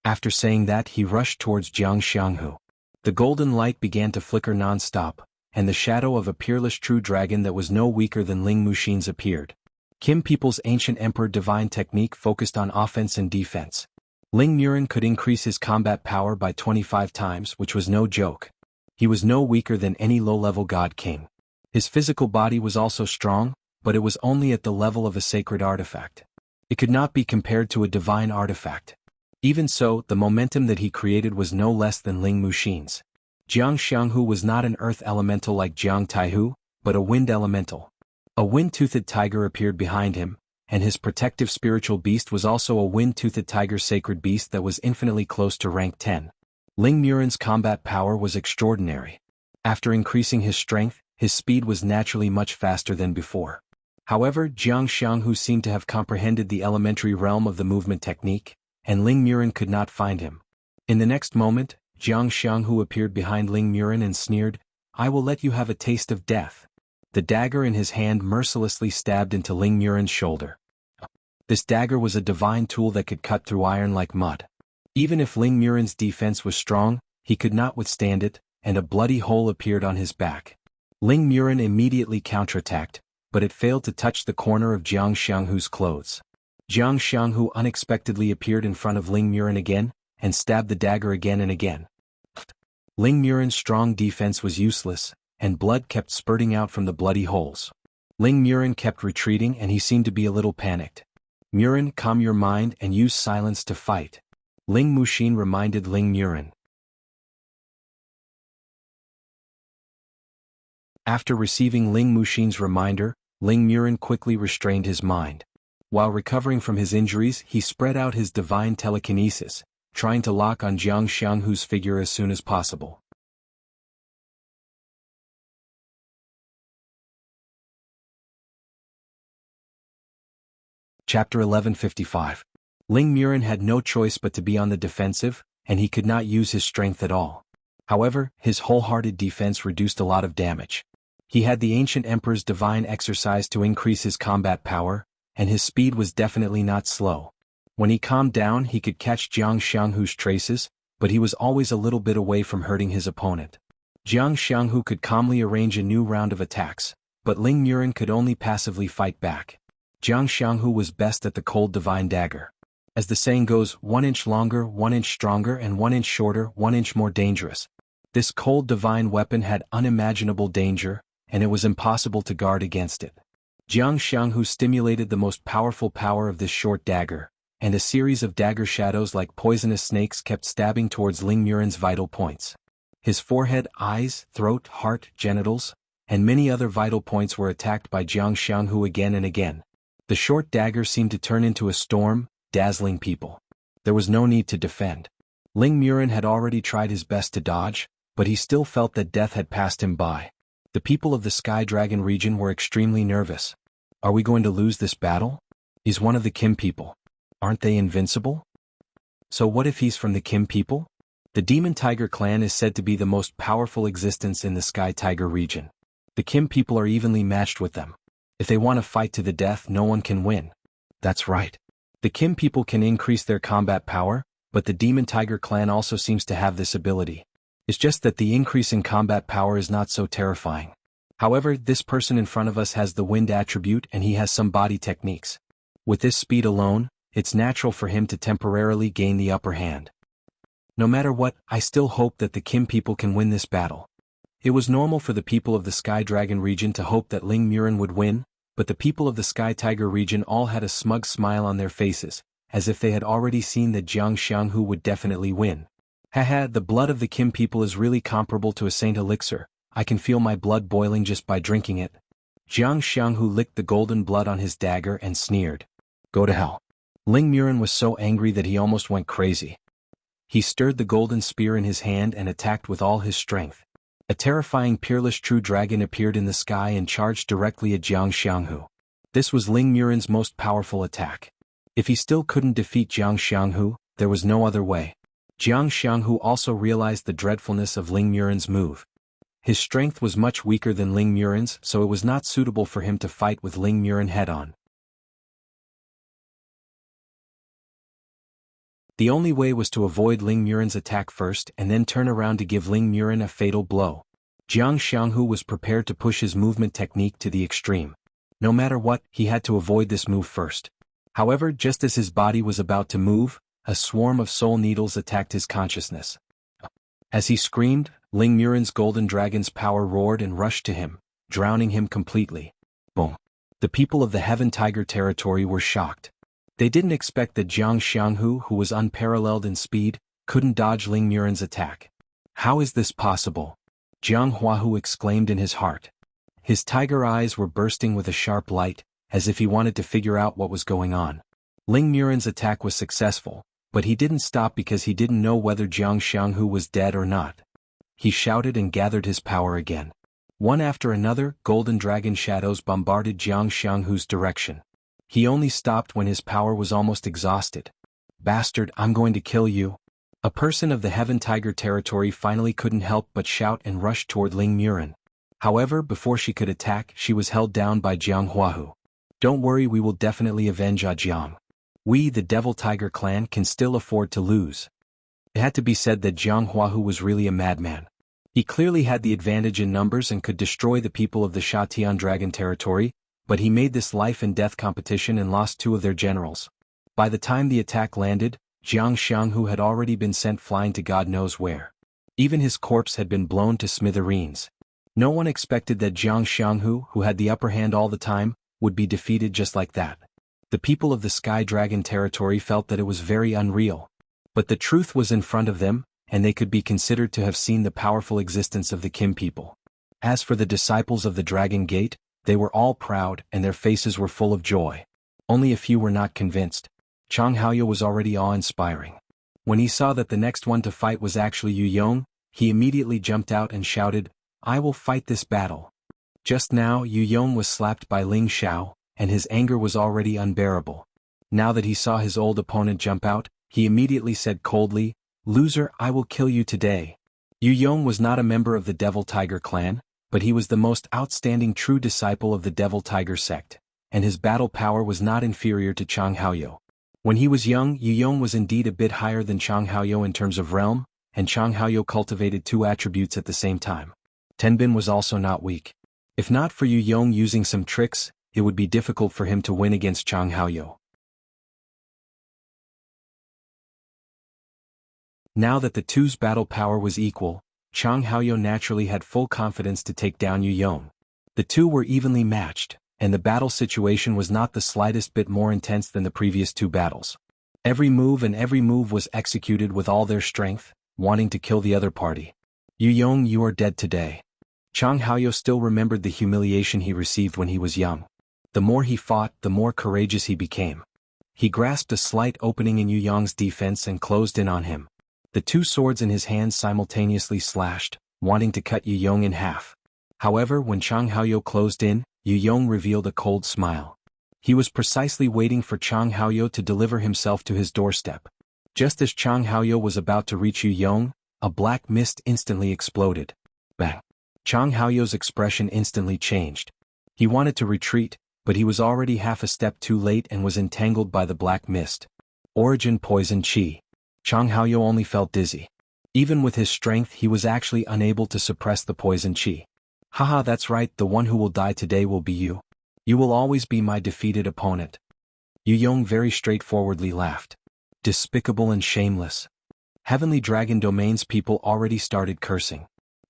After saying that, he rushed towards Jiang Xianghu. The golden light began to flicker non-stop, and the shadow of a peerless true dragon that was no weaker than Ling Muxin's appeared. Kim people's ancient emperor divine technique focused on offense and defense. Ling Murin could increase his combat power by 25 times, which was no joke. He was no weaker than any low-level god king. His physical body was also strong, but it was only at the level of a sacred artifact. It could not be compared to a divine artifact. Even so, the momentum that he created was no less than Ling Muxin's. Jiang Xianghu was not an earth elemental like Jiang Taihu, but a wind elemental. A wind-toothed tiger appeared behind him, and his protective spiritual beast was also a wind-toothed tiger sacred beast that was infinitely close to rank 10. Ling Murin's combat power was extraordinary. After increasing his strength, his speed was naturally much faster than before. However, Jiang Xianghu seemed to have comprehended the elementary realm of the movement technique, and Ling Murin could not find him. In the next moment, Jiang Xianghu appeared behind Ling Murin and sneered, "I will let you have a taste of death." The dagger in his hand mercilessly stabbed into Ling Murin's shoulder. This dagger was a divine tool that could cut through iron like mud. Even if Ling Murin's defense was strong, he could not withstand it, and a bloody hole appeared on his back. Ling Murin immediately counterattacked, but it failed to touch the corner of Jiang Xianghu's clothes. Jiang Xianghu unexpectedly appeared in front of Ling Murin again, and stabbed the dagger again and again. Ling Murin's strong defense was useless, and blood kept spurting out from the bloody holes. Ling Murin kept retreating and he seemed to be a little panicked. "Murin, calm your mind and use silence to fight," Ling Muxin reminded Ling Murin. After receiving Ling Muxin's reminder, Ling Murin quickly restrained his mind. While recovering from his injuries, he spread out his divine telekinesis, trying to lock on Jiang Xianghu's figure as soon as possible. Chapter 1155. Ling Murin had no choice but to be on the defensive, and he could not use his strength at all. However, his wholehearted defense reduced a lot of damage. He had the ancient emperor's divine exercise to increase his combat power, and his speed was definitely not slow. When he calmed down, he could catch Jiang Xianghu's traces, but he was always a little bit away from hurting his opponent. Jiang Xianghu could calmly arrange a new round of attacks, but Ling Murin could only passively fight back. Jiang Xianghu was best at the cold divine dagger. As the saying goes, 1 inch longer, 1 inch stronger, and 1 inch shorter, 1 inch more dangerous. This cold divine weapon had unimaginable danger, and it was impossible to guard against it. Jiang Xianghu stimulated the most powerful power of this short dagger, and a series of dagger shadows like poisonous snakes kept stabbing towards Ling Murin's vital points. His forehead, eyes, throat, heart, genitals, and many other vital points were attacked by Jiang Xianghu again and again. The short dagger seemed to turn into a storm, dazzling people. There was no need to defend. Ling Murin had already tried his best to dodge, but he still felt that death had passed him by. The people of the Sky Dragon region were extremely nervous. Are we going to lose this battle? He's one of the Kim people. Aren't they invincible? So what if he's from the Kim people? The Demon Tiger clan is said to be the most powerful existence in the Sky Tiger region. The Kim people are evenly matched with them. If they want to fight to the death, no one can win. That's right. The Kim people can increase their combat power, but the Demon Tiger clan also seems to have this ability. It's just that the increase in combat power is not so terrifying. However, this person in front of us has the wind attribute and he has some body techniques. With this speed alone, it's natural for him to temporarily gain the upper hand. No matter what, I still hope that the Kim people can win this battle. It was normal for the people of the Sky Dragon region to hope that Ling Murin would win, but the people of the Sky Tiger region all had a smug smile on their faces, as if they had already seen that Jiang Xianghu would definitely win. Haha, the blood of the Kim people is really comparable to a saint elixir. I can feel my blood boiling just by drinking it. Jiang Xianghu licked the golden blood on his dagger and sneered. Go to hell. Ling Murin was so angry that he almost went crazy. He stirred the golden spear in his hand and attacked with all his strength. A terrifying peerless true dragon appeared in the sky and charged directly at Jiang Xianghu. This was Ling Murin's most powerful attack. If he still couldn't defeat Jiang Xianghu, there was no other way. Jiang Xianghu also realized the dreadfulness of Ling Murin's move. His strength was much weaker than Ling Murin's, so it was not suitable for him to fight with Ling Murin head-on. The only way was to avoid Ling Murin's attack first and then turn around to give Ling Murin a fatal blow. Jiang Xianghu was prepared to push his movement technique to the extreme. No matter what, he had to avoid this move first. However, just as his body was about to move, a swarm of soul needles attacked his consciousness. As he screamed, Ling Murin's golden dragon's power roared and rushed to him, drowning him completely. Boom. The people of the Heaven Tiger territory were shocked. They didn't expect that Jiang Xianghu, who was unparalleled in speed, couldn't dodge Ling Murin's attack. How is this possible? Jiang Huahu exclaimed in his heart. His tiger eyes were bursting with a sharp light, as if he wanted to figure out what was going on. Ling Murin's attack was successful, but he didn't stop because he didn't know whether Jiang Xianghu was dead or not. He shouted and gathered his power again. One after another, golden dragon shadows bombarded Jiang Xianghu's direction. He only stopped when his power was almost exhausted. "Bastard, I'm going to kill you." A person of the Heaven Tiger territory finally couldn't help but shout and rushed toward Ling Murin. However, before she could attack, she was held down by Jiang Huahu. "Don't worry, we will definitely avenge Jiang. We, the Devil Tiger clan, can still afford to lose." It had to be said that Jiang Huahu was really a madman. He clearly had the advantage in numbers and could destroy the people of the Shatian Dragon territory, but he made this life and death competition and lost 2 of their generals. By the time the attack landed, Jiang Xianghu had already been sent flying to God knows where. Even his corpse had been blown to smithereens. No one expected that Jiang Xianghu, who had the upper hand all the time, would be defeated just like that. The people of the Sky Dragon territory felt that it was very unreal. But the truth was in front of them, and they could be considered to have seen the powerful existence of the Kim people. As for the disciples of the Dragon Gate, they were all proud and their faces were full of joy. Only a few were not convinced. Chang Haoyou was already awe-inspiring. When he saw that the next one to fight was actually Yu Yong, he immediately jumped out and shouted, "I will fight this battle." Just now Yu Yong was slapped by Ling Xiao, and his anger was already unbearable. Now that he saw his old opponent jump out, he immediately said coldly, "Loser, I will kill you today." Yu Yong was not a member of the Devil Tiger clan, but he was the most outstanding true disciple of the Devil Tiger sect, and his battle power was not inferior to Chang Haoyou. When he was young, Yu Yong was indeed a bit higher than Chang Haoyou in terms of realm, and Chang Haoyou cultivated 2 attributes at the same time. Tenbin was also not weak. If not for Yu Yong using some tricks, it would be difficult for him to win against Chang Haoyou. Now that the two's battle power was equal, Chang Haoyou naturally had full confidence to take down Yu Yong. The two were evenly matched, and the battle situation was not the slightest bit more intense than the previous 2 battles. Every move was executed with all their strength, wanting to kill the other party. "Yu Yong, you are dead today." Chang Haoyou still remembered the humiliation he received when he was young. The more he fought, the more courageous he became. He grasped a slight opening in Yu Yong's defense and closed in on him. The 2 swords in his hands simultaneously slashed, wanting to cut Yu Yong in half. However, when Chang Haoyou closed in, Yu Yong revealed a cold smile. He was precisely waiting for Chang Haoyou to deliver himself to his doorstep. Just as Chang Haoyou was about to reach Yu Yong, a black mist instantly exploded. Bang! Chang Haoyou's expression instantly changed. He wanted to retreat, but he was already half a step too late and was entangled by the black mist. Origin Poison Qi. Chang Haoyou only felt dizzy. Even with his strength, he was actually unable to suppress the poison qi. "Haha, that's right, the one who will die today will be you. You will always be my defeated opponent." Yu Yong very straightforwardly laughed. Despicable and shameless. Heavenly Dragon Domain's people already started cursing.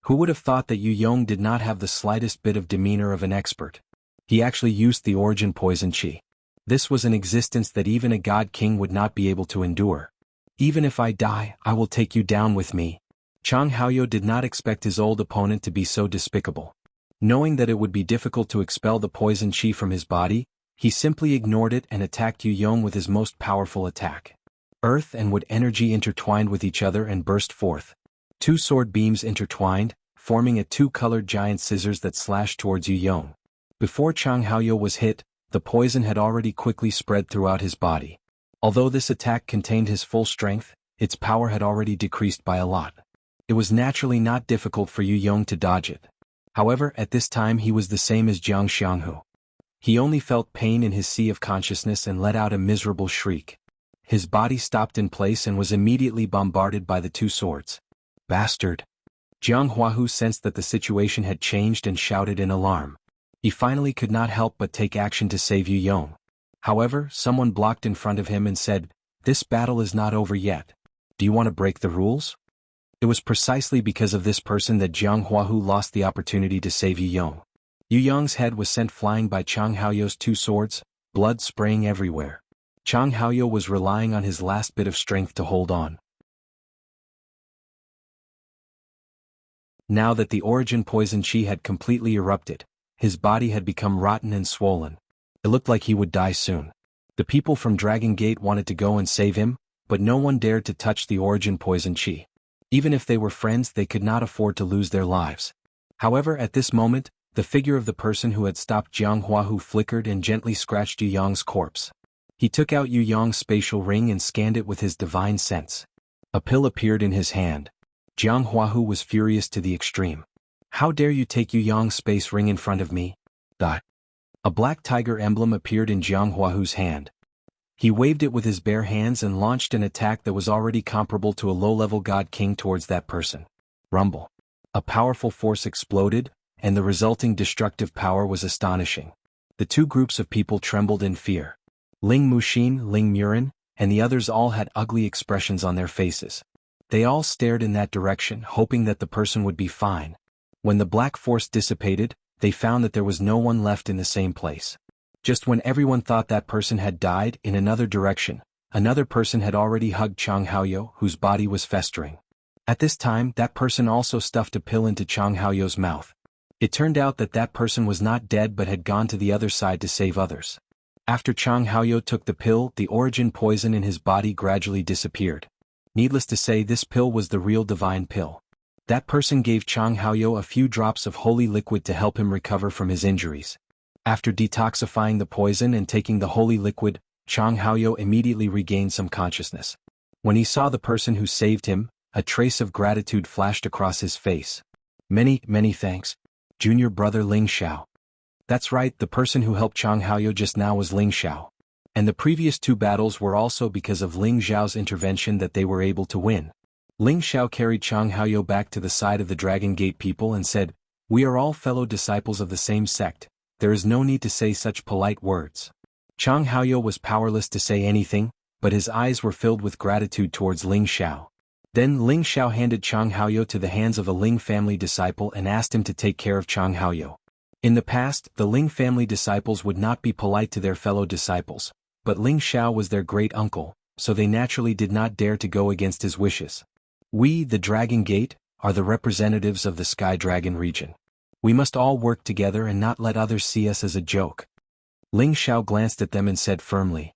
Who would have thought that Yu Yong did not have the slightest bit of demeanor of an expert? He actually used the origin poison qi. This was an existence that even a god king would not be able to endure. "Even if I die, I will take you down with me." Chang Haoyou did not expect his old opponent to be so despicable. Knowing that it would be difficult to expel the poison qi from his body, he simply ignored it and attacked Yu Yong with his most powerful attack. Earth and wood energy intertwined with each other and burst forth. 2 sword beams intertwined, forming a 2-colored giant scissors that slashed towards Yu Yong. Before Chang Haoyou was hit, the poison had already quickly spread throughout his body. Although this attack contained his full strength, its power had already decreased by a lot. It was naturally not difficult for Yu Yong to dodge it. However, at this time he was the same as Jiang Xianghu. He only felt pain in his sea of consciousness and let out a miserable shriek. His body stopped in place and was immediately bombarded by the 2 swords. "Bastard!" Jiang Huahu sensed that the situation had changed and shouted in alarm. He finally could not help but take action to save Yu Yong. However, someone blocked in front of him and said, "This battle is not over yet. Do you want to break the rules?" It was precisely because of this person that Jiang Huahu lost the opportunity to save Yu Yong. Yu Yong's head was sent flying by Chang Haoyou's 2 swords, blood spraying everywhere. Chang Haoyou was relying on his last bit of strength to hold on. Now that the origin poison qi had completely erupted, his body had become rotten and swollen. It looked like he would die soon. The people from Dragon Gate wanted to go and save him, but no one dared to touch the origin poison qi. Even if they were friends, they could not afford to lose their lives. However, at this moment, the figure of the person who had stopped Jiang Huahu flickered and gently scratched Yu Yang's corpse. He took out Yu Yang's spatial ring and scanned it with his divine sense. A pill appeared in his hand. Jiang Huahu was furious to the extreme. "How dare you take Yu Yang's space ring in front of me?" A black tiger emblem appeared in Jiang Huahu's hand. He waved it with his bare hands and launched an attack that was already comparable to a low-level god king towards that person. Rumble. A powerful force exploded, and the resulting destructive power was astonishing. The two groups of people trembled in fear. Ling Muxin, Ling Murin, and the others all had ugly expressions on their faces. They all stared in that direction, hoping that the person would be fine. When the black force dissipated, they found that there was no one left in the same place. Just when everyone thought that person had died, in another direction, another person had already hugged Chang Haoyou, whose body was festering. At this time, that person also stuffed a pill into Chang Haoyou's mouth. It turned out that that person was not dead but had gone to the other side to save others. After Chang Haoyou took the pill, the origin poison in his body gradually disappeared. Needless to say, this pill was the real divine pill. That person gave Chang Haoyou a few drops of holy liquid to help him recover from his injuries. After detoxifying the poison and taking the holy liquid, Chang Haoyou immediately regained some consciousness. When he saw the person who saved him, a trace of gratitude flashed across his face. "Many, many thanks, junior brother Ling Xiao." That's right, the person who helped Chang Haoyou just now was Ling Xiao. And the previous two battles were also because of Ling Xiao's intervention that they were able to win. Ling Xiao carried Chang Haoyou back to the side of the Dragon Gate people and said, "We are all fellow disciples of the same sect. There is no need to say such polite words." Chang Haoyou was powerless to say anything, but his eyes were filled with gratitude towards Ling Xiao. Then Ling Xiao handed Chang Haoyou to the hands of a Ling family disciple and asked him to take care of Chang Haoyou. In the past, the Ling family disciples would not be polite to their fellow disciples, but Ling Xiao was their great uncle, so they naturally did not dare to go against his wishes. "We, the Dragon Gate, are the representatives of the Sky Dragon region. We must all work together and not let others see us as a joke." Ling Xiao glanced at them and said firmly.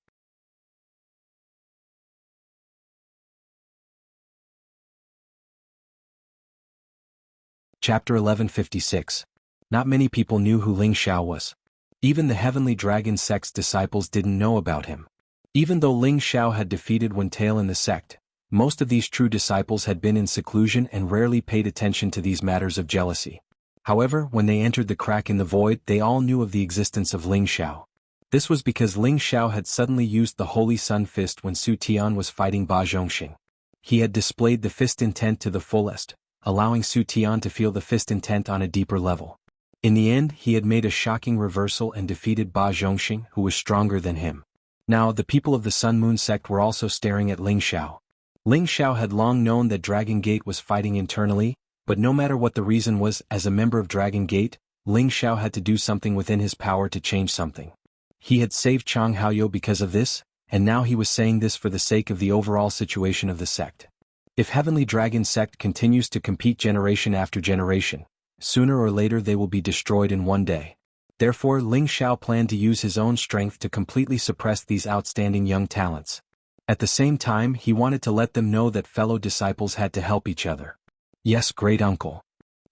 Chapter 1156. Not many people knew who Ling Xiao was. Even the Heavenly Dragon sect's disciples didn't know about him. Even though Ling Xiao had defeated Wen Tail in the sect, most of these true disciples had been in seclusion and rarely paid attention to these matters of jealousy. However, when they entered the crack in the void, they all knew of the existence of Ling Xiao. This was because Ling Xiao had suddenly used the Holy Sun Fist when Su Tian was fighting Ba Zhongxing. He had displayed the fist intent to the fullest, allowing Su Tian to feel the fist intent on a deeper level. In the end, he had made a shocking reversal and defeated Ba Zhongxing, who was stronger than him. Now, the people of the Sun Moon sect were also staring at Ling Xiao. Ling Xiao had long known that Dragon Gate was fighting internally, but no matter what the reason was, as a member of Dragon Gate, Ling Xiao had to do something within his power to change something. He had saved Chang Haoyou because of this, and now he was saying this for the sake of the overall situation of the sect. If Heavenly Dragon sect continues to compete generation after generation, sooner or later they will be destroyed in one day. Therefore, Ling Xiao planned to use his own strength to completely suppress these outstanding young talents. At the same time, he wanted to let them know that fellow disciples had to help each other. "Yes, great uncle."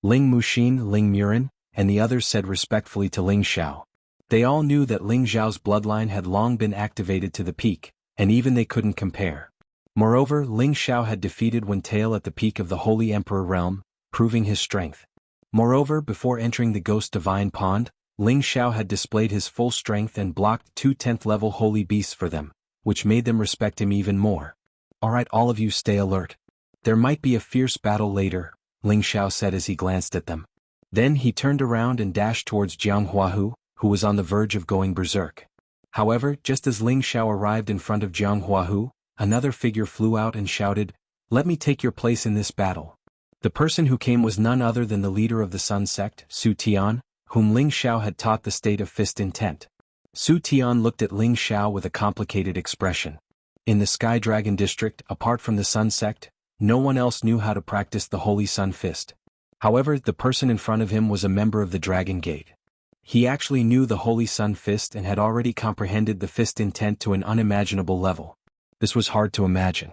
Ling Muxin, Ling Murin, and the others said respectfully to Ling Xiao. They all knew that Ling Xiao's bloodline had long been activated to the peak, and even they couldn't compare. Moreover, Ling Xiao had defeated Wen Tail at the peak of the Holy Emperor realm, proving his strength. Moreover, before entering the Ghost Divine Pond, Ling Xiao had displayed his full strength and blocked 2 10th level holy beasts for them, which made them respect him even more. "Alright, all of you stay alert. There might be a fierce battle later," Ling Xiao said as he glanced at them. Then he turned around and dashed towards Jiang Huahu, who was on the verge of going berserk. However, just as Ling Xiao arrived in front of Jiang Huahu, another figure flew out and shouted, "Let me take your place in this battle." The person who came was none other than the leader of the Sun sect, Su Tian, whom Ling Xiao had taught the state of fist intent. Su Tian looked at Ling Xiao with a complicated expression. In the Sky Dragon district, apart from the Sun sect, no one else knew how to practice the Holy Sun Fist. However, the person in front of him was a member of the Dragon Gate. He actually knew the Holy Sun Fist and had already comprehended the fist intent to an unimaginable level. This was hard to imagine.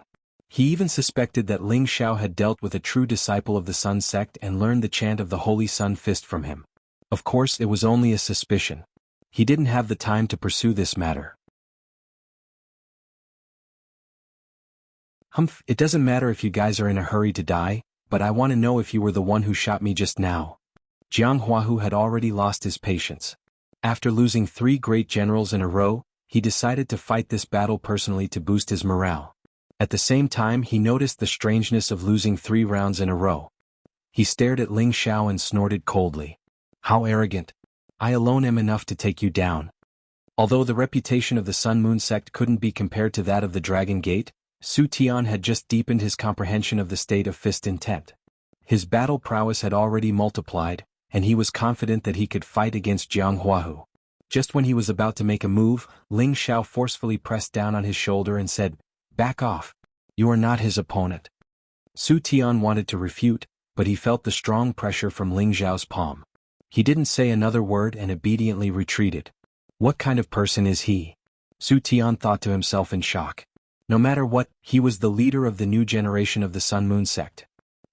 He even suspected that Ling Xiao had dealt with a true disciple of the Sun sect and learned the chant of the Holy Sun Fist from him. Of course, it was only a suspicion. He didn't have the time to pursue this matter. Humph, it doesn't matter if you guys are in a hurry to die, but I want to know if you were the one who shot me just now. Jiang Huahu had already lost his patience. After losing 3 great generals in a row, he decided to fight this battle personally to boost his morale. At the same time, he noticed the strangeness of losing 3 rounds in a row. He stared at Ling Xiao and snorted coldly. How arrogant. I alone am enough to take you down. Although the reputation of the Sun Moon sect couldn't be compared to that of the Dragon Gate, Su Tian had just deepened his comprehension of the state of fist intent. His battle prowess had already multiplied, and he was confident that he could fight against Jiang Huahu. Just when he was about to make a move, Ling Xiao forcefully pressed down on his shoulder and said, "Back off. You are not his opponent." Su Tian wanted to refute, but he felt the strong pressure from Ling Xiao's palm. He didn't say another word and obediently retreated. What kind of person is he? Su Tian thought to himself in shock. No matter what, he was the leader of the new generation of the Sun Moon sect.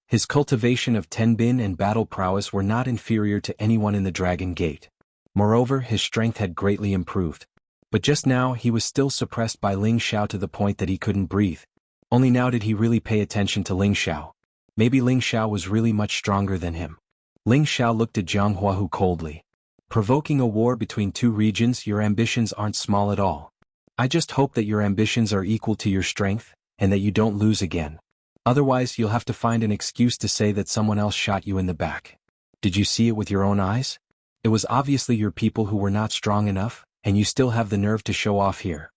His cultivation of tenbin and battle prowess were not inferior to anyone in the Dragon Gate. Moreover, his strength had greatly improved. But just now he was still suppressed by Ling Xiao to the point that he couldn't breathe. Only now did he really pay attention to Ling Xiao. Maybe Ling Xiao was really much stronger than him. Ling Xiao looked at Jiang Huahu coldly. Provoking a war between 2 regions, your ambitions aren't small at all. I just hope that your ambitions are equal to your strength, and that you don't lose again. Otherwise, you'll have to find an excuse to say that someone else shot you in the back. Did you see it with your own eyes? It was obviously your people who were not strong enough, and you still have the nerve to show off here.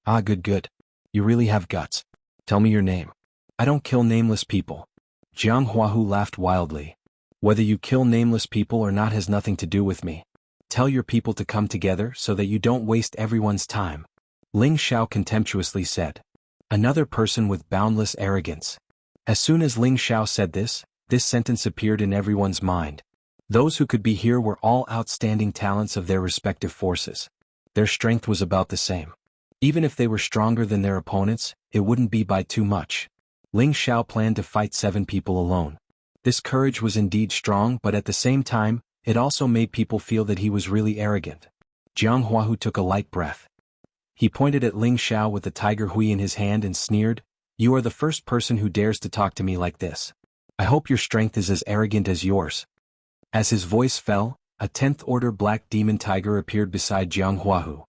Ah, good. You really have guts. Tell me your name. I don't kill nameless people. Jiang Huahu laughed wildly. Whether you kill nameless people or not has nothing to do with me. Tell your people to come together so that you don't waste everyone's time. Ling Xiao contemptuously said. Another person with boundless arrogance. As soon as Ling Xiao said this sentence appeared in everyone's mind. Those who could be here were all outstanding talents of their respective forces. Their strength was about the same. Even if they were stronger than their opponents, it wouldn't be by too much. Ling Xiao planned to fight 7 people alone. This courage was indeed strong, but at the same time, it also made people feel that he was really arrogant. Jiang Huahu took a light breath. He pointed at Ling Xiao with the tiger hui in his hand and sneered, "You are the first person who dares to talk to me like this. I hope your strength is as arrogant as yours." As his voice fell, a 10th order black demon tiger appeared beside Jiang Huahu.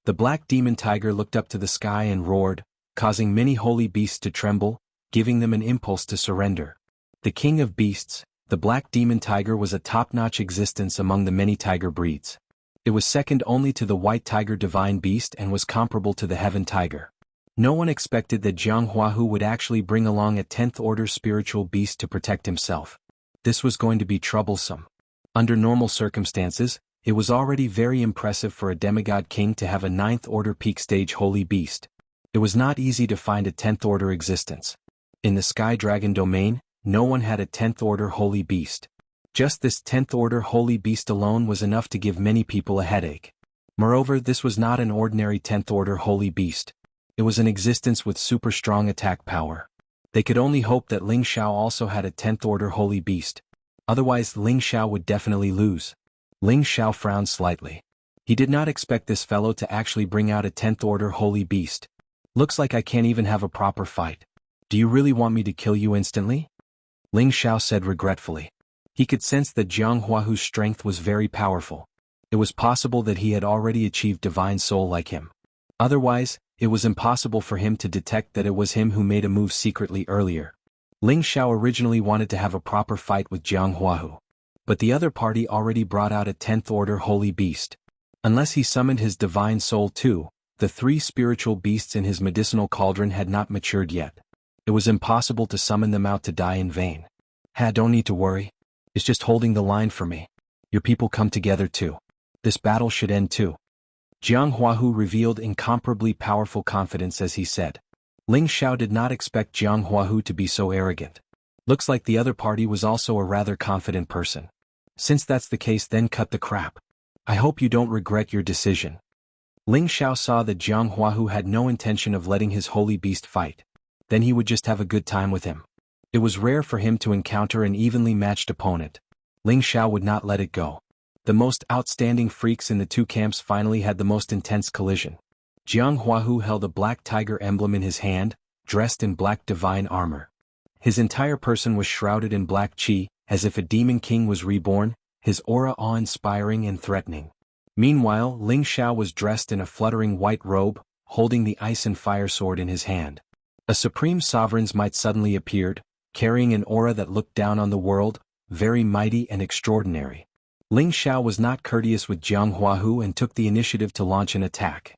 The black demon tiger looked up to the sky and roared, causing many holy beasts to tremble, giving them an impulse to surrender. The king of beasts, the black demon tiger, was a top-notch existence among the many tiger breeds. It was second only to the white tiger divine beast and was comparable to the heaven tiger. No one expected that Jiang Huahu would actually bring along a 10th order spiritual beast to protect himself. This was going to be troublesome. Under normal circumstances, it was already very impressive for a demigod king to have a 9th order peak stage holy beast. It was not easy to find a 10th order existence. In the Sky Dragon domain, no one had a 10th order holy beast. Just this 10th order holy beast alone was enough to give many people a headache. Moreover, this was not an ordinary 10th order holy beast. It was an existence with super strong attack power. They could only hope that Ling Xiao also had a 10th order holy beast. Otherwise, Ling Xiao would definitely lose. Ling Xiao frowned slightly. He did not expect this fellow to actually bring out a 10th order holy beast. Looks like I can't even have a proper fight. Do you really want me to kill you instantly? Ling Xiao said regretfully. He could sense that Jiang Huahu's strength was very powerful. It was possible that he had already achieved divine soul like him. Otherwise, it was impossible for him to detect that it was him who made a move secretly earlier. Ling Xiao originally wanted to have a proper fight with Jiang Huahu. But the other party already brought out a 10th order holy beast. Unless he summoned his divine soul too, the 3 spiritual beasts in his medicinal cauldron had not matured yet. It was impossible to summon them out to die in vain. Don't need to worry. It's just holding the line for me. Your people come together too. This battle should end too. Jiang Huahu revealed incomparably powerful confidence as he said. Ling Xiao did not expect Jiang Huahu to be so arrogant. Looks like the other party was also a rather confident person. Since that's the case, then cut the crap. I hope you don't regret your decision. Ling Xiao saw that Jiang Huahu had no intention of letting his holy beast fight. Then he would just have a good time with him. It was rare for him to encounter an evenly matched opponent. Ling Xiao would not let it go. The most outstanding freaks in the two camps finally had the most intense collision. Jiang Huahu held a black tiger emblem in his hand, dressed in black divine armor. His entire person was shrouded in black qi, as if a demon king was reborn, his aura awe-inspiring and threatening. Meanwhile, Ling Xiao was dressed in a fluttering white robe, holding the ice and fire sword in his hand. A supreme sovereign's might suddenly appeared, carrying an aura that looked down on the world, very mighty and extraordinary. Ling Xiao was not courteous with Jiang Huahu and took the initiative to launch an attack.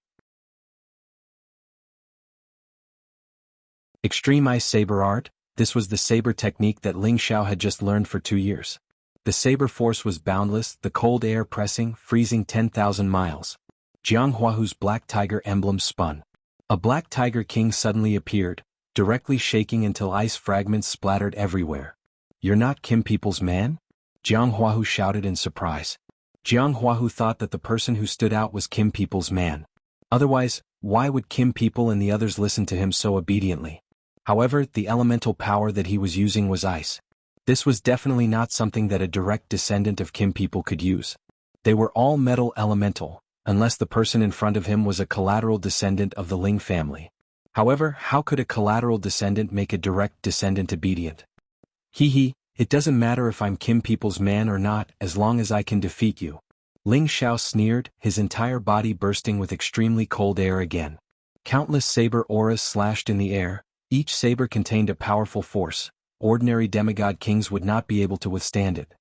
Extreme Ice Saber Art. This was the saber technique that Ling Xiao had just learned for 2 years. The saber force was boundless, the cold air pressing, freezing 10,000 miles. Jiang Huahu's black tiger emblem spun. A black tiger king suddenly appeared, directly shaking until ice fragments splattered everywhere. "You're not Kim People's man?" Jiang Huahu shouted in surprise. Jiang Huahu thought that the person who stood out was Kim People's man. Otherwise, why would Kim People and the others listen to him so obediently? However, the elemental power that he was using was ice. This was definitely not something that a direct descendant of Kim People could use. They were all metal elemental, unless the person in front of him was a collateral descendant of the Ling family. However, how could a collateral descendant make a direct descendant obedient? It doesn't matter if I'm Kim People's man or not, as long as I can defeat you. Ling Xiao sneered, his entire body bursting with extremely cold air again. Countless saber auras slashed in the air, each saber contained a powerful force. Ordinary demigod kings would not be able to withstand it.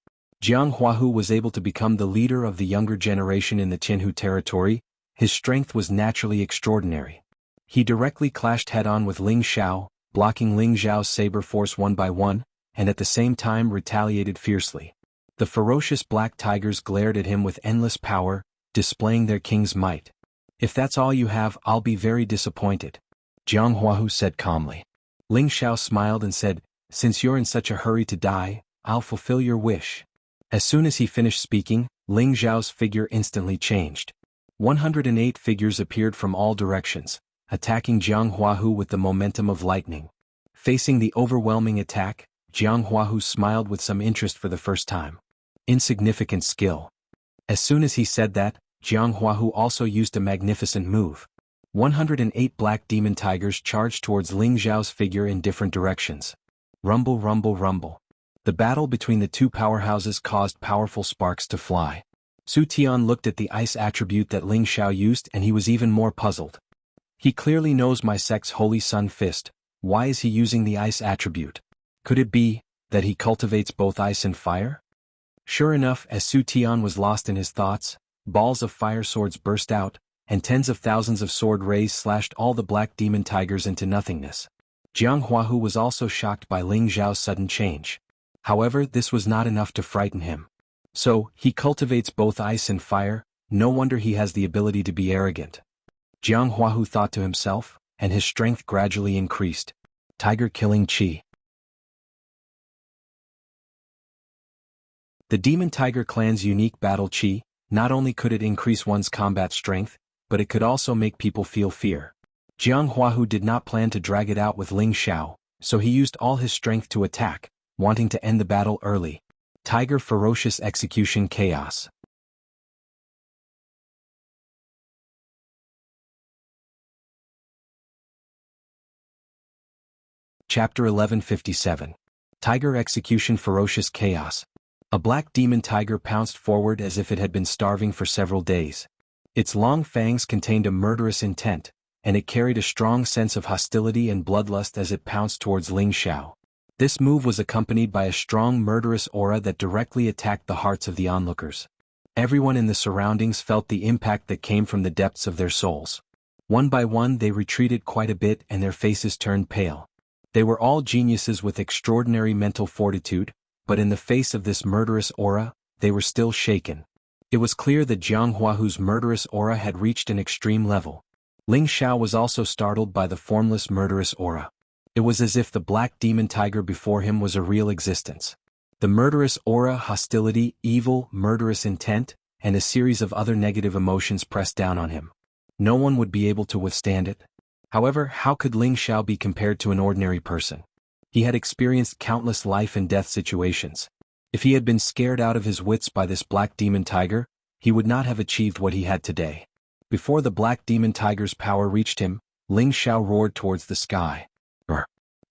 Jiang Huahu was able to become the leader of the younger generation in the Qinhu territory. His strength was naturally extraordinary. He directly clashed head-on with Ling Xiao, blocking Ling Xiao's saber force one by one, and at the same time retaliated fiercely. The ferocious black tigers glared at him with endless power, displaying their king's might. "If that's all you have, I'll be very disappointed," Jiang Huahu said calmly. Ling Xiao smiled and said, "Since you're in such a hurry to die, I'll fulfill your wish." As soon as he finished speaking, Ling Xiao's figure instantly changed. 108 figures appeared from all directions, attacking Jiang Huahu with the momentum of lightning. Facing the overwhelming attack, Jiang Huahu smiled with some interest for the first time. Insignificant skill. As soon as he said that, Jiang Huahu also used a magnificent move. 108 black demon tigers charged towards Ling Xiao's figure in different directions. Rumble, rumble, rumble. The battle between the two powerhouses caused powerful sparks to fly. Su Tian looked at the ice attribute that Ling Xiao used and he was even more puzzled. He clearly knows my sect's holy sun fist. Why is he using the ice attribute? Could it be that he cultivates both ice and fire? Sure enough, as Su Tian was lost in his thoughts, balls of fire swords burst out, and tens of thousands of sword rays slashed all the black demon tigers into nothingness. Jiang Huahu was also shocked by Ling Xiao's sudden change. However, this was not enough to frighten him. So, he cultivates both ice and fire, no wonder he has the ability to be arrogant. Jiang Huahu thought to himself, and his strength gradually increased. Tiger-killing Qi. The Demon Tiger clan's unique battle Qi, not only could it increase one's combat strength, but it could also make people feel fear. Jiang Huahu did not plan to drag it out with Ling Xiao, so he used all his strength to attack, wanting to end the battle early. Tiger Ferocious Execution Chaos. Chapter 1157. Tiger Execution Ferocious Chaos. A black demon tiger pounced forward as if it had been starving for several days. Its long fangs contained a murderous intent, and it carried a strong sense of hostility and bloodlust as it pounced towards Ling Xiao. This move was accompanied by a strong murderous aura that directly attacked the hearts of the onlookers. Everyone in the surroundings felt the impact that came from the depths of their souls. One by one they retreated quite a bit and their faces turned pale. They were all geniuses with extraordinary mental fortitude, but in the face of this murderous aura, they were still shaken. It was clear that Jiang Huahu's murderous aura had reached an extreme level. Ling Xiao was also startled by the formless murderous aura. It was as if the black demon tiger before him was a real existence. The murderous aura, hostility, evil, murderous intent, and a series of other negative emotions pressed down on him. No one would be able to withstand it. However, how could Ling Xiao be compared to an ordinary person? He had experienced countless life and death situations. If he had been scared out of his wits by this black demon tiger, he would not have achieved what he had today. Before the black demon tiger's power reached him, Ling Xiao roared towards the sky.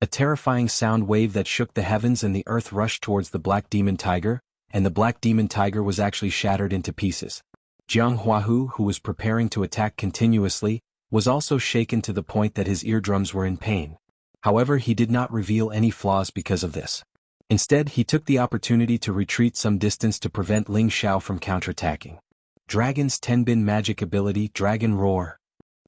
A terrifying sound wave that shook the heavens and the earth rushed towards the black demon tiger, and the black demon tiger was actually shattered into pieces. Jiang Huahu, who was preparing to attack continuously, was also shaken to the point that his eardrums were in pain. However, he did not reveal any flaws because of this. Instead, he took the opportunity to retreat some distance to prevent Ling Xiao from counterattacking. Dragon's Tenbin magic ability, Dragon Roar.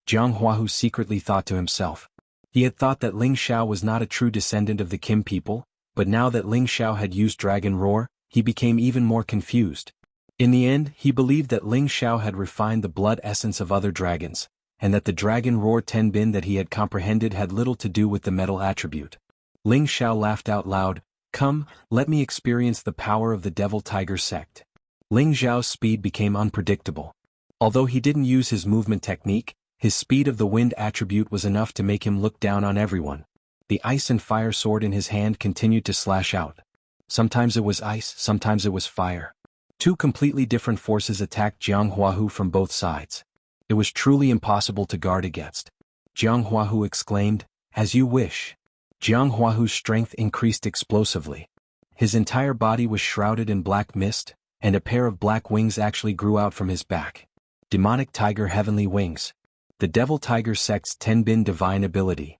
Jiang Huahu secretly thought to himself. He had thought that Ling Xiao was not a true descendant of the Kim people, but now that Ling Xiao had used Dragon Roar, he became even more confused. In the end, he believed that Ling Xiao had refined the blood essence of other dragons, and that the Dragon Roar Tenbin that he had comprehended had little to do with the metal attribute. Ling Xiao laughed out loud. Come, let me experience the power of the Devil Tiger sect. Ling Xiao's speed became unpredictable. Although he didn't use his movement technique, his speed of the wind attribute was enough to make him look down on everyone. The ice and fire sword in his hand continued to slash out. Sometimes it was ice, sometimes it was fire. Two completely different forces attacked Jiang Huahu from both sides. It was truly impossible to guard against. Jiang Huahu exclaimed, "As you wish." Jiang Huahu's strength increased explosively. His entire body was shrouded in black mist, and a pair of black wings actually grew out from his back. Demonic Tiger Heavenly Wings. The Devil Tiger sect's Tenbin divine ability.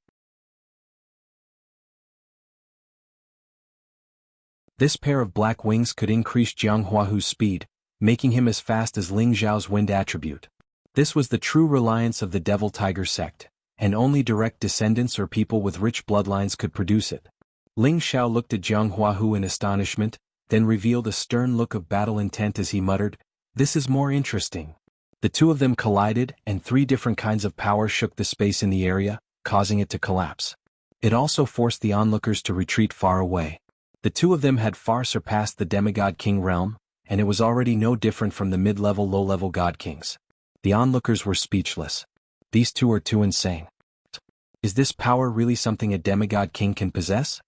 This pair of black wings could increase Jiang Huahu's speed, making him as fast as Ling Xiao's wind attribute. This was the true reliance of the Devil Tiger sect, and only direct descendants or people with rich bloodlines could produce it. Ling Xiao looked at Jiang Huahu in astonishment, then revealed a stern look of battle intent as he muttered, "This is more interesting." The two of them collided, and three different kinds of power shook the space in the area, causing it to collapse. It also forced the onlookers to retreat far away. The two of them had far surpassed the demigod king realm, and it was already no different from the mid-level low-level god kings. The onlookers were speechless. These two are too insane. Is this power really something a demigod king can possess?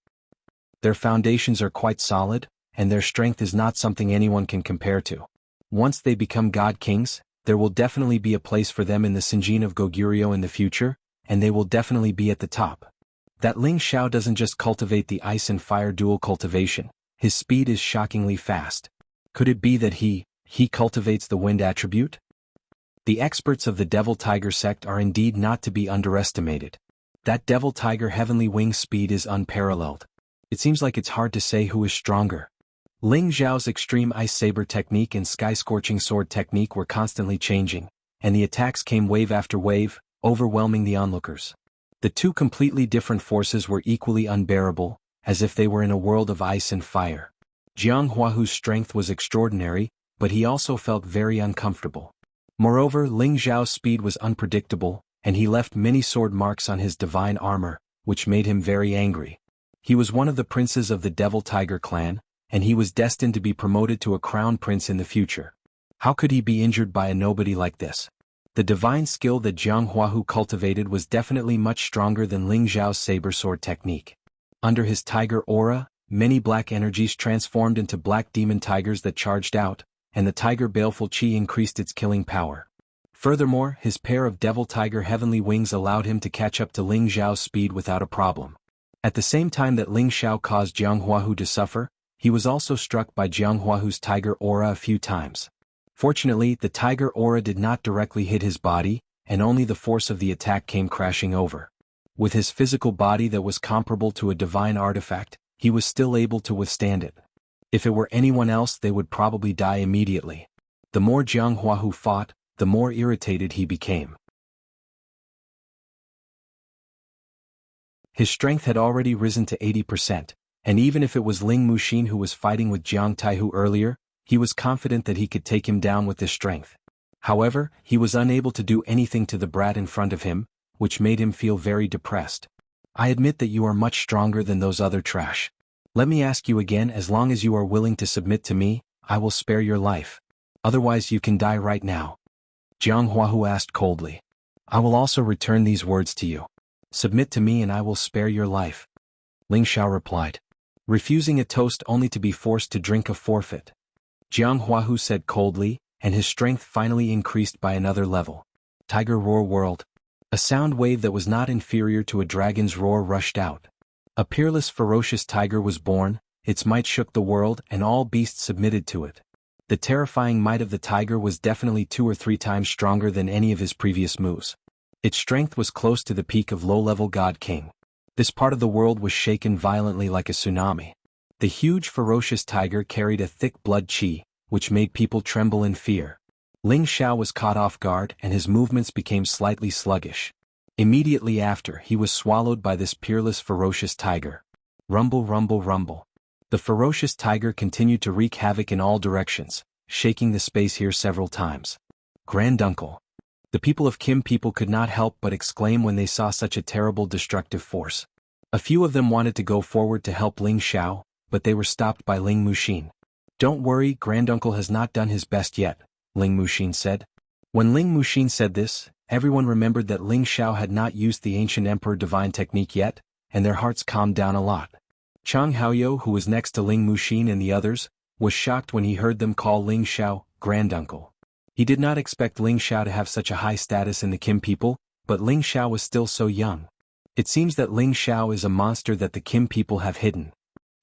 Their foundations are quite solid, and their strength is not something anyone can compare to. Once they become god kings, there will definitely be a place for them in the Sinjin of Goguryeo in the future, and they will definitely be at the top. That Ling Xiao doesn't just cultivate the ice and fire dual cultivation, his speed is shockingly fast. Could it be that he cultivates the wind attribute? The experts of the Devil Tiger sect are indeed not to be underestimated. That Devil Tiger heavenly wing speed is unparalleled. It seems like it's hard to say who is stronger. Ling Xiao's extreme ice saber technique and sky-scorching sword technique were constantly changing, and the attacks came wave after wave, overwhelming the onlookers. The two completely different forces were equally unbearable, as if they were in a world of ice and fire. Jiang Huahu's strength was extraordinary, but he also felt very uncomfortable. Moreover, Ling Xiao's speed was unpredictable, and he left many sword marks on his divine armor, which made him very angry. He was one of the princes of the Devil Tiger clan, and he was destined to be promoted to a crown prince in the future. How could he be injured by a nobody like this? The divine skill that Jiang Huahu cultivated was definitely much stronger than Ling Xiao's saber sword technique. Under his tiger aura, many black energies transformed into black demon tigers that charged out, and the tiger baleful chi increased its killing power. Furthermore, his pair of Devil Tiger heavenly wings allowed him to catch up to Ling Xiao's speed without a problem. At the same time that Ling Xiao caused Jiang Huahu to suffer, he was also struck by Jiang Huahu's tiger aura a few times. Fortunately, the tiger aura did not directly hit his body, and only the force of the attack came crashing over. With his physical body that was comparable to a divine artifact, he was still able to withstand it. If it were anyone else, they would probably die immediately. The more Jiang Huahu fought, the more irritated he became. His strength had already risen to 80%, and even if it was Ling Muxin who was fighting with Jiang Taihu earlier, he was confident that he could take him down with this strength. However, he was unable to do anything to the brat in front of him, which made him feel very depressed. I admit that you are much stronger than those other trash. Let me ask you again, as long as you are willing to submit to me, I will spare your life. Otherwise you can die right now. Jiang Huahu asked coldly. I will also return these words to you. Submit to me and I will spare your life. Ling Xiao replied, refusing a toast only to be forced to drink a forfeit. Jiang Huahu said coldly, and his strength finally increased by another level. Tiger roar whirled. A sound wave that was not inferior to a dragon's roar rushed out. A peerless, ferocious tiger was born, its might shook the world and all beasts submitted to it. The terrifying might of the tiger was definitely 2 or 3 times stronger than any of his previous moves. Its strength was close to the peak of low-level God King. This part of the world was shaken violently like a tsunami. The huge ferocious tiger carried a thick blood qi, which made people tremble in fear. Ling Xiao was caught off guard and his movements became slightly sluggish. Immediately after, he was swallowed by this peerless ferocious tiger. Rumble, rumble, rumble. The ferocious tiger continued to wreak havoc in all directions, shaking the space here several times. Granduncle. The people of Kim people could not help but exclaim when they saw such a terrible destructive force. A few of them wanted to go forward to help Ling Xiao, but they were stopped by Ling Muxin. Don't worry, Granduncle has not done his best yet, Ling Muxin said. When Ling Muxin said this, everyone remembered that Ling Xiao had not used the ancient emperor divine technique yet, and their hearts calmed down a lot. Chang Haoyou, who was next to Ling Muxin and the others, was shocked when he heard them call Ling Xiao Granduncle. He did not expect Ling Xiao to have such a high status in the Kim people, but Ling Xiao was still so young. It seems that Ling Xiao is a monster that the Kim people have hidden.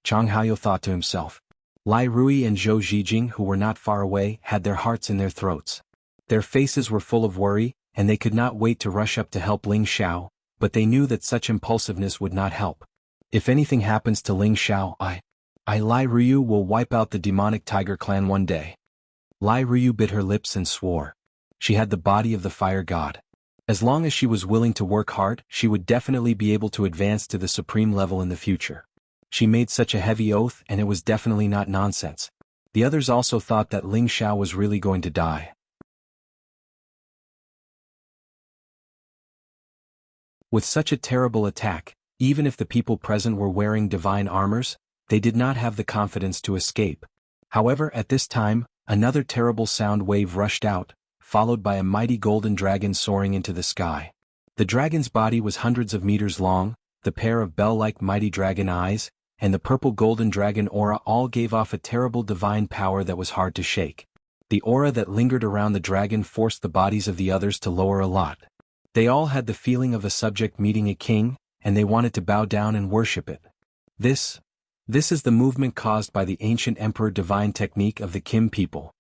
Chang Haoyou thought to himself. Lai Rui and Zhou Zhijing, who were not far away, had their hearts in their throats. Their faces were full of worry, and they could not wait to rush up to help Ling Xiao, but they knew that such impulsiveness would not help. If anything happens to Ling Xiao, Lai Rui will wipe out the demonic tiger clan one day. Lai Rui bit her lips and swore. She had the body of the fire god. As long as she was willing to work hard, she would definitely be able to advance to the supreme level in the future. She made such a heavy oath and it was definitely not nonsense. The others also thought that Ling Xiao was really going to die. With such a terrible attack, even if the people present were wearing divine armors, they did not have the confidence to escape. However, at this time, another terrible sound wave rushed out, followed by a mighty golden dragon soaring into the sky. The dragon's body was hundreds of meters long, the pair of bell-like mighty dragon eyes, and the purple golden dragon aura all gave off a terrible divine power that was hard to shake. The aura that lingered around the dragon forced the bodies of the others to lower a lot. They all had the feeling of a subject meeting a king, and they wanted to bow down and worship it. This is the movement caused by the ancient emperor divine technique of the Kim people.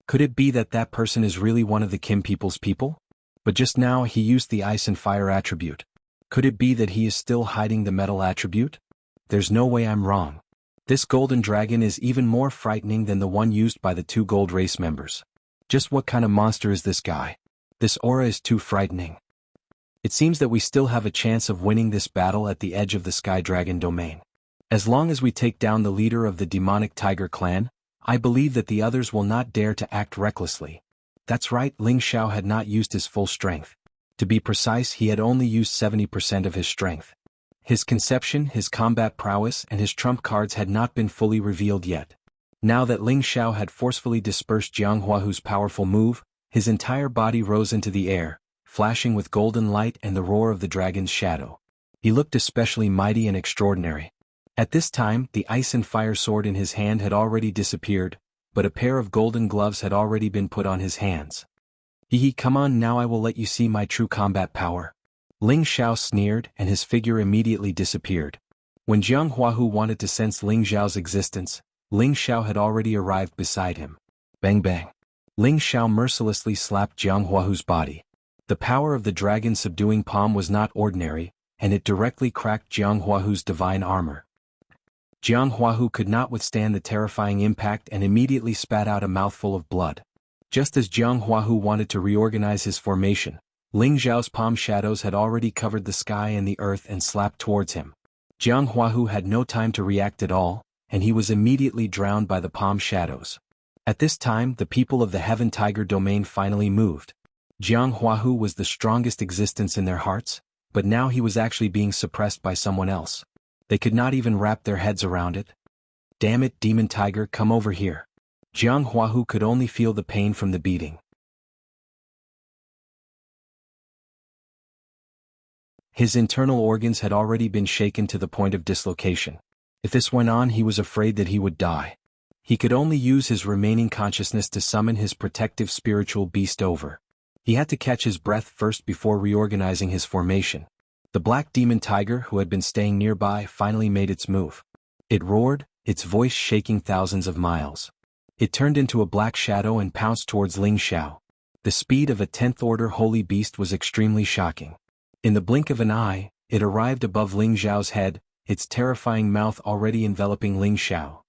Could it be that that person is really one of the Kim people's people? But just now he used the ice and fire attribute. Could it be that he is still hiding the metal attribute? There's no way I'm wrong. This golden dragon is even more frightening than the one used by the 2 gold race members. Just what kind of monster is this guy? This aura is too frightening. It seems that we still have a chance of winning this battle at the edge of the Sky Dragon domain. As long as we take down the leader of the demonic tiger clan, I believe that the others will not dare to act recklessly. That's right, Ling Xiao had not used his full strength. To be precise, he had only used 70% of his strength. His conception, his combat prowess, and his trump cards had not been fully revealed yet. Now that Ling Xiao had forcefully dispersed Jiang Huahu's powerful move, his entire body rose into the air, flashing with golden light and the roar of the dragon's shadow. He looked especially mighty and extraordinary. At this time, the ice and fire sword in his hand had already disappeared, but a pair of golden gloves had already been put on his hands. Come on, now I will let you see my true combat power. Ling Xiao sneered and his figure immediately disappeared. When Jiang Huahu wanted to sense Ling Xiao's existence, Ling Xiao had already arrived beside him. Bang bang. Ling Xiao mercilessly slapped Jiang Huahu's body. The power of the dragon's subduing palm was not ordinary, and it directly cracked Jiang Huahu's divine armor. Jiang Huahu could not withstand the terrifying impact and immediately spat out a mouthful of blood. Just as Jiang Huahu wanted to reorganize his formation, Ling Xiao's palm shadows had already covered the sky and the earth and slapped towards him. Jiang Huahu had no time to react at all, and he was immediately drowned by the palm shadows. At this time, the people of the Heaven Tiger domain finally moved. Jiang Huahu was the strongest existence in their hearts, but now he was actually being suppressed by someone else. They could not even wrap their heads around it. Damn it, Demon Tiger, come over here. Jiang Huahu could only feel the pain from the beating. His internal organs had already been shaken to the point of dislocation. If this went on, he was afraid that he would die. He could only use his remaining consciousness to summon his protective spiritual beast over. He had to catch his breath first before reorganizing his formation. The black demon tiger, who had been staying nearby, finally made its move. It roared, its voice shaking thousands of miles. It turned into a black shadow and pounced towards Ling Xiao. The speed of a 10th-order holy beast was extremely shocking. In the blink of an eye, it arrived above Ling Xiao's head, its terrifying mouth already enveloping Ling Xiao.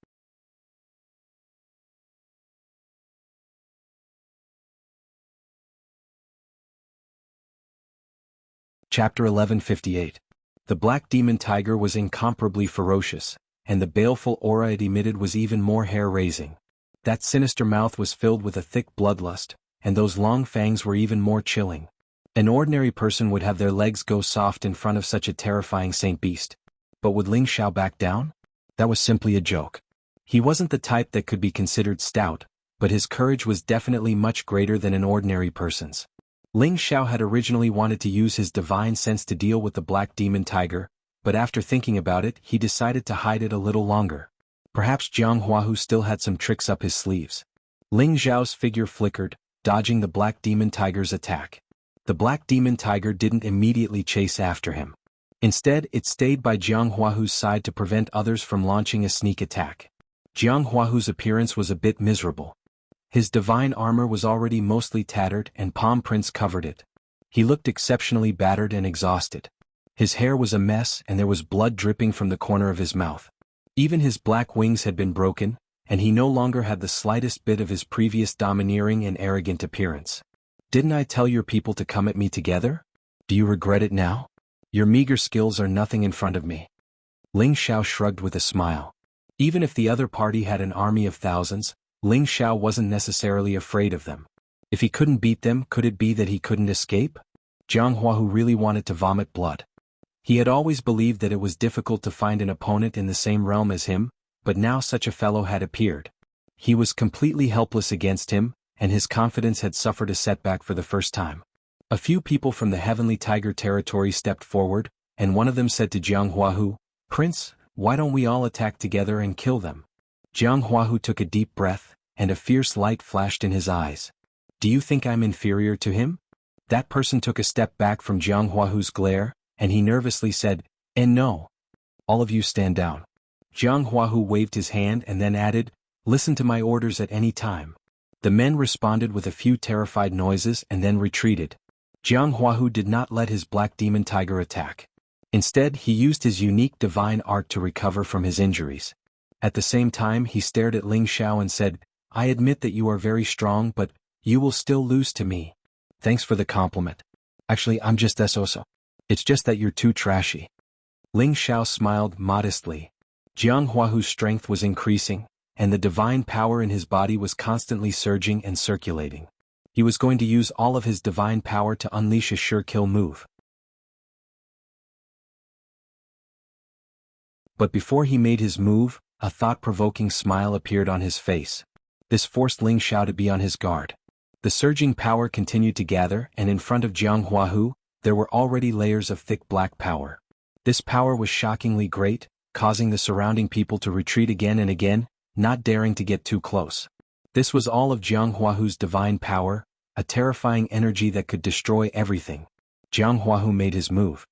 Chapter 1158. The black demon tiger was incomparably ferocious, and the baleful aura it emitted was even more hair-raising. That sinister mouth was filled with a thick bloodlust, and those long fangs were even more chilling. An ordinary person would have their legs go soft in front of such a terrifying saint beast. But would Ling Xiao back down? That was simply a joke. He wasn't the type that could be considered stout, but his courage was definitely much greater than an ordinary person's. Ling Xiao had originally wanted to use his divine sense to deal with the black demon tiger, but after thinking about it, he decided to hide it a little longer. Perhaps Jiang Huahu still had some tricks up his sleeves. Ling Xiao's figure flickered, dodging the black demon tiger's attack. The black demon tiger didn't immediately chase after him. Instead, it stayed by Jiang Huahu's side to prevent others from launching a sneak attack. Jiang Huahu's appearance was a bit miserable. His divine armor was already mostly tattered and palm prints covered it. He looked exceptionally battered and exhausted. His hair was a mess and there was blood dripping from the corner of his mouth. Even his black wings had been broken, and he no longer had the slightest bit of his previous domineering and arrogant appearance. "Didn't I tell your people to come at me together? Do you regret it now? Your meager skills are nothing in front of me." Ling Xiao shrugged with a smile. Even if the other party had an army of thousands, Ling Xiao wasn't necessarily afraid of them. If he couldn't beat them, could it be that he couldn't escape? Jiang Huahu really wanted to vomit blood. He had always believed that it was difficult to find an opponent in the same realm as him, but now such a fellow had appeared. He was completely helpless against him, and his confidence had suffered a setback for the first time. A few people from the Heavenly Tiger territory stepped forward, and one of them said to Jiang Huahu, "Prince, why don't we all attack together and kill them?" Jiang Huahu took a deep breath, and a fierce light flashed in his eyes. "Do you think I'm inferior to him?" That person took a step back from Jiang Huahu's glare, and he nervously said, "And no. All of you stand down." Jiang Huahu waved his hand and then added, "Listen to my orders at any time." The men responded with a few terrified noises and then retreated. Jiang Huahu did not let his black demon tiger attack. Instead, he used his unique divine art to recover from his injuries. At the same time, he stared at Ling Xiao and said, "I admit that you are very strong, but you will still lose to me." "Thanks for the compliment. Actually, I'm just so. It's just that you're too trashy." Ling Xiao smiled modestly. Jiang Huahu's strength was increasing, and the divine power in his body was constantly surging and circulating. He was going to use all of his divine power to unleash a sure-kill move. But before he made his move, a thought-provoking smile appeared on his face. This forced Ling Xiao to be on his guard. The surging power continued to gather, and in front of Jiang Huahu, there were already layers of thick black power. This power was shockingly great, causing the surrounding people to retreat again and again, not daring to get too close. This was all of Jiang Huahu's divine power, a terrifying energy that could destroy everything. Jiang Huahu made his move.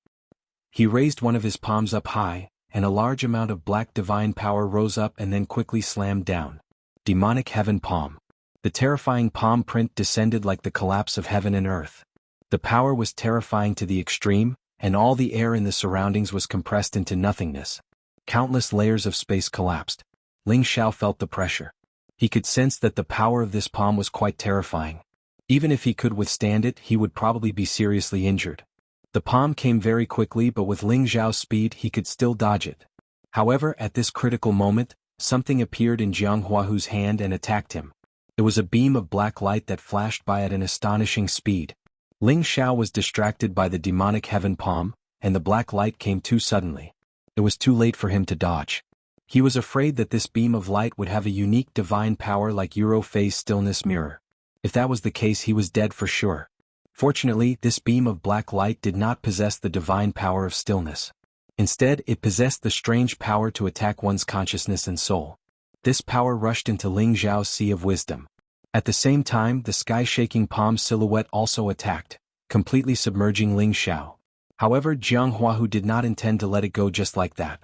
He raised one of his palms up high, and a large amount of black divine power rose up and then quickly slammed down. Demonic Heaven Palm. The terrifying palm print descended like the collapse of heaven and earth. The power was terrifying to the extreme, and all the air in the surroundings was compressed into nothingness. Countless layers of space collapsed. Ling Xiao felt the pressure. He could sense that the power of this palm was quite terrifying. Even if he could withstand it, he would probably be seriously injured. The palm came very quickly, but with Ling Xiao's speed he could still dodge it. However, at this critical moment, something appeared in Jiang Huahu's hand and attacked him. It was a beam of black light that flashed by at an astonishing speed. Ling Xiao was distracted by the demonic heaven palm, and the black light came too suddenly. It was too late for him to dodge. He was afraid that this beam of light would have a unique divine power like Euro Phase Stillness Mirror. If that was the case, he was dead for sure. Fortunately, this beam of black light did not possess the divine power of stillness. Instead, it possessed the strange power to attack one's consciousness and soul. This power rushed into Ling Zhao's sea of wisdom. At the same time, the sky-shaking palm silhouette also attacked, completely submerging Ling Zhao. However, Jiang Huahu did not intend to let it go just like that.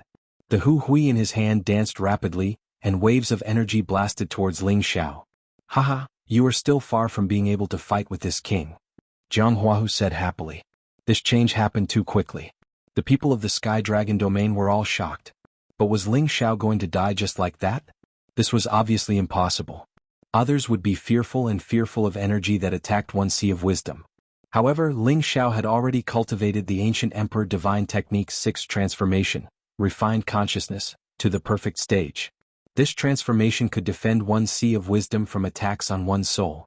The Hu Hui in his hand danced rapidly, and waves of energy blasted towards Ling Zhao. Haha, you are still far from being able to fight with this king, Jiang Huahu said happily. This change happened too quickly. The people of the Sky Dragon domain were all shocked. But was Ling Zhao going to die just like that? This was obviously impossible. Others would be fearful of energy that attacked one sea of wisdom. However, Ling Zhao had already cultivated the ancient Emperor Divine Technique's 6th transformation, refined consciousness, to the perfect stage. This transformation could defend one sea of wisdom from attacks on one's soul.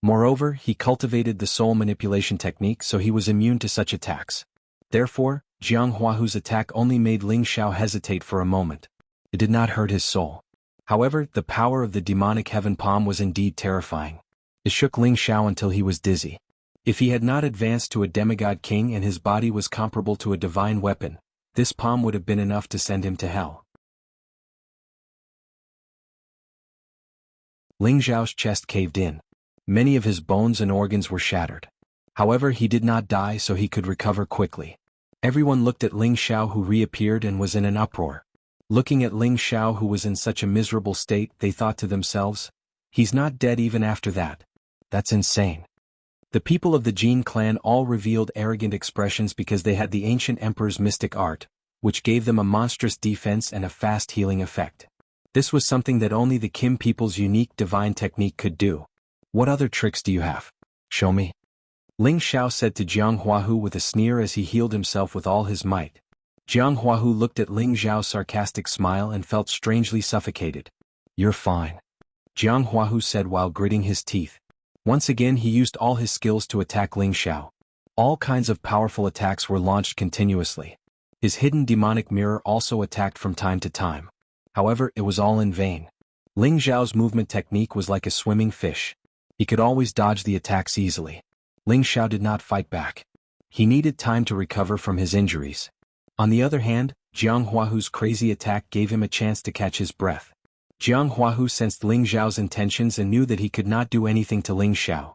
Moreover, he cultivated the soul manipulation technique so he was immune to such attacks. Therefore, Jiang Huahu's attack only made Ling Zhao hesitate for a moment. It did not hurt his soul. However, the power of the demonic heaven palm was indeed terrifying. It shook Ling Zhao until he was dizzy. If he had not advanced to a demigod king and his body was comparable to a divine weapon, this palm would have been enough to send him to hell. Ling Zhao's chest caved in. Many of his bones and organs were shattered. However, he did not die so he could recover quickly. Everyone looked at Ling Zhao who reappeared and was in an uproar. Looking at Ling Zhao who was in such a miserable state, they thought to themselves, he's not dead even after that. That's insane. The people of the Jin clan all revealed arrogant expressions because they had the ancient emperor's mystic art, which gave them a monstrous defense and a fast healing effect. This was something that only the Kim people's unique divine technique could do. What other tricks do you have? Show me. Ling Zhao said to Jiang Huahu with a sneer as he healed himself with all his might. Jiang Huahu looked at Ling Zhao's sarcastic smile and felt strangely suffocated. You're fine, Jiang Huahu said while gritting his teeth. Once again he used all his skills to attack Ling Zhao. All kinds of powerful attacks were launched continuously. His hidden demonic mirror also attacked from time to time. However, it was all in vain. Ling Zhao's movement technique was like a swimming fish. He could always dodge the attacks easily. Ling Zhao did not fight back. He needed time to recover from his injuries. On the other hand, Jiang Huahu's crazy attack gave him a chance to catch his breath. Jiang Huahu sensed Ling Zhao's intentions and knew that he could not do anything to Ling Zhao.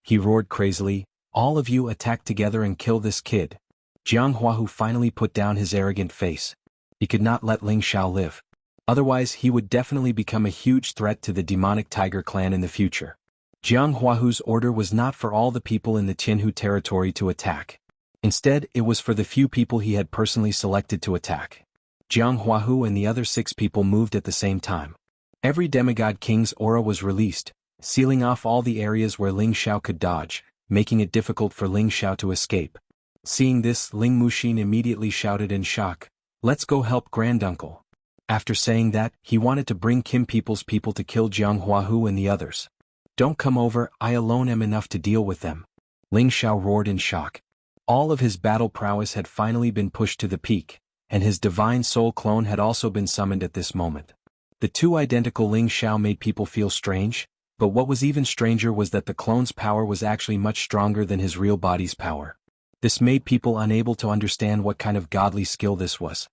He roared crazily, "All of you attack together and kill this kid." Jiang Huahu finally put down his arrogant face. He could not let Ling Zhao live. Otherwise he would definitely become a huge threat to the demonic tiger clan in the future. Jiang Huahu's order was not for all the people in the Tianhu territory to attack. Instead, it was for the few people he had personally selected to attack. Jiang Huahu and the other 6 people moved at the same time. Every demigod king's aura was released, sealing off all the areas where Ling Zhao could dodge, making it difficult for Ling Zhao to escape. Seeing this, Ling Muxin immediately shouted in shock, "Let's go help granduncle." After saying that, he wanted to bring Kim people's people to kill Jiang Huahu and the others. "Don't come over, I alone am enough to deal with them." Ling Zhao roared in shock. All of his battle prowess had finally been pushed to the peak, and his divine soul clone had also been summoned at this moment. The two identical Ling Zhao made people feel strange, but what was even stranger was that the clone's power was actually much stronger than his real body's power. This made people unable to understand what kind of godly skill this was.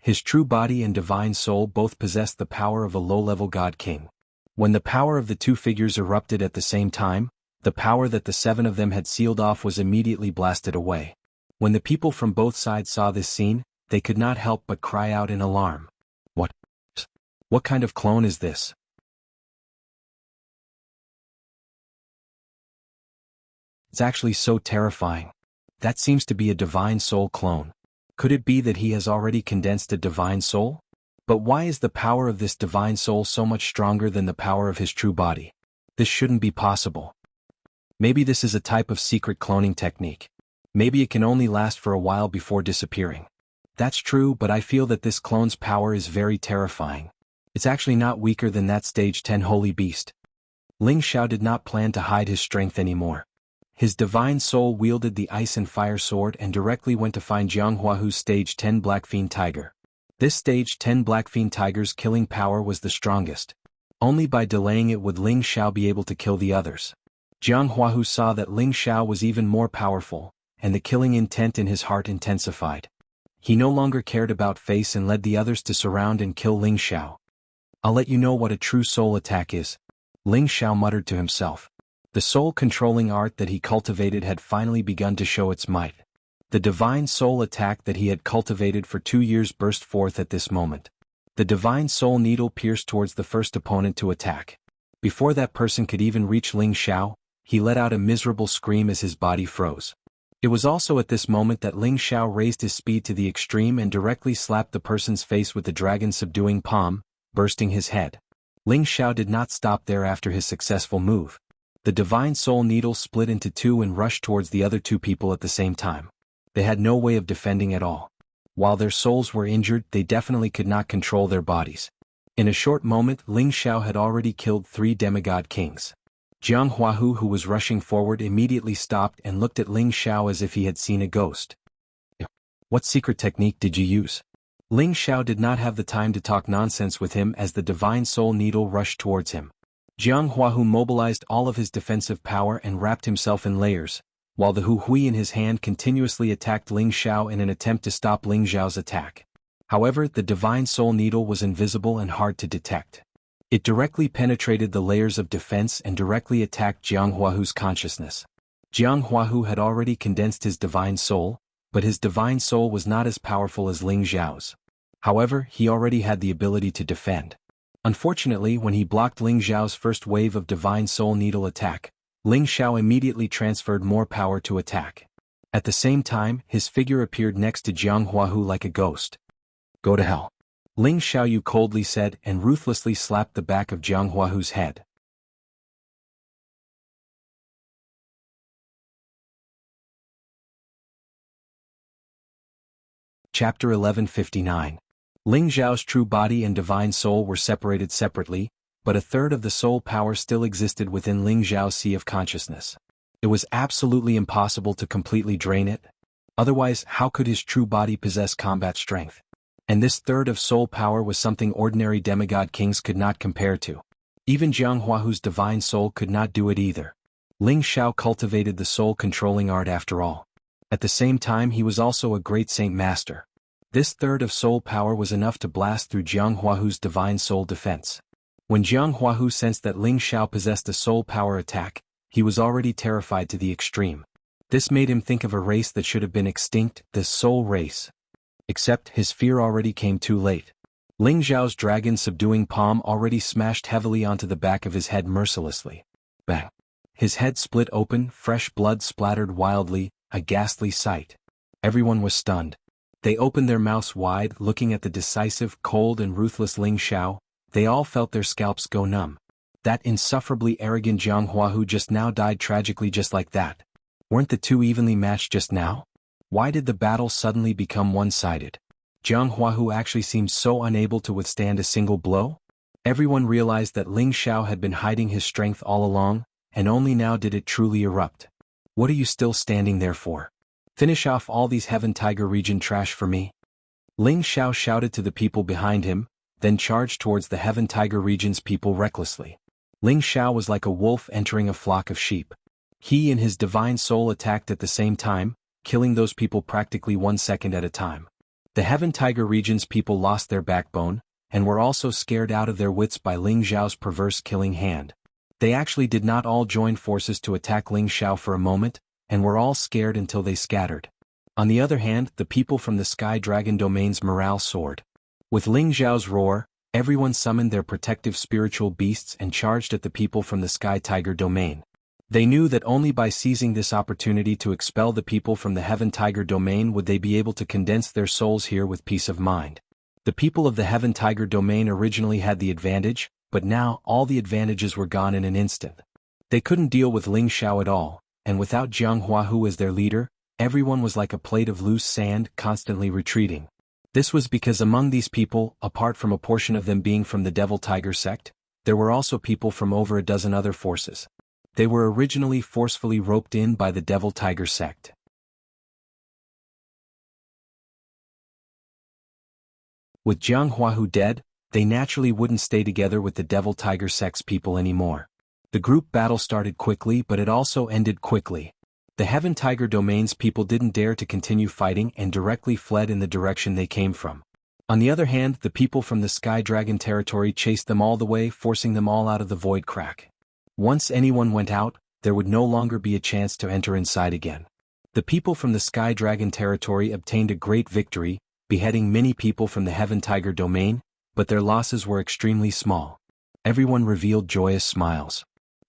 His true body and divine soul both possessed the power of a low-level god king. When the power of the two figures erupted at the same time, the power that the 7 of them had sealed off was immediately blasted away. When the people from both sides saw this scene, they could not help but cry out in alarm. What kind of clone is this? It's actually so terrifying. That seems to be a divine soul clone. Could it be that he has already condensed a divine soul? But why is the power of this divine soul so much stronger than the power of his true body? This shouldn't be possible. Maybe this is a type of secret cloning technique. Maybe it can only last for a while before disappearing. That's true, but I feel that this clone's power is very terrifying. It's actually not weaker than that stage 10 holy beast. Ling Zhao did not plan to hide his strength anymore. His divine soul wielded the ice and fire sword and directly went to find Jiang Huahu's stage 10 Black Fiend Tiger. This stage 10 Black Fiend Tiger's killing power was the strongest. Only by delaying it would Ling Zhao be able to kill the others. Jiang Huahu saw that Ling Xiao was even more powerful, and the killing intent in his heart intensified. He no longer cared about face and led the others to surround and kill Ling Xiao. "I'll let you know what a true soul attack is," Ling Xiao muttered to himself. The soul-controlling art that he cultivated had finally begun to show its might. The divine soul attack that he had cultivated for 2 years burst forth at this moment. The divine soul needle pierced towards the first opponent to attack. Before that person could even reach Ling Xiao, he let out a miserable scream as his body froze. It was also at this moment that Ling Xiao raised his speed to the extreme and directly slapped the person's face with the dragon-subduing palm, bursting his head. Ling Xiao did not stop there after his successful move. The divine soul needle split into two and rushed towards the other two people at the same time. They had no way of defending at all. While their souls were injured, they definitely could not control their bodies. In a short moment, Ling Xiao had already killed 3 demigod kings. Jiang Huahu, who was rushing forward, immediately stopped and looked at Ling Xiao as if he had seen a ghost. "What secret technique did you use?" Ling Xiao did not have the time to talk nonsense with him as the divine soul needle rushed towards him. Jiang Huahu mobilized all of his defensive power and wrapped himself in layers, while the Hu Hui in his hand continuously attacked Ling Xiao in an attempt to stop Ling Xiao's attack. However, the divine soul needle was invisible and hard to detect. It directly penetrated the layers of defense and directly attacked Jiang Huahu's consciousness. Jiang Huahu had already condensed his divine soul, but his divine soul was not as powerful as Ling Xiao's. However, he already had the ability to defend. Unfortunately, when he blocked Ling Xiao's first wave of divine soul needle attack, Ling Xiao immediately transferred more power to attack. At the same time, his figure appeared next to Jiang Huahu like a ghost. "Go to hell," Ling Xiaoyu coldly said and ruthlessly slapped the back of Jiang Huahu's head. Chapter 1159. Ling Xiao's true body and divine soul were separated separately, but a third of the soul power still existed within Ling Xiao's sea of consciousness. It was absolutely impossible to completely drain it. Otherwise, how could his true body possess combat strength? And this third of soul power was something ordinary demigod kings could not compare to. Even Jiang Huahu's divine soul could not do it either. Ling Xiao cultivated the soul-controlling art after all. At the same time, he was also a great saint master. This third of soul power was enough to blast through Jiang Huahu's divine soul defense. When Jiang Huahu sensed that Ling Xiao possessed a soul power attack, he was already terrified to the extreme. This made him think of a race that should have been extinct, the soul race. Except his fear already came too late. Ling Xiao's dragon-subduing palm already smashed heavily onto the back of his head mercilessly. Bang! His head split open, fresh blood splattered wildly, a ghastly sight. Everyone was stunned. They opened their mouths wide, looking at the decisive, cold and ruthless Ling Xiao. They all felt their scalps go numb. That insufferably arrogant Jiang Huahu just now died tragically just like that. Weren't the two evenly matched just now? Why did the battle suddenly become one-sided? Jiang Huahu actually seemed so unable to withstand a single blow? Everyone realized that Ling Xiao had been hiding his strength all along, and only now did it truly erupt. "What are you still standing there for? Finish off all these Heaven Tiger region trash for me." Ling Xiao shouted to the people behind him, then charged towards the Heaven Tiger region's people recklessly. Ling Xiao was like a wolf entering a flock of sheep. He and his divine soul attacked at the same time, killing those people practically 1 second at a time. The Heaven Tiger region's people lost their backbone, and were also scared out of their wits by Ling Xiao's perverse killing hand. They actually did not all join forces to attack Ling Xiao for a moment, and were all scared until they scattered. On the other hand, the people from the Sky Dragon domain's morale soared. With Ling Xiao's roar, everyone summoned their protective spiritual beasts and charged at the people from the Sky Tiger domain. They knew that only by seizing this opportunity to expel the people from the Heaven Tiger domain would they be able to condense their souls here with peace of mind. The people of the Heaven Tiger domain originally had the advantage, but now all the advantages were gone in an instant. They couldn't deal with Ling Xiao at all, and without Jiang Huahu as their leader, everyone was like a plate of loose sand constantly retreating. This was because among these people, apart from a portion of them being from the Devil Tiger sect, there were also people from over a dozen other forces. They were originally forcefully roped in by the Devil Tiger sect. With Jiang Huahu dead, they naturally wouldn't stay together with the Devil Tiger sect's people anymore. The group battle started quickly, but it also ended quickly. The Heaven Tiger Domain's people didn't dare to continue fighting and directly fled in the direction they came from. On the other hand, the people from the Sky Dragon territory chased them all the way, forcing them all out of the void crack. Once anyone went out, there would no longer be a chance to enter inside again. The people from the Sky Dragon territory obtained a great victory, beheading many people from the Heaven Tiger Domain, but their losses were extremely small. Everyone revealed joyous smiles.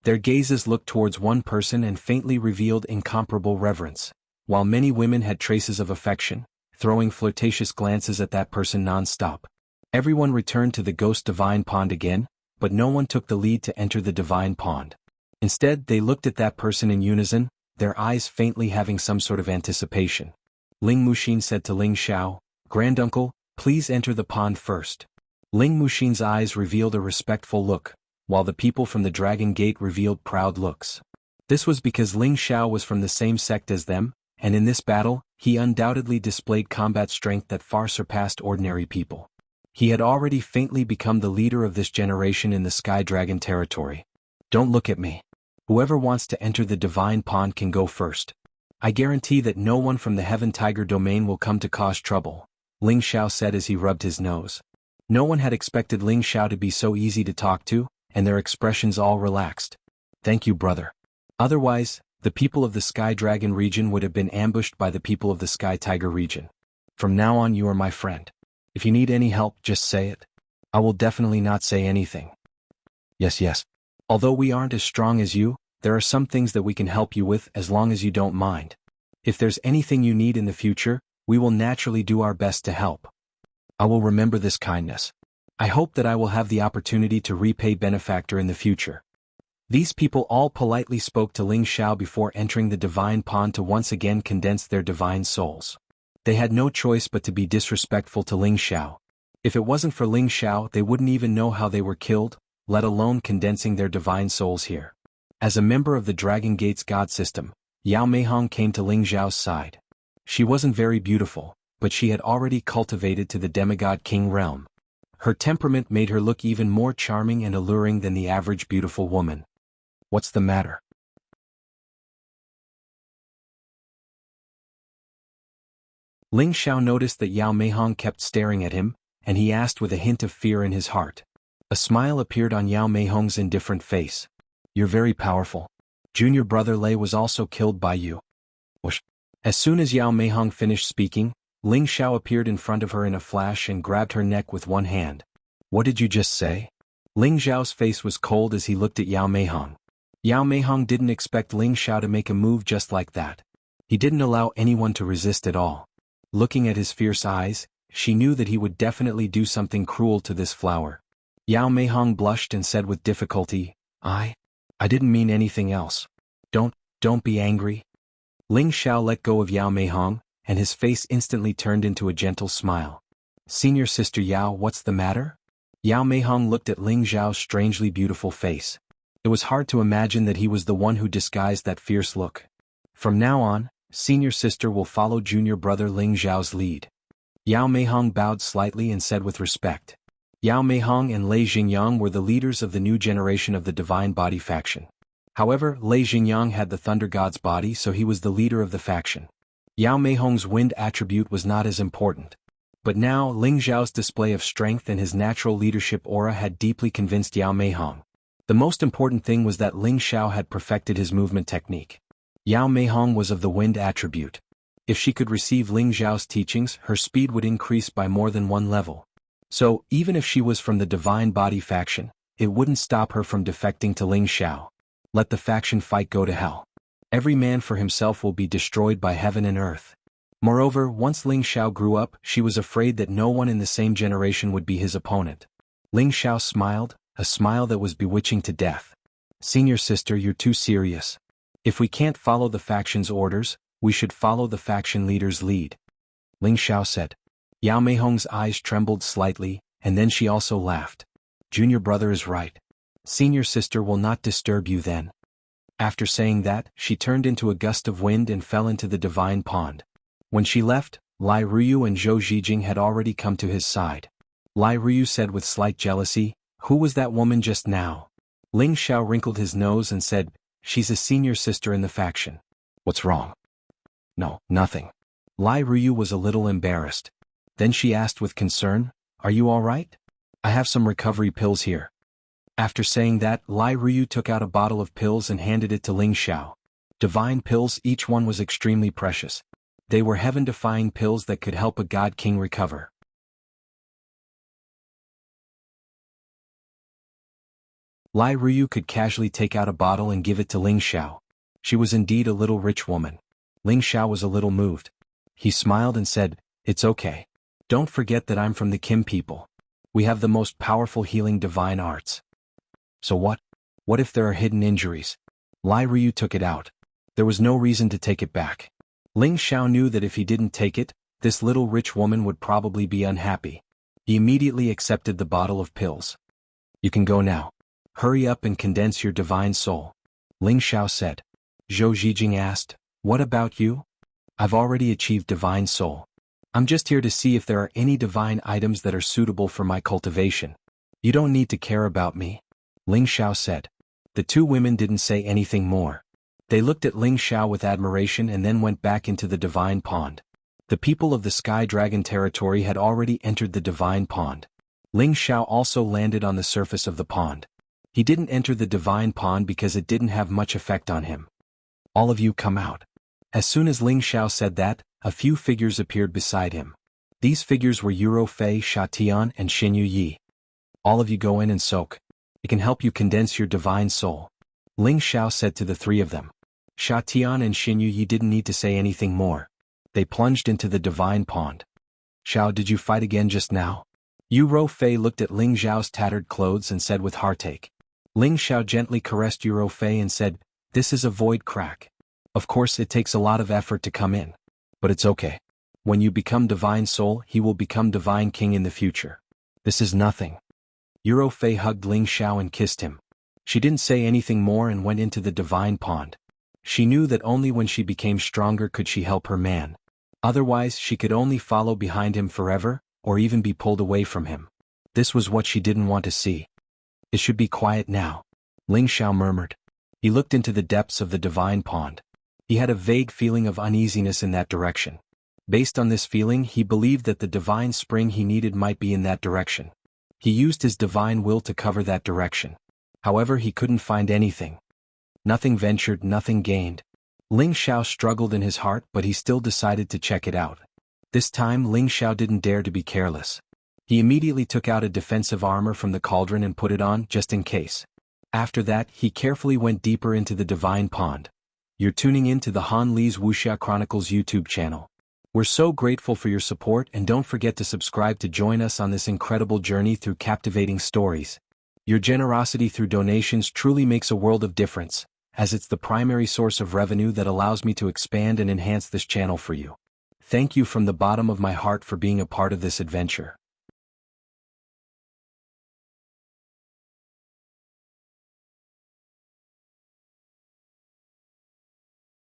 Their gazes looked towards one person and faintly revealed incomparable reverence, while many women had traces of affection, throwing flirtatious glances at that person non-stop. Everyone returned to the Ghost Divine Pond again, but no one took the lead to enter the Divine Pond. Instead, they looked at that person in unison, their eyes faintly having some sort of anticipation. Ling Muxin said to Ling Xiao, "Granduncle, please enter the pond first." Ling Muxin's eyes revealed a respectful look, while the people from the Dragon Gate revealed proud looks. This was because Ling Xiao was from the same sect as them, and in this battle, he undoubtedly displayed combat strength that far surpassed ordinary people. He had already faintly become the leader of this generation in the Sky Dragon territory. "Don't look at me. Whoever wants to enter the Divine Pond can go first. I guarantee that no one from the Heaven Tiger Domain will come to cause trouble," Ling Xiao said as he rubbed his nose. No one had expected Ling Xiao to be so easy to talk to, and their expressions all relaxed. "Thank you, brother. Otherwise, the people of the Sky Dragon region would have been ambushed by the people of the Sky Tiger region. From now on you are my friend. If you need any help, just say it. I will definitely not say anything." Yes. Although we aren't as strong as you, there are some things that we can help you with as long as you don't mind. If there's anything you need in the future, we will naturally do our best to help. I will remember this kindness. I hope that I will have the opportunity to repay benefactor in the future. These people all politely spoke to Ling Xiao before entering the Divine Pond to once again condense their divine souls. They had no choice but to be disrespectful to Ling Xiao. If it wasn't for Ling Xiao, they wouldn't even know how they were killed, let alone condensing their divine souls here. As a member of the Dragon Gate's god system, Yao Meihong came to Ling Xiao's side. She wasn't very beautiful, but she had already cultivated to the demigod king realm. Her temperament made her look even more charming and alluring than the average beautiful woman. "What's the matter?" Ling Xiao noticed that Yao Meihong kept staring at him, and he asked with a hint of fear in his heart. A smile appeared on Yao Meihong's indifferent face. "You're very powerful. Junior brother Lei was also killed by you." Whoosh. As soon as Yao Meihong finished speaking, Ling Xiao appeared in front of her in a flash and grabbed her neck with one hand. "What did you just say?" Ling Xiao's face was cold as he looked at Yao Meihong. Yao Meihong didn't expect Ling Xiao to make a move just like that. He didn't allow anyone to resist at all. Looking at his fierce eyes, she knew that he would definitely do something cruel to this flower. Yao Meihong blushed and said with difficulty, I didn't mean anything else. Don't be angry." Ling Xiao let go of Yao Meihong, and his face instantly turned into a gentle smile. "Senior sister Yao, what's the matter?" Yao Meihong looked at Ling Xiao's strangely beautiful face. It was hard to imagine that he was the one who disguised that fierce look. From now on, senior sister will follow junior brother Ling Xiao's lead. Yao Meihong bowed slightly and said with respect. Yao Meihong and Lei Xingyang were the leaders of the new generation of the Divine Body faction. However, Lei Xingyang had the Thunder God's body, so he was the leader of the faction. Yao Meihong's wind attribute was not as important. But now, Ling Xiao's display of strength and his natural leadership aura had deeply convinced Yao Meihong. The most important thing was that Ling Xiao had perfected his movement technique. Yao Meihong was of the wind attribute. If she could receive Ling Xiao's teachings, her speed would increase by more than one level. So, even if she was from the Divine Body faction, it wouldn't stop her from defecting to Ling Xiao. Let the faction fight go to hell. Every man for himself will be destroyed by heaven and earth. Moreover, once Ling Xiao grew up, she was afraid that no one in the same generation would be his opponent. Ling Xiao smiled, a smile that was bewitching to death. "Senior sister, you're too serious. If we can't follow the faction's orders, we should follow the faction leader's lead," Ling Xiao said. Yao Meihong's eyes trembled slightly, and then she also laughed. "Junior brother is right. Senior sister will not disturb you then." After saying that, she turned into a gust of wind and fell into the Divine Pond. When she left, Lai Ruyu and Zhou Zhijing had already come to his side. Lai Ruyu said with slight jealousy, "Who was that woman just now?" Ling Xiao wrinkled his nose and said, "She's a senior sister in the faction." "What's wrong?" "No, nothing." Lai Ruyu was a little embarrassed. Then she asked with concern, "Are you all right? I have some recovery pills here." After saying that, Lai Ruyu took out a bottle of pills and handed it to Ling Xiao. Divine pills, each one was extremely precious. They were heaven-defying pills that could help a god king recover. Lai Ruyu could casually take out a bottle and give it to Ling Xiao. She was indeed a little rich woman. Ling Xiao was a little moved. He smiled and said, "It's okay. Don't forget that I'm from the Kim people. We have the most powerful healing divine arts." "So what? What if there are hidden injuries?" Lai Ruyu took it out. There was no reason to take it back. Ling Xiao knew that if he didn't take it, this little rich woman would probably be unhappy. He immediately accepted the bottle of pills. "You can go now. Hurry up and condense your divine soul," Ling Xiao said. Zhou Zhijing asked, "What about you?" "I've already achieved divine soul. I'm just here to see if there are any divine items that are suitable for my cultivation. You don't need to care about me," Ling Xiao said. The two women didn't say anything more. They looked at Ling Xiao with admiration and then went back into the divine pond. The people of the Sky Dragon territory had already entered the divine pond. Ling Xiao also landed on the surface of the pond. He didn't enter the divine pond because it didn't have much effect on him. "All of you come out." As soon as Ling Xiao said that, a few figures appeared beside him. These figures were Yuro Fei, Sha Tian, and Xin Yu Yi. "All of you go in and soak. It can help you condense your divine soul," Ling Xiao said to the three of them. Sha Tian and Xin Yu Yi didn't need to say anything more. They plunged into the divine pond. "Xiao, did you fight again just now?" Yuro Fei looked at Ling Xiao's tattered clothes and said with heartache. Ling Xiao gently caressed Yuro Fei and said, "This is a void crack. Of course it takes a lot of effort to come in. But it's okay. When you become divine soul, he will become divine king in the future. This is nothing." Yuro Fei hugged Ling Xiao and kissed him. She didn't say anything more and went into the divine pond. She knew that only when she became stronger could she help her man. Otherwise she could only follow behind him forever, or even be pulled away from him. This was what she didn't want to see. "It should be quiet now," Ling Xiao murmured. He looked into the depths of the divine pond. He had a vague feeling of uneasiness in that direction. Based on this feeling, he believed that the divine spring he needed might be in that direction. He used his divine will to cover that direction. However, he couldn't find anything. Nothing ventured, nothing gained. Ling Xiao struggled in his heart, but he still decided to check it out. This time Ling Xiao didn't dare to be careless. He immediately took out a defensive armor from the cauldron and put it on, just in case. After that, he carefully went deeper into the divine pond. You're tuning in to the Han Li's Wuxia Chronicles YouTube channel. We're so grateful for your support, and don't forget to subscribe to join us on this incredible journey through captivating stories. Your generosity through donations truly makes a world of difference, as it's the primary source of revenue that allows me to expand and enhance this channel for you. Thank you from the bottom of my heart for being a part of this adventure.